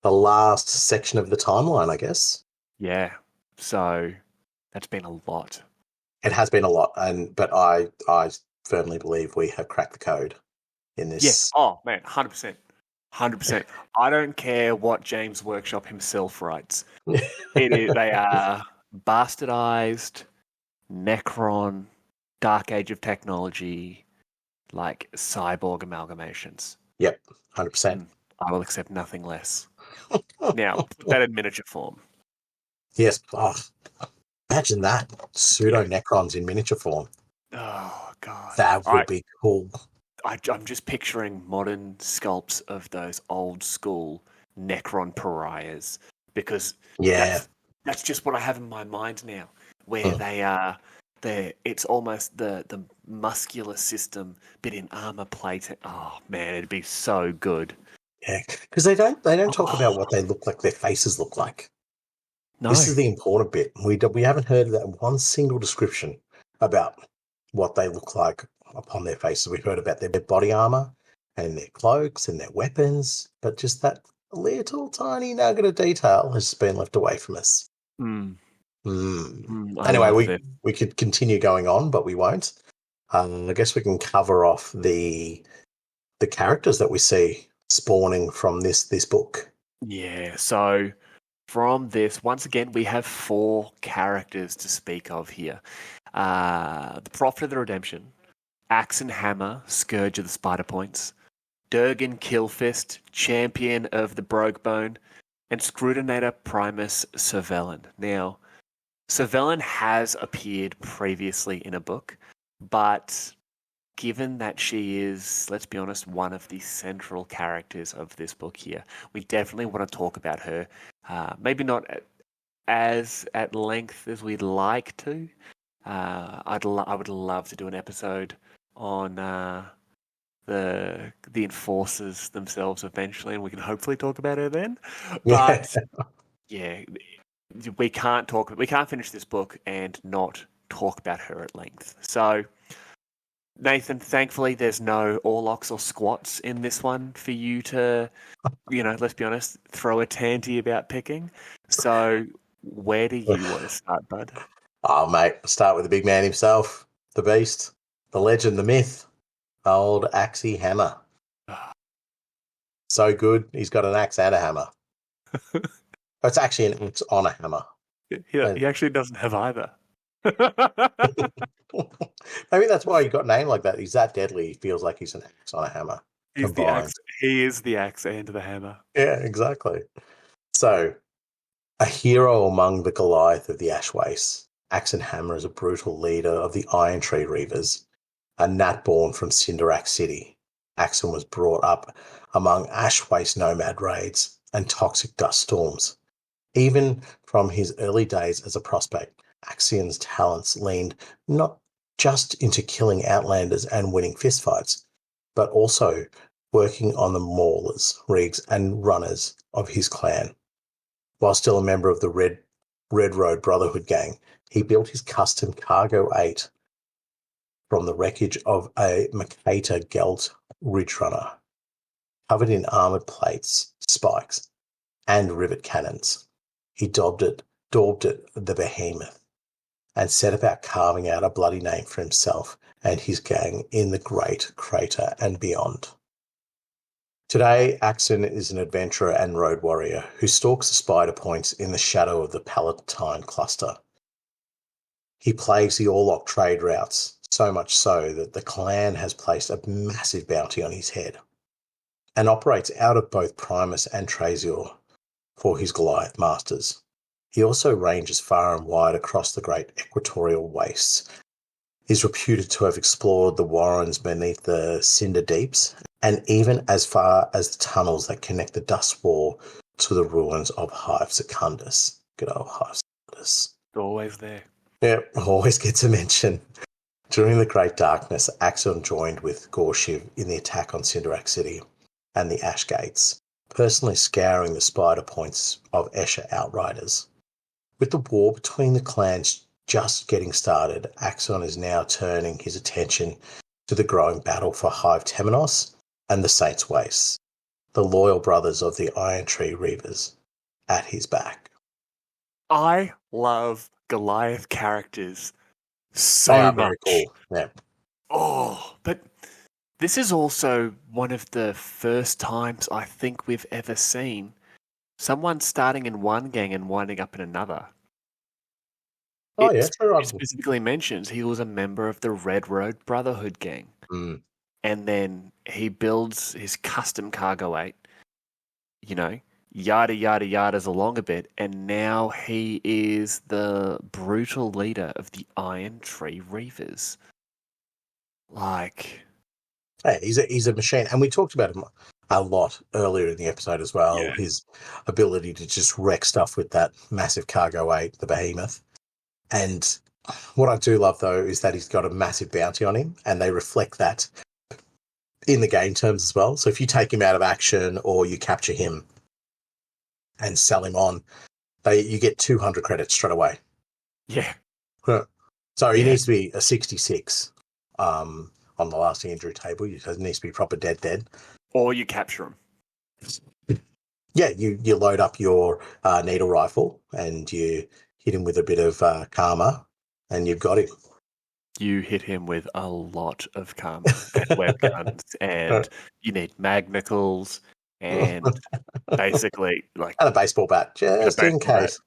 last section of the timeline, I guess. Yeah. So that's been a lot. It has been a lot, but I firmly believe we have cracked the code in this. Yes. Yeah. Oh man, 100%. 100%. I don't care what James Workshop himself writes. They are bastardized, Necron, Dark Age of technology, like cyborg amalgamations. Yep, 100%. I will accept nothing less. Now, put that in miniature form. Yes. Oh, imagine that. Pseudo-Necrons in miniature form. Oh, God. That would be cool. I'm just picturing modern sculpts of those old school Necron pariahs, because that's just what I have in my mind now, where they are. It's almost the muscular system, but in armor plate. Oh man, it'd be so good. Yeah, because they don't talk about what they look like. Their faces look like. No. This is the important bit. We haven't heard that one single description about what they look like upon their faces. We've heard about their body armor and their cloaks and their weapons, but just that little tiny nugget of detail has been left away from us. Anyway, we could continue going on, but we won't. I guess we can cover off the characters that we see spawning from this book. Yeah, so from this, once again, we have 4 characters to speak of here. The Prophet of the Redemption, Axe and Hammer, Scourge of the Spider Points, Durgan Killfist, Champion of the Broguebone, and Scrutinator Primus Cervellin. Now, Cervellin has appeared previously in a book, but given that she is, let's be honest, one of the central characters of this book here, we definitely want to talk about her. Maybe not as at length as we'd like to. I would love to do an episode on the enforcers themselves eventually, and we can hopefully talk about her then. But yeah, we can't finish this book and not talk about her at length. So, Nathan, thankfully there's no Orlocks or Squats in this one for you to, let's be honest, throw a tanty about picking. So where do you want to start, bud? Oh, mate, start with the big man himself, the beast, the legend, the myth, old Axie Hammer. So good, he's got an axe and a hammer. It's actually an axe on a hammer. He actually doesn't have either. Maybe that's why he got named like that. He's that deadly. He feels like he's an axe on a hammer. He's the axe. He is the axe and the hammer. Yeah, exactly. So, a hero among the Goliath of the Ash Wastes, Axe and Hammer is a brutal leader of the Iron Tree Reavers, a gnat born from Cinderac City. Axon was brought up among Ash Waste nomad raids and toxic dust storms. Even from his early days as a prospect, Axion's talents leaned not just into killing outlanders and winning fistfights, but also working on the maulers, rigs, and runners of his clan. While still a member of the Red Road Brotherhood gang, he built his custom Cargo 8 from the wreckage of a Makata Gelt Ridge Runner, covered in armoured plates, spikes, and rivet cannons. He daubed it the Behemoth, and set about carving out a bloody name for himself and his gang in the Great Crater and beyond. Today, Axon is an adventurer and road warrior who stalks the spider points in the shadow of the Palatine cluster. He plagues the Orlock trade routes, so much so that the clan has placed a massive bounty on his head, and operates out of both Primus and Trasior for his Goliath masters. He also ranges far and wide across the great equatorial wastes, is reputed to have explored the warrens beneath the Cinder Deeps, and even as far as the tunnels that connect the Dust Wall to the ruins of Hive Secundus. Good old Hive Secundus. Always there. Yeah, always gets a mention. During the Great Darkness, Axon joined with Gorshiv in the attack on Cinderac City and the Ash Gates, personally scouring the spider points of Escher outriders. With the war between the clans just getting started, Axon is now turning his attention to the growing battle for Hive Temenos and the Saints' Wastes, the loyal brothers of the Iron Tree Reavers, at his back. I love Goliath characters so much. Very cool. Yeah. Oh, but this is also one of the first times I think we've ever seen someone starting in one gang and winding up in another. Oh, yeah, true. It specifically mentions he was a member of the Red Road Brotherhood gang. Mm. And then he builds his custom Cargo 8, yada, yada, yada's along a bit, and now he is the brutal leader of the Iron Tree Reavers. Hey, he's a machine, and we talked about him a lot earlier in the episode as well. Yeah. His ability to just wreck stuff with that massive Cargo 8, the Behemoth. And what I do love, though, is that he's got a massive bounty on him, and they reflect that in the game terms as well. So if you take him out of action or you capture him and sell him on, you get 200 credits straight away. Yeah. So he needs to be a 66 on the lasting injury table. He needs to be proper dead. Or you capture him. Yeah, you load up your needle rifle and you hit him with a bit of karma, and you've got him. You hit him with a lot of karma and web guns, and you need magnicals, and basically and a baseball bat, just in case.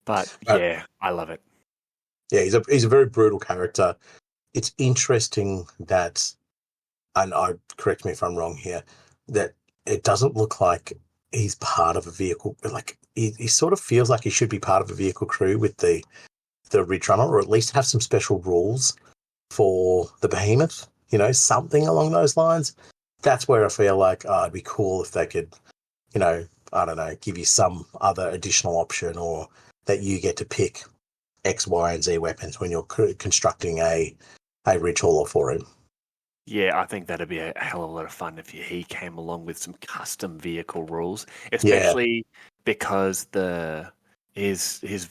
But yeah, I love it. Yeah, he's a very brutal character. It's interesting that, and correct me if I'm wrong here, that it doesn't look like he's part of a vehicle. Like he sort of feels like he should be part of a vehicle crew with the Ridge Runner, or at least have some special rules for the Behemoth. Something along those lines. That's where I feel like it'd be cool if they could, I don't know, give you some other additional option, or that you get to pick X, Y, and Z weapons when you're constructing a Ridge Hauler for him. Yeah, I think that'd be a hell of a lot of fun if he came along with some custom vehicle rules, Yeah, especially because his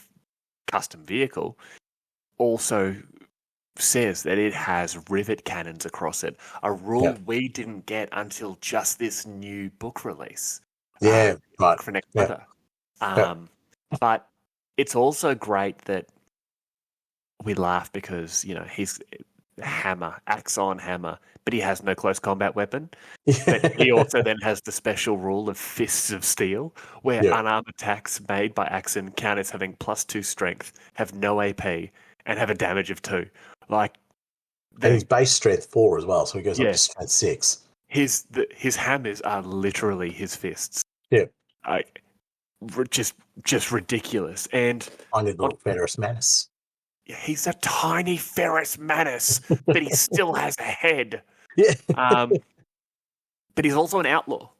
custom vehicle also says that it has rivet cannons across it, a rule we didn't get until just this new book release. Yeah, right. For Necromunda. But it's also great that we laugh because, he's axe on hammer, but he has no close combat weapon. But he also then has the special rule of fists of steel, where unarmed attacks made by Axon count as having +2 strength, have no AP, and have a damage of 2. And his base strength 4 as well, so he goes up to strength 6. His hammers are literally his fists. Yeah. Just ridiculous. And tiny little Ferrus Manus. He's a tiny Ferrus Manus, but he still has a head. Yeah. But he's also an outlaw.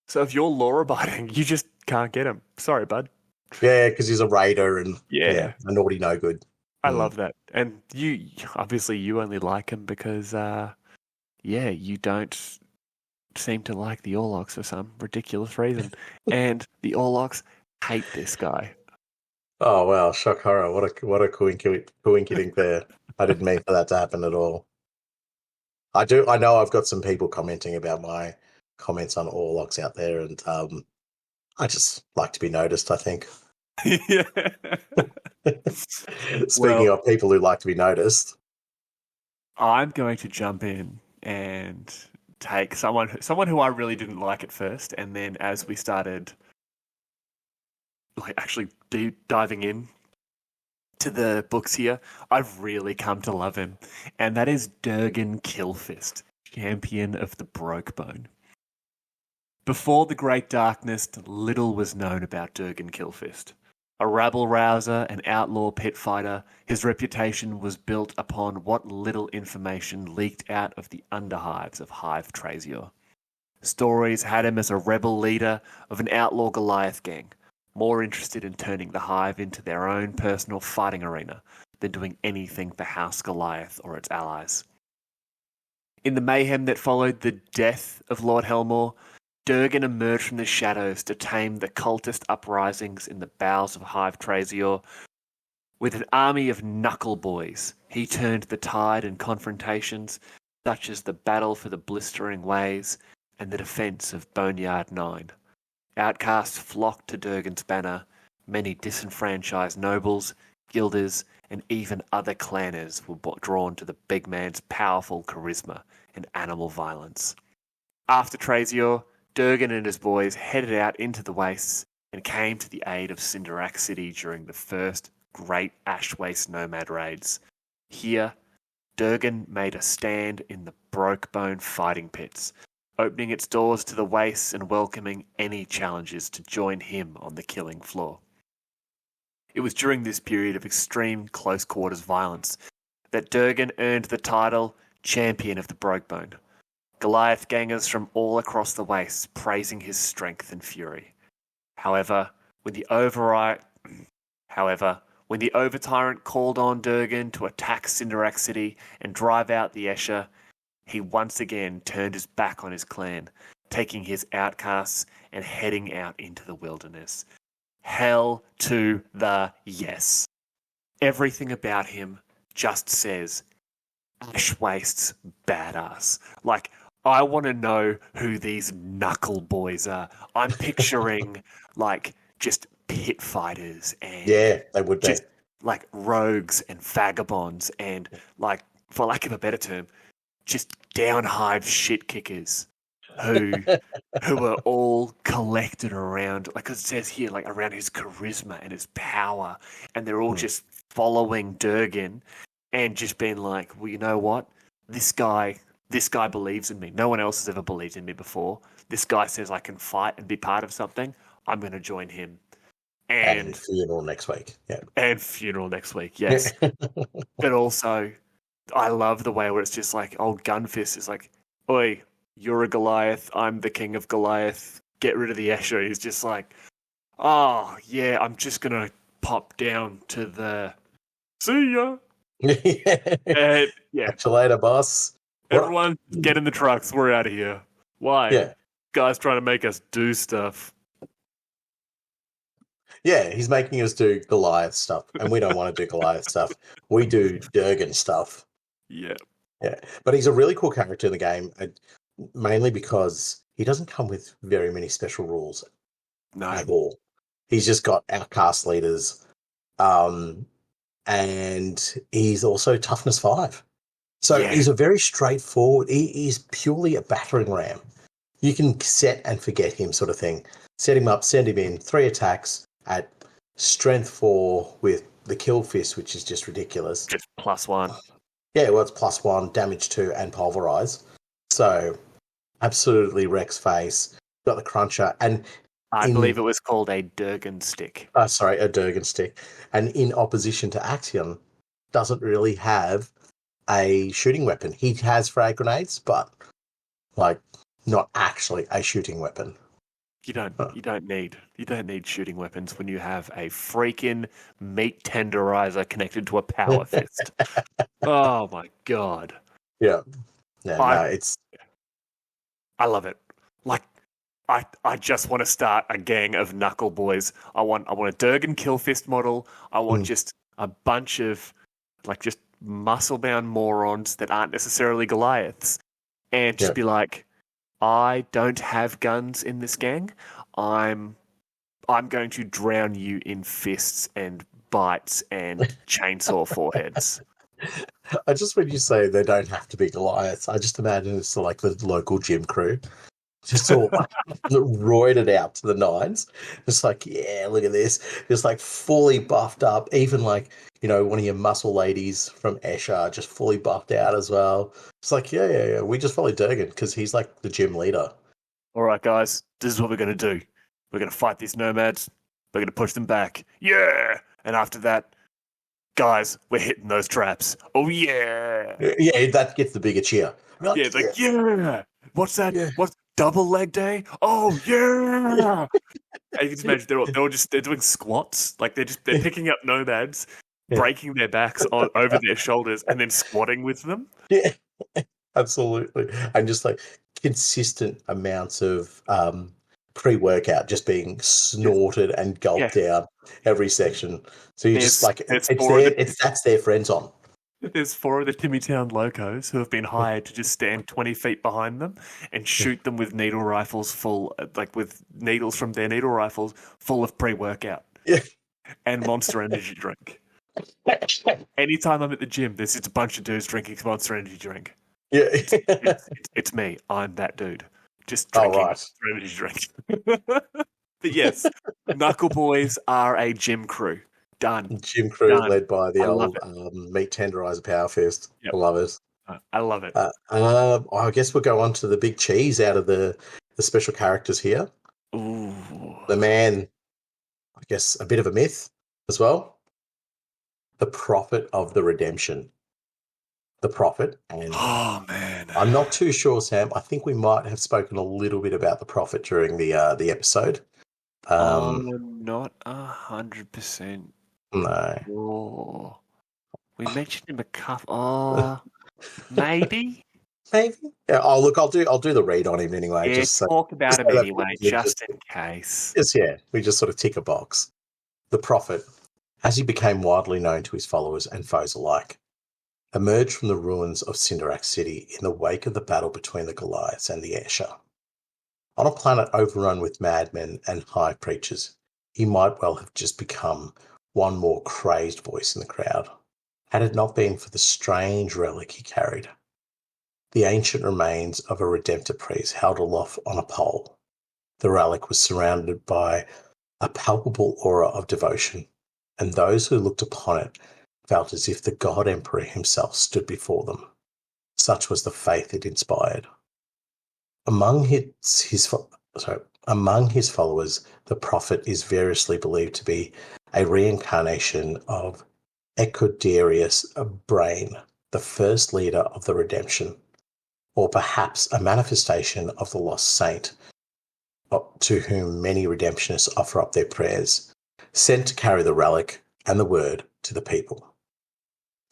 So if you're law abiding, you just can't get him. Sorry, bud. Yeah, because he's a raider and a naughty no good. I love that. And you only like him because you don't seem to like the Orlocks for some ridiculous reason. And the Orlocks hate this guy. Oh wow, shock horror. What a coincidence there. I didn't mean for that to happen at all. I know I've got some people commenting about my comments on Orlocks out there, and I just like to be noticed, I think. Yeah. Speaking of people who like to be noticed, I'm going to jump in and take someone who I really didn't like at first, and then as we started actually diving in to the books here, I've really come to love him, and that is Durgan Killfist, champion of the Brokebone. Before the Great Darkness, little was known about Durgan Killfist. A rabble-rouser and outlaw pit fighter, his reputation was built upon what little information leaked out of the underhives of Hive Trazior. Stories had him as a rebel leader of an outlaw Goliath gang, more interested in turning the Hive into their own personal fighting arena than doing anything for House Goliath or its allies. In the mayhem that followed the death of Lord Helmore, Durgan emerged from the shadows to tame the cultist uprisings in the bowels of Hive Trazior. With an army of knuckle boys, he turned the tide in confrontations such as the battle for the Blistering Ways and the defence of Boneyard 9. Outcasts flocked to Durgan's banner. Many disenfranchised nobles, guilders, and even other clanners were drawn to the big man's powerful charisma and animal violence. After Trazior, Durgan and his boys headed out into the wastes and came to the aid of Cinderak City during the first great Ash Waste nomad raids. Here, Durgan made a stand in the Brokebone fighting pits, opening its doors to the wastes and welcoming any challengers to join him on the killing floor. It was during this period of extreme close quarters violence that Durgan earned the title Champion of the Brokebone. Goliath gangers from all across the wastes praising his strength and fury. However, when the Overtyrant called on Durgan to attack Cinderak City and drive out the Escher, he once again turned his back on his clan, taking his outcasts and heading out into the wilderness. Hell to the yes. Everything about him just says, Ash Waste's badass. I want to know who these knuckle boys are. I'm picturing, just pit fighters and... Yeah, they would be. Just, rogues and vagabonds and, for lack of a better term, just down hive shit kickers. who who are all collected around, like, 'cause it says here, like, around his charisma and his power, and they're all just following Durgan and just being like, well, you know what? This guy believes in me. No one else has ever believed in me before. This guy says I can fight and be part of something. I'm going to join him. And funeral next week. Yeah. And funeral next week, yes. But also, I love the way where it's just like old Gunfist is like, oi, you're a Goliath. I'm the king of Goliath. Get rid of the Escher. He's just like, oh, yeah, I'm just going to pop down to the... See ya. Yeah. Catch you later, boss. Everyone, get in the trucks. We're out of here. Why? Yeah. Guys trying to make us do stuff. Yeah, he's making us do Goliath stuff, and we don't want to do Goliath stuff. We do Durgan stuff. Yeah. Yeah, but he's a really cool character in the game, mainly because he doesn't come with very many special rules at all. He's just got our cast leaders, and he's also toughness 5. So he's a very straightforward. He's purely a battering ram. You can set and forget him, sort of thing. Set him up, send him in, 3 attacks at strength 4 with the kill fist, which is just ridiculous. Just +1. Yeah, well, it's +1, damage 2, and pulverize. So absolutely wrecks face. Got the cruncher, and I believe it was called a Durgan stick. Sorry, a Durgan stick. And in opposition to Axion, doesn't really have a shooting weapon. He has frag grenades, but like not actually a shooting weapon. You don't need shooting weapons when you have a freaking meat tenderizer connected to a power fist. Oh my god. Yeah. I love it. Like I just want to start a gang of knuckle boys. I want a Durgan kill fist model. I want just a bunch of like just muscle bound morons that aren't necessarily Goliaths. And just be like, I don't have guns in this gang. I'm going to drown you in fists and bites and chainsaw foreheads. I just, when you say they don't have to be Goliaths, I just imagine it's like the local gym crew. Just all roided out to the nines. It's like, yeah, look at this. Just like fully buffed up. Even like, one of your muscle ladies from Escher just fully buffed out as well. It's like, yeah. We just follow Durgan because he's like the gym leader. All right, guys, this is what we're going to do. We're going to fight these nomads. We're going to push them back. Yeah. And after that, guys, we're hitting those traps. Oh, yeah. Yeah, that gets the bigger cheer. Like, yeah, it's like, yeah. What's that? Yeah. What's double leg day? Oh, yeah. And you can just imagine they're doing squats. Like they're picking up nomads, breaking their backs over their shoulders, and then squatting with them. Yeah, absolutely. And just like consistent amounts of pre-workout just being snorted and gulped down every section. So you just like that's their friends on. There's 4 of the Timmytown locos who have been hired to just stand 20 feet behind them and shoot them with needle rifles with needles from their needle rifles full of pre-workout and Monster Energy drink. Anytime I'm at the gym, there's just a bunch of dudes drinking Monster Energy drink. Yeah, it's me. I'm that dude. Just drinking Monster Energy drink. But yes, Knuckle Boys are a gym crew. Done. Gym crew led by the old meat tenderizer power fist. Yep. I love it. I love it. I guess we'll go on to the big cheese out of the special characters here. Ooh. The man, I guess, a bit of a myth as well. The Prophet of the Redemption. The Prophet. And oh, man. I'm not too sure, Sam. I think we might have spoken a little bit about the Prophet during the episode. Not 100%. No. Oh, we mentioned him a couple. Oh, maybe. Maybe. Yeah. Oh, look, I'll do the read on him anyway. Yeah, just talk about him anyway, just in case. We just sort of tick a box. The Prophet, as he became widely known to his followers and foes alike, emerged from the ruins of Cinderak City in the wake of the battle between the Goliaths and the Escher. On a planet overrun with madmen and high preachers, he might well have just become one more crazed voice in the crowd, had it not been for the strange relic he carried. the ancient remains of a redemptor priest held aloft on a pole. The relic was surrounded by a palpable aura of devotion, and those who looked upon it felt as if the God Emperor himself stood before them. Such was the faith it inspired. Among his followers, the prophet is variously believed to be a reincarnation of Ecodarius Brain, the first leader of the redemption, or perhaps a manifestation of the lost saint, to whom many redemptionists offer up their prayers, sent to carry the relic and the word to the people.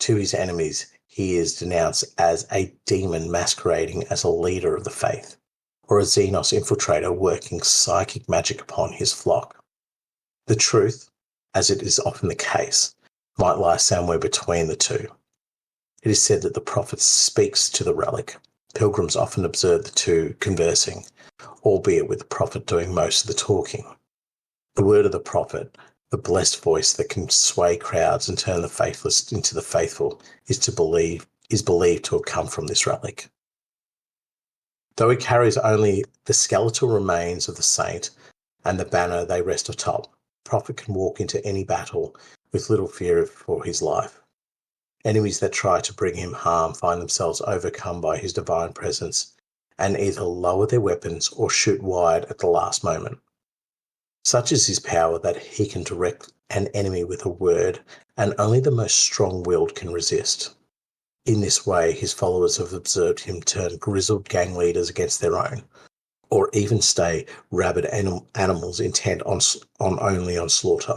To his enemies, he is denounced as a demon masquerading as a leader of the faith, or a Xenos infiltrator working psychic magic upon his flock. The truth, as it is often the case, might lie somewhere between the two. It is said that the prophet speaks to the relic. Pilgrims often observe the two conversing, albeit with the prophet doing most of the talking. The word of the prophet, the blessed voice that can sway crowds and turn the faithless into the faithful, is believed to have come from this relic. Though he carries only the skeletal remains of the saint and the banner they rest atop, the prophet can walk into any battle with little fear for his life. Enemies that try to bring him harm find themselves overcome by his divine presence and either lower their weapons or shoot wide at the last moment. Such is his power that he can direct an enemy with a word, and only the most strong-willed can resist. In this way, his followers have observed him turn grizzled gang leaders against their own, or even stay rabid animals intent on slaughter.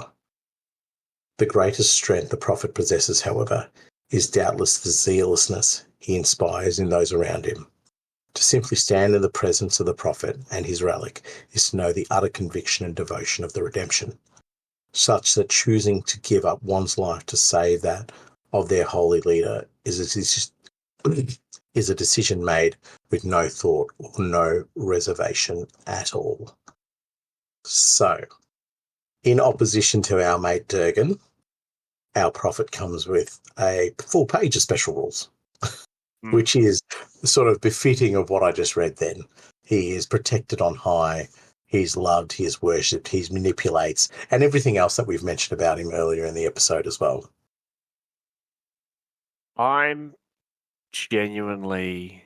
The greatest strength the prophet possesses, however, is doubtless the zealousness he inspires in those around him. To simply stand in the presence of the prophet and his relic is to know the utter conviction and devotion of the redemption, such that choosing to give up one's life to save that of their holy leader is a decision made with no thought or no reservation at all. So, in opposition to our mate Durgan, our prophet comes with a full page of special rules, which is sort of befitting of what I just read then. He is protected on high, he's loved, he is worshipped, he manipulates, and everything else that we've mentioned about him earlier in the episode as well. I'm genuinely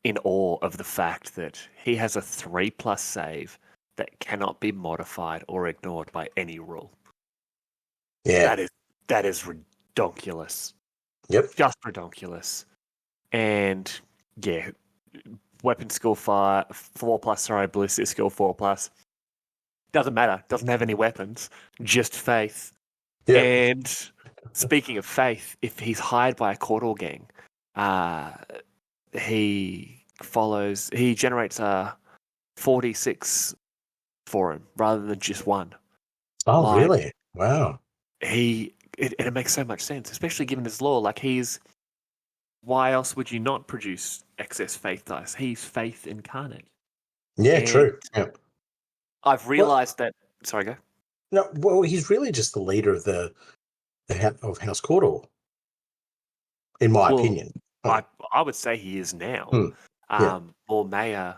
in awe of the fact that he has a 3+ save that cannot be modified or ignored by any rule. Yeah. That is redonkulous. Yep. Just redonkulous. And yeah, weapon skill 4+, sorry, ballistic skill 4+. Doesn't matter. Doesn't have any weapons. Just faith. Yep. And speaking of faith, if he's hired by a Cawdor gang, he generates 46 for him rather than just one. Oh, really? Wow. It makes so much sense, especially given his lore. Like, why else would you not produce excess faith dice? He's faith incarnate. Yeah, true. Yeah. I've realized that. Sorry, go. No, well, he's really just the leader of of House Cawdor, in my opinion. I would say he is now. Yeah. Mormaya,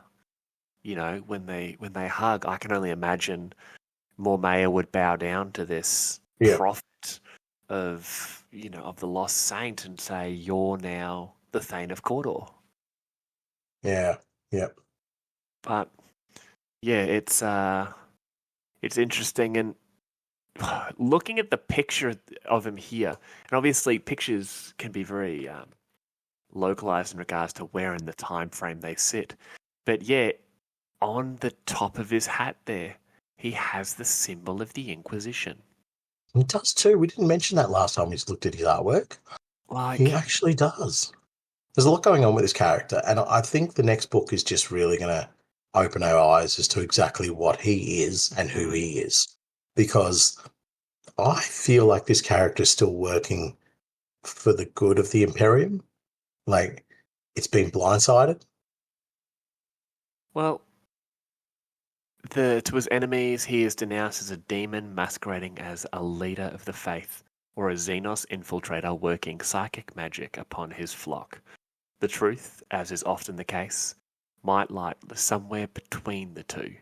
when they hug, I can only imagine Mormaya would bow down to this prophet of the lost saint and say, "You're now the Thane of Cawdor." Yeah. Yep. But yeah, it's interesting, and looking at the picture of him here, and obviously pictures can be very localized in regards to where in the time frame they sit. But yeah, on the top of his hat there, he has the symbol of the Inquisition. He does too. We didn't mention that last time we looked at his artwork. He actually does. There's a lot going on with this character, and I think the next book is just really going to open our eyes as to exactly what he is and who he is. Because I feel like this character is still working for the good of the Imperium. Like, it's been blindsided. Well, to his enemies, he is denounced as a demon masquerading as a leader of the faith, or a Xenos infiltrator working psychic magic upon his flock. The truth, as is often the case, might lie somewhere between the two.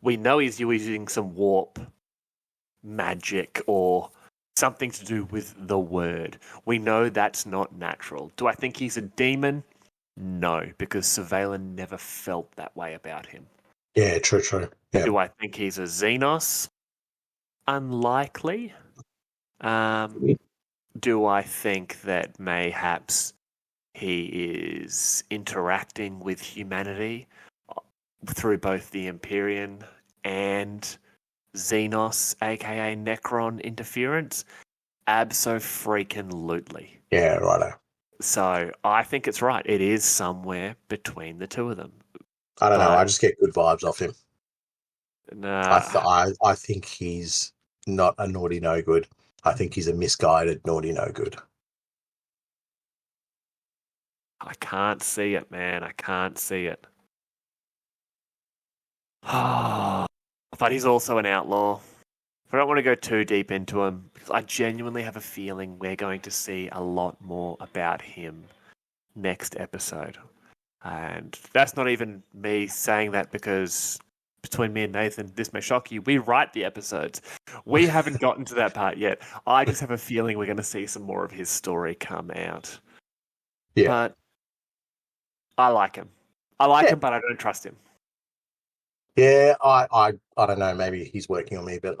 We know he's using some warp magic or something to do with the word. We know that's not natural. Do I think he's a demon? No, because Surveillance never felt that way about him. Yeah, true. Yeah. Do I think he's a Xenos? Unlikely. Do I think that mayhaps he is interacting with humanity through both the Imperial and Xenos, aka Necron interference? Abso-freaking-lutely. Yeah, righto. So I think it's right. It is somewhere between the two of them. I don't know. I just get good vibes off him. Nah. I think he's not a naughty no good. I think he's a misguided naughty no good. I can't see it, man. I can't see it. But he's also an outlaw. I don't want to go too deep into him because I genuinely have a feeling we're going to see a lot more about him next episode. And that's not even me saying that because between me and Nathan, this may shock you, we write the episodes. We haven't gotten to that part yet. I just have a feeling we're going to see some more of his story come out. Yeah. But I like him. I like him, but I don't trust him. Yeah, I don't know. Maybe he's working on me, but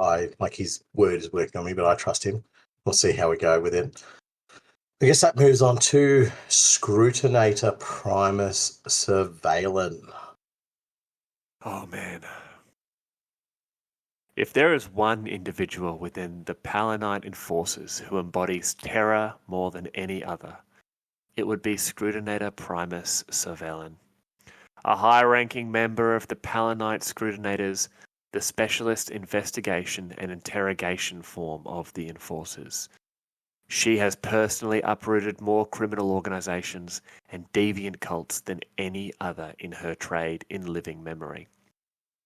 his word is working on me, but I trust him. We'll see how we go with it. I guess that moves on to Scrutinator Primus Surveillance. Oh, man. If there is one individual within the Palanite Enforcers who embodies terror more than any other, it would be Scrutinator Primus Surveillance. A high-ranking member of the Palanite Scrutinators, the specialist investigation and interrogation form of the Enforcers. She has personally uprooted more criminal organizations and deviant cults than any other in her trade in living memory.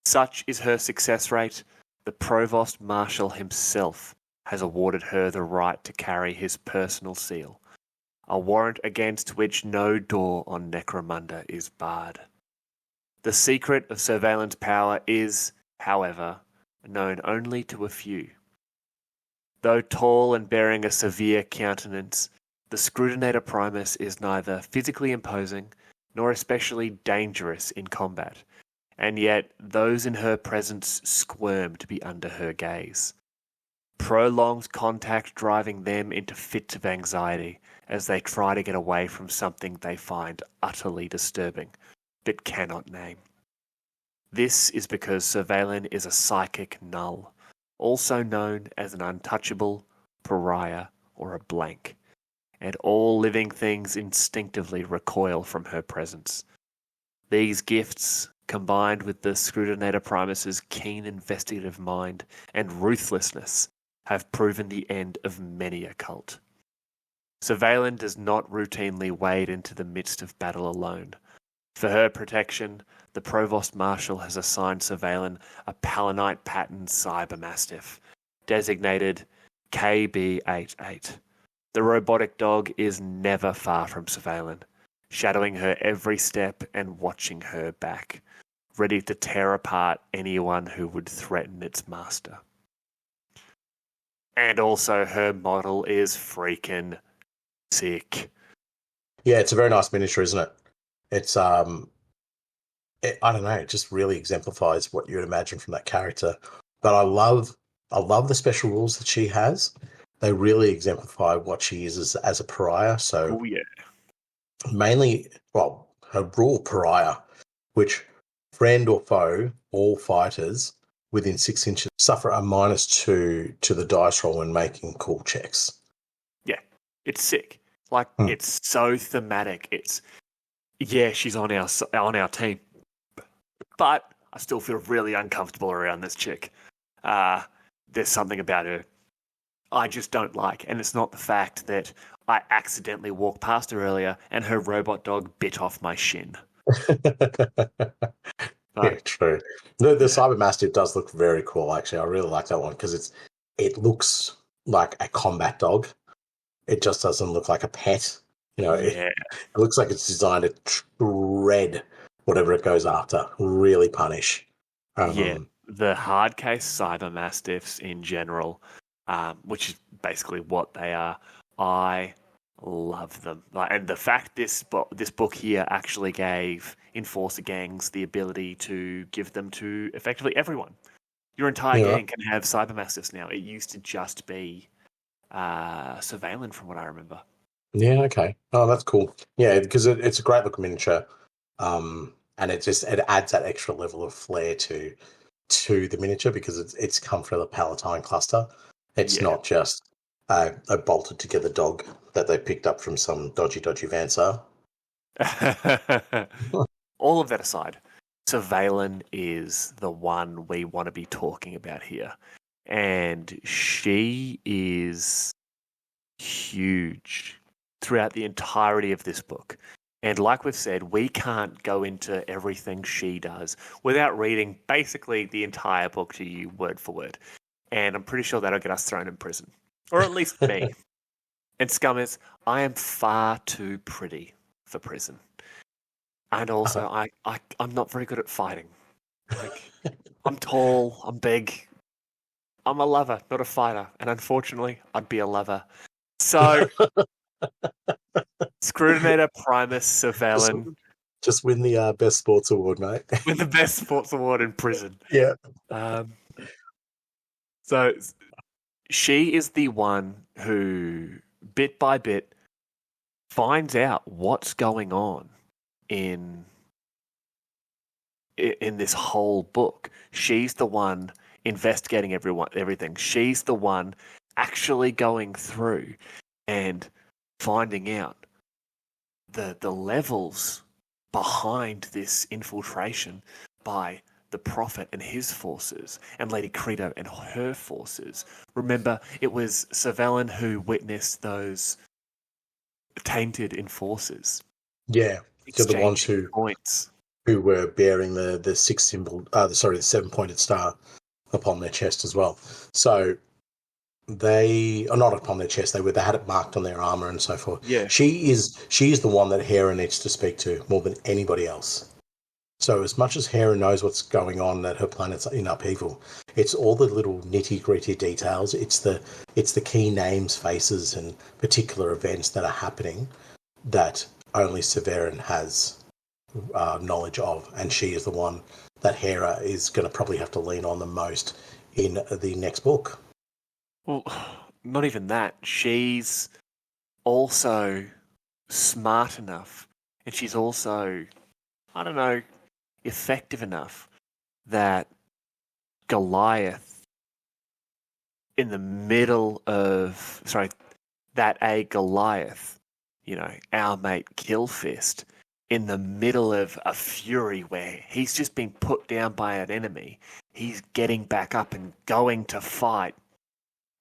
Such is her success rate, the Provost Marshal himself has awarded her the right to carry his personal seal, a warrant against which no door on Necromunda is barred. The secret of surveillance power is, however, known only to a few. Though tall and bearing a severe countenance, the Scrutinator Primus is neither physically imposing nor especially dangerous in combat, and yet those in her presence squirm to be under her gaze. Prolonged contact driving them into fits of anxiety as they try to get away from something they find utterly disturbing, but cannot name. This is because Surveillance is a psychic null, also known as an untouchable, pariah, or a blank, and all living things instinctively recoil from her presence. These gifts, combined with the Scrutinator Primus's keen investigative mind and ruthlessness, have proven the end of many a cult. Surveillance does not routinely wade into the midst of battle alone. For her protection, the Provost Marshal has assigned Surveillance a Palanite pattern cybermastiff, designated KB88. The robotic dog is never far from Surveillance, shadowing her every step and watching her back, ready to tear apart anyone who would threaten its master. And also her model is freaking sick. Yeah, it's a very nice miniature, isn't it? It's I don't know, it just really exemplifies what you would imagine from that character. But I love the special rules that she has. They really exemplify what she is as a pariah. So mainly, well, her rule pariah, which friend or foe, all fighters within 6 inches suffer a -2 to the dice roll when making cool checks. Yeah, it's sick. Like, it's so thematic. It's, yeah, she's on our team, but I still feel really uncomfortable around this chick. There's something about her I just don't like, and it's not the fact that I accidentally walked past her earlier and her robot dog bit off my shin. Yeah, true. The Cyber Mastiff does look very cool, actually. I really like that one because it looks like a combat dog. It just doesn't look like a pet. It looks like it's designed to shred whatever it goes after, really punish. The hard case cyber mastiffs in general, which is basically what they are, I love them. And the fact this book here actually gave enforcer gangs the ability to give them to effectively everyone. Your entire gang can have cyber mastiffs now. It used to just be surveillance, from what I remember. Yeah, okay. Oh, that's cool. Yeah, because it's a great looking miniature, and it adds that extra level of flair to the miniature because it's come from the Palatine cluster. It's not just a bolted together dog that they picked up from some dodgy Vancer. All of that aside, Surveillance is the one we want to be talking about here. And she is huge throughout the entirety of this book. And like we've said, we can't go into everything she does without reading basically the entire book to you word for word. And I'm pretty sure that'll get us thrown in prison. Or at least me. And scummers, I am far too pretty for prison. And also, I'm not very good at fighting. I'm tall, I'm big. I'm a lover, not a fighter. And unfortunately, I'd be a lover. So, Scrutinator, Primus, Surveillance. Just win the best sports award, mate. Win the best sports award in prison. Yeah. So, she is the one who, bit by bit, finds out what's going on in this whole book. She's the one investigating everything. She's the one actually going through and finding out the levels behind this infiltration by the Prophet and his forces and Lady Credo and her forces. Remember, it was Surveillance who witnessed those tainted enforcers. Yeah, so the ones who were bearing the the 7-pointed star upon their chest as well. So they are not upon their chest. They had it marked on their armor and so forth. Yeah, she is the one that Hera needs to speak to more than anybody else. So as much as Hera knows what's going on, that her planet's in upheaval, it's all the little nitty-gritty details. It's the key names, faces, and particular events that are happening that only Severin has knowledge of, and she is the one that Hera is going to probably have to lean on the most in the next book. Well, not even that. She's also smart enough, and she's also, I don't know, effective enough that Goliath in the middle of a Goliath, our mate Killfist, in the middle of a fury where he's just been put down by an enemy, he's getting back up and going to fight,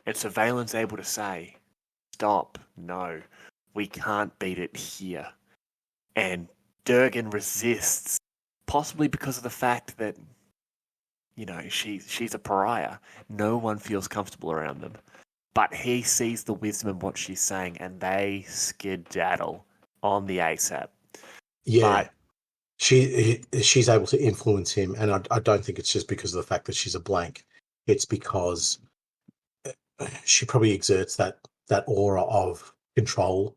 and Surveillance able to say, stop, no, we can't beat it here. And Durgan resists, possibly because of the fact that, she's a pariah. No one feels comfortable around them. But he sees the wisdom in what she's saying, and they skedaddle on the ASAP. Yeah, but she's able to influence him, and I don't think it's just because of the fact that she's a blank. It's because she probably exerts that aura of control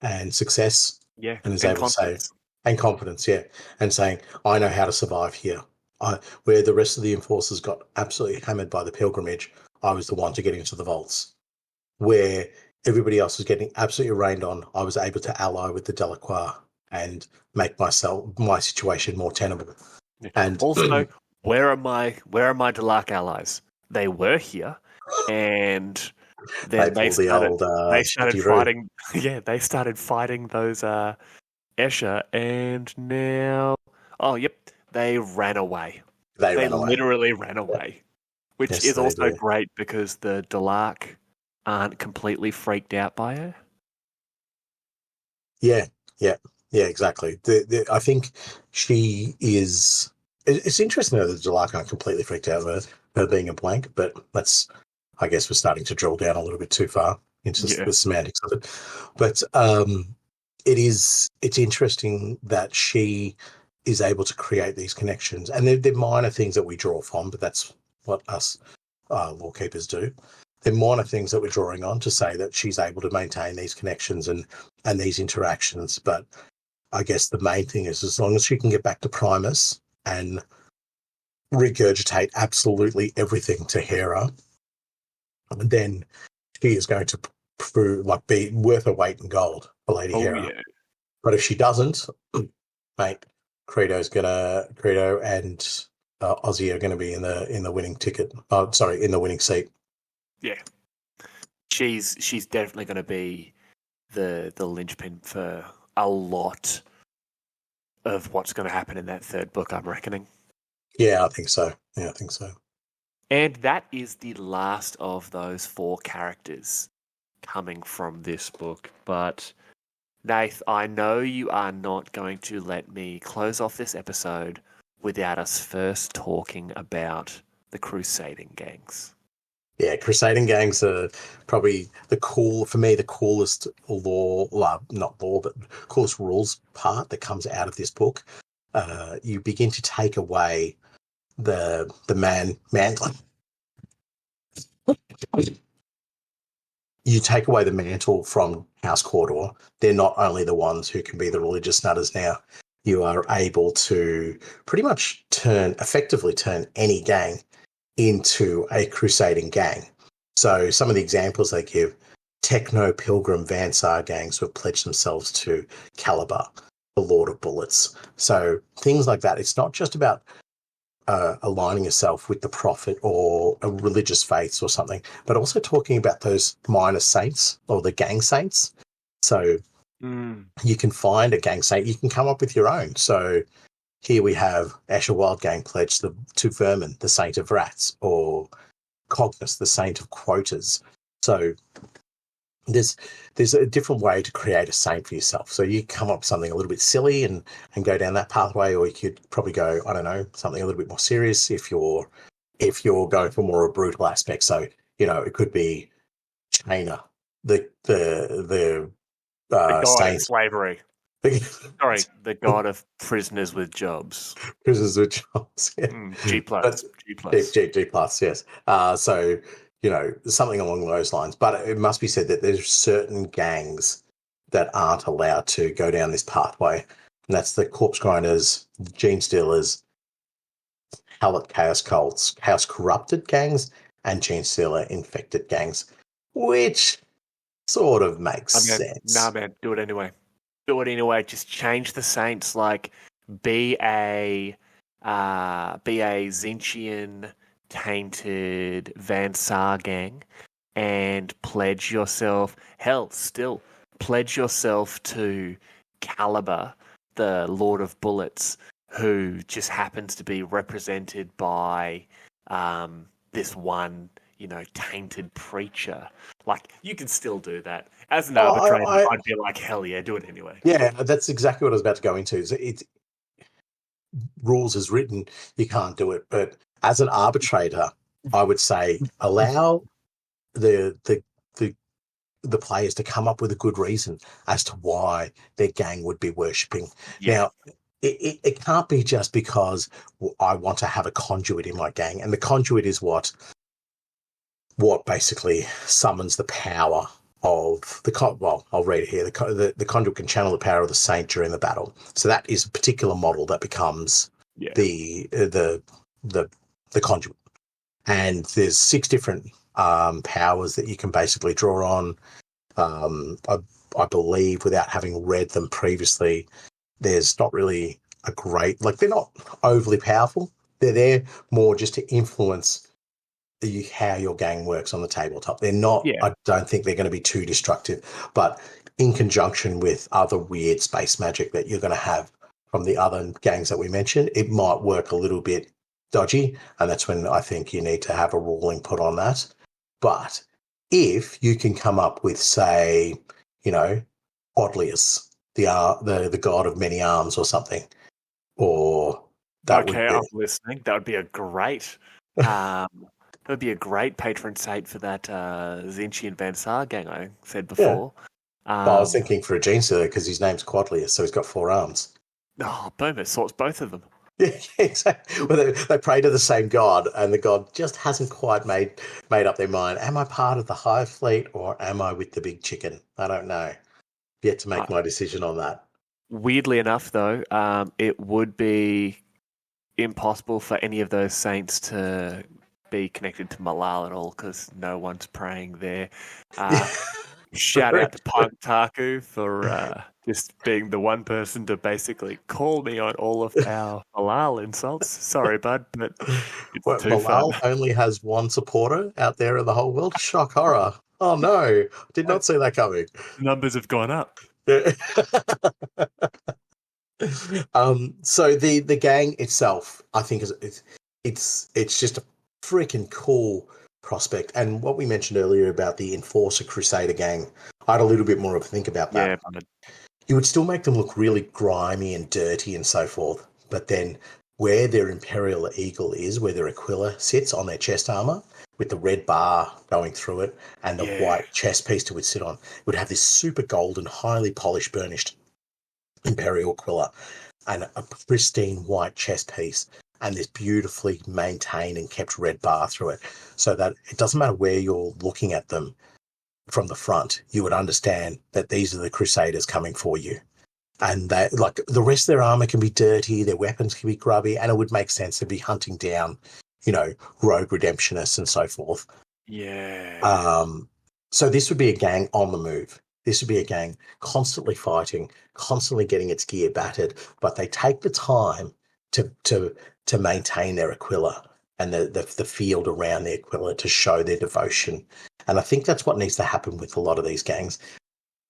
and success, and is able to say, and confidence, and saying, I know how to survive here. Where the rest of the enforcers got absolutely hammered by the pilgrimage, I was the one to get into the vaults. Where everybody else was getting absolutely rained on, I was able to ally with the Delacroix and make my situation more tenable. And also, where are my Delac allies? They were here, and then they started fighting. Yeah, they started fighting those Escher, and now, they ran away. They literally ran away, which is also great because the Delac aren't completely freaked out by her. Yeah, exactly. I think she is. It's interesting that the Delac aren't completely freaked out of her being a blank, but I guess we're starting to drill down a little bit too far into the semantics of it. But it's interesting that she is able to create these connections, and they're minor things that we draw from, but that's what us Lorekeepers do. They're minor things that we're drawing on to say that she's able to maintain these connections and these interactions. But I guess the main thing is, as long as she can get back to Primus and regurgitate absolutely everything to Hera, then she is going to prove, like, be worth her weight in gold for Lady Hera. Yeah. But if she doesn't, mate, Credo and Ozzy are going to be in the winning ticket. In the winning seat. Yeah, she's definitely going to be the linchpin for a lot of what's going to happen in that third book, I'm reckoning. Yeah, I think so. And that is the last of those 4 characters coming from this book. But Nath, I know you are not going to let me close off this episode without us first talking about the crusading gangs. Yeah, crusading gangs are probably the coolest coolest rules part that comes out of this book. You begin to take away the mantle. You take away the mantle from House Cawdor. They're not only the ones who can be the religious nutters now. You are able to pretty much effectively turn any gang into a crusading gang. So some of the examples they give: Techno Pilgrim Vansar gangs who have pledged themselves to Caliber, the Lord of Bullets. So things like that. It's not just about aligning yourself with the prophet or a religious faiths or something, but also talking about those minor saints or the gang saints. So you can find a gang saint, you can come up with your own. So here we have Asher Wildgang pledge to Vermin, the saint of rats, or Cognus, the saint of quotas. So there's a different way to create a saint for yourself. So you come up with something a little bit silly and go down that pathway, or you could probably go, I don't know, something a little bit more serious if you're going for more a brutal aspect. So, it could be Chainer, the god saint of slavery. Sorry, the god of prisoners with jobs. Prisoners with jobs. Yeah. G plus. G plus, yes. So, something along those lines. But it must be said that there's certain gangs that aren't allowed to go down this pathway. And that's the Corpse Grinders, Gene Stealers, Hallett Chaos Cults, Chaos Corrupted gangs, and Gene Stealer Infected gangs, which sort of makes sense. Nah, man, do it anyway. Just change the saints. Like, be a Zinchian tainted Vansar gang and pledge yourself. Hell, still pledge yourself to Caliber, the Lord of Bullets, who just happens to be represented by this one, tainted preacher. Like, you can still do that. As an arbitrator, I'd be like, hell yeah, do it anyway. Yeah, that's exactly what I was about to go into. It's rules as written, you can't do it. But as an arbitrator, I would say allow the players to come up with a good reason as to why their gang would be worshipping. Yeah. Now, it can't be just because I want to have a conduit in my gang, and the conduit is what basically summons the power of I'll read it here. The conduit can channel the power of the saint during the battle. So that is a particular model that becomes the conduit. And there's 6 different powers that you can basically draw on. I believe, without having read them previously, there's not really a great, they're not overly powerful. They're there more just to influence how your gang works on the tabletop. They're not, I don't think they're going to be too destructive, but in conjunction with other weird space magic that you're going to have from the other gangs that we mentioned, it might work a little bit dodgy, and that's when I think you need to have a ruling put on that. But if you can come up with, say, Bodlius, the god of many arms or something, or that okay, I'm listening. That would be a great that would be a great patron saint for that Zinchi and Vansar gang I said before. I was thinking for a gene stealer because his name's Quadlius, so he's got 4 arms. Oh, boom, it sorts both of them. Yeah, exactly. Well, they pray to the same god, and the god just hasn't quite made up their mind. Am I part of the Hive fleet, or am I with the big chicken? I don't know. Yet to make my decision on that. Weirdly enough, though, it would be impossible for any of those saints to be connected to Malal at all because no one's praying there. Shout out to Punk Taku for just being the one person to basically call me on all of our Malal insults. Sorry, bud, but it's too Malal fun. only has one supporter out there in the whole world. Shock horror. Oh no, did not see that coming. The numbers have gone up. Yeah. So the gang itself, I think, it's just a freaking cool prospect. And what we mentioned earlier about the Enforcer Crusader gang, I had a little bit more of a think about that. Yeah, You would still make them look really grimy and dirty and so forth, but then where their Imperial Eagle is, where their Aquila sits on their chest armor, with the red bar going through it and the white chest piece to it sit on, it would have this super golden, highly polished, burnished Imperial Aquila and a pristine white chest piece and this beautifully maintained and kept red bar through it, so that it doesn't matter where you're looking at them from the front, you would understand that these are the Crusaders coming for you. And that, like, the rest of their armor can be dirty, their weapons can be grubby, and it would make sense to be hunting down, rogue redemptionists and so forth. Yeah. So this would be a gang on the move. This would be a gang constantly fighting, constantly getting its gear battered, but they take the time to maintain their Aquila and the field around the Aquila to show their devotion. And I think that's what needs to happen with a lot of these gangs.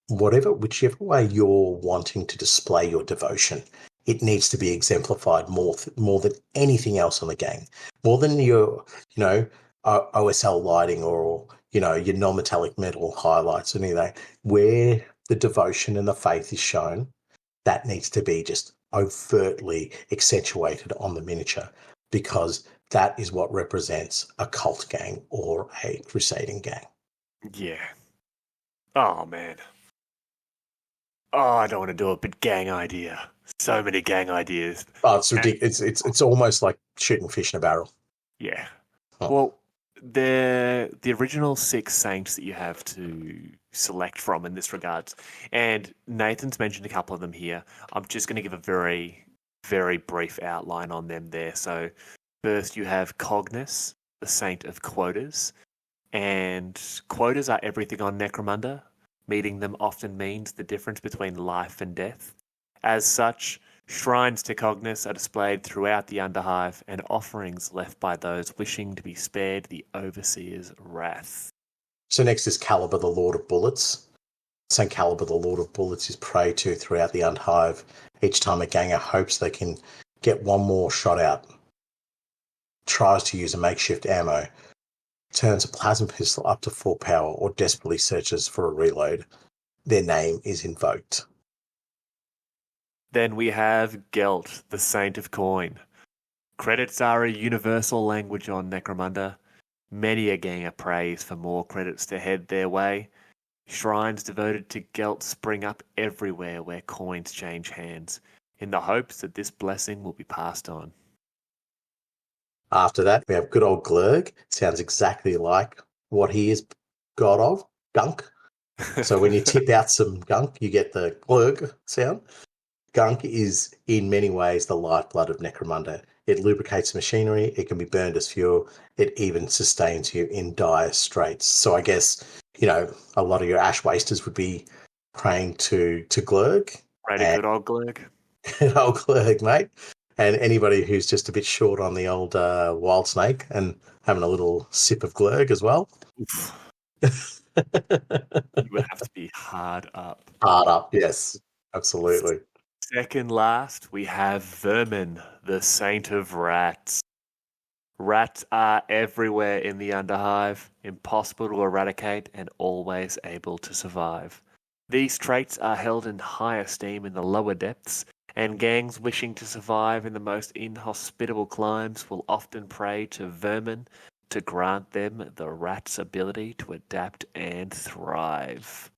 Whichever way you're wanting to display your devotion, it needs to be exemplified more than anything else on the gang, more than your, OSL lighting or, your non-metallic metal highlights or anything. Where the devotion and the faith is shown, that needs to be just overtly accentuated on the miniature, because that is what represents a cult gang or a crusading gang. Yeah. Oh, man. Oh, I don't want to do it, but gang idea. So many gang ideas. Oh, it's ridiculous. It's almost like shooting fish in a barrel. Yeah. Oh. Well, the original 6 saints that you have to select from in this regards, and Nathan's mentioned a couple of them here. I'm just going to give a very, very brief outline on them there. So first you have Cognis, the saint of quotas, and quotas are everything on Necromunda. Meeting them often means the difference between life and death. As such, shrines to Cognis are displayed throughout the Underhive, and offerings left by those wishing to be spared the Overseer's wrath. So next is Caliber, the Lord of Bullets. St. Caliber, the Lord of Bullets, is prayed to throughout the Underhive. Each time a ganger hopes they can get one more shot out, tries to use a makeshift ammo, turns a plasma pistol up to full power, or desperately searches for a reload, their name is invoked. Then we have Gelt, the Saint of Coin. Credits are a universal language on Necromunda. Many a ganger prays for more credits to head their way. Shrines devoted to Gelt spring up everywhere where coins change hands, in the hopes that this blessing will be passed on. After that, we have good old Glurg. Sounds exactly like what he is god of, gunk. So when you tip out some gunk, you get the Glurg sound. Gunk is in many ways the lifeblood of Necromunda. It lubricates machinery, it can be burned as fuel, it even sustains you in dire straits. So I guess, a lot of your ash wasters would be praying to Glurg. Good old Glurg. Good old Glurg, mate. And anybody who's just a bit short on the old wild snake and having a little sip of Glurg as well. You would have to be hard up. Hard up, yes. Absolutely. Second last, we have Vermin, the Saint of Rats. Rats are everywhere in the Underhive, impossible to eradicate and always able to survive. These traits are held in high esteem in the lower depths, and gangs wishing to survive in the most inhospitable climes will often pray to Vermin to grant them the rat's ability to adapt and thrive.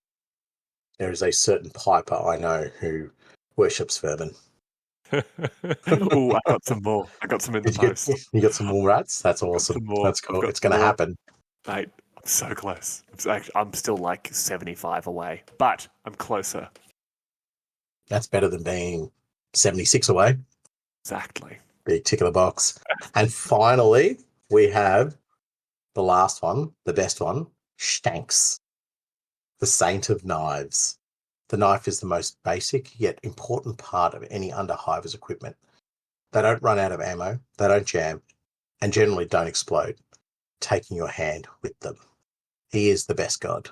There is a certain piper I know who worships vermin. Oh, I got some more. I got some in the Did you get? post. You got some more rats? That's I've got awesome. some more. That's I've cool. got It's some going to more. happen. Mate, I'm so close. I'm still like 75 away, but I'm closer. That's better than being 76 away. Exactly. Big tick of the box. And finally, we have the last one, the best one, Shanks, the Saint of Knives. The knife is the most basic yet important part of any Underhiver's equipment. They don't run out of ammo, they don't jam, and generally don't explode, taking your hand with them. He is the best god.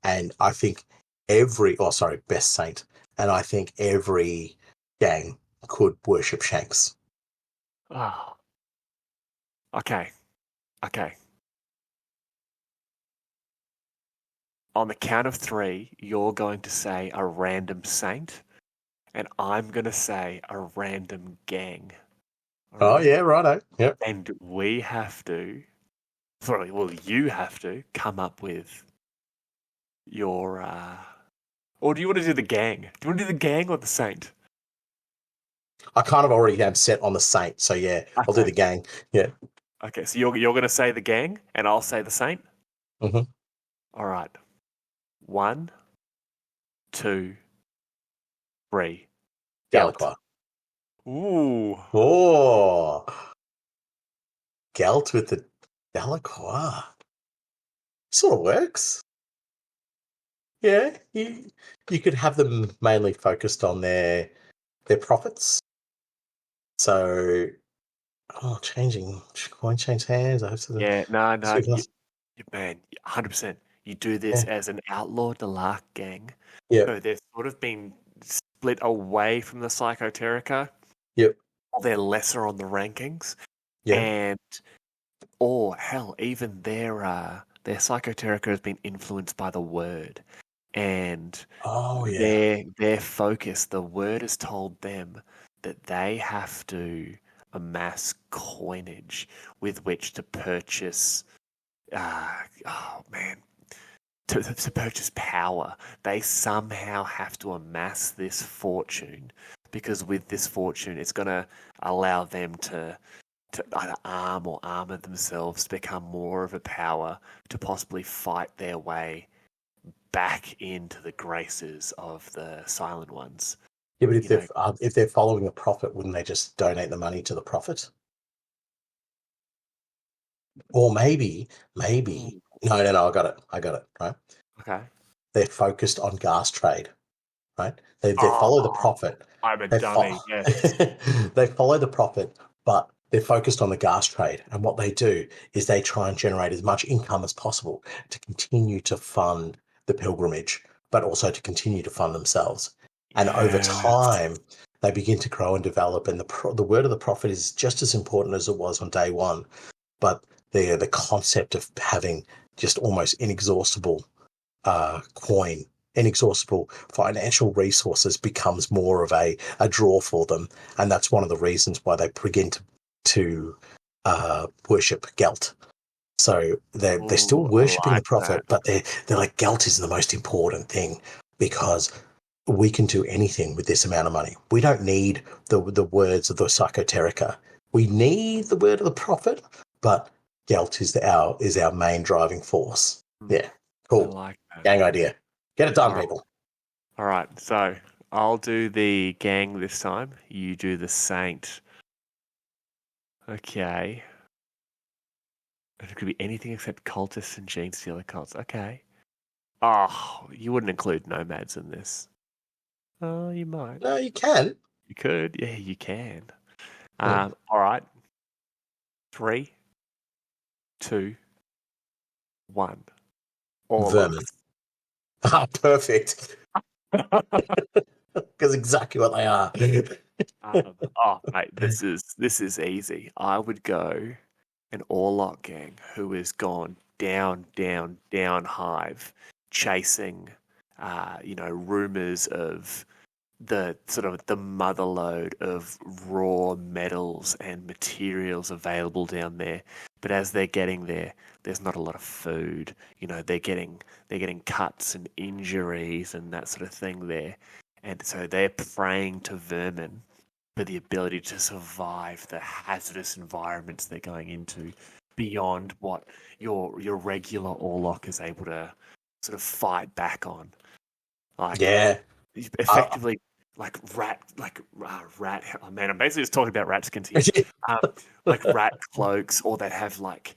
And I think best saint. And I think every gang could worship Shanks. Oh. Okay. On the count of 3, you're going to say a random saint, and I'm going to say a random gang. All Oh, right? yeah, righto. Yep. And we have to, you have to come up with your, or do you want to do the gang? Do you want to do the gang or the saint? I kind of already am set on the saint, so yeah, I'll do the gang. Yeah. Okay, so you're going to say the gang, and I'll say the saint? Mm-hmm. All right. 1, 2, 3. Delacroix. Ooh. Oh. Gelt with the Delacroix. Sort of works. Yeah, you could have them mainly focused on their profits. So, changing coin change hands. I have to. Yeah, no, Yeah. man, 100%. You do this as an outlaw Delark gang. Yep. So they've sort of been split away from the Psychoterica. Yep. They're lesser on the rankings. Yeah. Or hell, even their Psychoterica has been influenced by the word. And their focus, the word has told them that they have to amass coinage with which to purchase to purchase power. They somehow have to amass this fortune, because with this fortune it's going to allow them to either arm or armor themselves to become more of a power, to possibly fight their way back into the graces of the Silent Ones. Yeah, but if they're following the prophet, wouldn't they just donate the money to the prophet? Or maybe. No, I got it. Right. Okay. They're focused on gas trade. Right. They follow the prophet. I'm a dummy. Yes. They follow the prophet, but they're focused on the gas trade. And what they do is they try and generate as much income as possible to continue to fund the pilgrimage, but also to continue to fund themselves. And over time, they begin to grow and develop. And the word of the prophet is just as important as it was on day one. But the concept of having just almost inexhaustible inexhaustible financial resources becomes more of a draw for them. And that's one of the reasons why they begin to worship Gelt. So they're still worshipping the prophet, but they're like, Gelt is the most important thing, because we can do anything with this amount of money. We don't need the words of the Psychoterica. We need the word of the prophet, but Gelt is our main driving force. Yeah, cool. I like that. Gang idea. Get it done, people. All right, so I'll do the gang this time. You do the saint. Okay. It could be anything except cultists and gene stealer cults. Okay. Oh, you wouldn't include nomads in this. Oh, you might. No, you can. You could. Yeah, you can. Yeah. All right. 3, 2, 1. All Vermin. Perfect. Because exactly what they are. Mate, this is easy. I would go an Orlok gang who has gone down Hive, chasing, rumors of the sort of the motherlode of raw metals and materials available down there. But as they're getting there, there's not a lot of food. You know, they're getting cuts and injuries and that sort of thing there. And so they're praying to vermin for the ability to survive the hazardous environments they're going into beyond what your regular Orlok is able to sort of fight back on. Like, Yeah. effectively, rat. Oh man, I'm basically just talking about rat skins here. Like rat cloaks, or that have like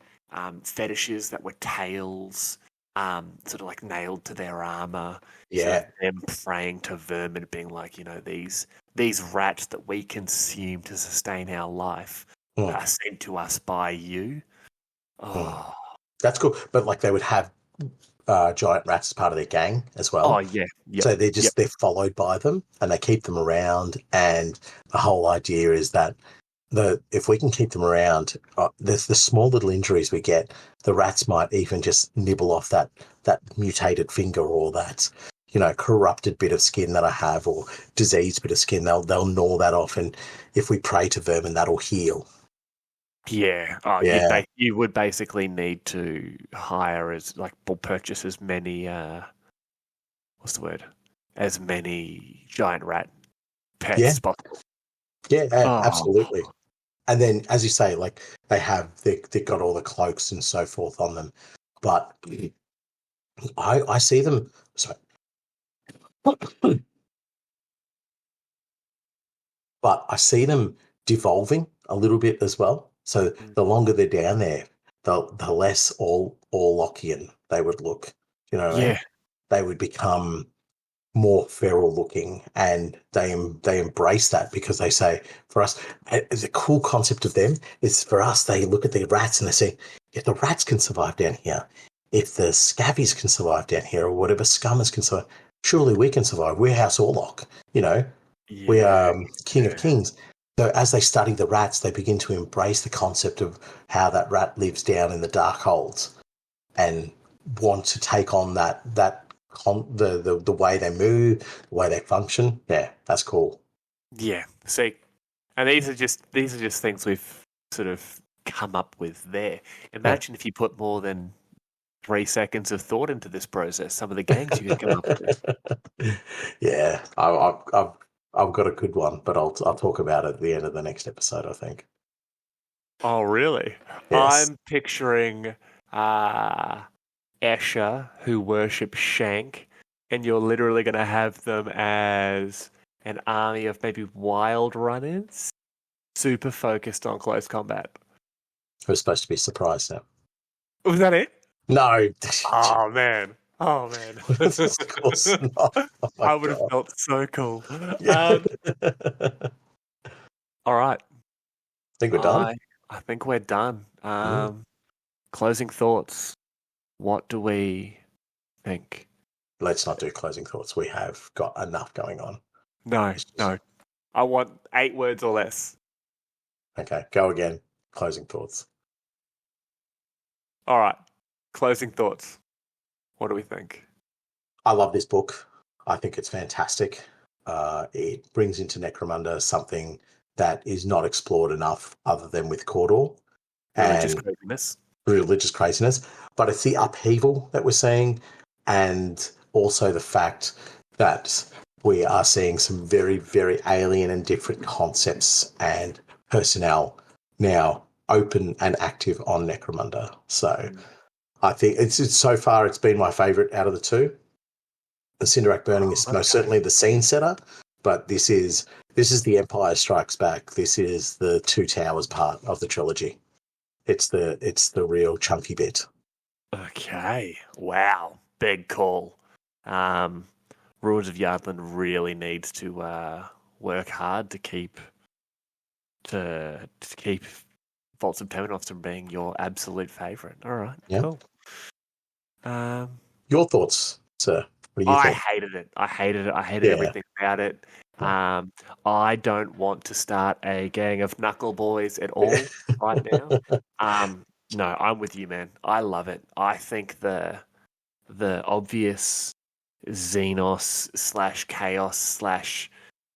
fetishes that were tails, sort of like nailed to their armor. Yeah. Sort of them praying to vermin, being like, these rats that we consume to sustain our life are sent to us by you. Oh, That's cool. But like they would have giant rats as part of their gang as well. oh yeah, yep, So they're followed by them and they keep them around. And the whole idea is that if we can keep them around, there's the small little injuries we get. The rats might even just nibble off that mutated finger or that corrupted bit of skin that I have or diseased bit of skin. They'll gnaw that off, and if we pray to vermin, that'll heal. Yeah. Oh, Yeah. you would basically need to hire purchase as many. What's the word? As many giant rat pets as possible. Yeah, Oh. absolutely. And then, as you say, like they've got all the cloaks and so forth on them, but I see them. Sorry. But I see them devolving a little bit as well. So the longer they're down there, the less all Lockean they would look. You know what I mean? They would become more feral looking, and they embrace that because they say, for us, it's a cool concept of them. It's for us, they look at the rats and they say, if the rats can survive down here, if the scabbies can survive down here, or whatever scummers can survive, surely we can survive. We're House Orlok, we are King of Kings. So as they study the rats, they begin to embrace the concept of how that rat lives down in the dark holes and want to take on the way they move, the way they function. Yeah, that's cool. Yeah. See, and these are just things we've sort of come up with there. Imagine if you put more than 3 seconds of thought into this process, some of the gangs you could come up with. Yeah, I've got a good one, but I'll talk about it at the end of the next episode, I think. Oh, really? Yes. I'm picturing Escher, who worship Shank, and you're literally going to have them as an army of maybe wild runners, super focused on close combat. I was supposed to be surprised now. Was that it? No. Oh, man. Of course not. Oh, I would have felt so cool. Yeah. All right. I think we're done. I think we're done. Closing thoughts. What do we think? Let's not do closing thoughts. We have got enough going on. No. I want 8 words or less. Okay, go again. Closing thoughts. All right. Closing thoughts. What do we think? I love this book. I think it's fantastic. It brings into Necromunda something that is not explored enough other than with Cawdor. Religious craziness. But it's the upheaval that we're seeing, and also the fact that we are seeing some very, very alien and different concepts and personnel now open and active on Necromunda. So I think it's so far it's been my favourite out of the two. The Cinderak Burning is most certainly the scene setter, but this is the Empire Strikes Back. This is the Two Towers part of the trilogy. It's the real chunky bit. Okay. Wow. Big call. Rules of Yardland really needs to work hard to keep Vaults of Temenos from being your absolute favourite. All right. Yep. Cool. Your thoughts, sir? What do you think? I hated it. I hated everything about it. I don't want to start a gang of knuckle boys at all right now. No, I'm with you, man. I love it. I think the obvious Xenos /chaos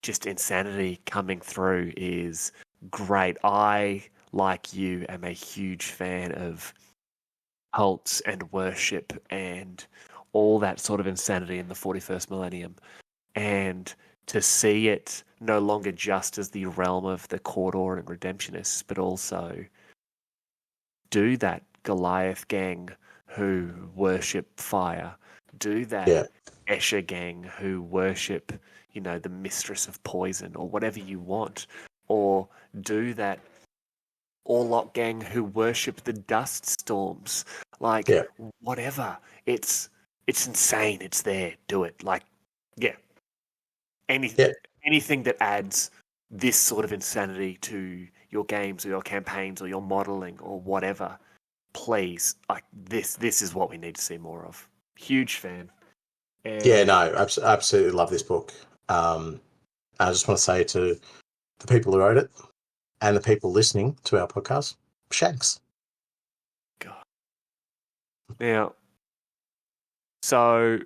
just insanity coming through is great. I, like you, am a huge fan of cults and worship and all that sort of insanity in the 41st millennium. And to see it no longer just as the realm of the Cawdor and Redemptionists, but also do that Goliath gang who worship fire, do that Escher gang who worship, the mistress of poison or whatever you want, or do that Orlok gang who worship the dust storms, whatever. It's insane. It's there. Do it. Anything that adds this sort of insanity to your games or your campaigns or your modeling or whatever, please. This is what we need to see more of. Huge fan. And absolutely love this book. I just want to say to the people who wrote it and the people listening to our podcast, shanks. God. Now, so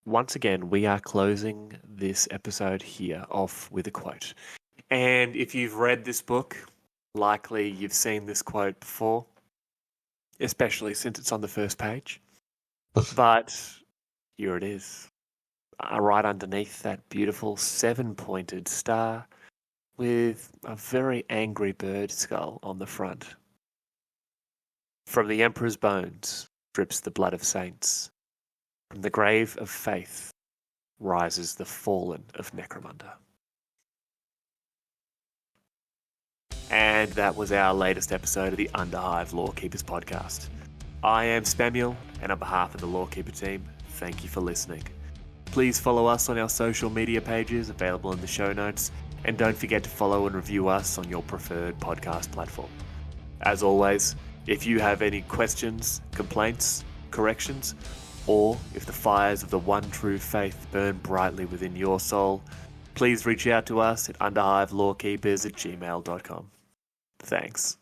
once again, we are closing this episode here off with a quote. And if you've read this book, likely you've seen this quote before, especially since it's on the first page. But here it is, right underneath that beautiful 7-pointed star with a very angry bird skull on the front. From the Emperor's bones drips the blood of saints. From the grave of faith rises the fallen of Necromunda. And that was our latest episode of the Underhive Lorekeepers podcast. I am Spamuel, and on behalf of the Lorekeeper team, thank you for listening. Please follow us on our social media pages available in the show notes, and don't forget to follow and review us on your preferred podcast platform. As always, if you have any questions, complaints, corrections, or if the fires of the one true faith burn brightly within your soul, please reach out to us at underhivelorekeepers@gmail.com. Thanks.